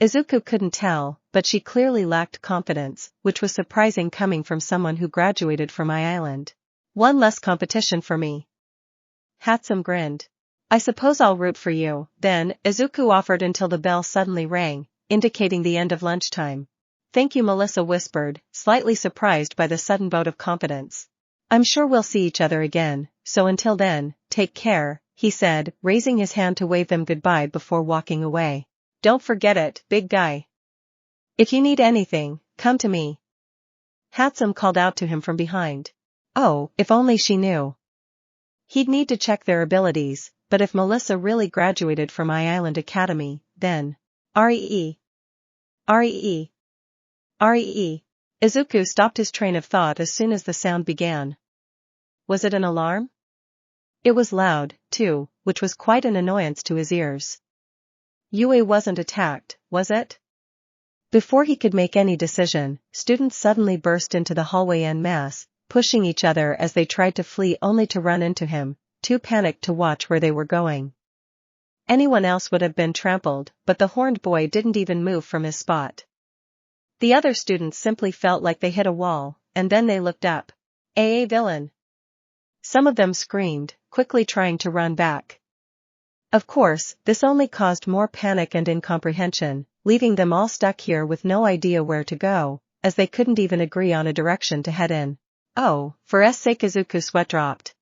Izuku couldn't tell, but she clearly lacked confidence, which was surprising coming from someone who graduated from Island. One less competition for me. Hatsum grinned. I suppose I'll root for you, then. Izuku offered until the bell suddenly rang, indicating the end of lunchtime. Thank you, Melissa whispered, slightly surprised by the sudden bout of confidence. I'm sure we'll see each other again, so until then, take care, he said, raising his hand to wave them goodbye before walking away. Don't forget it, big guy. If you need anything, come to me. Hatsum called out to him from behind. Oh, if only she knew. He'd need to check their abilities, but if Melissa really graduated from Island Academy, then... Ree. Izuku stopped his train of thought as soon as the sound began. Was it an alarm? It was loud, too, which was quite an annoyance to his ears. Yue wasn't attacked, was it? Before he could make any decision, students suddenly burst into the hallway en masse, pushing each other as they tried to flee only to run into him, too panicked to watch where they were going. Anyone else would have been trampled, but the horned boy didn't even move from his spot. The other students simply felt like they hit a wall, and then they looked up. "AA villain!" Some of them screamed, quickly trying to run back. Of course, this only caused more panic and incomprehension, leaving them all stuck here with no idea where to go, as they couldn't even agree on a direction to head in. Oh, for sake, Izuku's sweat dropped.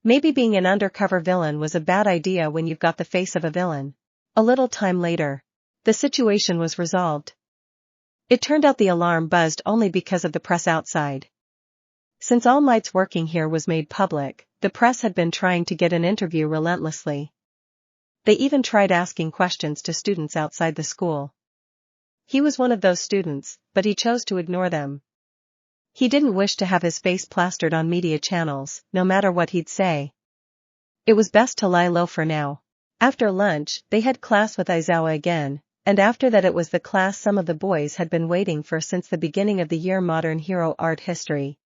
Maybe being an undercover villain was a bad idea when you've got the face of a villain. A little time later, the situation was resolved. It turned out the alarm buzzed only because of the press outside. Since All Might's working here was made public, the press had been trying to get an interview relentlessly. They even tried asking questions to students outside the school. He was one of those students, but he chose to ignore them. He didn't wish to have his face plastered on media channels, no matter what he'd say. It was best to lie low for now. After lunch, they had class with Aizawa again, and after that it was the class some of the boys had been waiting for since the beginning of the year: modern hero art history.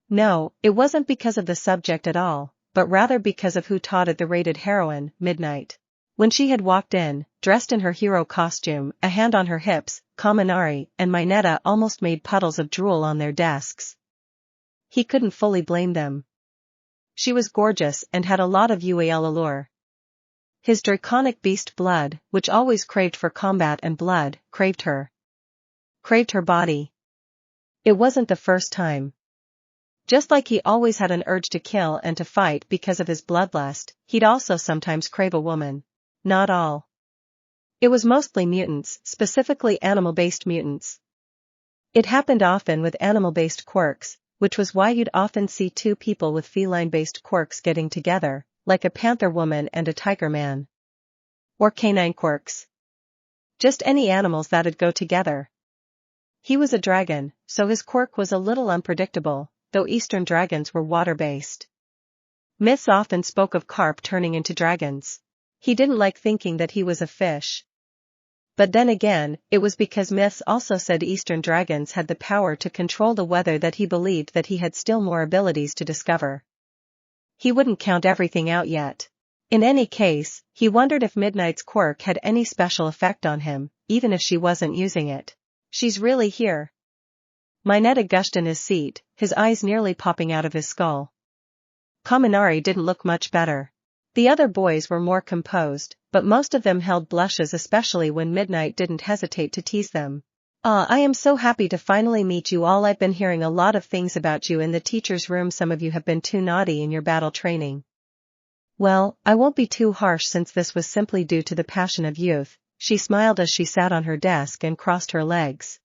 No, it wasn't because of the subject at all, but rather because of who taught it: the rated heroine, Midnight. When she had walked in, dressed in her hero costume, a hand on her hips, Kaminari and Mineta almost made puddles of drool on their desks. He couldn't fully blame them. She was gorgeous and had a lot of UAL allure. His draconic beast blood, which always craved for combat and blood, craved her. Craved her body. It wasn't the first time. Just like he always had an urge to kill and to fight because of his bloodlust, he'd also sometimes crave a woman. Not all. It was mostly mutants, specifically animal-based mutants. It happened often with animal-based quirks, which was why you'd often see two people with feline-based quirks getting together, like a panther woman and a tiger man. Or canine quirks. Just any animals that'd go together. He was a dragon, so his quirk was a little unpredictable, though Eastern dragons were water-based. Myths often spoke of carp turning into dragons. He didn't like thinking that he was a fish. But then again, it was because myths also said Eastern dragons had the power to control the weather that he believed that he had still more abilities to discover. He wouldn't count everything out yet. In any case, he wondered if Midnight's quirk had any special effect on him, even if she wasn't using it. "She's really here." Mineta gushed in his seat, his eyes nearly popping out of his skull. Kaminari didn't look much better. The other boys were more composed, but most of them held blushes, especially when Midnight didn't hesitate to tease them. "I am so happy to finally meet you all. I've been hearing a lot of things about you in the teacher's room. Some of you have been too naughty in your battle training." "Well, I won't be too harsh since this was simply due to the passion of youth," she smiled as she sat on her desk and crossed her legs.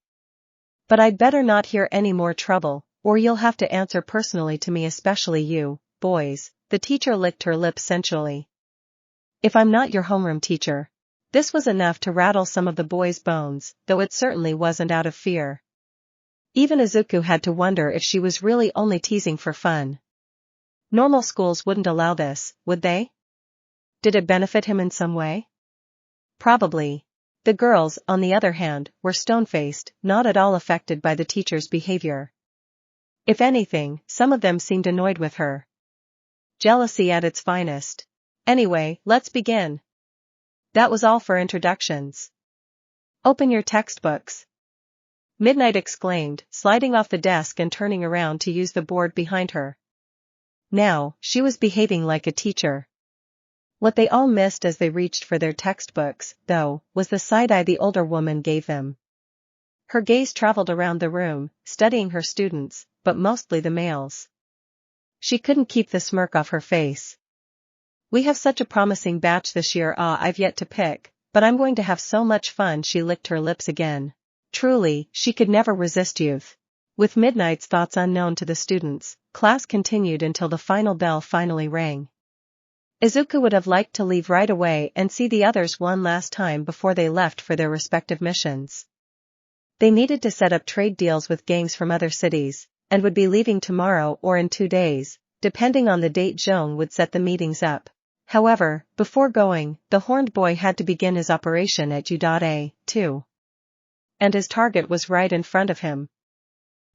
"But I'd better not hear any more trouble, or you'll have to answer personally to me, especially you, boys." The teacher licked her lips sensually. "If I'm not your homeroom teacher." This was enough to rattle some of the boys' bones, though it certainly wasn't out of fear. Even Izuku had to wonder if she was really only teasing for fun. Normal schools wouldn't allow this, would they? Did it benefit him in some way? Probably. The girls, on the other hand, were stone-faced, not at all affected by the teacher's behavior. If anything, some of them seemed annoyed with her. Jealousy at its finest. Anyway, let's begin. That was all for introductions. "Open your textbooks," Midnight exclaimed, sliding off the desk and turning around to use the board behind her. Now, she was behaving like a teacher. What they all missed as they reached for their textbooks, though, was the side-eye the older woman gave them. Her gaze traveled around the room, studying her students, but mostly the males. She couldn't keep the smirk off her face. "We have such a promising batch this year. I've yet to pick, but I'm going to have so much fun." She licked her lips again. Truly, she could never resist youth. With Midnight's thoughts unknown to the students, class continued until the final bell finally rang. Izuku would have liked to leave right away and see the others one last time before they left for their respective missions. They needed to set up trade deals with gangs from other cities, and would be leaving tomorrow or in 2 days, depending on the date Joan would set the meetings up. However, before going, the horned boy had to begin his operation at U.A.2. And his target was right in front of him.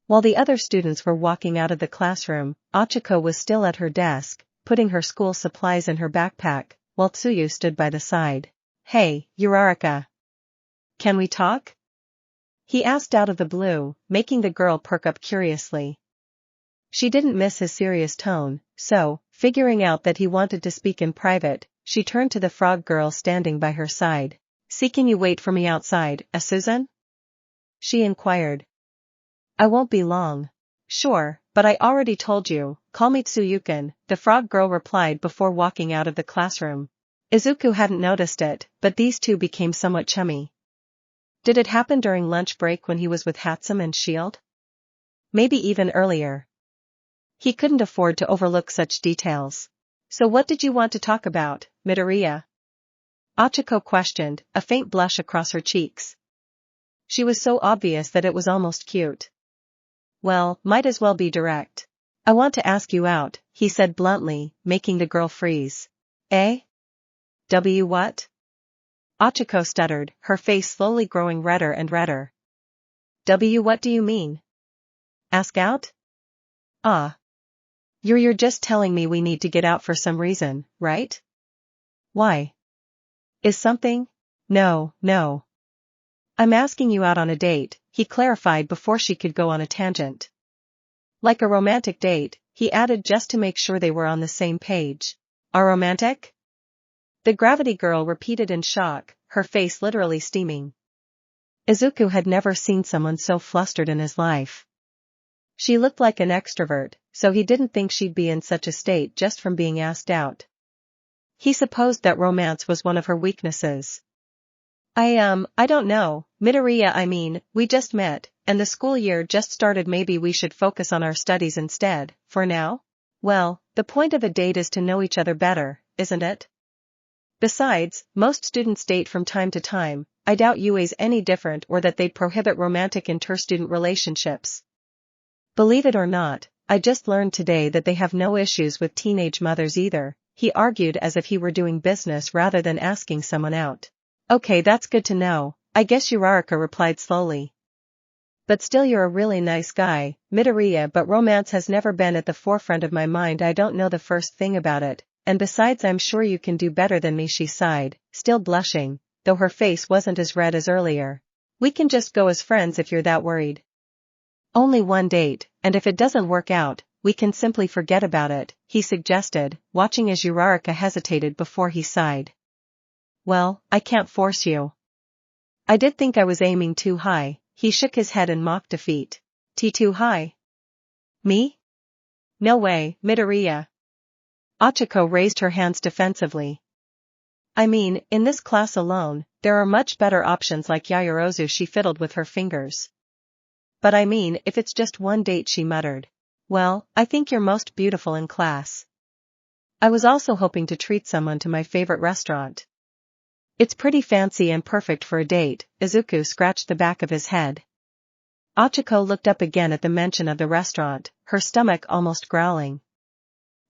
While the other students were walking out of the classroom, Ochaco was still at her desk, putting her school supplies in her backpack, while Tsuyu stood by the side. Hey, Uraraka. Can we talk? He asked out of the blue, making the girl perk up curiously. She didn't miss his serious tone, so, figuring out that he wanted to speak in private, she turned to the frog girl standing by her side. Can you wait for me outside, Susan? She inquired. I won't be long. Sure, but I already told you, call me Tsuyukin, the frog girl replied before walking out of the classroom. Izuku hadn't noticed it, but these two became somewhat chummy. Did it happen during lunch break when he was with Hatsum and Shield? Maybe even earlier. He couldn't afford to overlook such details. So what did you want to talk about, Midoriya? Ochaco questioned, a faint blush across her cheeks. She was so obvious that it was almost cute. Well, might as well be direct. I want to ask you out, he said bluntly, making the girl freeze. Eh? What? Ochaco stuttered, her face slowly growing redder and redder. What do you mean? Ask out? Ah. You're just telling me we need to get out for some reason, right? Why? Is something? No. I'm asking you out on a date, he clarified before she could go on a tangent. Like a romantic date, he added just to make sure they were on the same page. A romantic? The gravity girl repeated in shock, her face literally steaming. Izuku had never seen someone so flustered in his life. She looked like an extrovert, so he didn't think she'd be in such a state just from being asked out. He supposed that romance was one of her weaknesses. I don't know, Midoriya, we just met, and the school year just started. Maybe we should focus on our studies instead, for now? Well, the point of a date is to know each other better, isn't it? Besides, most students date from time to time. I doubt UA's any different or that they'd prohibit romantic inter-student relationships. Believe it or not, I just learned today that they have no issues with teenage mothers either, he argued as if he were doing business rather than asking someone out. Okay, that's good to know, I guess Uraraka replied slowly. But still you're a really nice guy, Midoriya, but romance has never been at the forefront of my mind. I don't know the first thing about it, and besides I'm sure you can do better than me, she sighed, still blushing, though her face wasn't as red as earlier. We can just go as friends if you're that worried. Only one date, and if it doesn't work out, we can simply forget about it, he suggested, watching as Uraraka hesitated before he sighed. Well, I can't force you. I did think I was aiming too high, he shook his head in mock defeat. Too high? Me? No way, Midoriya. Ochaco raised her hands defensively. In this class alone, there are much better options like Yaoyorozu, she fiddled with her fingers. But if it's just one date, she muttered. Well, I think you're most beautiful in class. I was also hoping to treat someone to my favorite restaurant. It's pretty fancy and perfect for a date, Izuku scratched the back of his head. Ochaco looked up again at the mention of the restaurant, her stomach almost growling.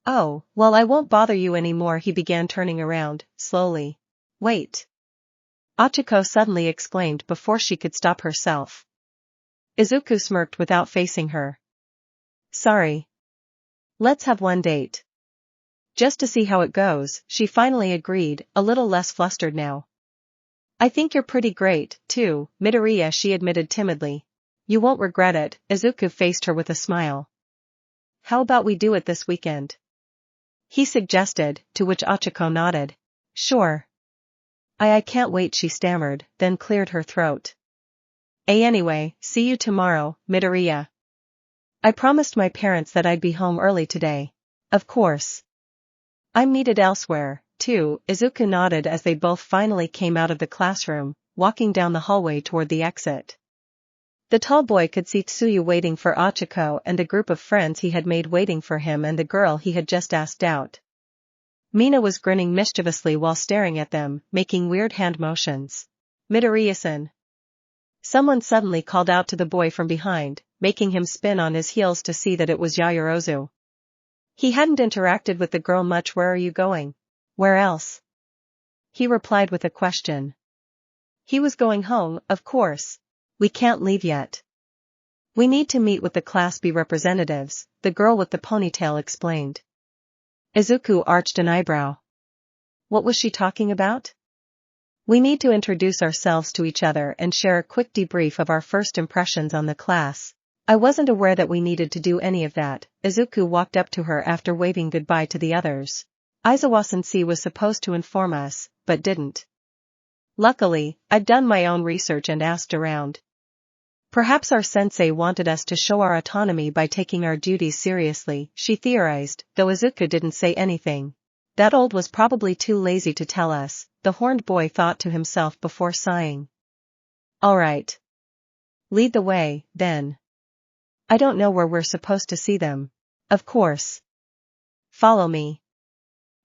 Oh, well, I won't bother you anymore, he began, turning around, slowly. Wait. Ochaco suddenly exclaimed before she could stop herself. Izuku smirked without facing her. Sorry. Let's have one date. Just to see how it goes, she finally agreed, a little less flustered now. I think you're pretty great, too, Midoriya, she admitted timidly. You won't regret it, Izuku faced her with a smile. How about we do it this weekend? He suggested, to which Ochaco nodded. Sure. I can't wait, she stammered, then cleared her throat. Anyway, see you tomorrow, Midoriya. I promised my parents that I'd be home early today. Of course. I'm needed elsewhere, too, Izuku nodded as they both finally came out of the classroom, walking down the hallway toward the exit. The tall boy could see Tsuyu waiting for Ochaco and the group of friends he had made waiting for him and the girl he had just asked out. Mina was grinning mischievously while staring at them, making weird hand motions. Midoriya-san. Someone suddenly called out to the boy from behind, making him spin on his heels to see that it was Yaoyorozu. He hadn't interacted with the girl much. Where are you going? Where else? He replied with a question. He was going home, of course. We can't leave yet. We need to meet with the Class B representatives, the girl with the ponytail explained. Izuku arched an eyebrow. What was she talking about? We need to introduce ourselves to each other and share a quick debrief of our first impressions on the class. I wasn't aware that we needed to do any of that. Izuku walked up to her after waving goodbye to the others. Aizawa-sensei was supposed to inform us, but didn't. Luckily, I'd done my own research and asked around. Perhaps our sensei wanted us to show our autonomy by taking our duties seriously, she theorized, though Izuku didn't say anything. That old was probably too lazy to tell us, the horned boy thought to himself before sighing. All right. Lead the way, then. I don't know where we're supposed to see them. Of course. Follow me.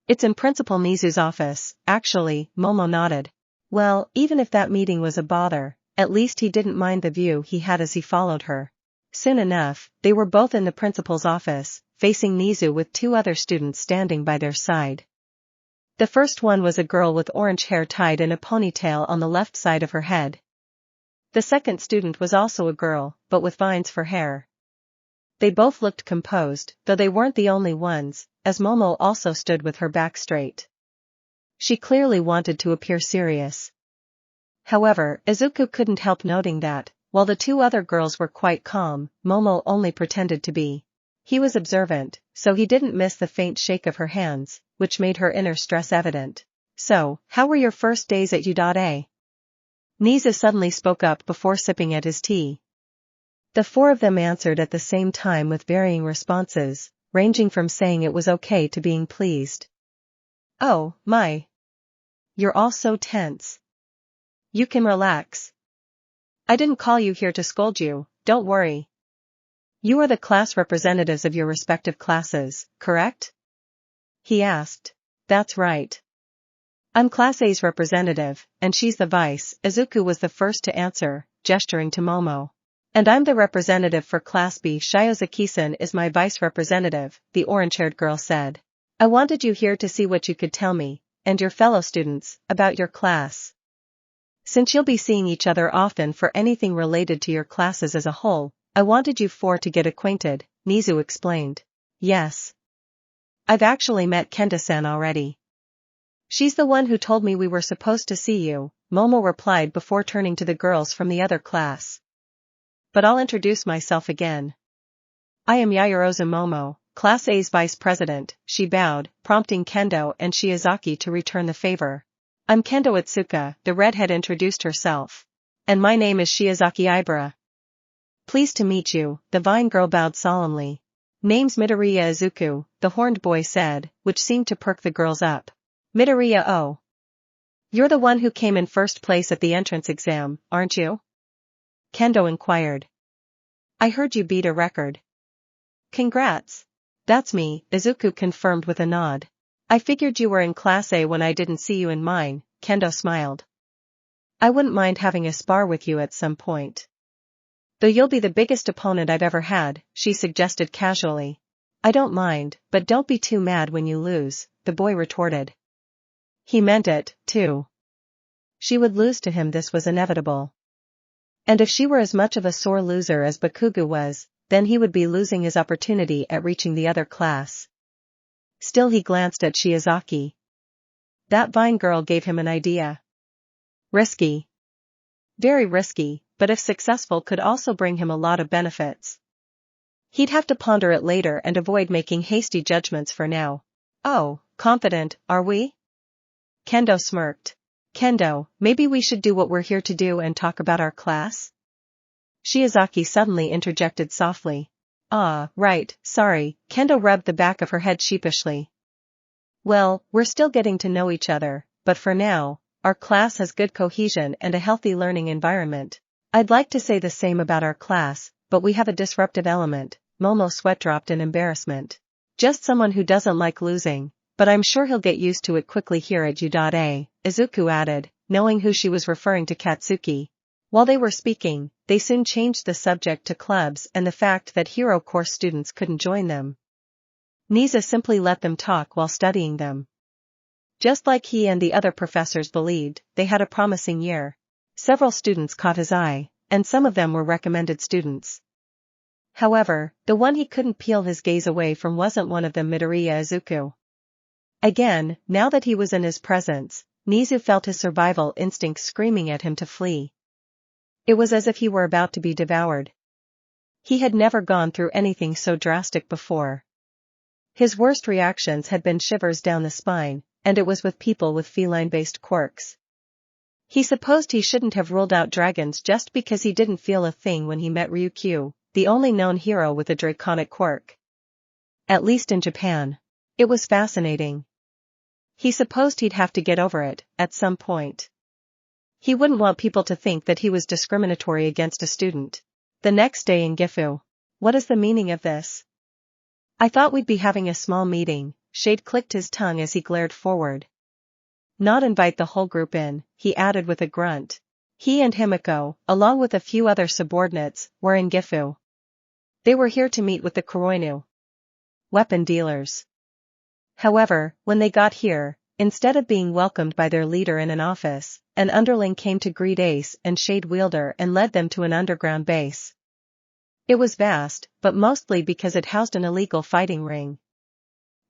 It's in Principal Nizu's office, actually, Momo nodded. Well, even if that meeting was a bother, at least he didn't mind the view he had as he followed her. Soon enough, they were both in the principal's office, facing Nizu with two other students standing by their side. The first one was a girl with orange hair tied in a ponytail on the left side of her head. The second student was also a girl, but with vines for hair. They both looked composed, though they weren't the only ones, as Momo also stood with her back straight. She clearly wanted to appear serious. However, Izuku couldn't help noting that, while the two other girls were quite calm, Momo only pretended to be. He was observant, so he didn't miss the faint shake of her hands, which made her inner stress evident. So, how were your first days at U.A? Nizu suddenly spoke up before sipping at his tea. The four of them answered at the same time with varying responses, ranging from saying it was okay to being pleased. Oh, my. You're all so tense. You can relax. I didn't call you here to scold you, don't worry. You are the class representatives of your respective classes, correct? He asked. That's right. I'm Class A's representative, and she's the vice. Izuku was the first to answer, gesturing to Momo. And I'm the representative for Class B. Shiozaki-san is my vice representative, the orange-haired girl said. I wanted you here to see what you could tell me, and your fellow students, about your class. Since you'll be seeing each other often for anything related to your classes as a whole, I wanted you four to get acquainted, Nizu explained. Yes. I've actually met Kenda-san already. She's the one who told me we were supposed to see you, Momo replied before turning to the girls from the other class. But I'll introduce myself again. I am Yaoyorozu Momo, Class A's vice president, she bowed, prompting Kendo and Shiozaki to return the favor. I'm Kendo Itsuka, the redhead introduced herself. And my name is Shiozaki Ibara. Pleased to meet you, the vine girl bowed solemnly. Name's Midoriya Izuku, the horned boy said, which seemed to perk the girls up. Midoriya oh. You're the one who came in first place at the entrance exam, aren't you? Kendo inquired. I heard you beat a record. Congrats. That's me, Izuku confirmed with a nod. I figured you were in Class A when I didn't see you in mine, Kendo smiled. I wouldn't mind having a spar with you at some point. Though you'll be the biggest opponent I've ever had, she suggested casually. I don't mind, but don't be too mad when you lose, the boy retorted. He meant it, too. She would lose to him, this was inevitable. And if she were as much of a sore loser as Bakugo was, then he would be losing his opportunity at reaching the other class. Still he glanced at Shiozaki. That vine girl gave him an idea. Risky. Very risky, but if successful could also bring him a lot of benefits. He'd have to ponder it later and avoid making hasty judgments for now. Oh, confident, are we? Kendo smirked. Kendo, maybe we should do what we're here to do and talk about our class? Shiozaki suddenly interjected softly. Ah, right, sorry, Kendo rubbed the back of her head sheepishly. Well, we're still getting to know each other, but for now, our class has good cohesion and a healthy learning environment. I'd like to say the same about our class, but we have a disruptive element, Momo sweat dropped in embarrassment. Just someone who doesn't like losing, but I'm sure he'll get used to it quickly here at U.A, Izuku added, knowing who she was referring to Katsuki. While they were speaking, they soon changed the subject to clubs and the fact that hero course students couldn't join them. Nizu simply let them talk while studying them. Just like he and the other professors believed, they had a promising year. Several students caught his eye, and some of them were recommended students. However, the one he couldn't peel his gaze away from wasn't one of them, Midoriya Izuku. Again, now that he was in his presence, Nizu felt his survival instinct screaming at him to flee. It was as if he were about to be devoured. He had never gone through anything so drastic before. His worst reactions had been shivers down the spine, and it was with people with feline-based quirks. He supposed he shouldn't have ruled out dragons just because he didn't feel a thing when he met Ryukyu, the only known hero with a draconic quirk. At least in Japan. It was fascinating. He supposed he'd have to get over it, at some point. He wouldn't want people to think that he was discriminatory against a student. The next day in Gifu. What is the meaning of this? I thought we'd be having a small meeting. Shade clicked his tongue as he glared forward. Not invite the whole group in, he added with a grunt. He and Himiko, along with a few other subordinates, were in Gifu. They were here to meet with the Heroine weapon dealers. However, when they got here, instead of being welcomed by their leader in an office, an underling came to greet Ace and Shade Wielder and led them to an underground base. It was vast, but mostly because it housed an illegal fighting ring.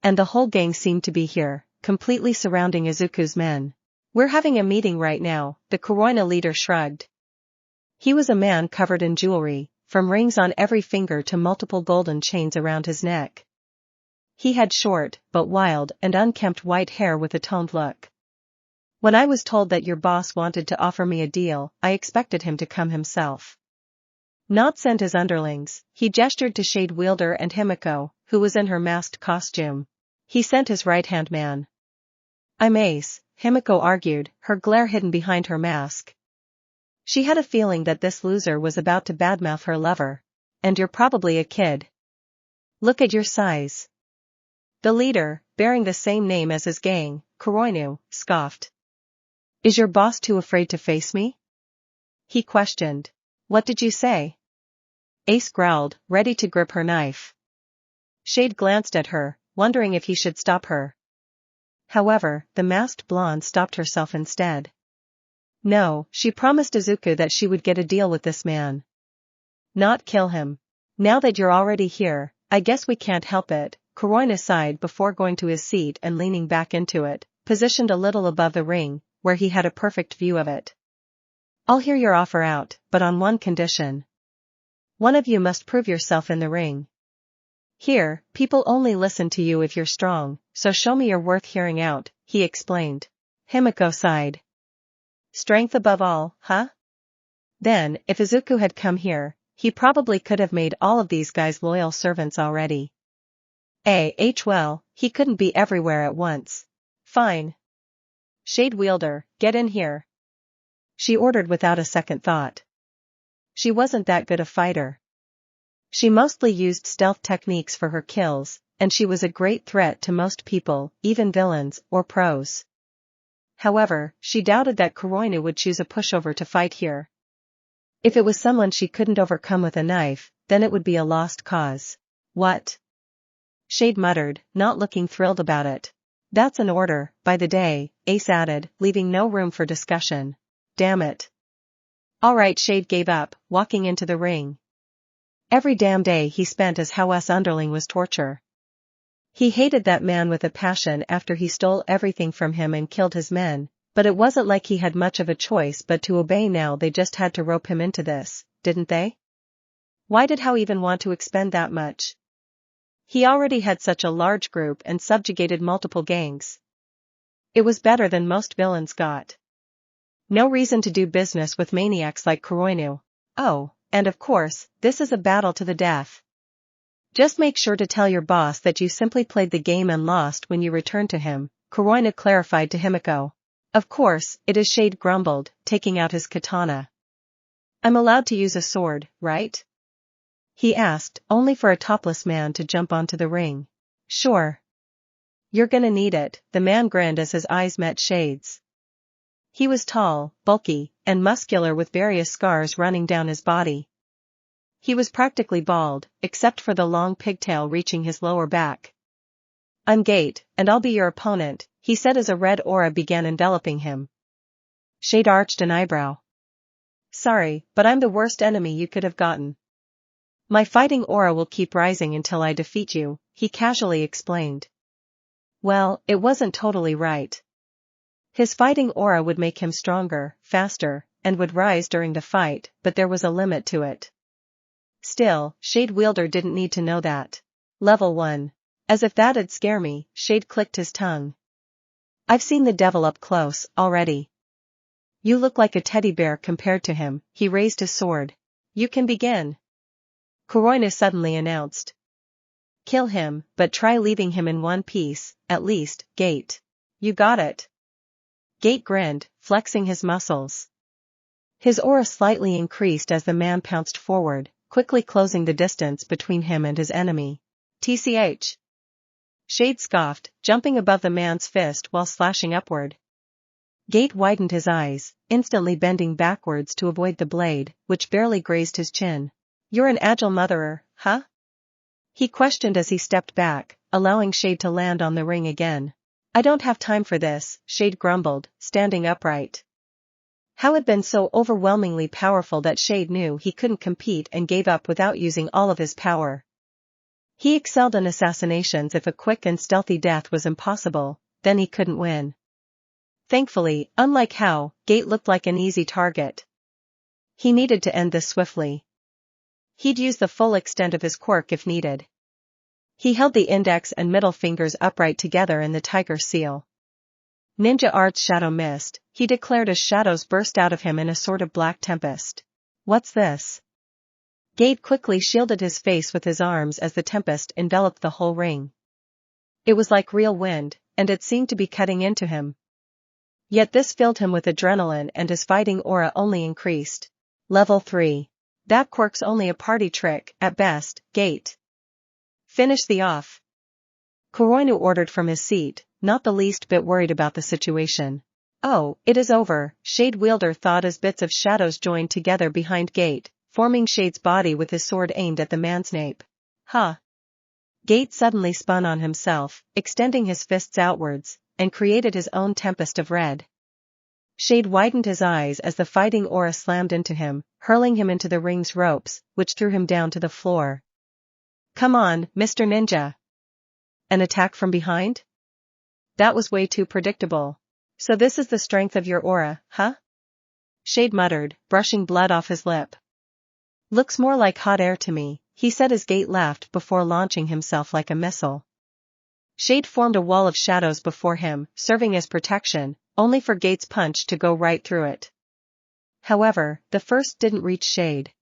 And the whole gang seemed to be here, completely surrounding Izuku's men. We're having a meeting right now, the Heroine leader shrugged. He was a man covered in jewelry, from rings on every finger to multiple golden chains around his neck. He had short, but wild and unkempt white hair with a toned look. When I was told that your boss wanted to offer me a deal, I expected him to come himself. Not send his underlings, he gestured to Shade Wielder and Himiko, who was in her masked costume. He sent his right-hand man. I'm Ace, Himiko argued, her glare hidden behind her mask. She had a feeling that this loser was about to badmouth her lover. And you're probably a kid. Look at your size. The leader, bearing the same name as his gang, Heroine, scoffed. Is your boss too afraid to face me? He questioned. What did you say? Ace growled, ready to grip her knife. Shade glanced at her, wondering if he should stop her. However, the masked blonde stopped herself instead. No, she promised Izuku that she would get a deal with this man. Not kill him. Now that you're already here, I guess we can't help it. Heroine sighed before going to his seat and leaning back into it, positioned a little above the ring, where he had a perfect view of it. I'll hear your offer out, but on one condition. One of you must prove yourself in the ring. Here, people only listen to you if you're strong, so show me you're worth hearing out, he explained. Himiko sighed. Strength above all, huh? Then, if Izuku had come here, he probably could have made all of these guys loyal servants already. Well, he couldn't be everywhere at once. Fine. Shade Wielder, get in here. She ordered without a second thought. She wasn't that good a fighter. She mostly used stealth techniques for her kills, and she was a great threat to most people, even villains or pros. However, she doubted that Heroine would choose a pushover to fight here. If it was someone she couldn't overcome with a knife, then it would be a lost cause. What? Shade muttered, not looking thrilled about it. That's an order, by the day, Ace added, leaving no room for discussion. Damn it. Alright, Shade gave up, walking into the ring. Every damn day he spent as House underling was torture. He hated that man with a passion after he stole everything from him and killed his men, but it wasn't like he had much of a choice but to obey. Now they just had to rope him into this, didn't they? Why did Hao even want to expend that much? He already had such a large group and subjugated multiple gangs. It was better than most villains got. No reason to do business with maniacs like Heroine. Oh, and of course, this is a battle to the death. Just make sure to tell your boss that you simply played the game and lost when you return to him, Heroine clarified to Himiko. Of course, it is, Shade grumbled, taking out his katana. I'm allowed to use a sword, right? He asked, only for a topless man to jump onto the ring. Sure. You're gonna need it, the man grinned as his eyes met Shade's. He was tall, bulky, and muscular with various scars running down his body. He was practically bald, except for the long pigtail reaching his lower back. I'm Gate, and I'll be your opponent, he said as a red aura began enveloping him. Shade arched an eyebrow. Sorry, but I'm the worst enemy you could have gotten. My fighting aura will keep rising until I defeat you, he casually explained. Well, it wasn't totally right. His fighting aura would make him stronger, faster, and would rise during the fight, but there was a limit to it. Still, Shade Wielder didn't need to know that. Level 1. As if that'd scare me, Shade clicked his tongue. I've seen the devil up close, already. You look like a teddy bear compared to him. He raised his sword. You can begin. Heroine suddenly announced. Kill him, but try leaving him in one piece, at least, Gate. You got it. Gate grinned, flexing his muscles. His aura slightly increased as the man pounced forward, quickly closing the distance between him and his enemy. TCH. Shade scoffed, jumping above the man's fist while slashing upward. Gate widened his eyes, instantly bending backwards to avoid the blade, which barely grazed his chin. You're an agile motherer, huh? He questioned as he stepped back, allowing Shade to land on the ring again. I don't have time for this, Shade grumbled, standing upright. How had been so overwhelmingly powerful that Shade knew he couldn't compete and gave up without using all of his power. He excelled in assassinations. If a quick and stealthy death was impossible, then he couldn't win. Thankfully, unlike How, Gate looked like an easy target. He needed to end this swiftly. He'd use the full extent of his quirk if needed. He held the index and middle fingers upright together in the tiger seal. Ninja Arts Shadow Mist, he declared as shadows burst out of him in a sort of black tempest. What's this? Gate quickly shielded his face with his arms as the tempest enveloped the whole ring. It was like real wind, and it seemed to be cutting into him. Yet this filled him with adrenaline and his fighting aura only increased. Level 3. That quirk's only a party trick, at best, Gate. Finish the off. Heroine ordered from his seat, not the least bit worried about the situation. Oh, it is over, Shade Wielder thought as bits of shadows joined together behind Gate, forming Shade's body with his sword aimed at the man's nape. Huh. Gate suddenly spun on himself, extending his fists outwards, and created his own tempest of red. Shade widened his eyes as the fighting aura slammed into him, hurling him into the ring's ropes, which threw him down to the floor. Come on, Mr. Ninja. An attack from behind? That was way too predictable. So this is the strength of your aura, huh? Shade muttered, brushing blood off his lip. Looks more like hot air to me, he said as Gate laughed before launching himself like a missile. Shade formed a wall of shadows before him, serving as protection, only for Gate's punch to go right through it. However, the first didn't reach Shade.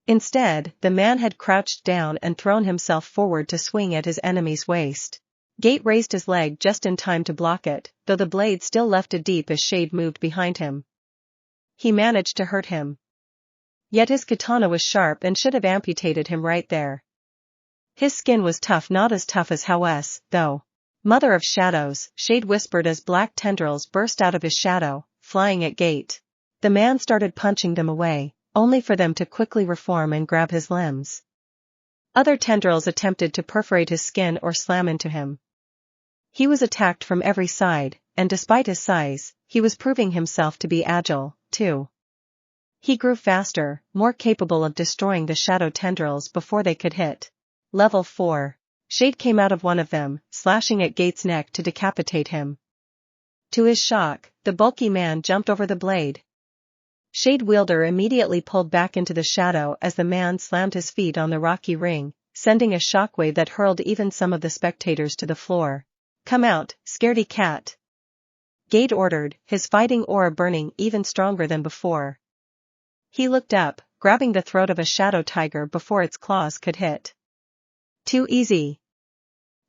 Instead, the man had crouched down and thrown himself forward to swing at his enemy's waist. Gate raised his leg just in time to block it, though the blade still left a deep as Shade moved behind him. He managed to hurt him. Yet his katana was sharp and should have amputated him right there. His skin was tough, not as tough as How's, though. Mother of shadows, Shade whispered as black tendrils burst out of his shadow, flying at Gate. The man started punching them away, only for them to quickly reform and grab his limbs. Other tendrils attempted to perforate his skin or slam into him. He was attacked from every side, and despite his size, he was proving himself to be agile, too. He grew faster, more capable of destroying the shadow tendrils before they could hit. Level 4. Shade came out of one of them, slashing at Gate's neck to decapitate him. To his shock, the bulky man jumped over the blade. Shade Wielder immediately pulled back into the shadow as the man slammed his feet on the rocky ring, sending a shockwave that hurled even some of the spectators to the floor. Come out, scaredy cat. Gate ordered, his fighting aura burning even stronger than before. He looked up, grabbing the throat of a shadow tiger before its claws could hit. Too easy.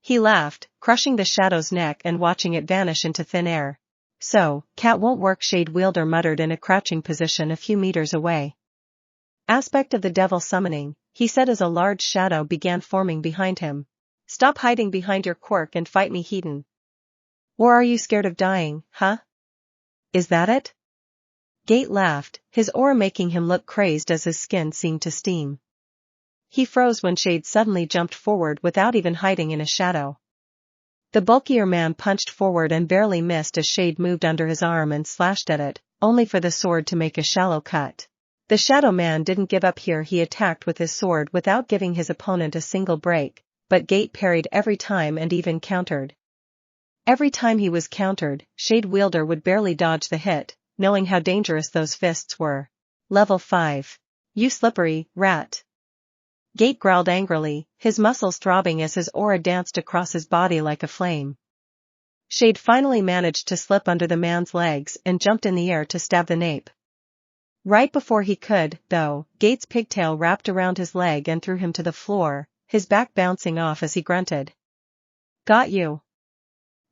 He laughed, crushing the shadow's neck and watching it vanish into thin air. So, cat won't work, Shade Wielder muttered in a crouching position a few meters away. Aspect of the devil summoning, he said as a large shadow began forming behind him. Stop hiding behind your quirk and fight me, Heaton. Or are you scared of dying, huh? Is that it? Gate laughed, his aura making him look crazed as his skin seemed to steam. He froze when Shade suddenly jumped forward without even hiding in a shadow. The bulkier man punched forward and barely missed as Shade moved under his arm and slashed at it, only for the sword to make a shallow cut. The shadow man didn't give up here. He attacked with his sword without giving his opponent a single break, but Gate parried every time and even countered. Every time he was countered, Shade Wielder would barely dodge the hit, knowing how dangerous those fists were. Level 5. You slippery rat. Gate growled angrily, his muscles throbbing as his aura danced across his body like a flame. Shade finally managed to slip under the man's legs and jumped in the air to stab the nape. Right before he could, though, Gate's pigtail wrapped around his leg and threw him to the floor, his back bouncing off as he grunted. Got you.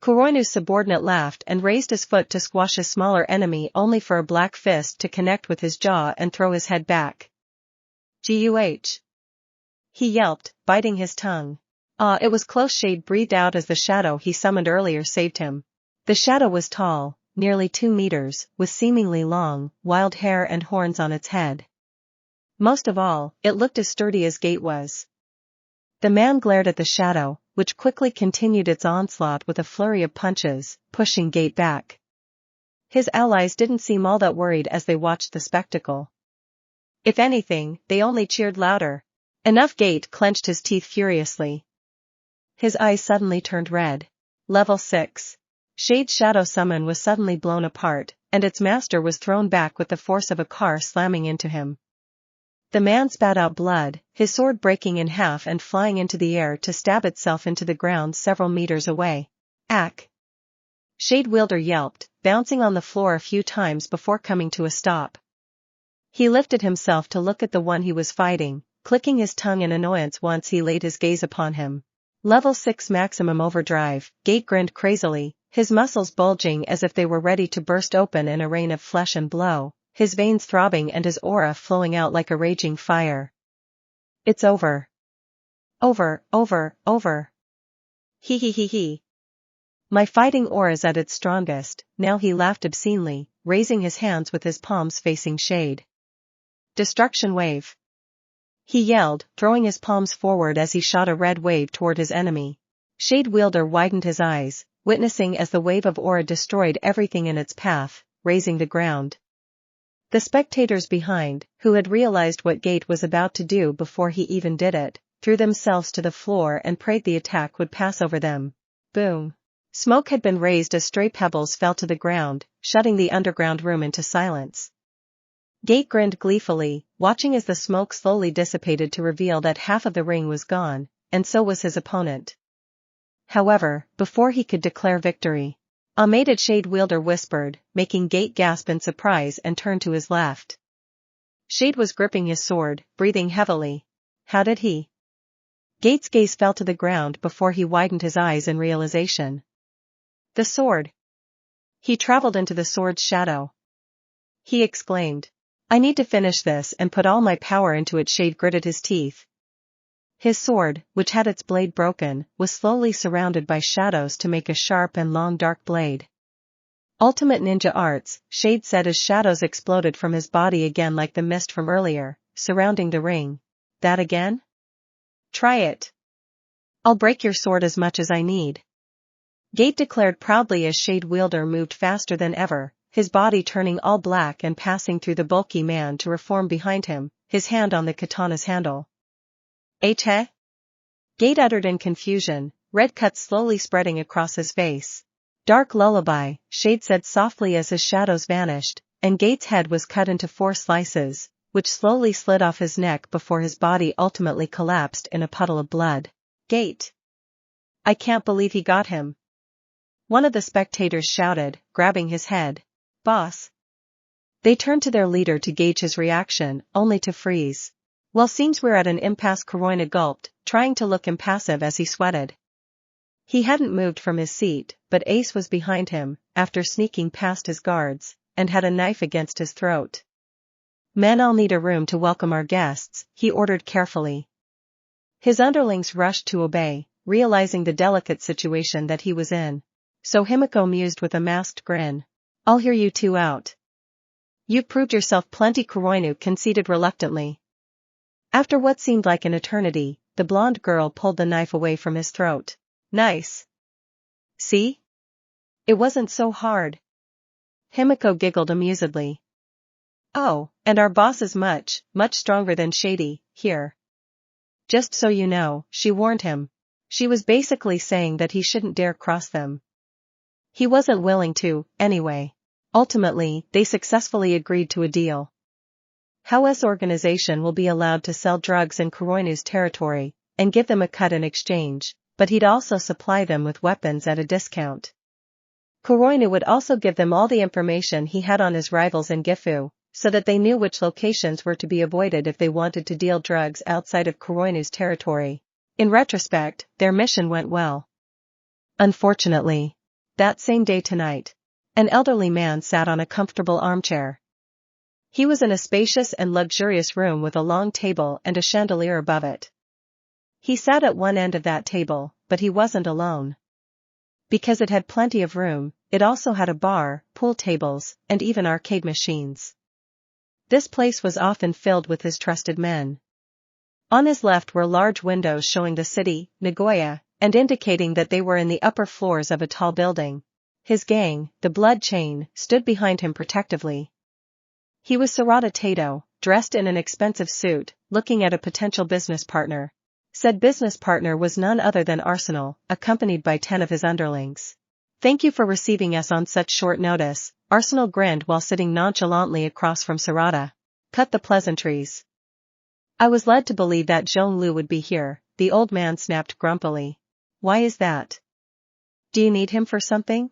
Kuroinu's subordinate laughed and raised his foot to squash his smaller enemy only for a black fist to connect with his jaw and throw his head back. Guh. He yelped, biting his tongue. It was close. Shade breathed out as the shadow he summoned earlier saved him. The shadow was tall, nearly 2 meters, with seemingly long, wild hair and horns on its head. Most of all, it looked as sturdy as Gate was. The man glared at the shadow, which quickly continued its onslaught with a flurry of punches, pushing Gate back. His allies didn't seem all that worried as they watched the spectacle. If anything, they only cheered louder. Enough. Gate clenched his teeth furiously. His eyes suddenly turned red. Level 6. Shade's shadow summon was suddenly blown apart, and its master was thrown back with the force of a car slamming into him. The man spat out blood, his sword breaking in half and flying into the air to stab itself into the ground several meters away. Ack! Shade Wielder yelped, bouncing on the floor a few times before coming to a stop. He lifted himself to look at the one he was fighting, clicking his tongue in annoyance once he laid his gaze upon him. Level 6 maximum overdrive. Gate grinned crazily, his muscles bulging as if they were ready to burst open in a rain of flesh and blow, his veins throbbing and his aura flowing out like a raging fire. It's over. Over. He he. My fighting aura's at its strongest. Now. He laughed obscenely, raising his hands with his palms facing Shade. Destruction wave. He yelled, throwing his palms forward as he shot a red wave toward his enemy. Shade Wielder widened his eyes, witnessing as the wave of aura destroyed everything in its path, razing the ground. The spectators behind, who had realized what Gate was about to do before he even did it, threw themselves to the floor and prayed the attack would pass over them. Boom. Smoke had been raised as stray pebbles fell to the ground, shutting the underground room into silence. Gate grinned gleefully, watching as the smoke slowly dissipated to reveal that half of the ring was gone, and so was his opponent. However, before he could declare victory, "Amated," Shade Wielder whispered, making Gate gasp in surprise and turn to his left. Shade was gripping his sword, breathing heavily. How did he? Gate's gaze fell to the ground before he widened his eyes in realization. The sword. He traveled into the sword's shadow. He exclaimed. I need to finish this and put all my power into it. Shade gritted his teeth. His sword, which had its blade broken, was slowly surrounded by shadows to make a sharp and long dark blade. Ultimate ninja arts, Shade said as shadows exploded from his body again like the mist from earlier, surrounding the ring. That again? Try it. I'll break your sword as much as I need. Gate declared proudly as Shade Wielder moved faster than ever, his body turning all black and passing through the bulky man to reform behind him, his hand on the katana's handle. Heh? Gate uttered in confusion, red cuts slowly spreading across his face. Dark lullaby, Shade said softly as his shadows vanished, and Gate's head was cut into 4 slices, which slowly slid off his neck before his body ultimately collapsed in a puddle of blood. Gate! I can't believe he got him. One of the spectators shouted, grabbing his head. Boss! They turned to their leader to gauge his reaction, only to freeze. Well, seems we're at an impasse. Heroine gulped, trying to look impassive as he sweated. He hadn't moved from his seat, but Ace was behind him, after sneaking past his guards, and had a knife against his throat. Men, I'll need a room to welcome our guests, he ordered carefully. His underlings rushed to obey, realizing the delicate situation that he was in. So Himiko mused with a masked grin. I'll hear you two out. You've proved yourself plenty. Heroine conceded reluctantly. After what seemed like an eternity, the blonde girl pulled the knife away from his throat. Nice. See? It wasn't so hard. Himiko giggled amusedly. Oh, and our boss is much stronger than Shady, here. Just so you know, she warned him. She was basically saying that he shouldn't dare cross them. He wasn't willing to, anyway. Ultimately, they successfully agreed to a deal. How his organization will be allowed to sell drugs in Heroine's territory, and give them a cut in exchange, but he'd also supply them with weapons at a discount. Heroine would also give them all the information he had on his rivals in Gifu, so that they knew which locations were to be avoided if they wanted to deal drugs outside of Heroine's territory. In retrospect, their mission went well. Unfortunately, that same day tonight, an elderly man sat on a comfortable armchair. He was in a spacious and luxurious room with a long table and a chandelier above it. He sat at one end of that table, but he wasn't alone. Because it had plenty of room, it also had a bar, pool tables, and even arcade machines. This place was often filled with his trusted men. On his left were large windows showing the city, Nagoya, and indicating that they were in the upper floors of a tall building. His gang, the Blood Chain, stood behind him protectively. He was Sarada Tato, dressed in an expensive suit, looking at a potential business partner. Said business partner was none other than Arsenal, accompanied by 10 of his underlings. "Thank you for receiving us on such short notice," Arsenal grinned while sitting nonchalantly across from Sarada. "Cut the pleasantries. I was led to believe that Zhonglu would be here," the old man snapped grumpily. "Why is that? Do you need him for something?"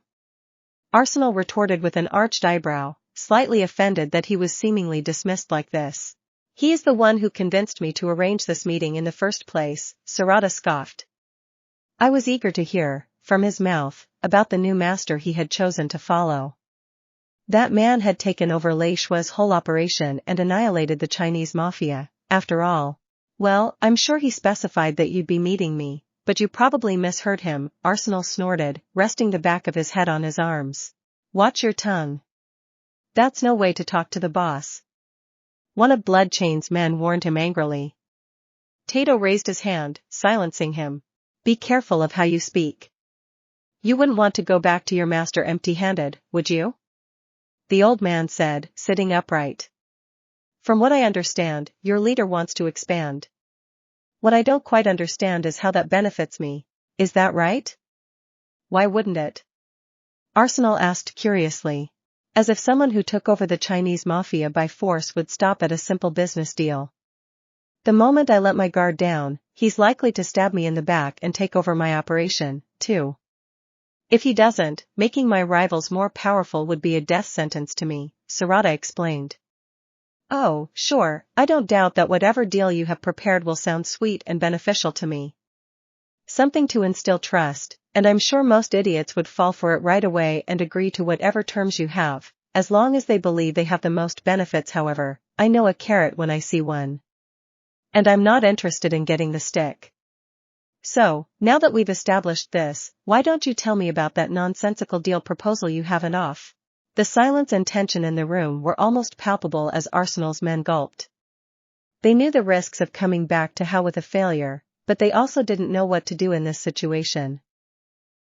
Arsenal retorted with an arched eyebrow, slightly offended that he was seemingly dismissed like this. "He is the one who convinced me to arrange this meeting in the first place," Sarada scoffed. I was eager to hear, from his mouth, about the new master he had chosen to follow. That man had taken over Lei Shua's whole operation and annihilated the Chinese mafia, after all. "Well, I'm sure he specified that you'd be meeting me, but you probably misheard him," Arsenal snorted, resting the back of his head on his arms. "Watch your tongue. That's no way to talk to the boss." One of Blood Chain's men warned him angrily. Tato raised his hand, silencing him. "Be careful of how you speak. You wouldn't want to go back to your master empty-handed, would you?" The old man said, sitting upright. "From what I understand, your leader wants to expand. What I don't quite understand is how that benefits me. Is that right?" "Why wouldn't it?" Arsenal asked curiously. As if someone who took over the Chinese mafia by force would stop at a simple business deal. "The moment I let my guard down, he's likely to stab me in the back and take over my operation, too. If he doesn't, making my rivals more powerful would be a death sentence to me," Sarada explained. "Oh, sure, I don't doubt that whatever deal you have prepared will sound sweet and beneficial to me. Something to instill trust, and I'm sure most idiots would fall for it right away and agree to whatever terms you have, as long as they believe they have the most benefits. However, I know a carrot when I see one. And I'm not interested in getting the stick. So, now that we've established this, why don't you tell me about that nonsensical deal proposal you haven't off?" The silence and tension in the room were almost palpable as Arsenal's men gulped. They knew the risks of coming back to hell with a failure, but they also didn't know what to do in this situation.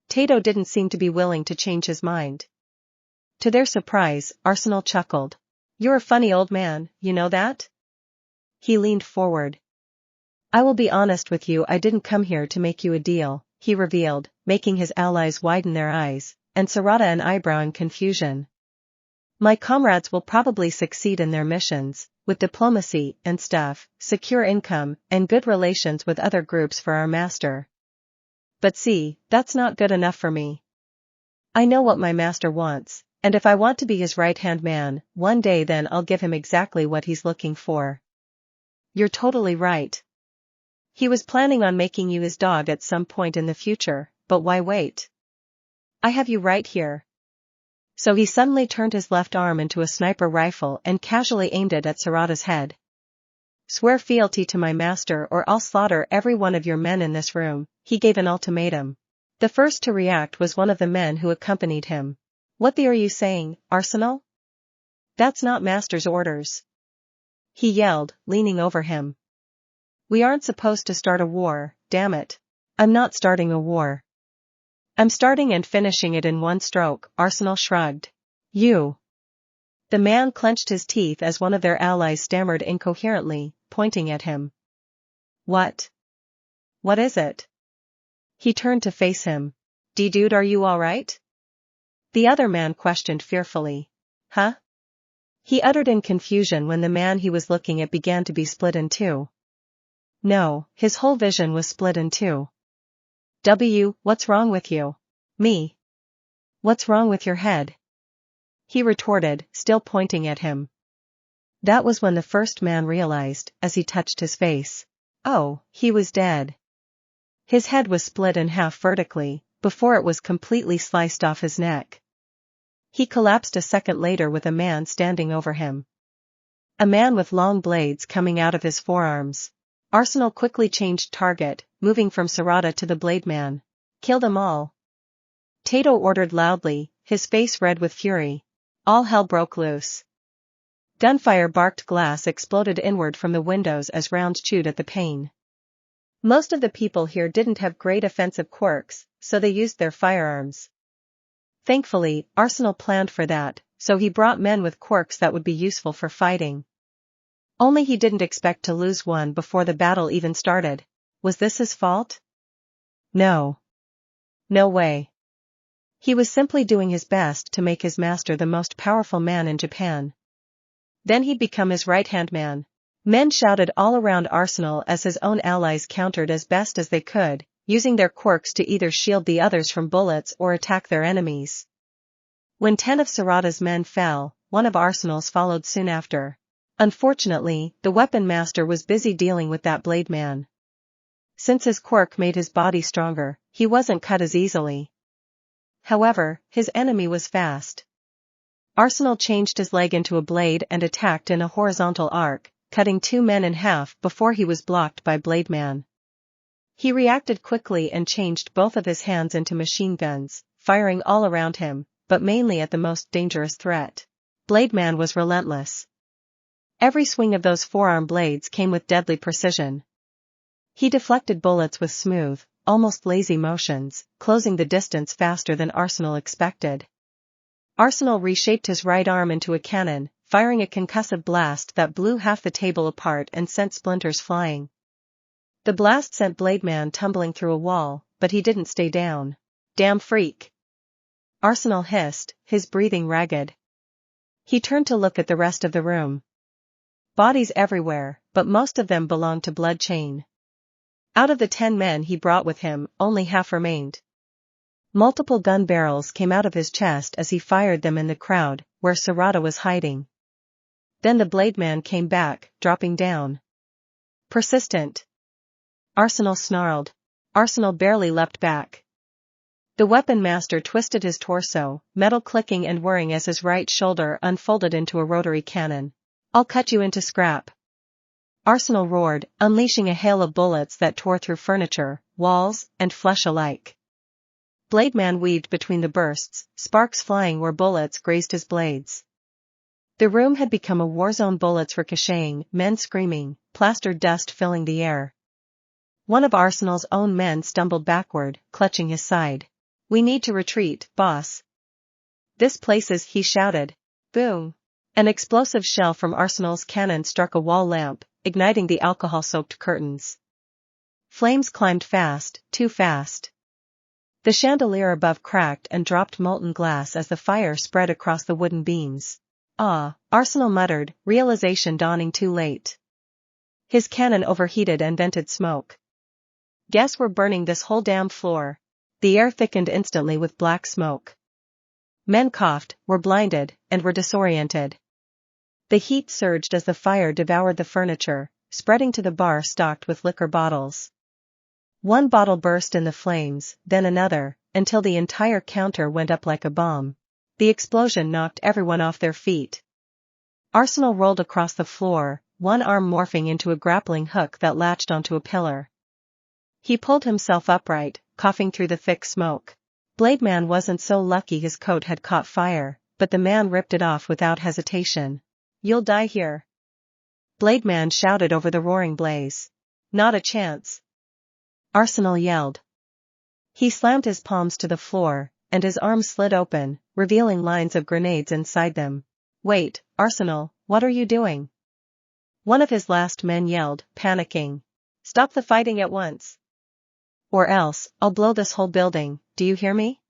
Tato didn't seem to be willing to change his mind. To their surprise, Arsenal chuckled. "You're a funny old man, you know that?" He leaned forward. "I will be honest with you, I didn't come here to make you a deal," he revealed, making his allies widen their eyes, and Sarada an eyebrow in confusion. "My comrades will probably succeed in their missions, with diplomacy and stuff, secure income, and good relations with other groups for our master. But see, that's not good enough for me. I know what my master wants, and if I want to be his right-hand man, one day then I'll give him exactly what he's looking for." "You're totally right. He was planning on making you his dog at some point in the future, but why wait? I have you right here." So he suddenly turned his left arm into a sniper rifle and casually aimed it at Sarada's head. "Swear fealty to my master or I'll slaughter every one of your men in this room," he gave an ultimatum. The first to react was one of the men who accompanied him. "What the are you saying, Arsenal? That's not master's orders," he yelled, leaning over him. "We aren't supposed to start a war, damn it." "I'm not starting a war. I'm starting and finishing it in one stroke," Arsenal shrugged. "You." The man clenched his teeth as one of their allies stammered incoherently, pointing at him. "What? What is it?" He turned to face him. "D-Dude, are you alright?" The other man questioned fearfully. Huh? He uttered in confusion when the man he was looking at began to be split in two. No, his whole vision was split in two. What's wrong with you? Me. What's wrong with your head? He retorted, still pointing at him. That was when the first man realized, as he touched his face. Oh, he was dead. His head was split in half vertically, before it was completely sliced off his neck. He collapsed a second later with a man standing over him. A man with long blades coming out of his forearms. Arsenal quickly changed target, moving from Sarada to the blade man. Kill them all. Tato ordered loudly, his face red with fury. All hell broke loose. Gunfire barked glass exploded inward from the windows as rounds chewed at the pane. Most of the people here didn't have great offensive quirks, so they used their firearms. Thankfully, Arsenal planned for that, so he brought men with quirks that would be useful for fighting. Only he didn't expect to lose one before the battle even started. Was this his fault? No. No way. He was simply doing his best to make his master the most powerful man in Japan. Then he'd become his right-hand man. Men shouted all around Arsenal as his own allies countered as best as they could, using their quirks to either shield the others from bullets or attack their enemies. When 10 of Sarada's men fell, one of Arsenal's followed soon after. Unfortunately, the weapon master was busy dealing with that blade man. Since his quirk made his body stronger, he wasn't cut as easily. However, his enemy was fast. Arsenal changed his leg into a blade and attacked in a horizontal arc, cutting 2 men in half before he was blocked by Blade Man. He reacted quickly and changed both of his hands into machine guns, firing all around him, but mainly at the most dangerous threat. Blade Man was relentless. Every swing of those forearm blades came with deadly precision. He deflected bullets with smooth, almost lazy motions, closing the distance faster than Arsenal expected. Arsenal reshaped his right arm into a cannon, firing a concussive blast that blew half the table apart and sent splinters flying. The blast sent Blade Man tumbling through a wall, but he didn't stay down. Damn freak! Arsenal hissed, his breathing ragged. He turned to look at the rest of the room. Bodies everywhere, but most of them belonged to Blood Chain. Out of the 10 men he brought with him, only half remained. Multiple gun barrels came out of his chest as he fired them in the crowd, where Sarada was hiding. Then the Blade Man came back, dropping down. Persistent. Arsenal snarled. Arsenal barely leapt back. The weapon master twisted his torso, metal clicking and whirring as his right shoulder unfolded into a rotary cannon. I'll cut you into scrap. Arsenal roared, unleashing a hail of bullets that tore through furniture, walls, and flesh alike. Blade Man weaved between the bursts, sparks flying where bullets grazed his blades. The room had become a war zone, bullets ricocheting, men screaming, plastered dust filling the air. One of Arsenal's own men stumbled backward, clutching his side. We need to retreat, boss. This places, he shouted. Boom! An explosive shell from Arsenal's cannon struck a wall lamp, igniting the alcohol-soaked curtains. Flames climbed fast, too fast. The chandelier above cracked and dropped molten glass as the fire spread across the wooden beams. Ah, Arsenal muttered, realization dawning too late. His cannon overheated and vented smoke. Guess we're burning this whole damn floor. The air thickened instantly with black smoke. Men coughed, were blinded, and were disoriented. The heat surged as the fire devoured the furniture, spreading to the bar stocked with liquor bottles. One bottle burst in the flames, then another, until the entire counter went up like a bomb. The explosion knocked everyone off their feet. Arsenal rolled across the floor, one arm morphing into a grappling hook that latched onto a pillar. He pulled himself upright, coughing through the thick smoke. Blade Man wasn't so lucky his coat had caught fire, but the man ripped it off without hesitation. You'll die here. Blade Man shouted over the roaring blaze. Not a chance. Arsenal yelled. He slammed his palms to the floor, and his arms slid open, revealing lines of grenades inside them. Wait, Arsenal, what are you doing? One of his last men yelled, panicking. Stop the fighting at once. Or else, I'll blow this whole building, do you hear me?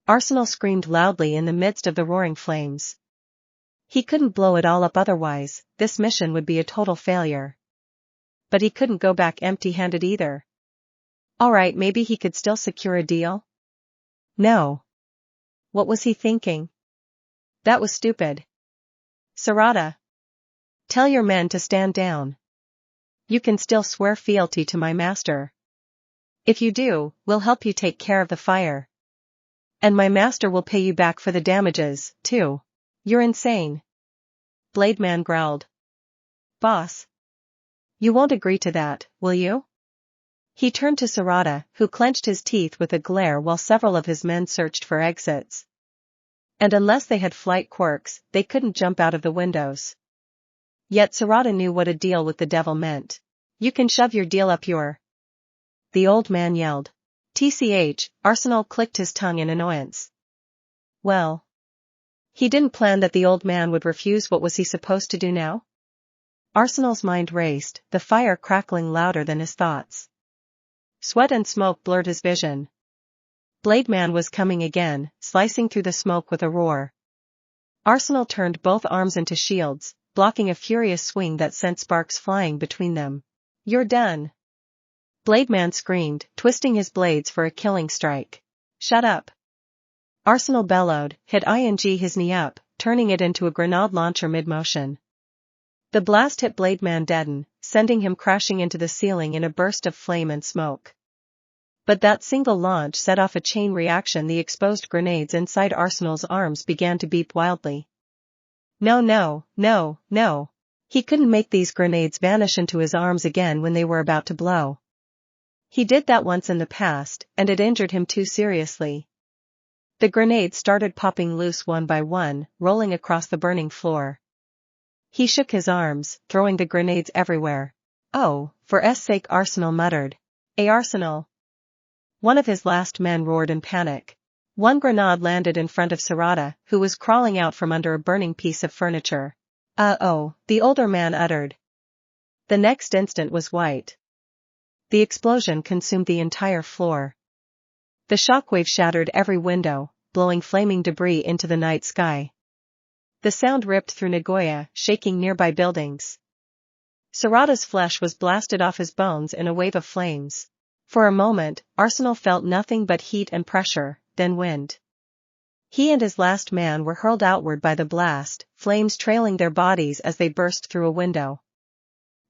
Arsenal screamed loudly in the midst of the roaring flames. He couldn't blow it all up otherwise, this mission would be a total failure. But he couldn't go back empty-handed either. Alright, maybe he could still secure a deal? No. What was he thinking? That was stupid. Sarada. Tell your men to stand down. You can still swear fealty to my master. If you do, we'll help you take care of the fire. And my master will pay you back for the damages, too. You're insane. Blademan growled. Boss. You won't agree to that, will you? He turned to Sarada, who clenched his teeth with a glare while several of his men searched for exits. And unless they had flight quirks, they couldn't jump out of the windows. Yet Sarada knew what a deal with the devil meant. You can shove your deal up your... The old man yelled. TCH, Arsenal clicked his tongue in annoyance. Well. He didn't plan that the old man would refuse. What was he supposed to do now? Arsenal's mind raced, the fire crackling louder than his thoughts. Sweat and smoke blurred his vision. Blademan was coming again, slicing through the smoke with a roar. Arsenal turned both arms into shields, blocking a furious swing that sent sparks flying between them. You're done. Blademan screamed, twisting his blades for a killing strike. Shut up. Arsenal bellowed, hit his knee up, turning it into a grenade launcher mid-motion. The blast hit Blademan dead, sending him crashing into the ceiling in a burst of flame and smoke. But that single launch set off a chain reaction. The exposed grenades inside Arsenal's arms began to beep wildly. No. He couldn't make these grenades vanish into his arms again when they were about to blow. He did that once in the past, and it injured him too seriously. The grenades started popping loose one by one, rolling across the burning floor. He shook his arms, throwing the grenades everywhere. Oh, for S sake, Arsenal muttered. Arsenal. One of his last men roared in panic. One grenade landed in front of Sarada, who was crawling out from under a burning piece of furniture. Oh, the older man uttered. The next instant was white. The explosion consumed the entire floor. The shockwave shattered every window, blowing flaming debris into the night sky. The sound ripped through Nagoya, shaking nearby buildings. Sarada's flesh was blasted off his bones in a wave of flames. For a moment, Arsenal felt nothing but heat and pressure, then wind. He and his last man were hurled outward by the blast, flames trailing their bodies as they burst through a window.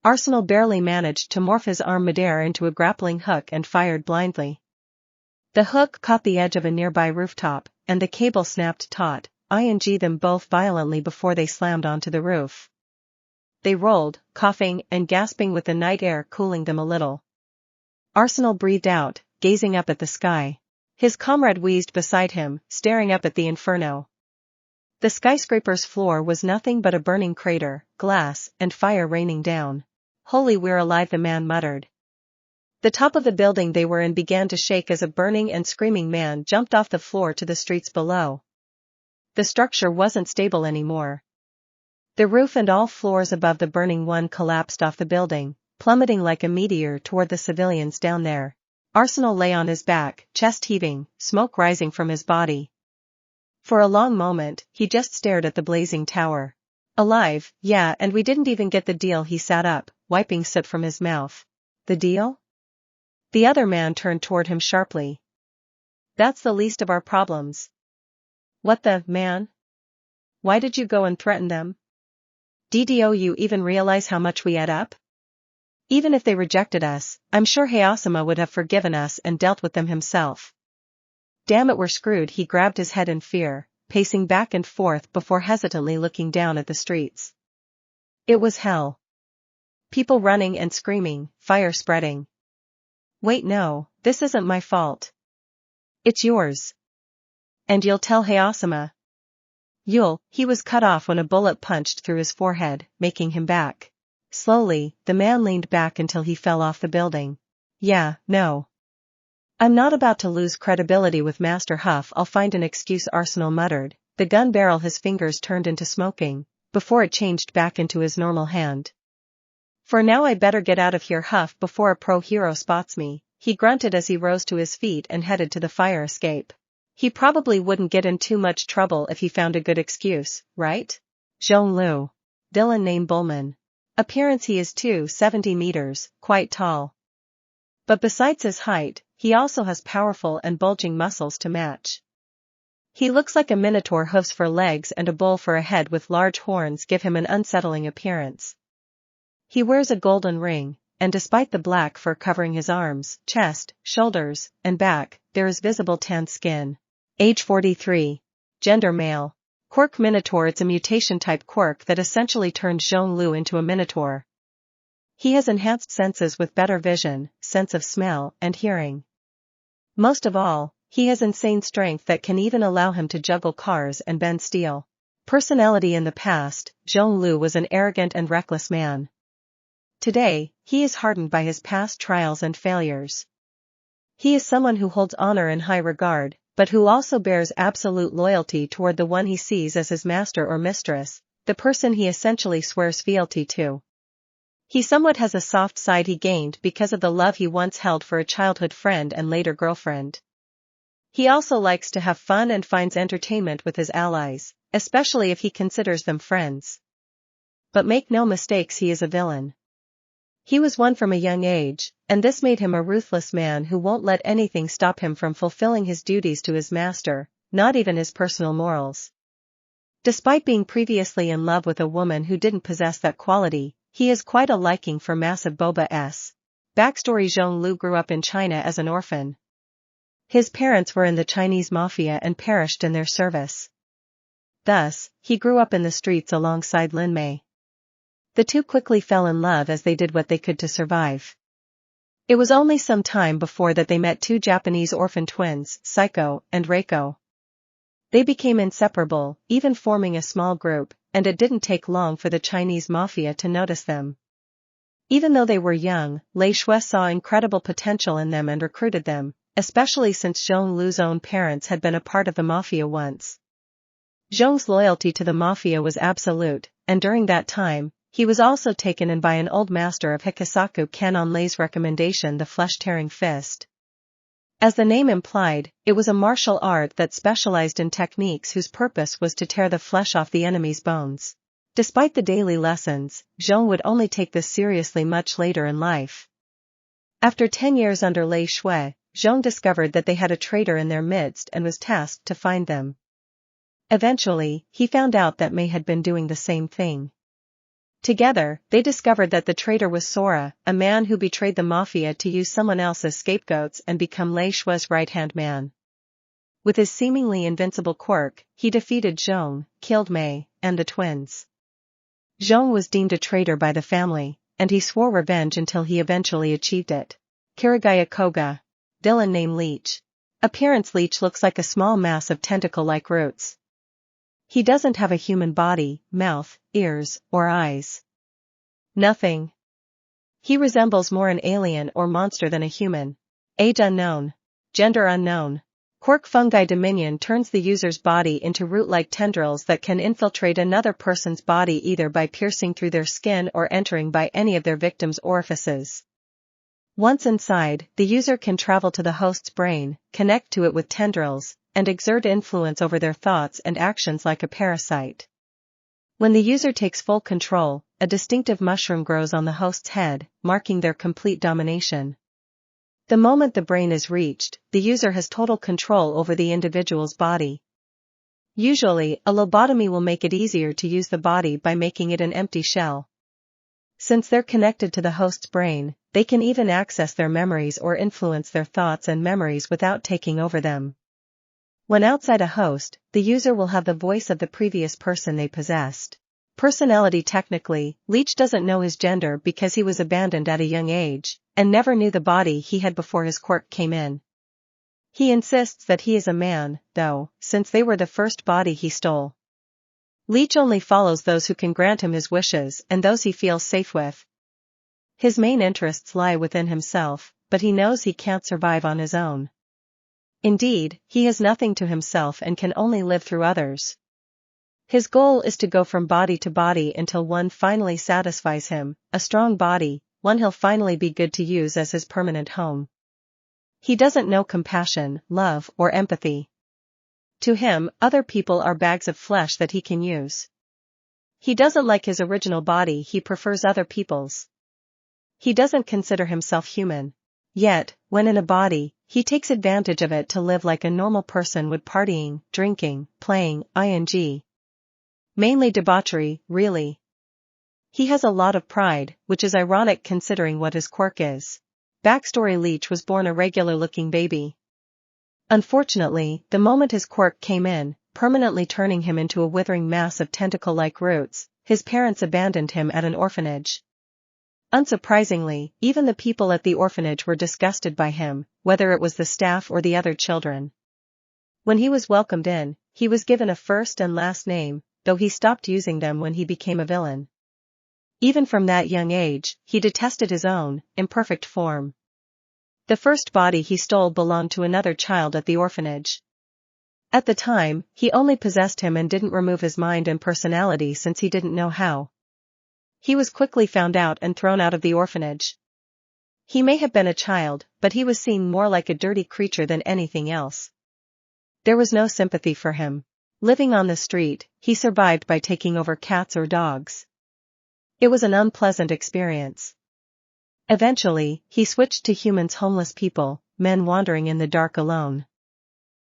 Arsenal barely managed to morph his arm midair into a grappling hook and fired blindly. The hook caught the edge of a nearby rooftop, and the cable snapped taut, them both violently before they slammed onto the roof. They rolled, coughing and gasping with the night air cooling them a little. Arsenal breathed out, gazing up at the sky. His comrade wheezed beside him, staring up at the inferno. The skyscraper's floor was nothing but a burning crater, glass and fire raining down. Holy, we're alive, the man muttered. The top of the building they were in began to shake as a burning and screaming man jumped off the floor to the streets below. The structure wasn't stable anymore. The roof and all floors above the burning one collapsed off the building, plummeting like a meteor toward the civilians down there. Arsenal lay on his back, chest heaving, smoke rising from his body. For a long moment, he just stared at the blazing tower. Alive, yeah, and we didn't even get the deal. He sat up, wiping soot from his mouth. The deal? The other man turned toward him sharply. That's the least of our problems. What the, man? Why did you go and threaten them? Did you even realize how much we add up? Even if they rejected us, I'm sure Hayasama would have forgiven us and dealt with them himself. Damn it, we're screwed. He grabbed his head in fear, pacing back and forth before hesitantly looking down at the streets. It was hell. People running and screaming, fire spreading. Wait, no, this isn't my fault. It's yours. And you'll tell Hayasama? He was cut off when a bullet punched through his forehead, making him back. Slowly, the man leaned back until he fell off the building. Yeah, no. I'm not about to lose credibility with Master Huff. I'll find an excuse, Arsenal muttered, the gun barrel his fingers turned into smoking, before it changed back into his normal hand. For now I better get out of here, Huff, before a pro hero spots me, he grunted as he rose to his feet and headed to the fire escape. He probably wouldn't get in too much trouble if he found a good excuse, right? Zhonglu. Villain named Bullman. Appearance he is 270 meters, quite tall. But besides his height, he also has powerful and bulging muscles to match. He looks like a minotaur. Hoofs for legs and a bull for a head with large horns give him an unsettling appearance. He wears a golden ring, and despite the black fur covering his arms, chest, shoulders, and back, there is visible tanned skin. Age 43. Gender male. Quirk Minotaur. It's a mutation type quirk that essentially turns Zhonglu into a minotaur. He has enhanced senses with better vision, sense of smell, and hearing. Most of all, he has insane strength that can even allow him to juggle cars and bend steel. Personality. In the past, Zhonglu was an arrogant and reckless man. Today, he is hardened by his past trials and failures. He is someone who holds honor in high regard, but who also bears absolute loyalty toward the one he sees as his master or mistress, the person he essentially swears fealty to. He somewhat has a soft side he gained because of the love he once held for a childhood friend and later girlfriend. He also likes to have fun and finds entertainment with his allies, especially if he considers them friends. But make no mistakes, he is a villain. He was one from a young age, and this made him a ruthless man who won't let anything stop him from fulfilling his duties to his master, not even his personal morals. Despite being previously in love with a woman who didn't possess that quality, he has quite a liking for massive boba. Backstory. Zhonglu grew up in China as an orphan. His parents were in the Chinese mafia and perished in their service. Thus, he grew up in the streets alongside Lin Mei. The two quickly fell in love as they did what they could to survive. It was only some time before that they met two Japanese orphan twins, Saiko and Reiko. They became inseparable, even forming a small group, and it didn't take long for the Chinese mafia to notice them. Even though they were young, Lei Shui saw incredible potential in them and recruited them, especially since Zhonglu's own parents had been a part of the mafia once. Zhong's loyalty to the mafia was absolute, and during that time, he was also taken in by an old master of Hikasaku Ken on Lei's recommendation, the flesh-tearing fist. As the name implied, it was a martial art that specialized in techniques whose purpose was to tear the flesh off the enemy's bones. Despite the daily lessons, Zhong would only take this seriously much later in life. After 10 years under Lei Shui, Zhong discovered that they had a traitor in their midst and was tasked to find them. Eventually, he found out that Mei had been doing the same thing. Together, they discovered that the traitor was Sora, a man who betrayed the mafia to use someone else as scapegoats and become Lei Shui's right-hand man. With his seemingly invincible quirk, he defeated Zhong, killed Mei, and the twins. Zhong was deemed a traitor by the family, and he swore revenge until he eventually achieved it. Kirigaya Koga. Villain named Leech. Appearance. Leech looks like a small mass of tentacle-like roots. He doesn't have a human body, mouth, ears, or eyes. Nothing. He resembles more an alien or monster than a human. Age unknown. Gender unknown. Quirk Fungi Dominion turns the user's body into root-like tendrils that can infiltrate another person's body either by piercing through their skin or entering by any of their victims' orifices. Once inside, the user can travel to the host's brain, connect to it with tendrils, and exert influence over their thoughts and actions like a parasite. When the user takes full control, a distinctive mushroom grows on the host's head, marking their complete domination. The moment the brain is reached, the user has total control over the individual's body. Usually, a lobotomy will make it easier to use the body by making it an empty shell. Since they're connected to the host's brain, they can even access their memories or influence their thoughts and memories without taking over them. When outside a host, the user will have the voice of the previous person they possessed. Personality. Technically, Leech doesn't know his gender because he was abandoned at a young age, and never knew the body he had before his quirk came in. He insists that he is a man, though, since they were the first body he stole. Leech only follows those who can grant him his wishes and those he feels safe with. His main interests lie within himself, but he knows he can't survive on his own. Indeed, he has nothing to himself and can only live through others. His goal is to go from body to body until one finally satisfies him, a strong body, one he'll finally be good to use as his permanent home. He doesn't know compassion, love, or empathy. To him, other people are bags of flesh that he can use. He doesn't like his original body, he prefers other people's. He doesn't consider himself human. Yet, when in a body, he takes advantage of it to live like a normal person would, partying, drinking, playing, mainly debauchery, really. He has a lot of pride, which is ironic considering what his quirk is. Backstory: Leech was born a regular-looking baby. Unfortunately, the moment his quirk came in, permanently turning him into a withering mass of tentacle-like roots, his parents abandoned him at an orphanage. Unsurprisingly, even the people at the orphanage were disgusted by him, whether it was the staff or the other children. When he was welcomed in, he was given a first and last name, though he stopped using them when he became a villain. Even from that young age, he detested his own, imperfect form. The first body he stole belonged to another child at the orphanage. At the time, he only possessed him and didn't remove his mind and personality since he didn't know how. He was quickly found out and thrown out of the orphanage. He may have been a child, but he was seen more like a dirty creature than anything else. There was no sympathy for him. Living on the street, he survived by taking over cats or dogs. It was an unpleasant experience. Eventually, he switched to humans, homeless people, men wandering in the dark alone.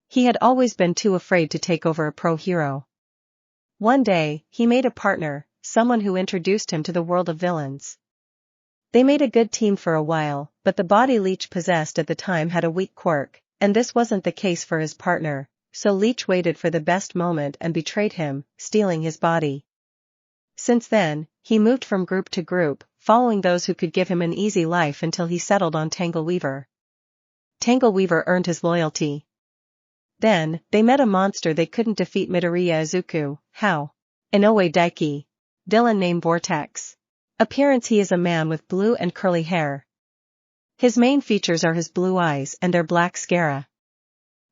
He had always been too afraid to take over a pro-hero. One day, he made a partner, someone who introduced him to the world of villains. They made a good team for a while, but the body Leech possessed at the time had a weak quirk, and this wasn't the case for his partner, so Leech waited for the best moment and betrayed him, stealing his body. Since then, he moved from group to group, following those who could give him an easy life until he settled on Tangleweaver. Tangleweaver earned his loyalty. Then, they met a monster they couldn't defeat: Midoriya Izuku. How? Inoue Daiki. Villain named Vortex. Appearance: he is a man with blue and curly hair. His main features are his blue eyes and their black scara.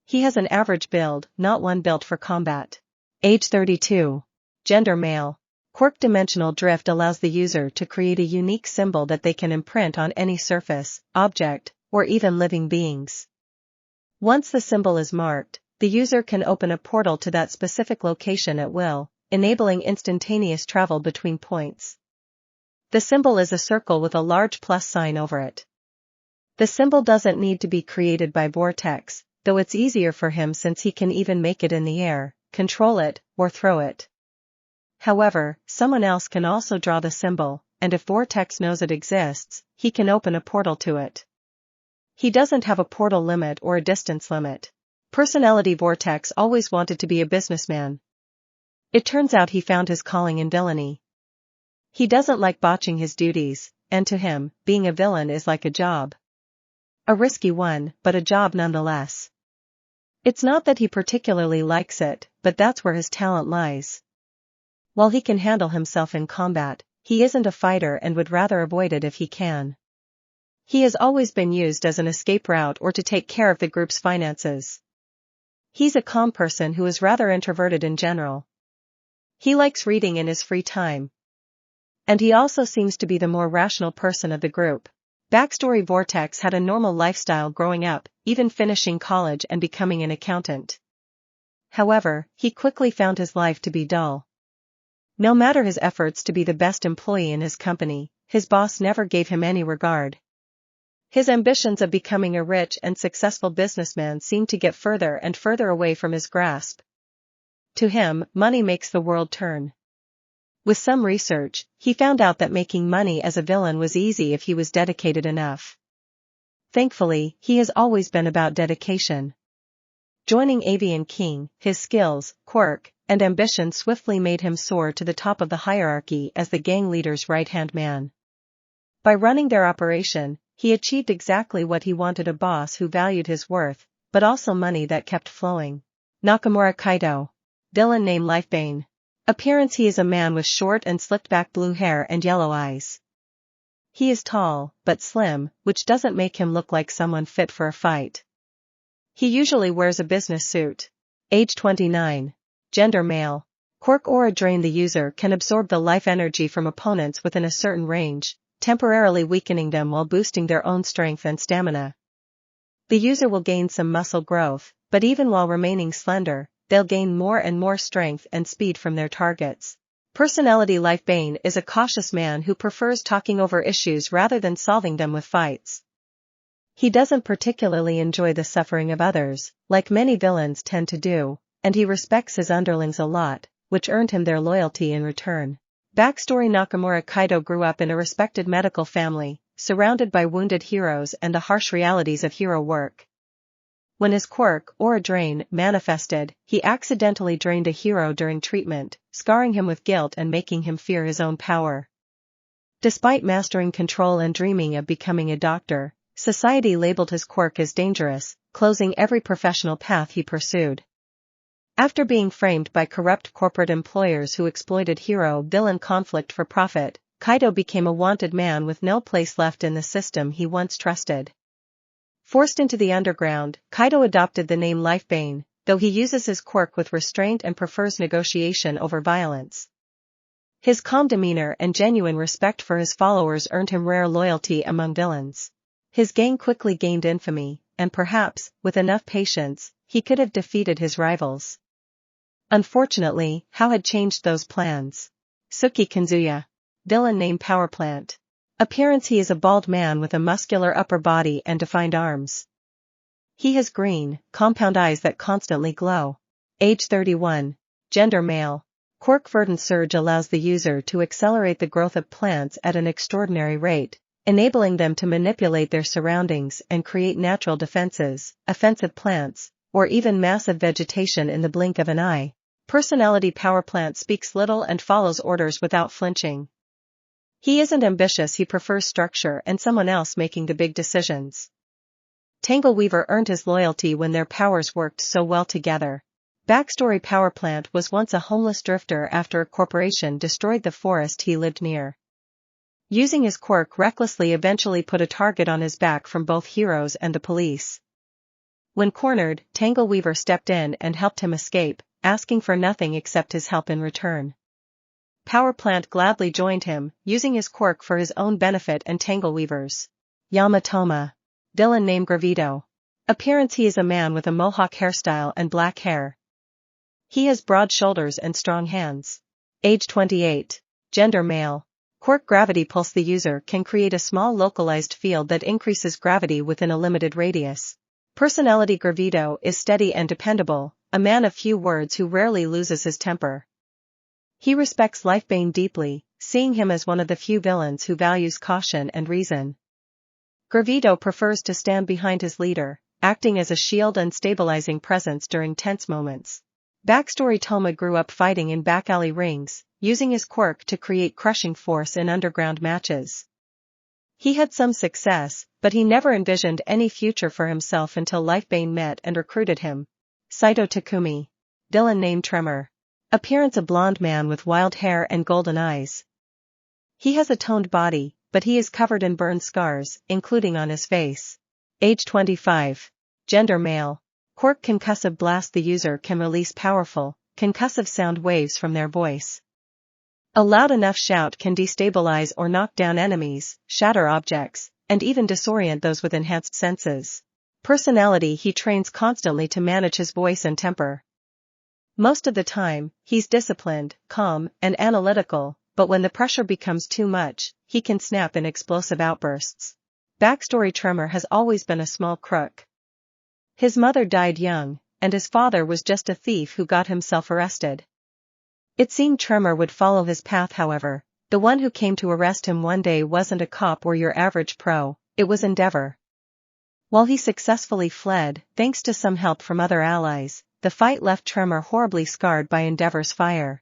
He has an average build, not one built for combat. Age 32. Gender: male. Quirk: dimensional drift allows the user to create a unique symbol that they can imprint on any surface, object, or even living beings. Once the symbol is marked, the user can open a portal to that specific location at will, enabling instantaneous travel between points. The symbol is a circle with a large plus sign over it. The symbol doesn't need to be created by Vortex, though it's easier for him since he can even make it in the air, control it, or throw it. However, someone else can also draw the symbol, and if Vortex knows it exists, he can open a portal to it. He doesn't have a portal limit or a distance limit. Personality: Vortex always wanted to be a businessman. It turns out he found his calling in villainy. He doesn't like botching his duties, and to him, being a villain is like a job. A risky one, but a job nonetheless. It's not that he particularly likes it, but that's where his talent lies. While he can handle himself in combat, he isn't a fighter and would rather avoid it if he can. He has always been used as an escape route or to take care of the group's finances. He's a calm person who is rather introverted in general. He likes reading in his free time. And he also seems to be the more rational person of the group. Backstory: Vortex had a normal lifestyle growing up, even finishing college and becoming an accountant. However, he quickly found his life to be dull. No matter his efforts to be the best employee in his company, his boss never gave him any regard. His ambitions of becoming a rich and successful businessman seemed to get further and further away from his grasp. To him, money makes the world turn. With some research, he found out that making money as a villain was easy if he was dedicated enough. Thankfully, he has always been about dedication. Joining Avian King, his skills, quirk, and ambition swiftly made him soar to the top of the hierarchy as the gang leader's right-hand man. By running their operation, he achieved exactly what he wanted: a boss who valued his worth, but also money that kept flowing. Nakamura Kaito. Villain named Lifebane. Appearance: he is a man with short and slicked-back blue hair and yellow eyes. He is tall, but slim, which doesn't make him look like someone fit for a fight. He usually wears a business suit. Age 29. Gender: male. Quirk: aura drain: the user can absorb the life energy from opponents within a certain range, temporarily weakening them while boosting their own strength and stamina. The user will gain some muscle growth, but even while remaining slender, they'll gain more and more strength and speed from their targets. Personality Life Bane is a cautious man who prefers talking over issues rather than solving them with fights. He doesn't particularly enjoy the suffering of others, like many villains tend to do, and he respects his underlings a lot, which earned him their loyalty in return. Backstory: Nakamura Kaido grew up in a respected medical family, surrounded by wounded heroes and the harsh realities of hero work. When his quirk, or a drain, manifested, he accidentally drained a hero during treatment, scarring him with guilt and making him fear his own power. Despite mastering control and dreaming of becoming a doctor, society labeled his quirk as dangerous, closing every professional path he pursued. After being framed by corrupt corporate employers who exploited hero-villain conflict for profit, Kaido became a wanted man with no place left in the system he once trusted. Forced into the underground, Kaido adopted the name Life Bane, though he uses his quirk with restraint and prefers negotiation over violence. His calm demeanor and genuine respect for his followers earned him rare loyalty among villains. His gang quickly gained infamy, and perhaps, with enough patience, he could have defeated his rivals. Unfortunately, Hao had changed those plans. Suki Kanzuya. Villain name Powerplant. Appearance: he is a bald man with a muscular upper body and defined arms. He has green, compound eyes that constantly glow. Age 31. Gender male. Quirk Verdant Surge allows the user to accelerate the growth of plants at an extraordinary rate, enabling them to manipulate their surroundings and create natural defenses, offensive plants, or even massive vegetation in the blink of an eye. Personality: Powerplant speaks little and follows orders without flinching. He isn't ambitious, he prefers structure and someone else making the big decisions. Tangle Weaver earned his loyalty when their powers worked so well together. Backstory: Powerplant was once a homeless drifter after a corporation destroyed the forest he lived near. Using his quirk recklessly eventually put a target on his back from both heroes and the police. When cornered, Tangle Weaver stepped in and helped him escape, asking for nothing except his help in return. Powerplant gladly joined him, using his quirk for his own benefit and Tangle Weaver's. Yamatoma. Villain name Gravito. Appearance: he is a man with a mohawk hairstyle and black hair. He has broad shoulders and strong hands. Age 28. Gender male. Quirk Gravity Pulse: the user can create a small localized field that increases gravity within a limited radius. Personality: Gravito is steady and dependable, a man of few words who rarely loses his temper. He respects Life Bane deeply, seeing him as one of the few villains who values caution and reason. Gravito prefers to stand behind his leader, acting as a shield and stabilizing presence during tense moments. Backstory: Toma grew up fighting in back alley rings, using his quirk to create crushing force in underground matches. He had some success, but he never envisioned any future for himself until Life Bane met and recruited him. Saito Takumi. Villain name Tremor. Appearance: a blonde man with wild hair and golden eyes. He has a toned body, but he is covered in burn scars, including on his face. Age 25. Gender male. Quirk Concussive Blast: the user can release powerful, concussive sound waves from their voice. A loud enough shout can destabilize or knock down enemies, shatter objects, and even disorient those with enhanced senses. Personality: he trains constantly to manage his voice and temper. Most of the time, he's disciplined, calm, and analytical, but when the pressure becomes too much, he can snap in explosive outbursts. Backstory: Tremor has always been a small crook. His mother died young, and his father was just a thief who got himself arrested. It seemed Tremor would follow his path. However, the one who came to arrest him one day wasn't a cop or your average pro, it was Endeavor. While he successfully fled, thanks to some help from other allies, the fight left Tremor horribly scarred by Endeavor's fire.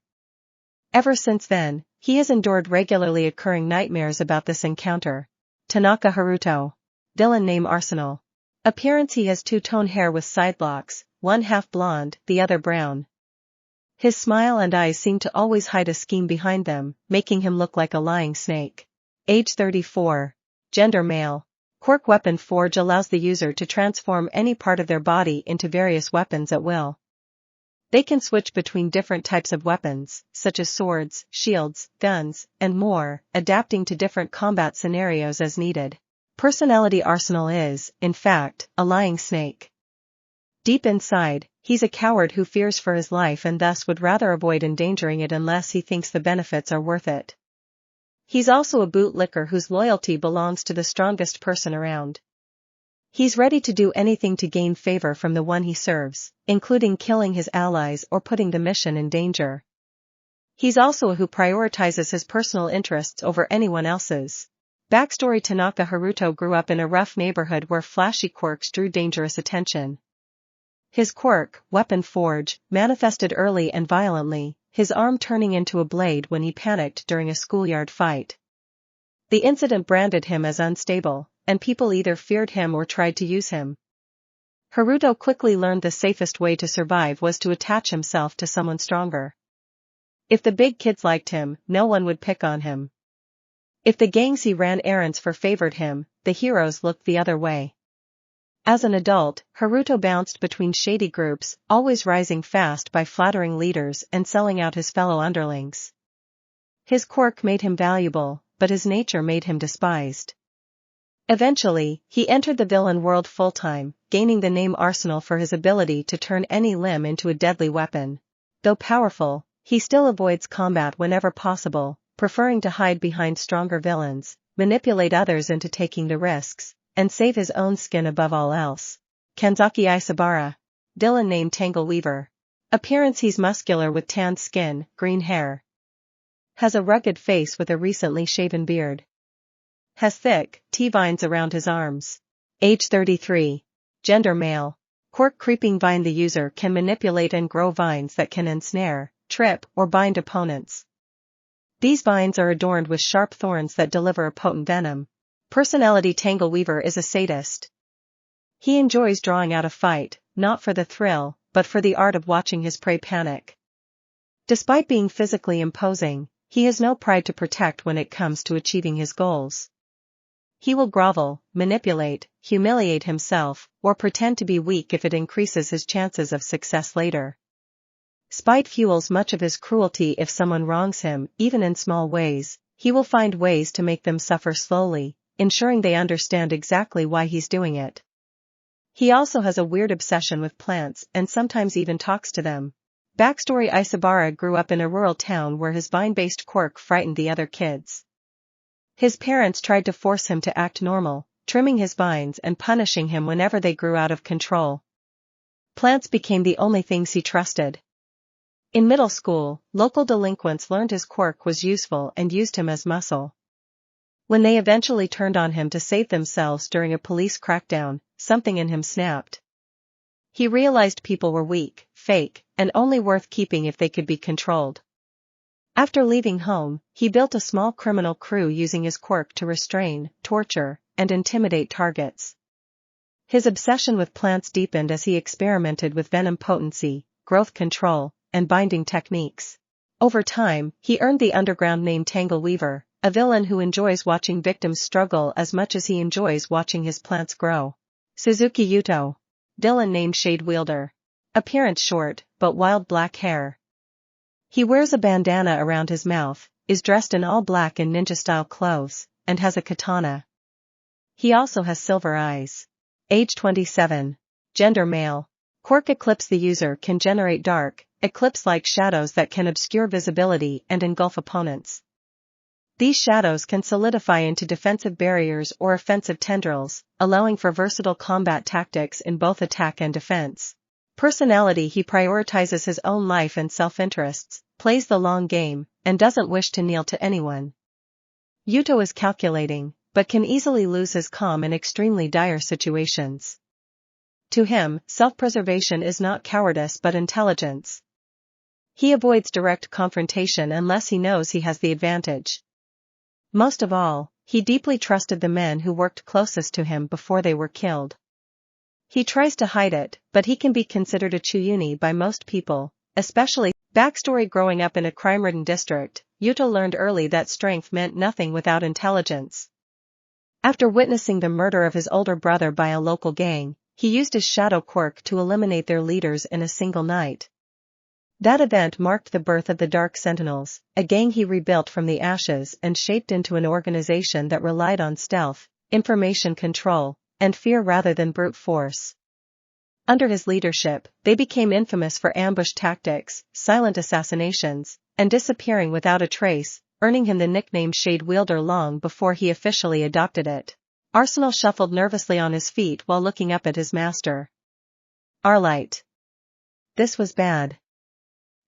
Ever since then, he has endured regularly occurring nightmares about this encounter. Tanaka Haruto. Villain name Arsenal. Appearance: he has two-tone hair with side locks, one half blonde, the other brown. His smile and eyes seem to always hide a scheme behind them, making him look like a lying snake. Age 34. Gender male. Quirk Weapon Forge allows the user to transform any part of their body into various weapons at will. They can switch between different types of weapons, such as swords, shields, guns, and more, adapting to different combat scenarios as needed. Personality: Arsenal is, in fact, a lying snake. Deep inside, He's a coward who fears for his life and thus would rather avoid endangering it unless he thinks the benefits are worth it. He's also a bootlicker whose loyalty belongs to the strongest person around. He's ready to do anything to gain favor from the one he serves, including killing his allies or putting the mission in danger. He's also a who prioritizes his personal interests over anyone else's. Backstory: Tanaka Haruto grew up in a rough neighborhood where flashy quirks drew dangerous attention. His quirk, Weapon Forge, manifested early and violently, his arm turning into a blade when he panicked during a schoolyard fight. The incident branded him as unstable, and people either feared him or tried to use him. Haruto quickly learned the safest way to survive was to attach himself to someone stronger. If the big kids liked him, no one would pick on him. If the gangs he ran errands for favored him, the heroes looked the other way. As an adult, Haruto bounced between shady groups, always rising fast by flattering leaders and selling out his fellow underlings. His quirk made him valuable, but his nature made him despised. Eventually, he entered the villain world full-time, gaining the name Arsenal for his ability to turn any limb into a deadly weapon. Though powerful, he still avoids combat whenever possible, preferring to hide behind stronger villains, manipulate others into taking the risks, and save his own skin above all else. Kanzaki Isabara. Villain name Tangle Weaver. Appearance: he's muscular with tanned skin, green hair. Has a rugged face with a recently shaven beard. Has thick, T-vines around his arms. Age 33. Gender male. Quirk Creeping Vine: the user can manipulate and grow vines that can ensnare, trip, or bind opponents. These vines are adorned with sharp thorns that deliver a potent venom. Personality: Tangle Weaver is a sadist. He enjoys drawing out a fight, not for the thrill, but for the art of watching his prey panic. Despite being physically imposing, he has no pride to protect when it comes to achieving his goals. He will grovel, manipulate, humiliate himself, or pretend to be weak if it increases his chances of success later. Spite fuels much of his cruelty. If someone wrongs him, even in small ways, he will find ways to make them suffer slowly, ensuring they understand exactly why he's doing it. He also has a weird obsession with plants and sometimes even talks to them. Backstory: Isabara grew up in a rural town where his vine-based quirk frightened the other kids. His parents tried to force him to act normal, trimming his vines and punishing him whenever they grew out of control. Plants became the only things he trusted. In middle school, local delinquents learned his quirk was useful and used him as muscle. When they eventually turned on him to save themselves during a police crackdown, something in him snapped. He realized people were weak, fake, and only worth keeping if they could be controlled. After leaving home, he built a small criminal crew using his quirk to restrain, torture, and intimidate targets. His obsession with plants deepened as he experimented with venom potency, growth control, and binding techniques. Over time, he earned the underground name Tangle Weaver, a villain who enjoys watching victims struggle as much as he enjoys watching his plants grow. Suzuki Yuto. Villain name Shade Wielder. Appearance: short, but wild black hair. He wears a bandana around his mouth, is dressed in all black and ninja-style clothes, and has a katana. He also has silver eyes. Age 27. Gender male. Quirk Eclipse: the user can generate dark, eclipse-like shadows that can obscure visibility and engulf opponents. These shadows can solidify into defensive barriers or offensive tendrils, allowing for versatile combat tactics in both attack and defense. Personality: he prioritizes his own life and self-interests, plays the long game, and doesn't wish to kneel to anyone. Yuto is calculating, but can easily lose his calm in extremely dire situations. To him, self-preservation is not cowardice but intelligence. He avoids direct confrontation unless he knows he has the advantage. Most of all, he deeply trusted the men who worked closest to him before they were killed. He tries to hide it, but he can be considered a Chuyuni by most people, especially. Backstory: growing up in a crime-ridden district, Yuto learned early that strength meant nothing without intelligence. After witnessing the murder of his older brother by a local gang, he used his shadow quirk to eliminate their leaders in a single night. That event marked the birth of the Dark Sentinels, a gang he rebuilt from the ashes and shaped into an organization that relied on stealth, information control, and fear rather than brute force. Under his leadership, they became infamous for ambush tactics, silent assassinations, and disappearing without a trace, earning him the nickname Shade Wielder long before he officially adopted it. Arsenal shuffled nervously on his feet while looking up at his master. Arlight. This was bad.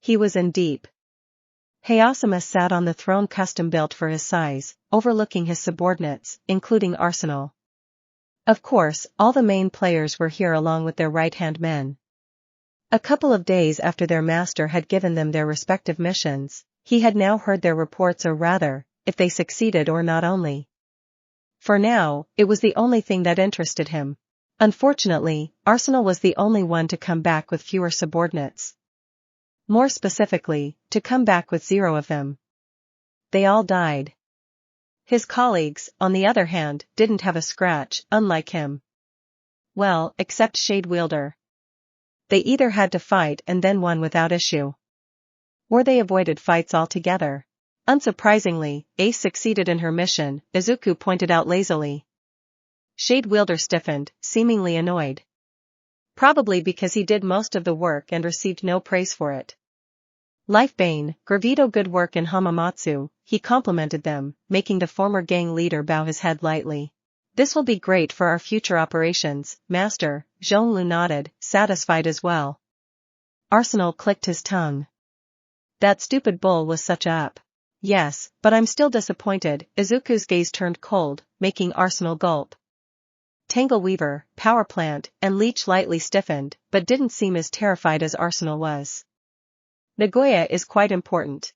He was in deep. Hayasama sat on the throne custom-built for his size, overlooking his subordinates, including Arsenal. Of course, all the main players were here along with their right-hand men. A couple of days after their master had given them their respective missions, he had now heard their reports, or rather, if they succeeded or not only. For now, it was the only thing that interested him. Unfortunately, Arsenal was the only one to come back with fewer subordinates. More specifically, to come back with 0 of them. They all died. His colleagues, on the other hand, didn't have a scratch, unlike him. Well, except Shade Wielder. They either had to fight and then won without issue, or they avoided fights altogether. Unsurprisingly, Ace succeeded in her mission, Izuku pointed out lazily. Shade Wielder stiffened, seemingly annoyed. Probably because he did most of the work and received no praise for it. Lifebane, Gravito, good work in Hamamatsu, he complimented them, making the former gang leader bow his head lightly. This will be great for our future operations, Master, Zhonglu nodded, satisfied as well. Arsenal clicked his tongue. That stupid bull was such a up. Yes, but I'm still disappointed. Izuku's gaze turned cold, making Arsenal gulp. Tangle Weaver, Power Plant, and Leech lightly stiffened, but didn't seem as terrified as Arsenal was. Nagoya is quite important.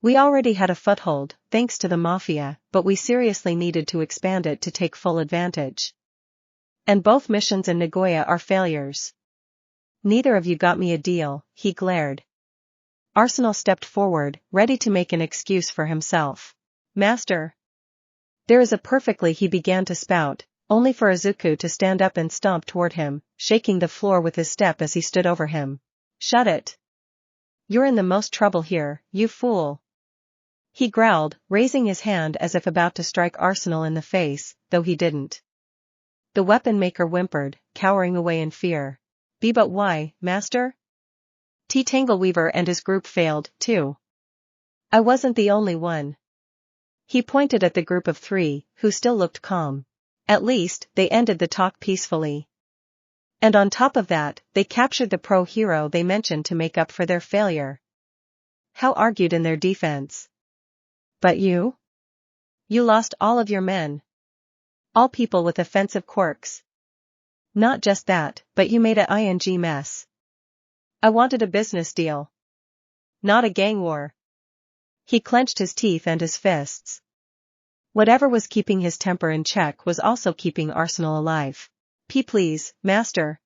We already had a foothold, thanks to the Mafia, but we seriously needed to expand it to take full advantage. And both missions in Nagoya are failures. Neither of you got me a deal, he glared. Arsenal stepped forward, ready to make an excuse for himself. Master. There is a perfectly, he began to spout, only for Izuku to stand up and stomp toward him, shaking the floor with his step as he stood over him. Shut it. You're in the most trouble here, you fool. He growled, raising his hand as if about to strike Arsenal in the face, though he didn't. The weapon maker whimpered, cowering away in fear. But why, Master? Tangleweaver and his group failed, too. I wasn't the only one. He pointed at the group of 3, who still looked calm. At least, they ended the talk peacefully. And on top of that, they captured the pro-hero they mentioned to make up for their failure. How argued in their defense. But you? You lost all of your men. All people with offensive quirks. Not just that, but you made a ing mess. I wanted a business deal. Not a gang war. He clenched his teeth and his fists. Whatever was keeping his temper in check was also keeping Arsenal alive. Please, Master.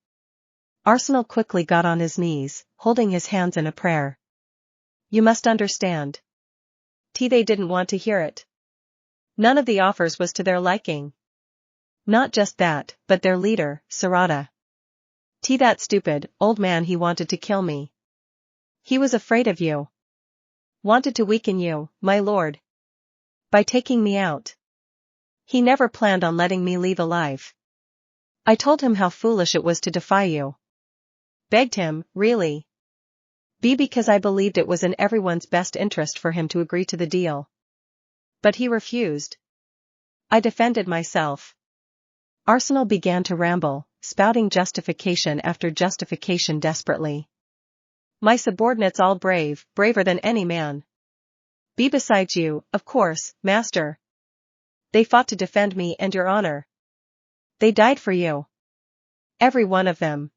Arsenal quickly got on his knees, holding his hands in a prayer. You must understand. They didn't want to hear it. None of the offers was to their liking. Not just that, but their leader, Sarada. That stupid, old man, he wanted to kill me. He was afraid of you. Wanted to weaken you, my lord. By taking me out. He never planned on letting me leave alive. I told him how foolish it was to defy you. Begged him, really. Because I believed it was in everyone's best interest for him to agree to the deal. But he refused. I defended myself. Arsenal began to ramble, spouting justification after justification desperately. My subordinates all brave, braver than any man. Besides you, of course, Master. They fought to defend me and your honor. They died for you. Every one of them.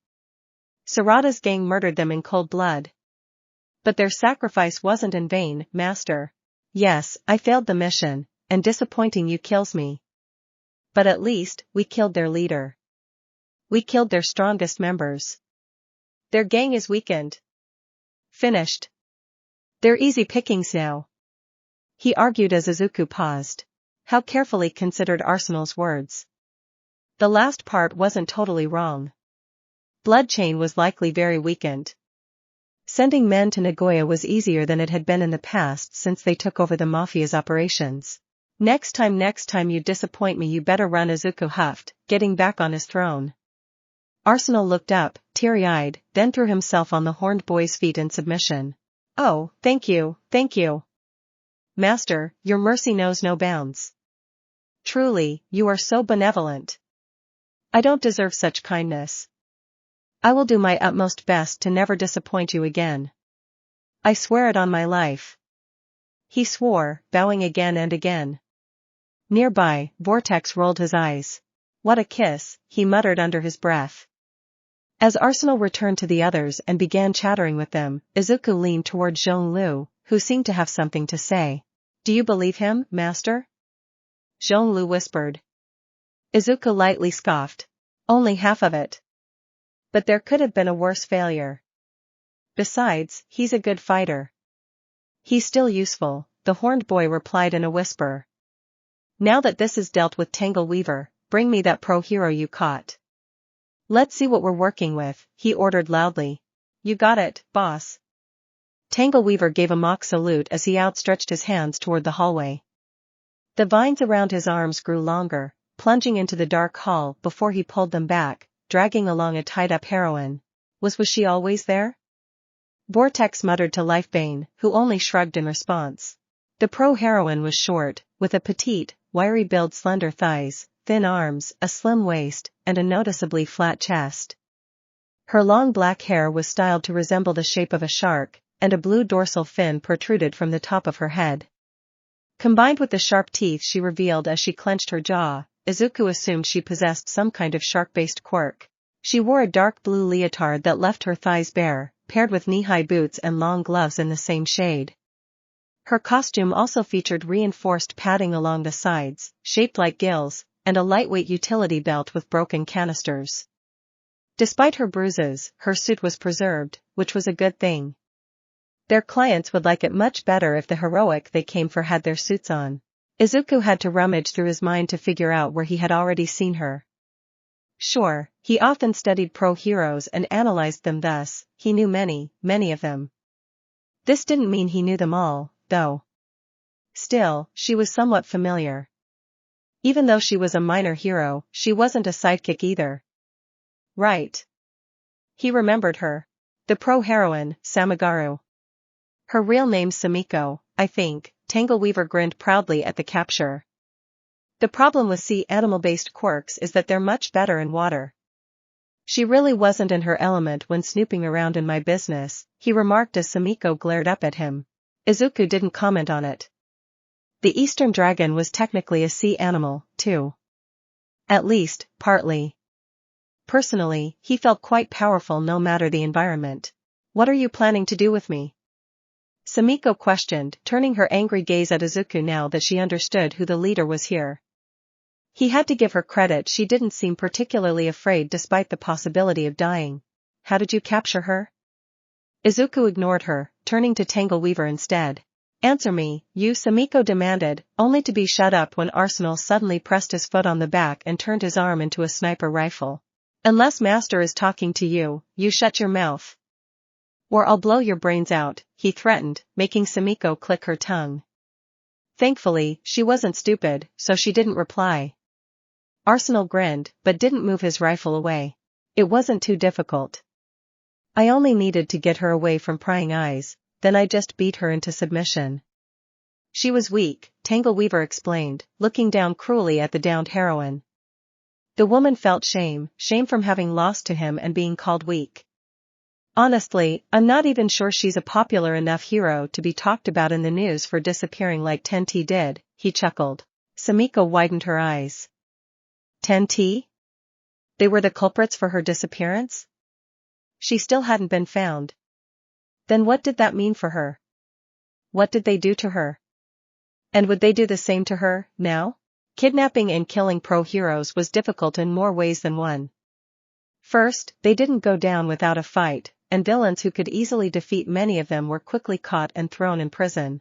Sarada's gang murdered them in cold blood. But their sacrifice wasn't in vain, Master. Yes, I failed the mission, and disappointing you kills me. But at least, we killed their leader. We killed their strongest members. Their gang is weakened. Finished. They're easy pickings now. He argued as Izuku paused. How carefully considered Arsenal's words. The last part wasn't totally wrong. Blood chain was likely very weakened. Sending men to Nagoya was easier than it had been in the past since they took over the Mafia's operations. Next time you disappoint me, you better run, Izuku huffed, getting back on his throne. Arsenal looked up, teary-eyed, then threw himself on the horned boy's feet in submission. "Oh, thank you, thank you. Master, your mercy knows no bounds. Truly, you are so benevolent. I don't deserve such kindness. I will do my utmost best to never disappoint you again. I swear it on my life." He swore, bowing again and again. Nearby, Vortex rolled his eyes. "What a kiss," he muttered under his breath. As Arsenal returned to the others and began chattering with them, Izuku leaned toward Zhonglu, who seemed to have something to say. "Do you believe him, master?" Zhonglu whispered. Izuku lightly scoffed. "Only half of it. But there could have been a worse failure. Besides, he's a good fighter." "He's still useful," the horned boy replied in a whisper. "Now that this is dealt with, Tangle Weaver, bring me that pro-hero you caught. Let's see what we're working with," he ordered loudly. "You got it, boss." Tangle Weaver gave a mock salute as he outstretched his hands toward the hallway. The vines around his arms grew longer, plunging into the dark hall before he pulled them back, dragging along a tied-up Heroine. Was she always there? Vortex muttered to Lifebane, who only shrugged in response. The pro-heroine was short, with a petite, wiry build, slender thighs, thin arms, a slim waist, and a noticeably flat chest. Her long black hair was styled to resemble the shape of a shark, and a blue dorsal fin protruded from the top of her head. Combined with the sharp teeth she revealed as she clenched her jaw, Izuku assumed she possessed some kind of shark-based quirk. She wore a dark blue leotard that left her thighs bare, paired with knee-high boots and long gloves in the same shade. Her costume also featured reinforced padding along the sides, shaped like gills, and a lightweight utility belt with broken canisters. Despite her bruises, her suit was preserved, which was a good thing. Their clients would like it much better if the heroic they came for had their suits on. Izuku had to rummage through his mind to figure out where he had already seen her. Sure, he often studied pro-heroes and analyzed them, thus, he knew many of them. This didn't mean he knew them all, though. Still, she was somewhat familiar. Even though she was a minor hero, she wasn't a sidekick either. Right. He remembered her. The pro-heroine, Samagaru. Her real name's Samiko, I think. Tangleweaver grinned proudly at the capture. The problem with sea animal-based quirks is that they're much better in water. She really wasn't in her element when snooping around in my business, he remarked as Samiko glared up at him. Izuku didn't comment on it. The Eastern dragon was technically a sea animal, too. At least, partly. Personally, he felt quite powerful no matter the environment. "What are you planning to do with me?" Samiko questioned, turning her angry gaze at Izuku now that she understood who the leader was here. He had to give her credit, she didn't seem particularly afraid despite the possibility of dying. "How did you capture her?" Izuku ignored her, turning to Tangleweaver instead. "Answer me, you," Samiko demanded, only to be shut up when Arsenal suddenly pressed his foot on the back and turned his arm into a sniper rifle. "Unless Master is talking to you, you shut your mouth. Or I'll blow your brains out," he threatened, making Samiko click her tongue. Thankfully, she wasn't stupid, so she didn't reply. Arsenal grinned, but didn't move his rifle away. "It wasn't too difficult. I only needed to get her away from prying eyes, then I just beat her into submission." "She was weak," Tangleweaver explained, looking down cruelly at the downed heroine. The woman felt shame from having lost to him and being called weak. "Honestly, I'm not even sure she's a popular enough hero to be talked about in the news for disappearing like 10T did," he chuckled. Samiko widened her eyes. 10T? They were the culprits for her disappearance? She still hadn't been found. Then what did that mean for her? What did they do to her? And would they do the same to her, now? Kidnapping and killing pro-heroes was difficult in more ways than one. First, they didn't go down without a fight, and villains who could easily defeat many of them were quickly caught and thrown in prison.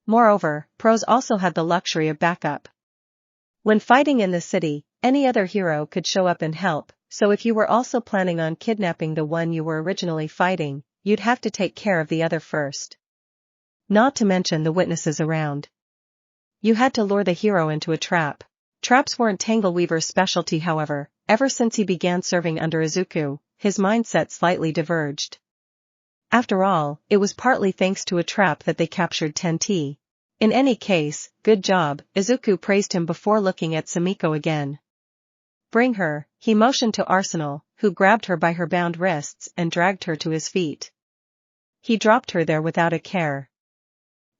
Moreover, pros also had the luxury of backup. When fighting in the city, any other hero could show up and help, so if you were also planning on kidnapping the one you were originally fighting, you'd have to take care of the other first. Not to mention the witnesses around. You had to lure the hero into a trap. Traps weren't Tangleweaver's specialty, however, ever since he began serving under Izuku, his mindset slightly diverged. After all, it was partly thanks to a trap that they captured Tenti. In any case, good job, Izuku praised him before looking at Sumiko again. Bring her, he motioned to Arsenal, who grabbed her by her bound wrists and dragged her to his feet. He dropped her there without a care.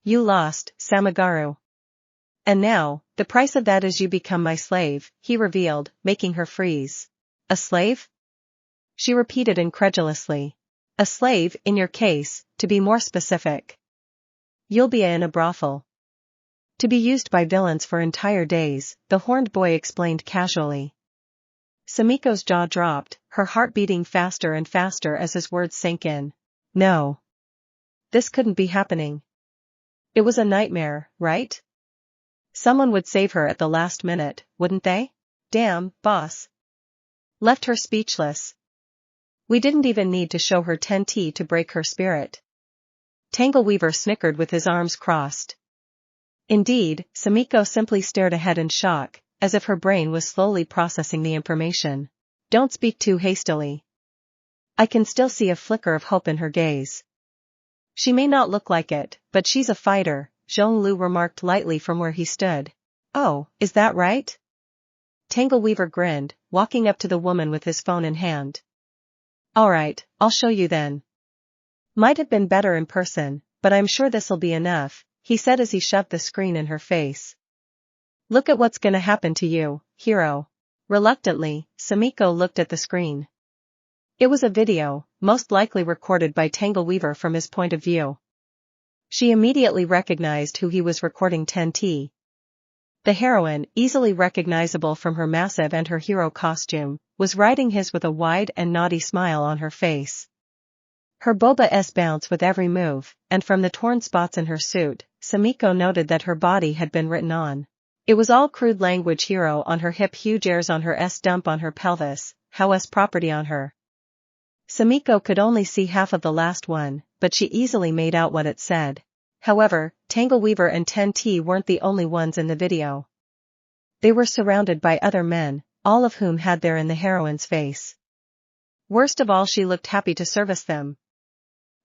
You lost, Samagaru. And now, the price of that is you become my slave, he revealed, making her freeze. A slave? She repeated incredulously. A slave, in your case, to be more specific. You'll be in a brothel. To be used by villains for entire days, the horned boy explained casually. Sumiko's jaw dropped, her heart beating faster and faster as his words sank in. No. This couldn't be happening. It was a nightmare, right? Someone would save her at the last minute, wouldn't they? Damn, boss. Left her speechless. We didn't even need to show her Tenti to break her spirit. Tangleweaver snickered with his arms crossed. Indeed, Sumiko simply stared ahead in shock, as if her brain was slowly processing the information. Don't speak too hastily. I can still see a flicker of hope in her gaze. She may not look like it, but she's a fighter, Zhonglu remarked lightly from where he stood. Oh, is that right? Tangleweaver grinned, walking up to the woman with his phone in hand. Alright, I'll show you then. Might have been better in person, but I'm sure this'll be enough, he said as he shoved the screen in her face. Look at what's gonna happen to you, hero. Reluctantly, Sumiko looked at the screen. It was a video, most likely recorded by Tangleweaver from his point of view. She immediately recognized who he was recording. Tenti. The heroine, easily recognizable from her massive and her hero costume, was riding his with a wide and naughty smile on her face. Her boba's bounce with every move, and from the torn spots in her suit, Sumiko noted that her body had been written on. It was all crude language: hero on her hip, huge airs on her dump on her pelvis, house property on her. Sumiko could only see half of the last one, but she easily made out what it said. However, Tangleweaver and Tenti weren't the only ones in the video. They were surrounded by other men, all of whom had their in the heroine's face. Worst of all, she looked happy to service them.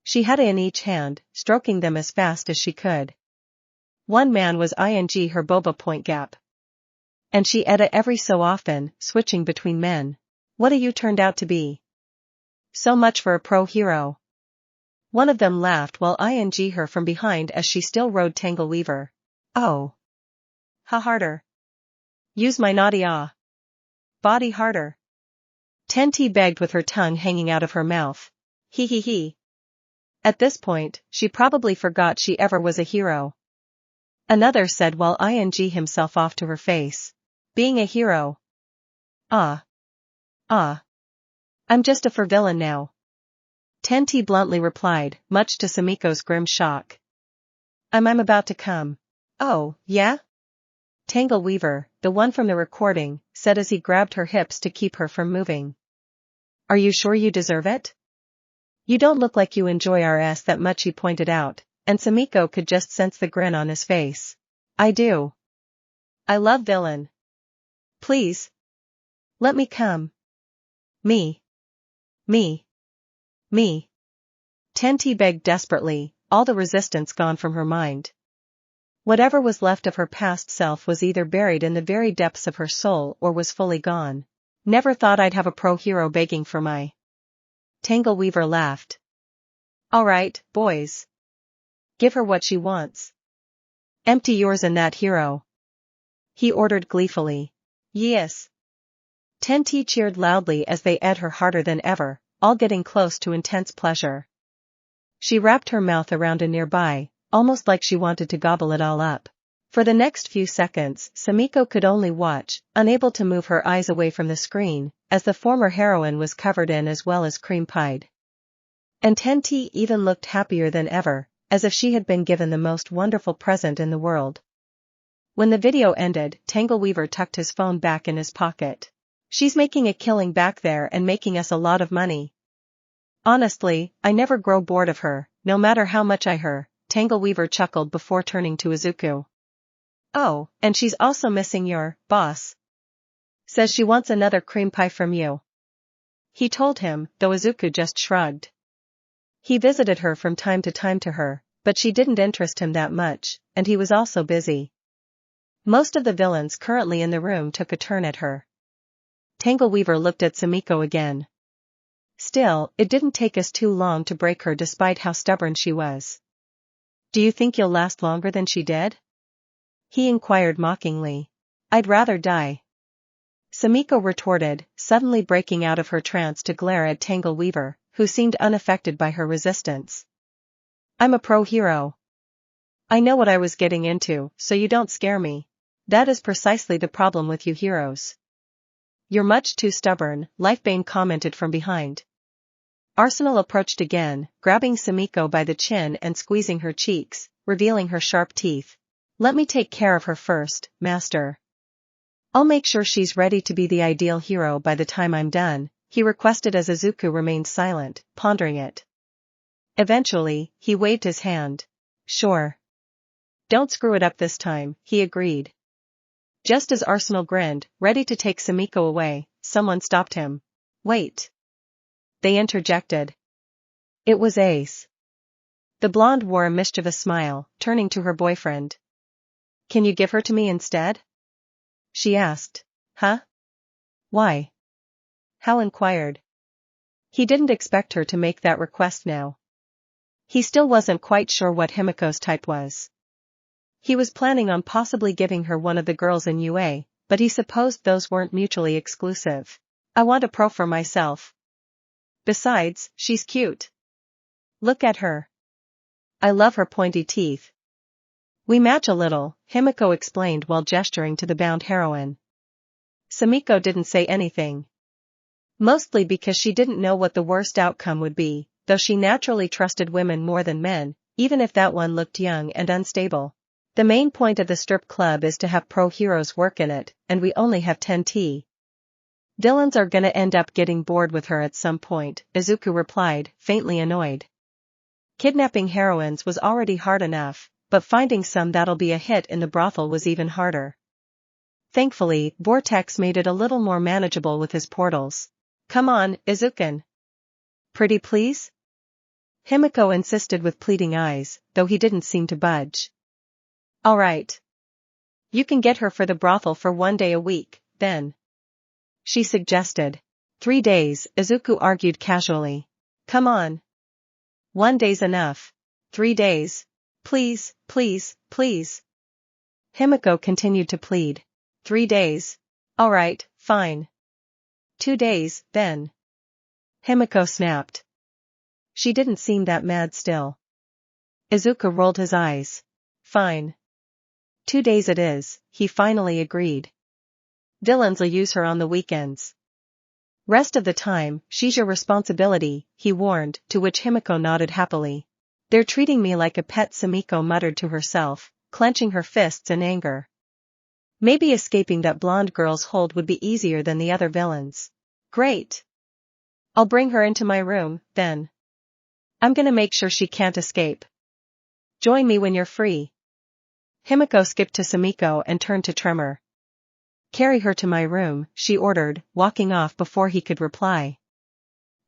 She had in each hand, stroking them as fast as she could. One man was her boba point gap. And she edit every so often, switching between men. What a you turned out to be. So much for a pro hero. One of them laughed while her from behind as she still rode Tangleweaver. Oh. Ha, harder. Use my naughty body harder. Tenti begged with her tongue hanging out of her mouth. He he he. At this point, she probably forgot she ever was a hero. Another said while himself off to her face. Being a hero. I'm just a villain now. Tenti bluntly replied, much to Sumiko's grim shock. I'm about to come. Oh, yeah? Tangleweaver, the one from the recording, said as he grabbed her hips to keep her from moving. Are you sure you deserve it? You don't look like you enjoy our ass that much, he pointed out, and Sumiko could just sense the grin on his face. I do. I love villain. Please. Let me come. Me. Tenti begged desperately, all the resistance gone from her mind. Whatever was left of her past self was either buried in the very depths of her soul or was fully gone. Never thought I'd have a pro hero begging for my. Tangleweaver laughed. Alright, boys. Give her what she wants. Empty yours in that hero. He ordered gleefully. Yes. Tenti cheered loudly as they ed her harder than ever, all getting close to intense pleasure. She wrapped her mouth around a nearby, almost like she wanted to gobble it all up. For the next few seconds, Sumiko could only watch, unable to move her eyes away from the screen, as the former heroine was covered in as well as cream-pied. And Tenti even looked happier than ever, as if she had been given the most wonderful present in the world. When the video ended, Tangleweaver tucked his phone back in his pocket. She's making a killing back there and making us a lot of money. Honestly, I never grow bored of her, no matter how much I her, Tangleweaver chuckled before turning to Izuku. Oh, and she's also missing your boss. Says she wants another cream pie from you. He told him, though Izuku just shrugged. He visited her from time to her, but she didn't interest him that much, and he was also busy. Most of the villains currently in the room took a turn at her. Tangleweaver looked at Sumiko again. Still, it didn't take us too long to break her despite how stubborn she was. Do you think you'll last longer than she did? He inquired mockingly. I'd rather die. Sumiko retorted, suddenly breaking out of her trance to glare at Tangleweaver, who seemed unaffected by her resistance. I'm a pro hero. I know what I was getting into, so you don't scare me. That is precisely the problem with you heroes. You're much too stubborn, Lifebane commented from behind. Arsenal approached again, grabbing Sumiko by the chin and squeezing her cheeks, revealing her sharp teeth. Let me take care of her first, master. I'll make sure she's ready to be the ideal hero by the time I'm done, he requested as Izuku remained silent, pondering it. Eventually, he waved his hand. Sure. Don't screw it up this time, he agreed. Just as Arsenal grinned, ready to take Sumiko away, someone stopped him. Wait. They interjected. It was Ace. The blonde wore a mischievous smile, turning to her boyfriend. Can you give her to me instead? She asked. Huh? Why? Hal inquired. He didn't expect her to make that request now. He still wasn't quite sure what Himiko's type was. He was planning on possibly giving her one of the girls in UA, but he supposed those weren't mutually exclusive. I want a pro for myself. Besides, she's cute. Look at her. I love her pointy teeth. We match a little, Himiko explained while gesturing to the bound heroine. Sumiko didn't say anything. Mostly because she didn't know what the worst outcome would be, though she naturally trusted women more than men, even if that one looked young and unstable. The main point of the strip club is to have pro heroes work in it, and we only have 10T. Dylan's are gonna end up getting bored with her at some point, Izuku replied, faintly annoyed. Kidnapping heroines was already hard enough, but finding some that'll be a hit in the brothel was even harder. Thankfully, Vortex made it a little more manageable with his portals. Come on, Izuku. Pretty please? Himiko insisted with pleading eyes, though he didn't seem to budge. Alright. You can get her for the brothel for 1 day a week, then. She suggested. 3 days, Izuku argued casually. Come on. 1 day's enough. 3 days. Please, please, please. Himiko continued to plead. 3 days. Alright, fine. 2 days, then. Himiko snapped. She didn't seem that mad still. Izuku rolled his eyes. Fine. 2 days it is, he finally agreed. Dylan'll use her on the weekends. Rest of the time, she's your responsibility, he warned, to which Himiko nodded happily. They're treating me like a pet, Sumiko muttered to herself, clenching her fists in anger. Maybe escaping that blonde girl's hold would be easier than the other villains. Great. I'll bring her into my room, then. I'm gonna make sure she can't escape. Join me when you're free. Himiko skipped to Sumiko and turned to Tremor. Carry her to my room, she ordered, walking off before he could reply.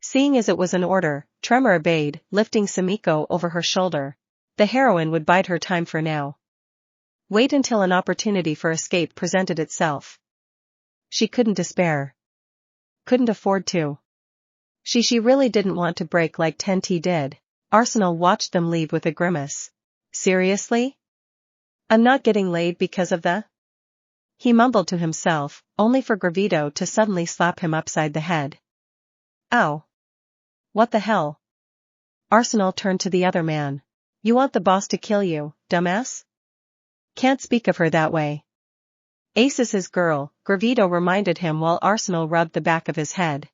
Seeing as it was an order, Tremor obeyed, lifting Sumiko over her shoulder. The heroine would bide her time for now. Wait until an opportunity for escape presented itself. She couldn't despair. Couldn't afford to. She really didn't want to break like 10T did. Arsenal watched them leave with a grimace. Seriously? I'm not getting laid because of the? He mumbled to himself, only for Gravito to suddenly slap him upside the head. Ow. What the hell? Arsenal turned to the other man. You want the boss to kill you, dumbass? Can't speak of her that way. Ace is his girl, Gravito reminded him while Arsenal rubbed the back of his head.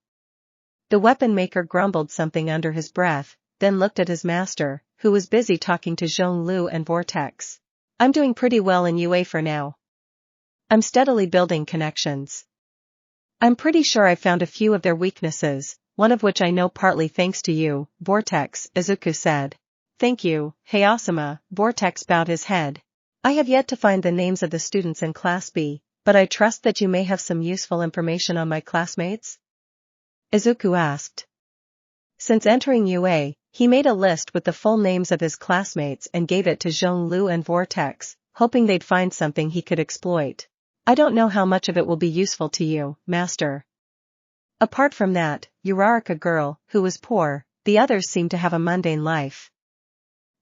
The weapon maker grumbled something under his breath, then looked at his master, who was busy talking to Zhonglu and Vortex. I'm doing pretty well in UA for now. I'm steadily building connections. I'm pretty sure I found a few of their weaknesses, one of which I know partly thanks to you, Vortex, Izuku said. Thank you, Hayasama, Vortex bowed his head. I have yet to find the names of the students in Class B, but I trust that you may have some useful information on my classmates? Izuku asked. Since entering UA, he made a list with the full names of his classmates and gave it to Zhonglu and Vortex, hoping they'd find something he could exploit. I don't know how much of it will be useful to you, Master. Apart from that, Uraraka girl, who was poor, the others seem to have a mundane life.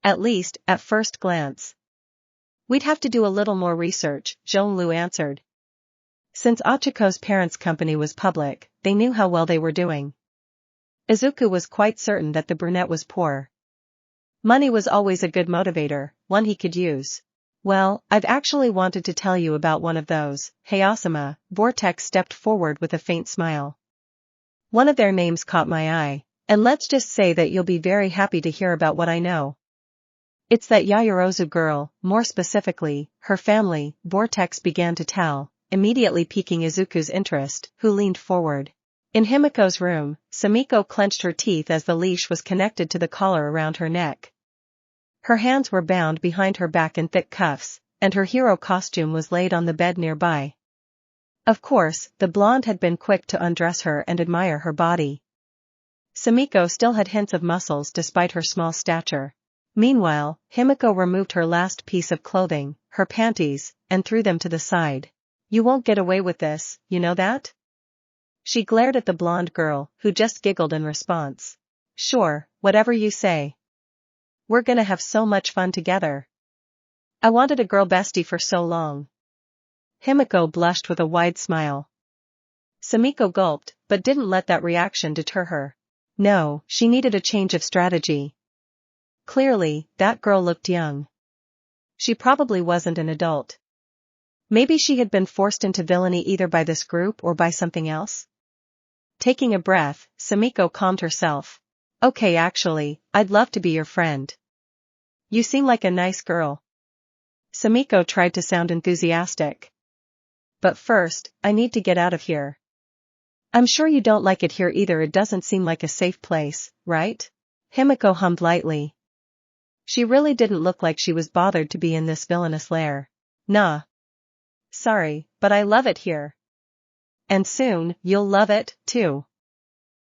At least, at first glance. We'd have to do a little more research, Zhonglu answered. Since Ochaco's parents' company was public, they knew how well they were doing. Izuku was quite certain that the brunette was poor. Money was always a good motivator, one he could use. Well, I've actually wanted to tell you about one of those, Hayasama. Vortex stepped forward with a faint smile. One of their names caught my eye, and let's just say that you'll be very happy to hear about what I know. It's that Yaoyorozu girl, more specifically, her family, Vortex began to tell, immediately piquing Izuku's interest, who leaned forward. In Himiko's room, Sumiko clenched her teeth as the leash was connected to the collar around her neck. Her hands were bound behind her back in thick cuffs, and her hero costume was laid on the bed nearby. Of course, the blonde had been quick to undress her and admire her body. Sumiko still had hints of muscles despite her small stature. Meanwhile, Himiko removed her last piece of clothing, her panties, and threw them to the side. You won't get away with this, you know that? She glared at the blonde girl, who just giggled in response. Sure, whatever you say. We're gonna have so much fun together. I wanted a girl bestie for so long. Himiko blushed with a wide smile. Sumiko gulped, but didn't let that reaction deter her. No, she needed a change of strategy. Clearly, that girl looked young. She probably wasn't an adult. Maybe she had been forced into villainy either by this group or by something else? Taking a breath, Sumiko calmed herself. Okay, actually, I'd love to be your friend. You seem like a nice girl. Sumiko tried to sound enthusiastic. But first, I need to get out of here. I'm sure you don't like it here either. It doesn't seem like a safe place, right? Himiko hummed lightly. She really didn't look like she was bothered to be in this villainous lair. Nah. Sorry, but I love it here. And soon, you'll love it, too.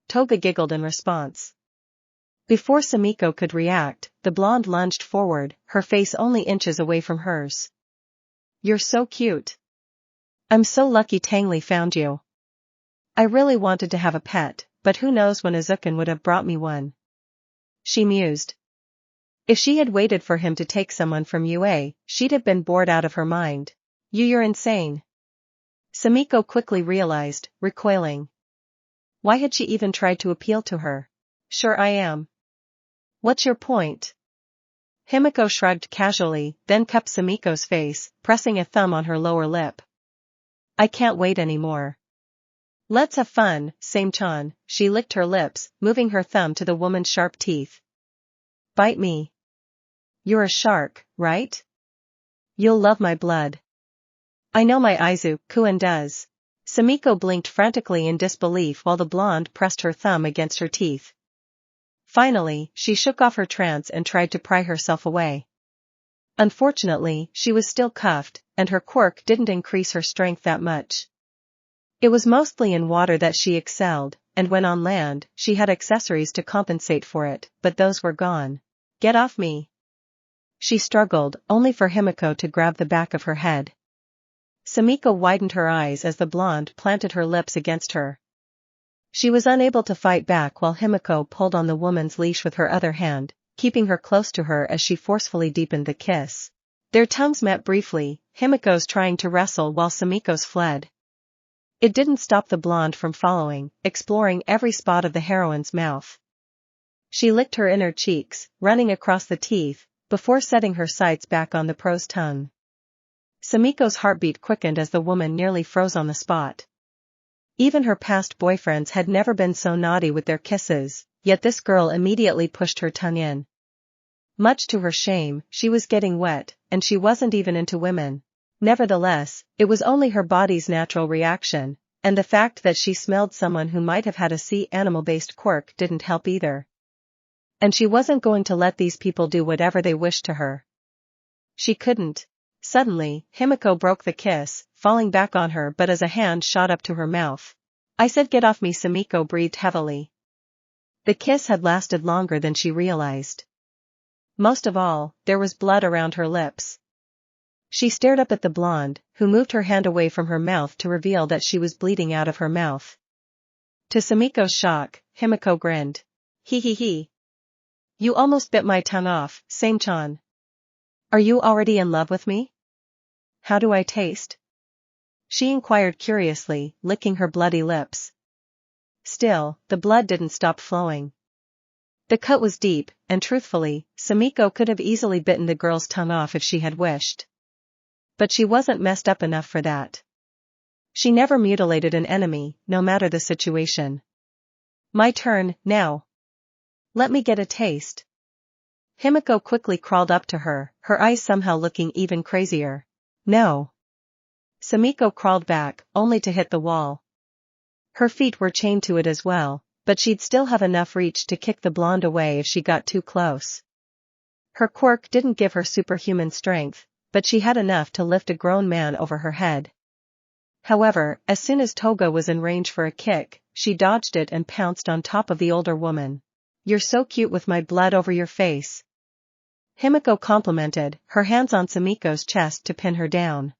Toga giggled in response. Before Sumiko could react, the blonde lunged forward, her face only inches away from hers. You're so cute. I'm so lucky Tangli found you. I really wanted to have a pet, but who knows when Izuku would have brought me one. She mused. If she had waited for him to take someone from UA, she'd have been bored out of her mind. You're insane. Sumiko quickly realized, recoiling. Why had she even tried to appeal to her? Sure I am. What's your point? Himiko shrugged casually, then cupped Sumiko's face, pressing a thumb on her lower lip. I can't wait anymore. Let's have fun, Same-chan. She licked her lips, moving her thumb to the woman's sharp teeth. Bite me. You're a shark, right? You'll love my blood. I know my Izuku does. Sumiko blinked frantically in disbelief while the blonde pressed her thumb against her teeth. Finally, she shook off her trance and tried to pry herself away. Unfortunately, she was still cuffed, and her quirk didn't increase her strength that much. It was mostly in water that she excelled, and when on land, she had accessories to compensate for it, but those were gone. Get off me. She struggled, only for Himiko to grab the back of her head. Sumiko widened her eyes as the blonde planted her lips against her. She was unable to fight back while Himiko pulled on the woman's leash with her other hand, keeping her close to her as she forcefully deepened the kiss. Their tongues met briefly, Himiko's trying to wrestle while Sumiko's fled. It didn't stop the blonde from following, exploring every spot of the heroine's mouth. She licked her inner cheeks, running across the teeth, before setting her sights back on the pro's tongue. Sumiko's heartbeat quickened as the woman nearly froze on the spot. Even her past boyfriends had never been so naughty with their kisses, yet this girl immediately pushed her tongue in. Much to her shame, she was getting wet, and she wasn't even into women. Nevertheless, it was only her body's natural reaction, and the fact that she smelled someone who might have had a sea animal-based quirk didn't help either. And she wasn't going to let these people do whatever they wished to her. She couldn't. Suddenly, Himiko broke the kiss, falling back on her but as a hand shot up to her mouth. I said get off me, Sumiko breathed heavily. The kiss had lasted longer than she realized. Most of all, there was blood around her lips. She stared up at the blonde, who moved her hand away from her mouth to reveal that she was bleeding out of her mouth. To Sumiko's shock, Himiko grinned. He. You almost bit my tongue off, Same-chan. Are you already in love with me? How do I taste? She inquired curiously, licking her bloody lips. Still, the blood didn't stop flowing. The cut was deep, and truthfully, Sumiko could have easily bitten the girl's tongue off if she had wished. But she wasn't messed up enough for that. She never mutilated an enemy, no matter the situation. My turn, now. Let me get a taste. Himiko quickly crawled up to her, her eyes somehow looking even crazier. No. Sumiko crawled back, only to hit the wall. Her feet were chained to it as well, but she'd still have enough reach to kick the blonde away if she got too close. Her quirk didn't give her superhuman strength, but she had enough to lift a grown man over her head. However, as soon as Toga was in range for a kick, she dodged it and pounced on top of the older woman. You're so cute with my blood over your face. Himiko complimented, her hands on Sumiko's chest to pin her down.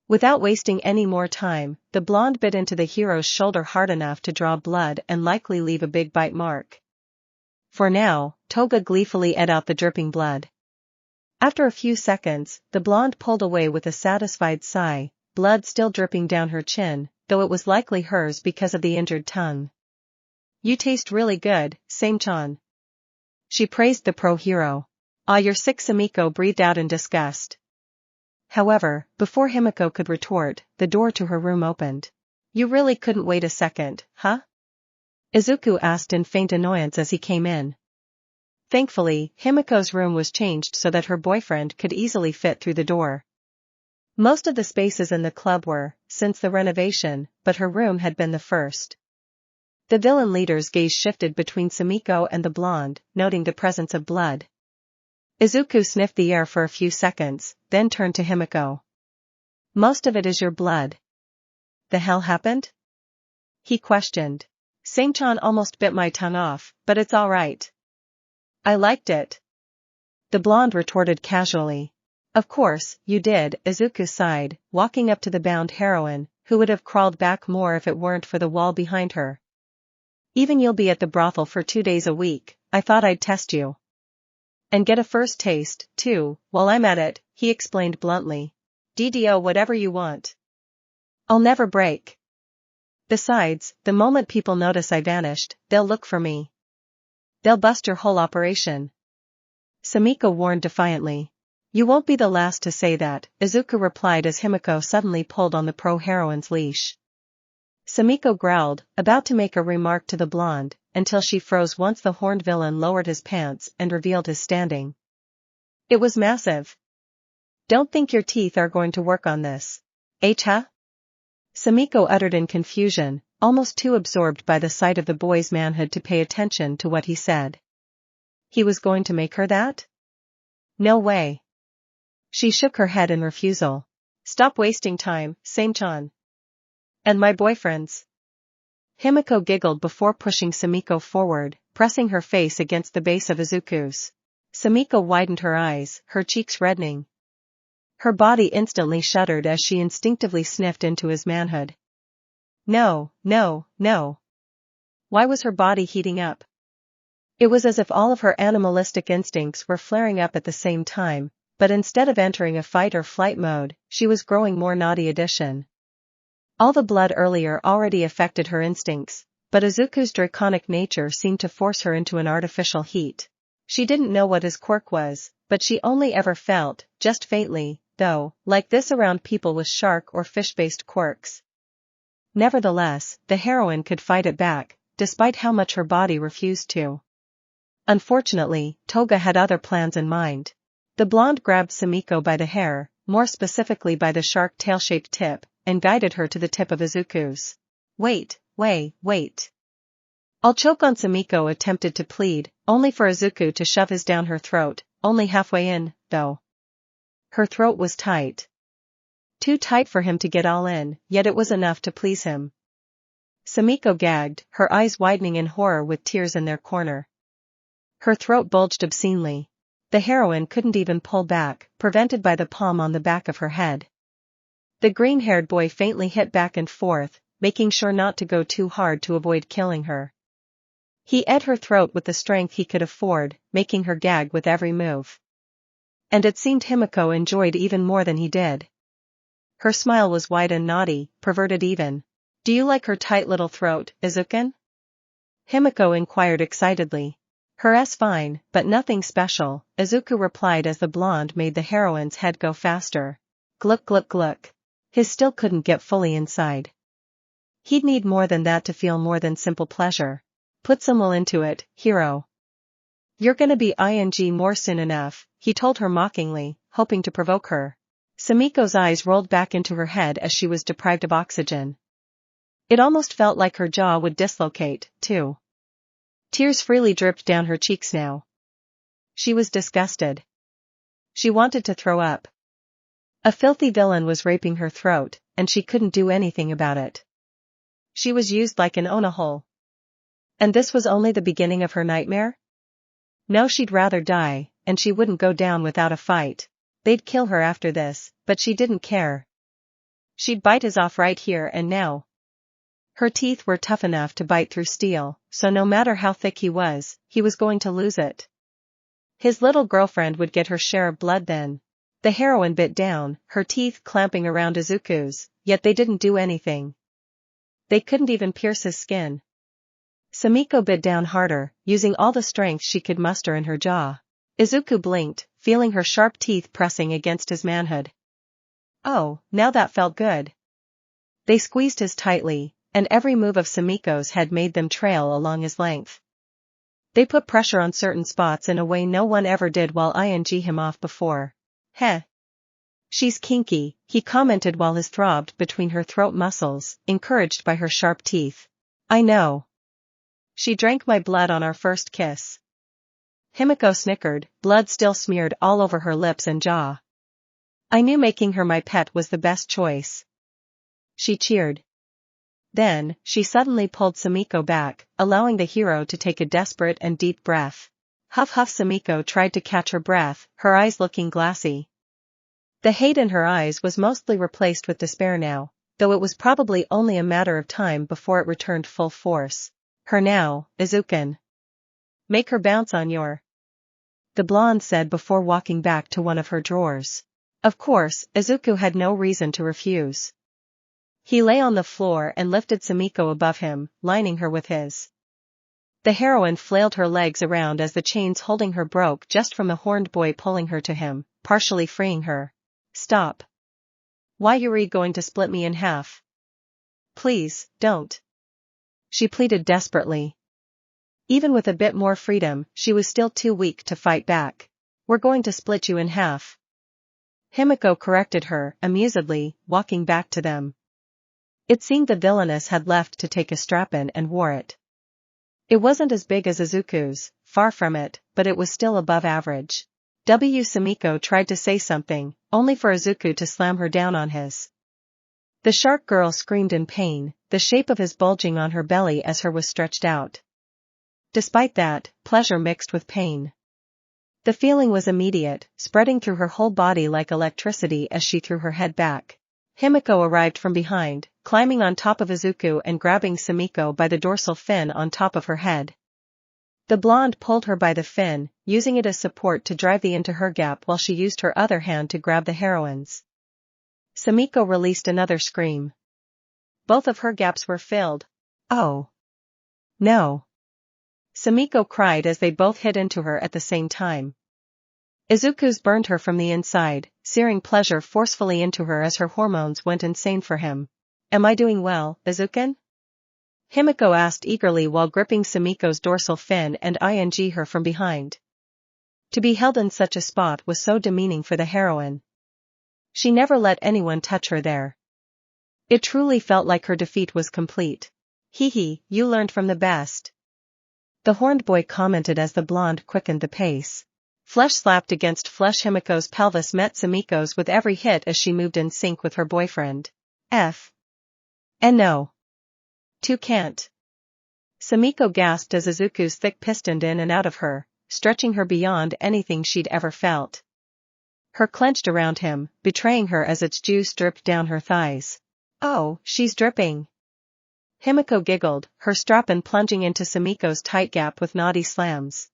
Without wasting any more time, the blonde bit into the hero's shoulder hard enough to draw blood and likely leave a big bite mark. For now, Toga gleefully ate out the dripping blood. After a few seconds, the blonde pulled away with a satisfied sigh, blood still dripping down her chin, though it was likely hers because of the injured tongue. You taste really good, Same-chan. She praised the pro-hero. Ah, you're sick, Sumiko breathed out in disgust. However, before Himiko could retort, the door to her room opened. You really couldn't wait a second, huh? Izuku asked in faint annoyance as he came in. Thankfully, Himiko's room was changed so that her boyfriend could easily fit through the door. Most of the spaces in the club were, since the renovation, but her room had been the first. The villain leader's gaze shifted between Sumiko and the blonde, noting the presence of blood. Izuku sniffed the air for a few seconds, then turned to Himiko. Most of it is your blood. The hell happened? He questioned. Same-chan almost bit my tongue off, but it's all right. I liked it. The blonde retorted casually. Of course, you did, Izuku sighed, walking up to the bound heroine, who would have crawled back more if it weren't for the wall behind her. Even you'll be at the brothel for 2 days a week, I thought I'd test you. And get a first taste, too, while I'm at it, he explained bluntly. DDO whatever you want. I'll never break. Besides, the moment people notice I vanished, they'll look for me. They'll bust your whole operation. Sumiko warned defiantly. You won't be the last to say that, Izuku replied as Himiko suddenly pulled on the pro-heroine's leash. Sumiko growled, about to make a remark to the blonde, until she froze once the horned villain lowered his pants and revealed his standing. It was massive. Don't think your teeth are going to work on this. Huh? Sumiko uttered in confusion, almost too absorbed by the sight of the boy's manhood to pay attention to what he said. He was going to make her that? No way. She shook her head in refusal. Stop wasting time, Same-chan. And my boyfriend's. Himiko giggled before pushing Sumiko forward, pressing her face against the base of Izuku's. Sumiko widened her eyes, her cheeks reddening. Her body instantly shuddered as she instinctively sniffed into his manhood. No. Why was her body heating up? It was as if all of her animalistic instincts were flaring up at the same time, but instead of entering a fight or flight mode, she was growing more naughty edition. All the blood earlier already affected her instincts, but Izuku's draconic nature seemed to force her into an artificial heat. She didn't know what his quirk was, but she only ever felt, just faintly, though, like this around people with shark or fish-based quirks. Nevertheless, the heroine could fight it back, despite how much her body refused to. Unfortunately, Toga had other plans in mind. The blonde grabbed Sumiko by the hair, more specifically by the shark tail-shaped tip, and guided her to the tip of Izuku's. Wait. I'll choke on, Sumiko attempted to plead, only for Izuku to shove his down her throat, only halfway in, though. Her throat was tight. Too tight for him to get all in, yet it was enough to please him. Sumiko gagged, her eyes widening in horror with tears in their corner. Her throat bulged obscenely. The heroine couldn't even pull back, prevented by the palm on the back of her head. The green-haired boy faintly hit back and forth, making sure not to go too hard to avoid killing her. He ate her throat with the strength he could afford, making her gag with every move. And it seemed Himiko enjoyed even more than he did. Her smile was wide and naughty, perverted even. "Do you like her tight little throat, Izuku?" Himiko inquired excitedly. "Her's fine, but nothing special," Izuku replied as the blonde made the heroine's head go faster. Gluck gluck gluck. His still couldn't get fully inside. He'd need more than that to feel more than simple pleasure. "Put some will into it, hero. You're gonna be ing more soon enough," he told her mockingly, hoping to provoke her. Sumiko's eyes rolled back into her head as she was deprived of oxygen. It almost felt like her jaw would dislocate, too. Tears freely dripped down her cheeks now. She was disgusted. She wanted to throw up. A filthy villain was raping her throat, and she couldn't do anything about it. She was used like an onahole. And this was only the beginning of her nightmare? No, she'd rather die, and she wouldn't go down without a fight. They'd kill her after this, but she didn't care. She'd bite his off right here and now. Her teeth were tough enough to bite through steel, so no matter how thick he was going to lose it. His little girlfriend would get her share of blood then. The heroine bit down, her teeth clamping around Izuku's, yet they didn't do anything. They couldn't even pierce his skin. Sumiko bit down harder, using all the strength she could muster in her jaw. Izuku blinked, feeling her sharp teeth pressing against his manhood. Oh, now that felt good. They squeezed his tightly, and every move of Sumiko's had made them trail along his length. They put pressure on certain spots in a way no one ever did while ing him off before. Heh. She's kinky, he commented while his throbbed between her throat muscles, encouraged by her sharp teeth. I know. She drank my blood on our first kiss. Himiko snickered, blood still smeared all over her lips and jaw. I knew making her my pet was the best choice. She cheered. Then, she suddenly pulled Sumiko back, allowing the hero to take a desperate and deep breath. Huff huff. Sumiko tried to catch her breath, her eyes looking glassy. The hate in her eyes was mostly replaced with despair now, though it was probably only a matter of time before it returned full force. Her now, Izuku. Make her bounce on your... The blonde said before walking back to one of her drawers. Of course, Izuku had no reason to refuse. He lay on the floor and lifted Sumiko above him, lining her with his. The heroine flailed her legs around as the chains holding her broke just from the horned boy pulling her to him, partially freeing her. Stop. Why you're going to split me in half? Please, don't. She pleaded desperately. Even with a bit more freedom, she was still too weak to fight back. We're going to split you in half. Himiko corrected her, amusedly, walking back to them. It seemed the villainess had left to take a strap-in and wore it. It wasn't as big as Izuku's, far from it, but it was still above average. Sumiko tried to say something, only for Izuku to slam her down on his. The shark girl screamed in pain, the shape of his bulging on her belly as her was stretched out. Despite that, pleasure mixed with pain. The feeling was immediate, spreading through her whole body like electricity as she threw her head back. Himiko arrived from behind, climbing on top of Izuku and grabbing Sumiko by the dorsal fin on top of her head. The blonde pulled her by the fin, using it as support to drive the into her gap while she used her other hand to grab the heroine's. Sumiko released another scream. Both of her gaps were filled. Oh. No. Sumiko cried as they both hit into her at the same time. Izuku's burned her from the inside, searing pleasure forcefully into her as her hormones went insane for him. Am I doing well, Izuku? Himiko asked eagerly while gripping Sumiko's dorsal fin and ing her from behind. To be held in such a spot was so demeaning for the heroine. She never let anyone touch her there. It truly felt like her defeat was complete. Hee hee, you learned from the best. The horned boy commented as the blonde quickened the pace. Flesh slapped against flesh. Himiko's pelvis met Sumiko's with every hit as she moved in sync with her boyfriend. And no. Two can't. Sumiko gasped as Izuku's thick pistoned in and out of her, stretching her beyond anything she'd ever felt. Her clenched around him, betraying her as its juice dripped down her thighs. Oh, she's dripping. Himiko giggled, her strap-on plunging into Sumiko's tight gap with naughty slams.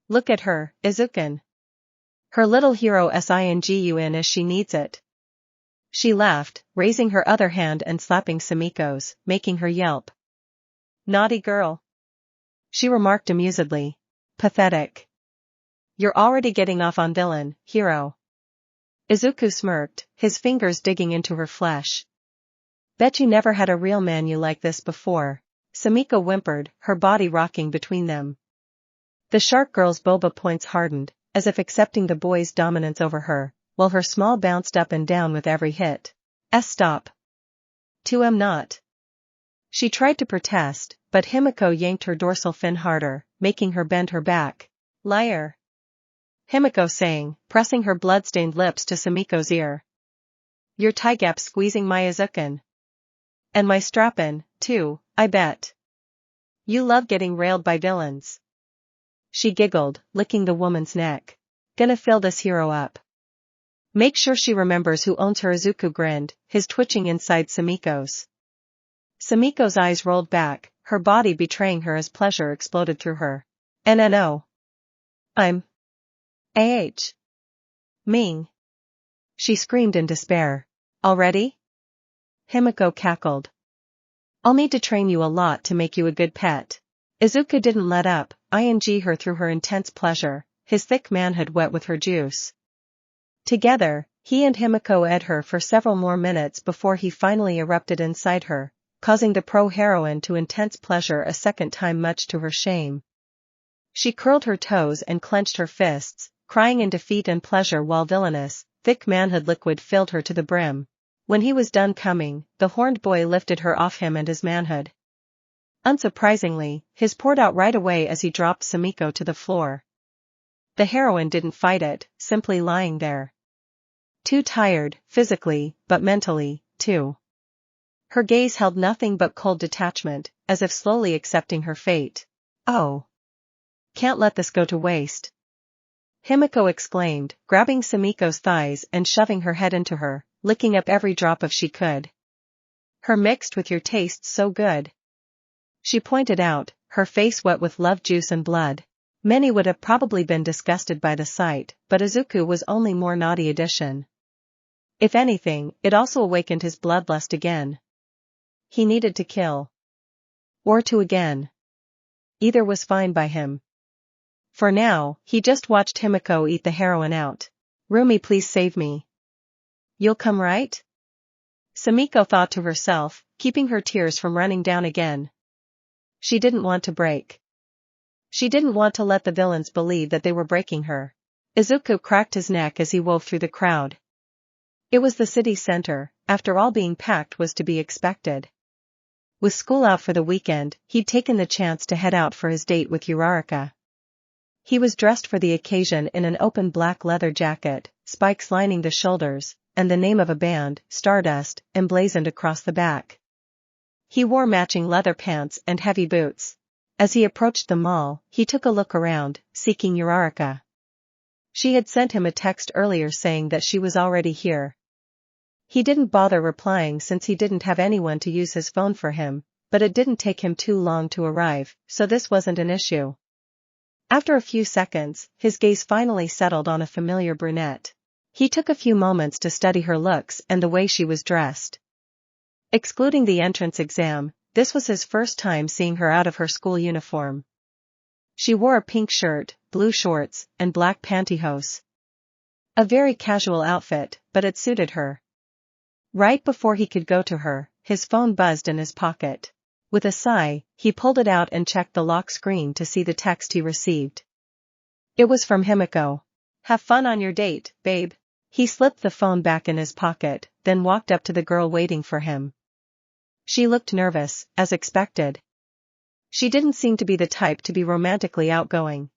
Look at her, Izuku. Her little hero singu as she needs it. She laughed, raising her other hand and slapping Sumiko's, making her yelp. Naughty girl. She remarked amusedly. Pathetic. You're already getting off on villain, hero. Izuku smirked, his fingers digging into her flesh. Bet you never had a real man you like this before. Sumiko whimpered, her body rocking between them. The shark girl's boba points hardened, as if accepting the boy's dominance over her, while her small bounced up and down with every hit. Stop. Not. She tried to protest, but Himiko yanked her dorsal fin harder, making her bend her back. Liar. Himiko sang, pressing her blood-stained lips to Sumiko's ear. Your tie gap's squeezing my Izuku. And my strap-in, too, I bet. You love getting railed by villains. She giggled, licking the woman's neck. Gonna fill this hero up. Make sure she remembers who owns her. Izuku grinned, his twitching inside Sumiko's. Sumiko's eyes rolled back, her body betraying her as pleasure exploded through her. No. I'm Ming. She screamed in despair. Already? Himiko cackled. I'll need to train you a lot to make you a good pet. Izuku didn't let up, ing her through her intense pleasure, his thick manhood wet with her juice. Together, he and Himiko ed her for several more minutes before he finally erupted inside her, causing the pro-heroine to intense pleasure a second time much to her shame. She curled her toes and clenched her fists, crying in defeat and pleasure while villainous, thick manhood liquid filled her to the brim. When he was done coming, the horned boy lifted her off him and his manhood. Unsurprisingly, his poured out right away as he dropped Sumiko to the floor. The heroine didn't fight it, simply lying there. Too tired, physically, but mentally, too. Her gaze held nothing but cold detachment, as if slowly accepting her fate. Oh. Can't let this go to waste. Himiko exclaimed, grabbing Sumiko's thighs and shoving her head into her, licking up every drop of she could. Her mixed with your tastes so good. She pointed out, her face wet with love juice and blood. Many would have probably been disgusted by the sight, but Izuku was only more naughty addition. If anything, it also awakened his bloodlust again. He needed to kill. Or to again. Either was fine by him. For now, he just watched Himiko eat the heroine out. Rumi, please save me. You'll come right? Sumiko thought to herself, keeping her tears from running down again. She didn't want to break. She didn't want to let the villains believe that they were breaking her. Izuku cracked his neck as he wove through the crowd. It was the city center, after all being packed was to be expected. With school out for the weekend, he'd taken the chance to head out for his date with Uraraka. He was dressed for the occasion in an open black leather jacket, spikes lining the shoulders, and the name of a band, Stardust, emblazoned across the back. He wore matching leather pants and heavy boots. As he approached the mall, he took a look around, seeking Uraraka. She had sent him a text earlier saying that she was already here. He didn't bother replying since he didn't have anyone to use his phone for him, but it didn't take him too long to arrive, so this wasn't an issue. After a few seconds, his gaze finally settled on a familiar brunette. He took a few moments to study her looks and the way she was dressed. Excluding the entrance exam, this was his first time seeing her out of her school uniform. She wore a pink shirt, blue shorts, and black pantyhose. A very casual outfit, but it suited her. Right before he could go to her, his phone buzzed in his pocket. With a sigh, he pulled it out and checked the lock screen to see the text he received. It was from Himiko. Have fun on your date, babe. He slipped the phone back in his pocket, then walked up to the girl waiting for him. She looked nervous, as expected. She didn't seem to be the type to be romantically outgoing.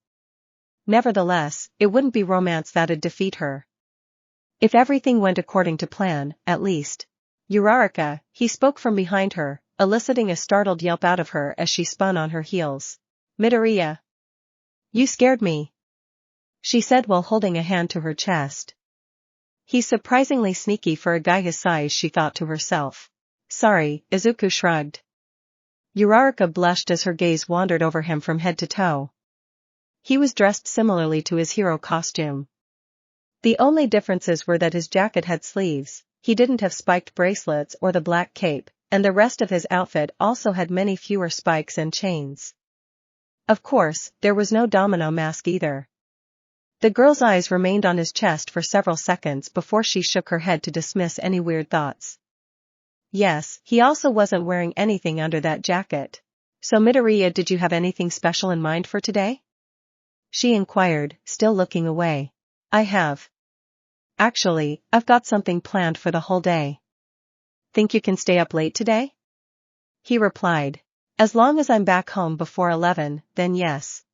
Nevertheless, it wouldn't be romance that'd defeat her. If everything went according to plan, at least. Uraraka, he spoke from behind her, eliciting a startled yelp out of her as she spun on her heels. Midoriya. You scared me, she said while holding a hand to her chest. He's surprisingly sneaky for a guy his size, she thought to herself. Sorry, Izuku shrugged. Uraraka blushed as her gaze wandered over him from head to toe. He was dressed similarly to his hero costume. The only differences were that his jacket had sleeves, he didn't have spiked bracelets or the black cape, and the rest of his outfit also had many fewer spikes and chains. Of course, there was no domino mask either. The girl's eyes remained on his chest for several seconds before she shook her head to dismiss any weird thoughts. Yes, he also wasn't wearing anything under that jacket. So Midoriya, did you have anything special in mind for today? She inquired, still looking away. I have. Actually, I've got something planned for the whole day. Think you can stay up late today? He replied. As long as I'm back home before 11, then yes.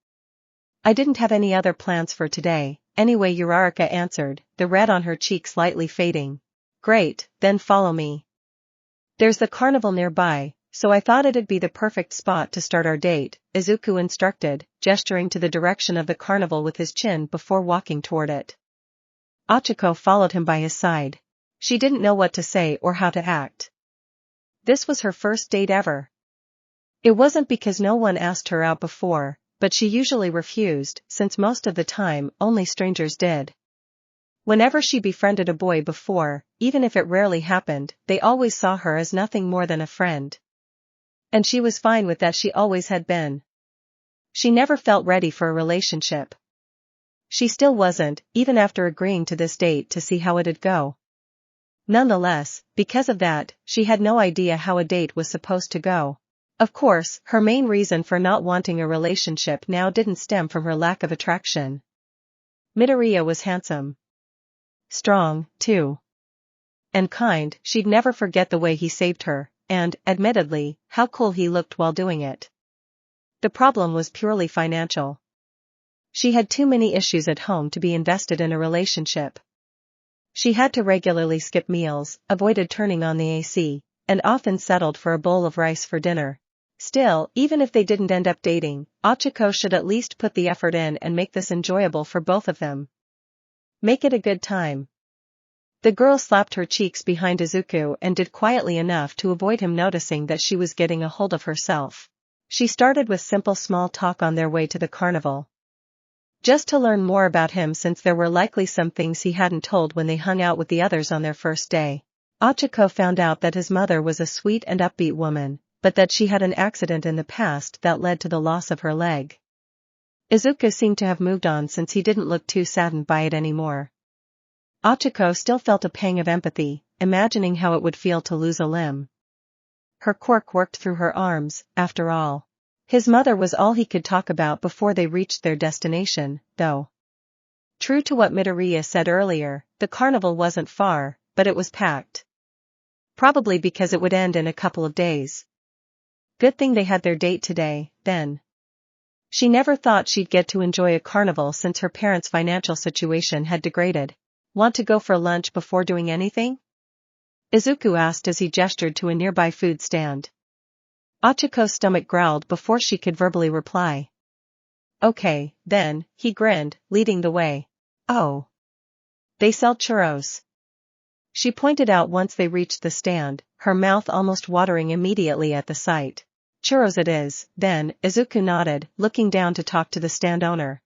I didn't have any other plans for today, anyway, Uraraka answered, the red on her cheek slightly fading. Great, then follow me. There's the carnival nearby, so I thought it'd be the perfect spot to start our date, Izuku instructed, gesturing to the direction of the carnival with his chin before walking toward it. Ochaco followed him by his side. She didn't know what to say or how to act. This was her first date ever. It wasn't because no one asked her out before, but she usually refused, since most of the time only strangers did. Whenever she befriended a boy before, even if it rarely happened, they always saw her as nothing more than a friend. And she was fine with that, she always had been. She never felt ready for a relationship. She still wasn't, even after agreeing to this date to see how it'd go. Nonetheless, because of that, she had no idea how a date was supposed to go. Of course, her main reason for not wanting a relationship now didn't stem from her lack of attraction. Midoriya was handsome. Strong, too. And kind, she'd never forget the way he saved her, and, admittedly, how cool he looked while doing it. The problem was purely financial. She had too many issues at home to be invested in a relationship. She had to regularly skip meals, avoided turning on the AC, and often settled for a bowl of rice for dinner. Still, even if they didn't end up dating, Ochaco should at least put the effort in and make this enjoyable for both of them. Make it a good time. The girl slapped her cheeks behind Izuku and did quietly enough to avoid him noticing that she was getting a hold of herself. She started with simple small talk on their way to the carnival. Just to learn more about him, since there were likely some things he hadn't told when they hung out with the others on their first day. Ochaco found out that his mother was a sweet and upbeat woman, but that she had an accident in the past that led to the loss of her leg. Izuku seemed to have moved on since he didn't look too saddened by it anymore. Ochaco still felt a pang of empathy, imagining how it would feel to lose a limb. Her quirk worked through her arms, after all. His mother was all he could talk about before they reached their destination, though. True to what Midoriya said earlier, the carnival wasn't far, but it was packed. Probably because it would end in a couple of days. Good thing they had their date today, then. She never thought she'd get to enjoy a carnival since her parents' financial situation had degraded. Want to go for lunch before doing anything? Izuku asked as he gestured to a nearby food stand. Ochaco's stomach growled before she could verbally reply. Okay, then, he grinned, leading the way. Oh. They sell churros. She pointed out once they reached the stand, her mouth almost watering immediately at the sight. Churros it is, then, Izuku nodded, looking down to talk to the stand owner.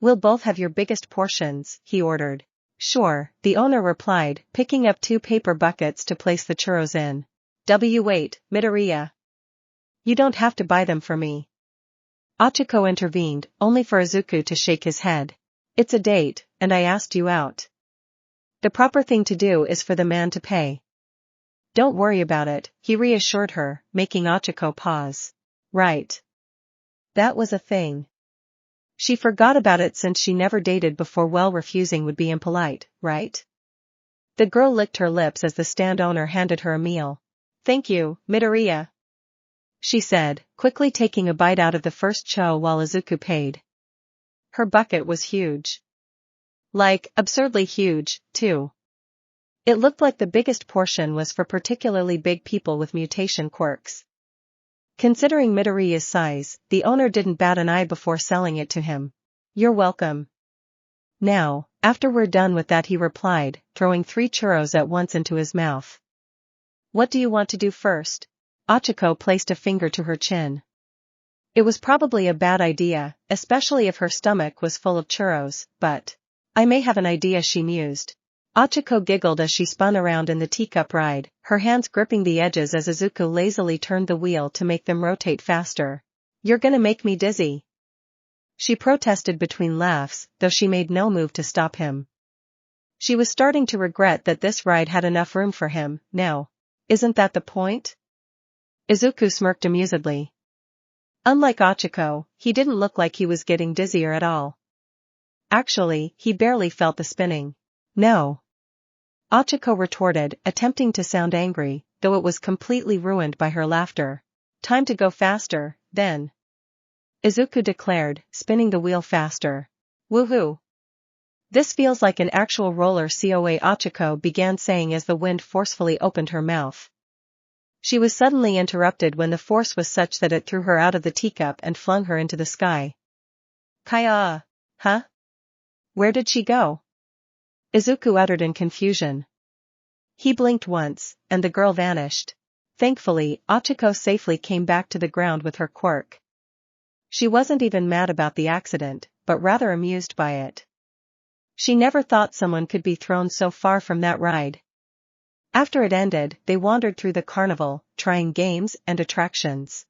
We'll both have your biggest portions, he ordered. Sure, the owner replied, picking up 2 paper buckets to place the churros in. Wait, Midoriya. You don't have to buy them for me. Ochaco intervened, only for Izuku to shake his head. It's a date, and I asked you out. The proper thing to do is for the man to pay. Don't worry about it, he reassured her, making Ochaco pause. Right. That was a thing. She forgot about it since she never dated before. Well, refusing would be impolite, right? The girl licked her lips as the stand owner handed her a meal. Thank you, Midoriya, she said, quickly taking a bite out of the first cho while Izuku paid. Her bucket was huge. Like, absurdly huge, too. It looked like the biggest portion was for particularly big people with mutation quirks. Considering Midoriya's size, the owner didn't bat an eye before selling it to him. "You're welcome." "Now, after we're done with that," he replied, throwing 3 churros at once into his mouth. "What do you want to do first?" Ochaco placed a finger to her chin. It was probably a bad idea, especially if her stomach was full of churros, but "I may have an idea," she mused. Ochaco giggled as she spun around in the teacup ride, her hands gripping the edges as Izuku lazily turned the wheel to make them rotate faster. "You're gonna make me dizzy," she protested between laughs, though she made no move to stop him. She was starting to regret that this ride had enough room for him. "Now, isn't that the point?" Izuku smirked amusedly. Unlike Ochaco, he didn't look like he was getting dizzier at all. Actually, he barely felt the spinning. "No," Ochaco retorted, attempting to sound angry, though it was completely ruined by her laughter. "Time to go faster, then," Izuku declared, spinning the wheel faster. "Woohoo! This feels like an actual roller coaster," Ochaco began saying as the wind forcefully opened her mouth. She was suddenly interrupted when the force was such that it threw her out of the teacup and flung her into the sky. "Kaya! Huh? Where did she go?" Izuku uttered in confusion. He blinked once, and the girl vanished. Thankfully, Ochaco safely came back to the ground with her quirk. She wasn't even mad about the accident, but rather amused by it. She never thought someone could be thrown so far from that ride. After it ended, they wandered through the carnival, trying games and attractions.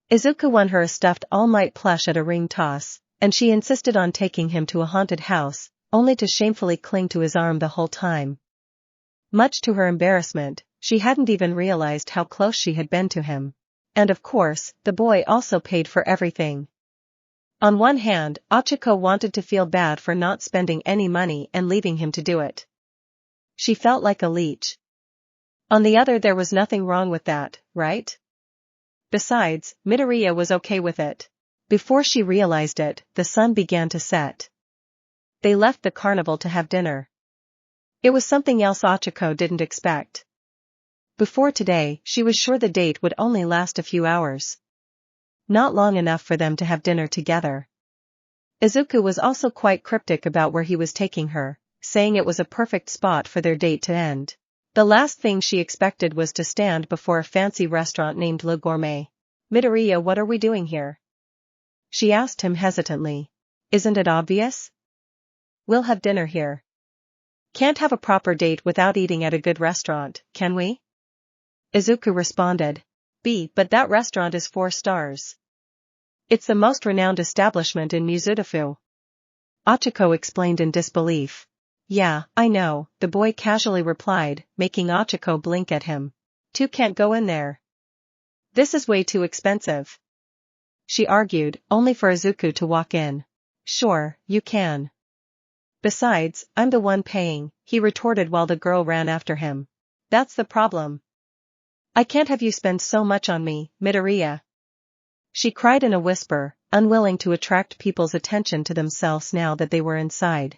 Izuku won her a stuffed All Might plush at a ring toss, and she insisted on taking him to a haunted house, only to shamefully cling to his arm the whole time. Much to her embarrassment, she hadn't even realized how close she had been to him. And of course, the boy also paid for everything. On one hand, Ochaco wanted to feel bad for not spending any money and leaving him to do it. She felt like a leech. On the other, there was nothing wrong with that, right? Besides, Midoriya was okay with it. Before she realized it, the sun began to set. They left the carnival to have dinner. It was something else Ochaco didn't expect. Before today, she was sure the date would only last a few hours. Not long enough for them to have dinner together. Izuku was also quite cryptic about where he was taking her, saying it was a perfect spot for their date to end. The last thing she expected was to stand before a fancy restaurant named Le Gourmet. "Midoriya, what are we doing here?" she asked him hesitantly. "Isn't it obvious? We'll have dinner here. Can't have a proper date without eating at a good restaurant, can we?" Izuku responded. But that restaurant is 4 stars. It's the most renowned establishment in Mizudafu." Ochaco explained in disbelief. "Yeah, I know," the boy casually replied, making Ochaco blink at him. "Two can't go in there. This is way too expensive," she argued, only for Izuku to walk in. "Sure, you can. Besides, I'm the one paying," he retorted while the girl ran after him. "That's the problem. I can't have you spend so much on me, Midoriya," she cried in a whisper, unwilling to attract people's attention to themselves now that they were inside.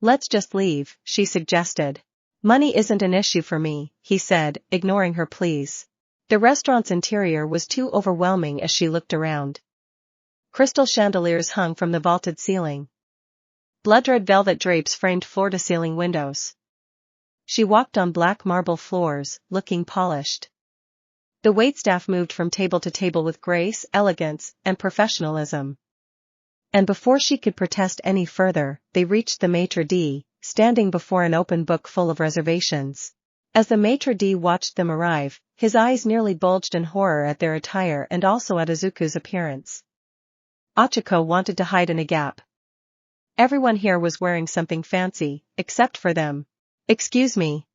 "Let's just leave," she suggested. "Money isn't an issue for me," he said, ignoring her pleas. The restaurant's interior was too overwhelming as she looked around. Crystal chandeliers hung from the vaulted ceiling. Blood-red velvet drapes framed floor-to-ceiling windows. She walked on black marble floors, looking polished. The waitstaff moved from table to table with grace, elegance, and professionalism. And before she could protest any further, they reached the maitre d', standing before an open book full of reservations. As the maitre d' watched them arrive, his eyes nearly bulged in horror at their attire and also at Izuku's appearance. Ochaco wanted to hide in a gap. Everyone here was wearing something fancy, except for them. "Excuse me.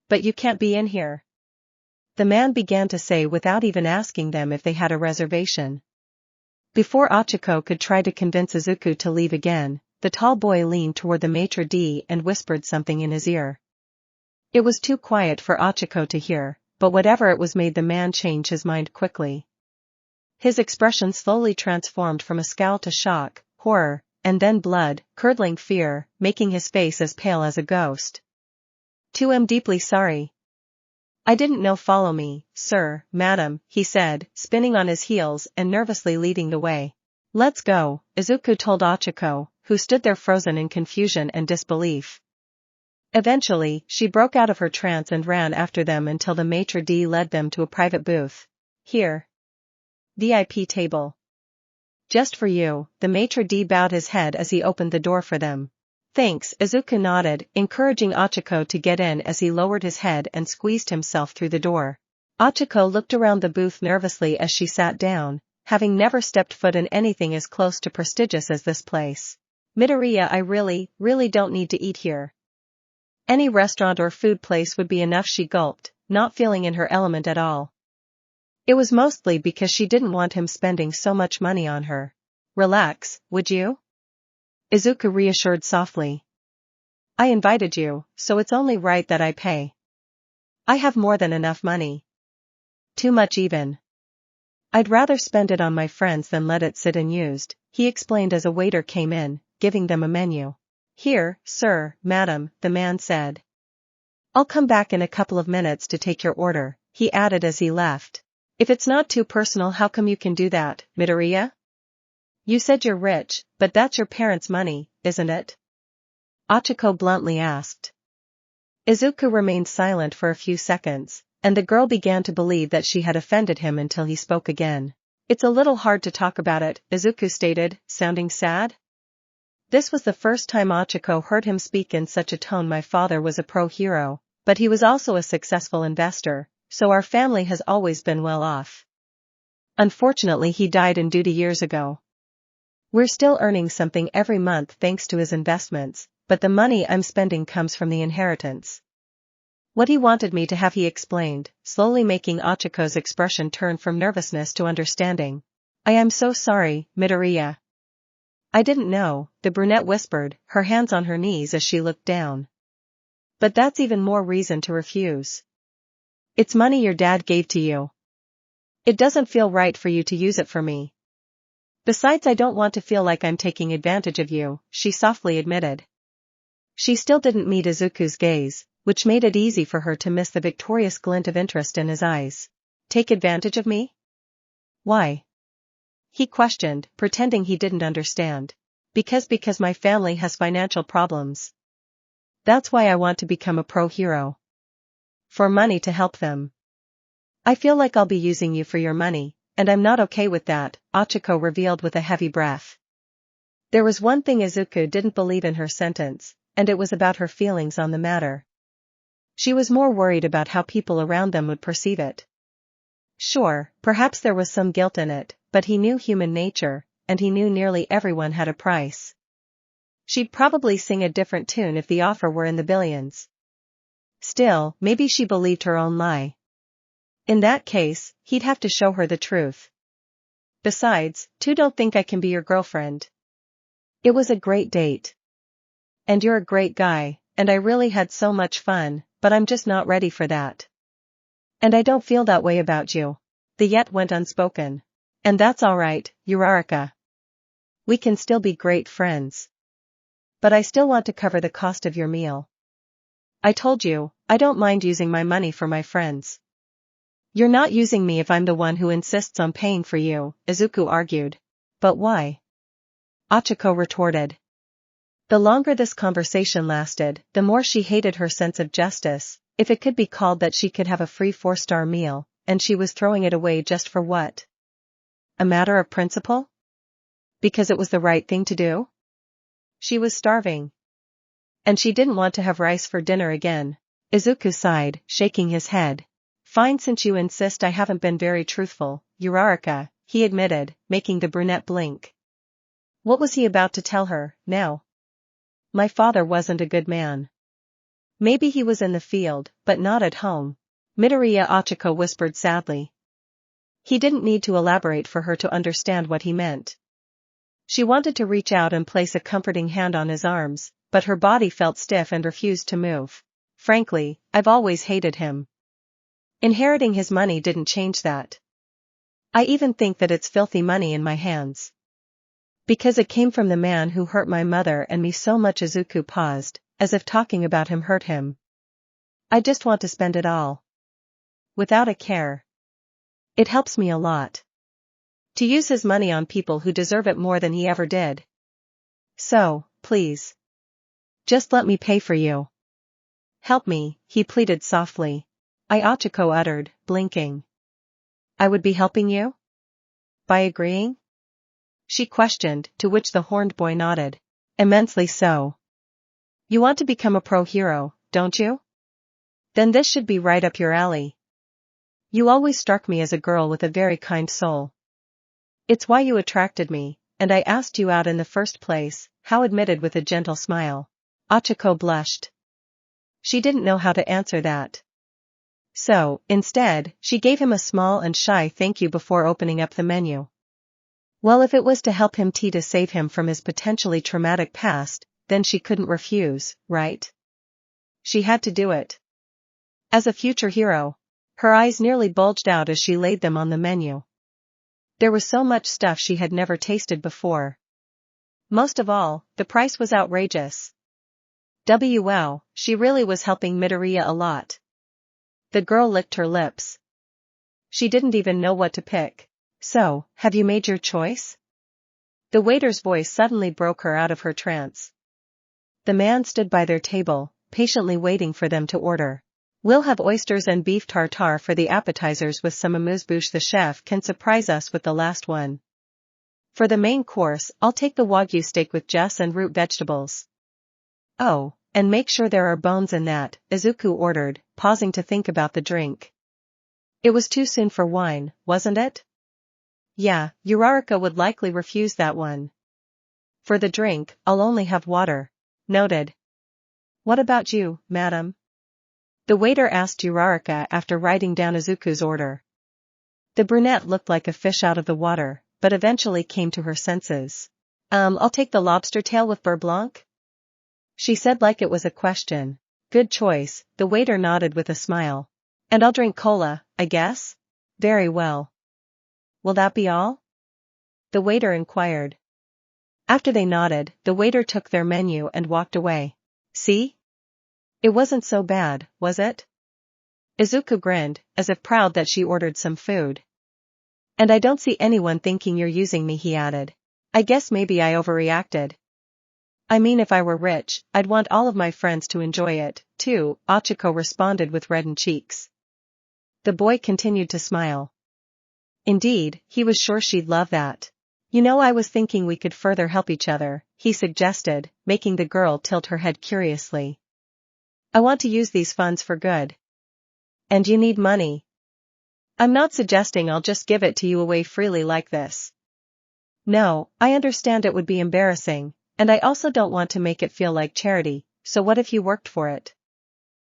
But you can't be in here," the man began to say without even asking them if they had a reservation. Before Ochaco could try to convince Izuku to leave again, the tall boy leaned toward the maitre d' and whispered something in his ear. It was too quiet for Ochaco to hear, but whatever it was made the man change his mind quickly. His expression slowly transformed from a scowl to shock, horror, and then blood, curdling fear, making his face as pale as a ghost. I'm deeply sorry. I didn't know. Follow me, sir, madam, he said, spinning on his heels and nervously leading the way. Let's go, Izuku told Ochaco, who stood there frozen in confusion and disbelief. Eventually, she broke out of her trance and ran after them until the maitre d' led them to a private booth. Here. VIP table. Just for you, the maitre d' bowed his head as he opened the door for them. Thanks, Izuku nodded, encouraging Ochaco to get in as he lowered his head and squeezed himself through the door. Ochaco looked around the booth nervously as she sat down, having never stepped foot in anything as close to prestigious as this place. Midoriya, I really don't need to eat here. Any restaurant or food place would be enough, she gulped, not feeling in her element at all. It was mostly because she didn't want him spending so much money on her. Relax, would you? Izuku reassured softly. I invited you, so it's only right that I pay. I have more than enough money. Too much even. I'd rather spend it on my friends than let it sit unused, he explained as a waiter came in, giving them a menu. Here, sir, madam, the man said. I'll come back in a couple of minutes to take your order, he added as he left. If it's not too personal, how come you can do that, Midoriya? You said you're rich, but that's your parents' money, isn't it? Ochaco bluntly asked. Izuku remained silent for a few seconds, and the girl began to believe that she had offended him until he spoke again. It's a little hard to talk about it, Izuku stated, sounding sad. This was the first time Ochaco heard him speak in such a tone. My father was a pro-hero, but he was also a successful investor, so our family has always been well off. Unfortunately, he died in duty years ago. We're still earning something every month thanks to his investments, but the money I'm spending comes from the inheritance. What he wanted me to have, he explained, slowly making Ochaco's expression turn from nervousness to understanding. I am so sorry, Midoriya. I didn't know, the brunette whispered, her hands on her knees as she looked down. But that's even more reason to refuse. It's money your dad gave to you. It doesn't feel right for you to use it for me. Besides, I don't want to feel like I'm taking advantage of you, she softly admitted. She still didn't meet Izuku's gaze, which made it easy for her to miss the victorious glint of interest in his eyes. Take advantage of me? Why? He questioned, pretending he didn't understand. Because my family has financial problems. That's why I want to become a pro-hero. For money to help them. I feel like I'll be using you for your money, and I'm not okay with that, Ochaco revealed with a heavy breath. There was one thing Izuku didn't believe in her sentence, and it was about her feelings on the matter. She was more worried about how people around them would perceive it. Sure, perhaps there was some guilt in it, but he knew human nature, and he knew nearly everyone had a price. She'd probably sing a different tune if the offer were in the billions. Still, maybe she believed her own lie. In that case, he'd have to show her the truth. Besides, don't think I can be your girlfriend. It was a great date. And you're a great guy, and I really had so much fun, but I'm just not ready for that. And I don't feel that way about you. The yet went unspoken. And that's alright, Uraraka. We can still be great friends. But I still want to cover the cost of your meal. I told you, I don't mind using my money for my friends. You're not using me if I'm the one who insists on paying for you, Izuku argued. But why? Ochaco retorted. The longer this conversation lasted, the more she hated her sense of justice, if it could be called that. She could have a free 4-star meal, and she was throwing it away just for what? A matter of principle? Because it was the right thing to do? She was starving. And she didn't want to have rice for dinner again. Izuku sighed, shaking his head. Fine, since you insist. I haven't been very truthful, Uraraka, he admitted, making the brunette blink. What was he about to tell her, now? My father wasn't a good man. Maybe he was in the field, but not at home. Midoriya, Ochaco whispered sadly. He didn't need to elaborate for her to understand what he meant. She wanted to reach out and place a comforting hand on his arms, but her body felt stiff and refused to move. Frankly, I've always hated him. Inheriting his money didn't change that. I even think that it's filthy money in my hands. Because it came from the man who hurt my mother and me so much. Izuku paused, as if talking about him hurt him. I just want to spend it all. Without a care. It helps me a lot. To use his money on people who deserve it more than he ever did. So, please. Just let me pay for you. Help me, he pleaded softly. Ochaco uttered, blinking. I would be helping you? By agreeing? She questioned, to which the horned boy nodded. Immensely so. You want to become a pro hero, don't you? Then this should be right up your alley. You always struck me as a girl with a very kind soul. It's why you attracted me, and I asked you out in the first place, How admitted with a gentle smile. Ochaco blushed. She didn't know how to answer that. So, instead, she gave him a small and shy thank you before opening up the menu. Well, if it was to help him to save him from his potentially traumatic past, then she couldn't refuse, right? She had to do it. As a future hero, her eyes nearly bulged out as she laid them on the menu. There was so much stuff she had never tasted before. Most of all, the price was outrageous. Wow, she really was helping Midoriya a lot. The girl licked her lips. She didn't even know what to pick. So, have you made your choice? The waiter's voice suddenly broke her out of her trance. The man stood by their table, patiently waiting for them to order. We'll have oysters and beef tartare for the appetizers with some amuse-bouche. The chef can surprise us with the last one. For the main course, I'll take the wagyu steak with jus and root vegetables. Oh, and make sure there are bones in that, Izuku ordered, pausing to think about the drink. It was too soon for wine, wasn't it? Yeah, Uraraka would likely refuse that one. For the drink, I'll only have water. Noted. What about you, madam? The waiter asked Uraraka after writing down Izuku's order. The brunette looked like a fish out of the water, but eventually came to her senses. I'll take the lobster tail with beurre blanc? She said like it was a question. Good choice, the waiter nodded with a smile. And I'll drink cola, I guess? Very well. Will that be all? The waiter inquired. After they nodded, the waiter took their menu and walked away. See? It wasn't so bad, was it? Izuku grinned, as if proud that she ordered some food. And I don't see anyone thinking you're using me, he added. I guess maybe I overreacted. I mean, if I were rich, I'd want all of my friends to enjoy it, too, Ochaco responded with reddened cheeks. The boy continued to smile. Indeed, he was sure she'd love that. You know, I was thinking we could further help each other, he suggested, making the girl tilt her head curiously. I want to use these funds for good. And you need money. I'm not suggesting I'll just give it to you away freely like this. No, I understand it would be embarrassing, and I also don't want to make it feel like charity, so what if you worked for it?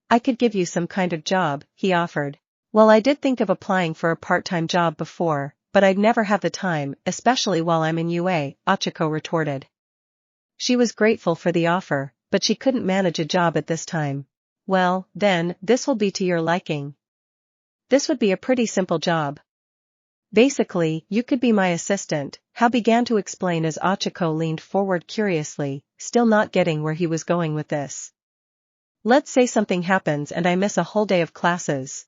I could give you some kind of job, he offered. Well, I did think of applying for a part-time job before, but I'd never have the time, especially while I'm in UA, Ochaco retorted. She was grateful for the offer, but she couldn't manage a job at this time. Well, then, this will be to your liking. This would be a pretty simple job. Basically, you could be my assistant, Hao began to explain as Ochaco leaned forward curiously, still not getting where he was going with this. Let's say something happens and I miss a whole day of classes.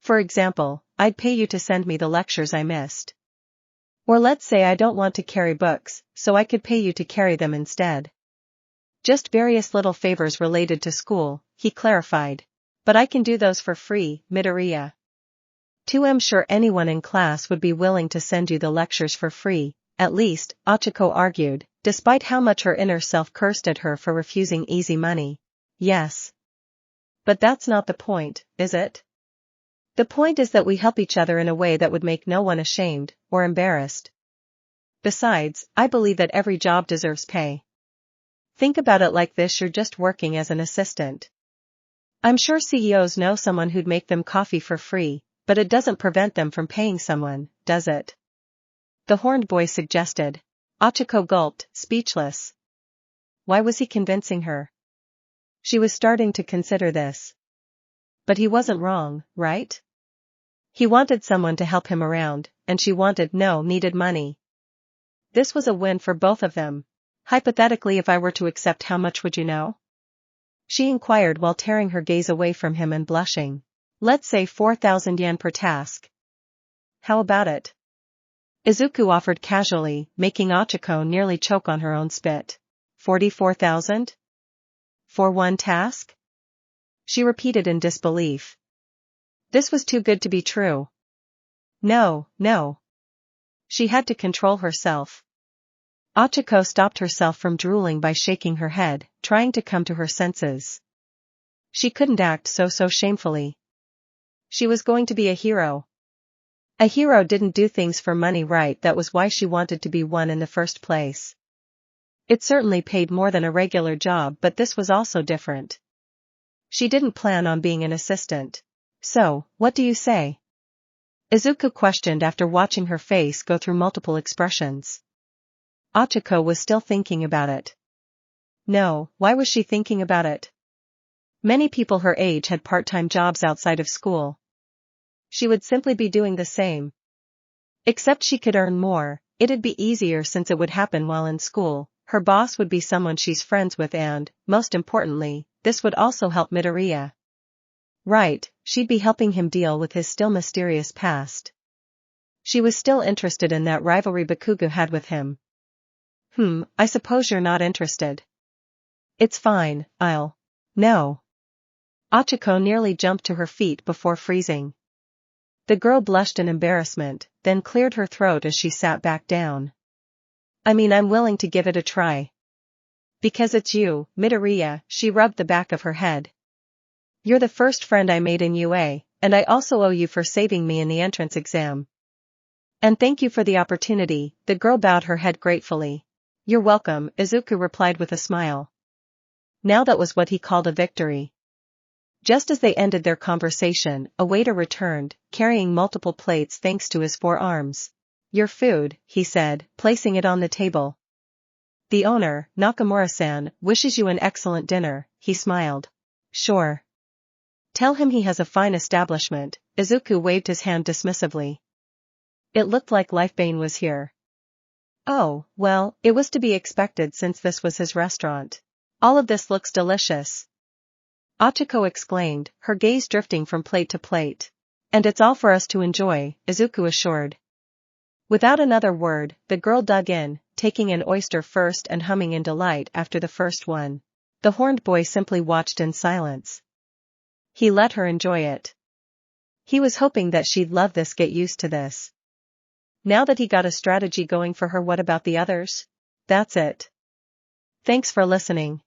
For example, I'd pay you to send me the lectures I missed. Or let's say I don't want to carry books, so I could pay you to carry them instead. Just various little favors related to school, he clarified. But I can do those for free, Midoriya. I'm sure anyone in class would be willing to send you the lectures for free, at least, Ochaco argued, despite how much her inner self cursed at her for refusing easy money. Yes. But that's not the point, is it? The point is that we help each other in a way that would make no one ashamed, or embarrassed. Besides, I believe that every job deserves pay. Think about it like this: you're just working as an assistant. I'm sure CEOs know someone who'd make them coffee for free, but it doesn't prevent them from paying someone, does it? The horned boy suggested. Ochaco gulped, speechless. Why was he convincing her? She was starting to consider this. But he wasn't wrong, right? He wanted someone to help him around, and she needed money. This was a win for both of them. Hypothetically, if I were to accept, how much would you know? She inquired while tearing her gaze away from him and blushing. Let's say 4,000 yen per task. How about it? Izuku offered casually, making Ochaco nearly choke on her own spit. 44,000? For one task? She repeated in disbelief. This was too good to be true. No, no. She had to control herself. Ochaco stopped herself from drooling by shaking her head, trying to come to her senses. She couldn't act so shamefully. She was going to be a hero. A hero didn't do things for money, right? That was why she wanted to be one in the first place. It certainly paid more than a regular job, but this was also different. She didn't plan on being an assistant. So, what do you say? Izuku questioned after watching her face go through multiple expressions. Ochaco was still thinking about it. No, why was she thinking about it? Many people her age had part-time jobs outside of school. She would simply be doing the same. Except she could earn more. It'd be easier since it would happen while in school. Her boss would be someone she's friends with and, most importantly, this would also help Midoriya. Right, she'd be helping him deal with his still mysterious past. She was still interested in that rivalry Bakugo had with him. I suppose you're not interested. It's fine, No. Ochaco nearly jumped to her feet before freezing. The girl blushed in embarrassment, then cleared her throat as she sat back down. I mean, I'm willing to give it a try. Because it's you, Midoriya, she rubbed the back of her head. You're the first friend I made in UA, and I also owe you for saving me in the entrance exam. And thank you for the opportunity, the girl bowed her head gratefully. You're welcome, Izuku replied with a smile. Now that was what he called a victory. Just as they ended their conversation, a waiter returned, carrying multiple plates thanks to his 4 arms. Your food, he said, placing it on the table. The owner, Nakamura-san, wishes you an excellent dinner, he smiled. Sure. Tell him he has a fine establishment. Izuku waved his hand dismissively. It looked like Lifebane was here. Oh, well, it was to be expected since this was his restaurant. All of this looks delicious. Ochaco exclaimed, her gaze drifting from plate to plate. And it's all for us to enjoy, Izuku assured. Without another word, the girl dug in, taking an oyster first and humming in delight after the first one. The horned boy simply watched in silence. He let her enjoy it. He was hoping that she'd love this, get used to this. Now that he got a strategy going for her, what about the others? That's it. Thanks for listening.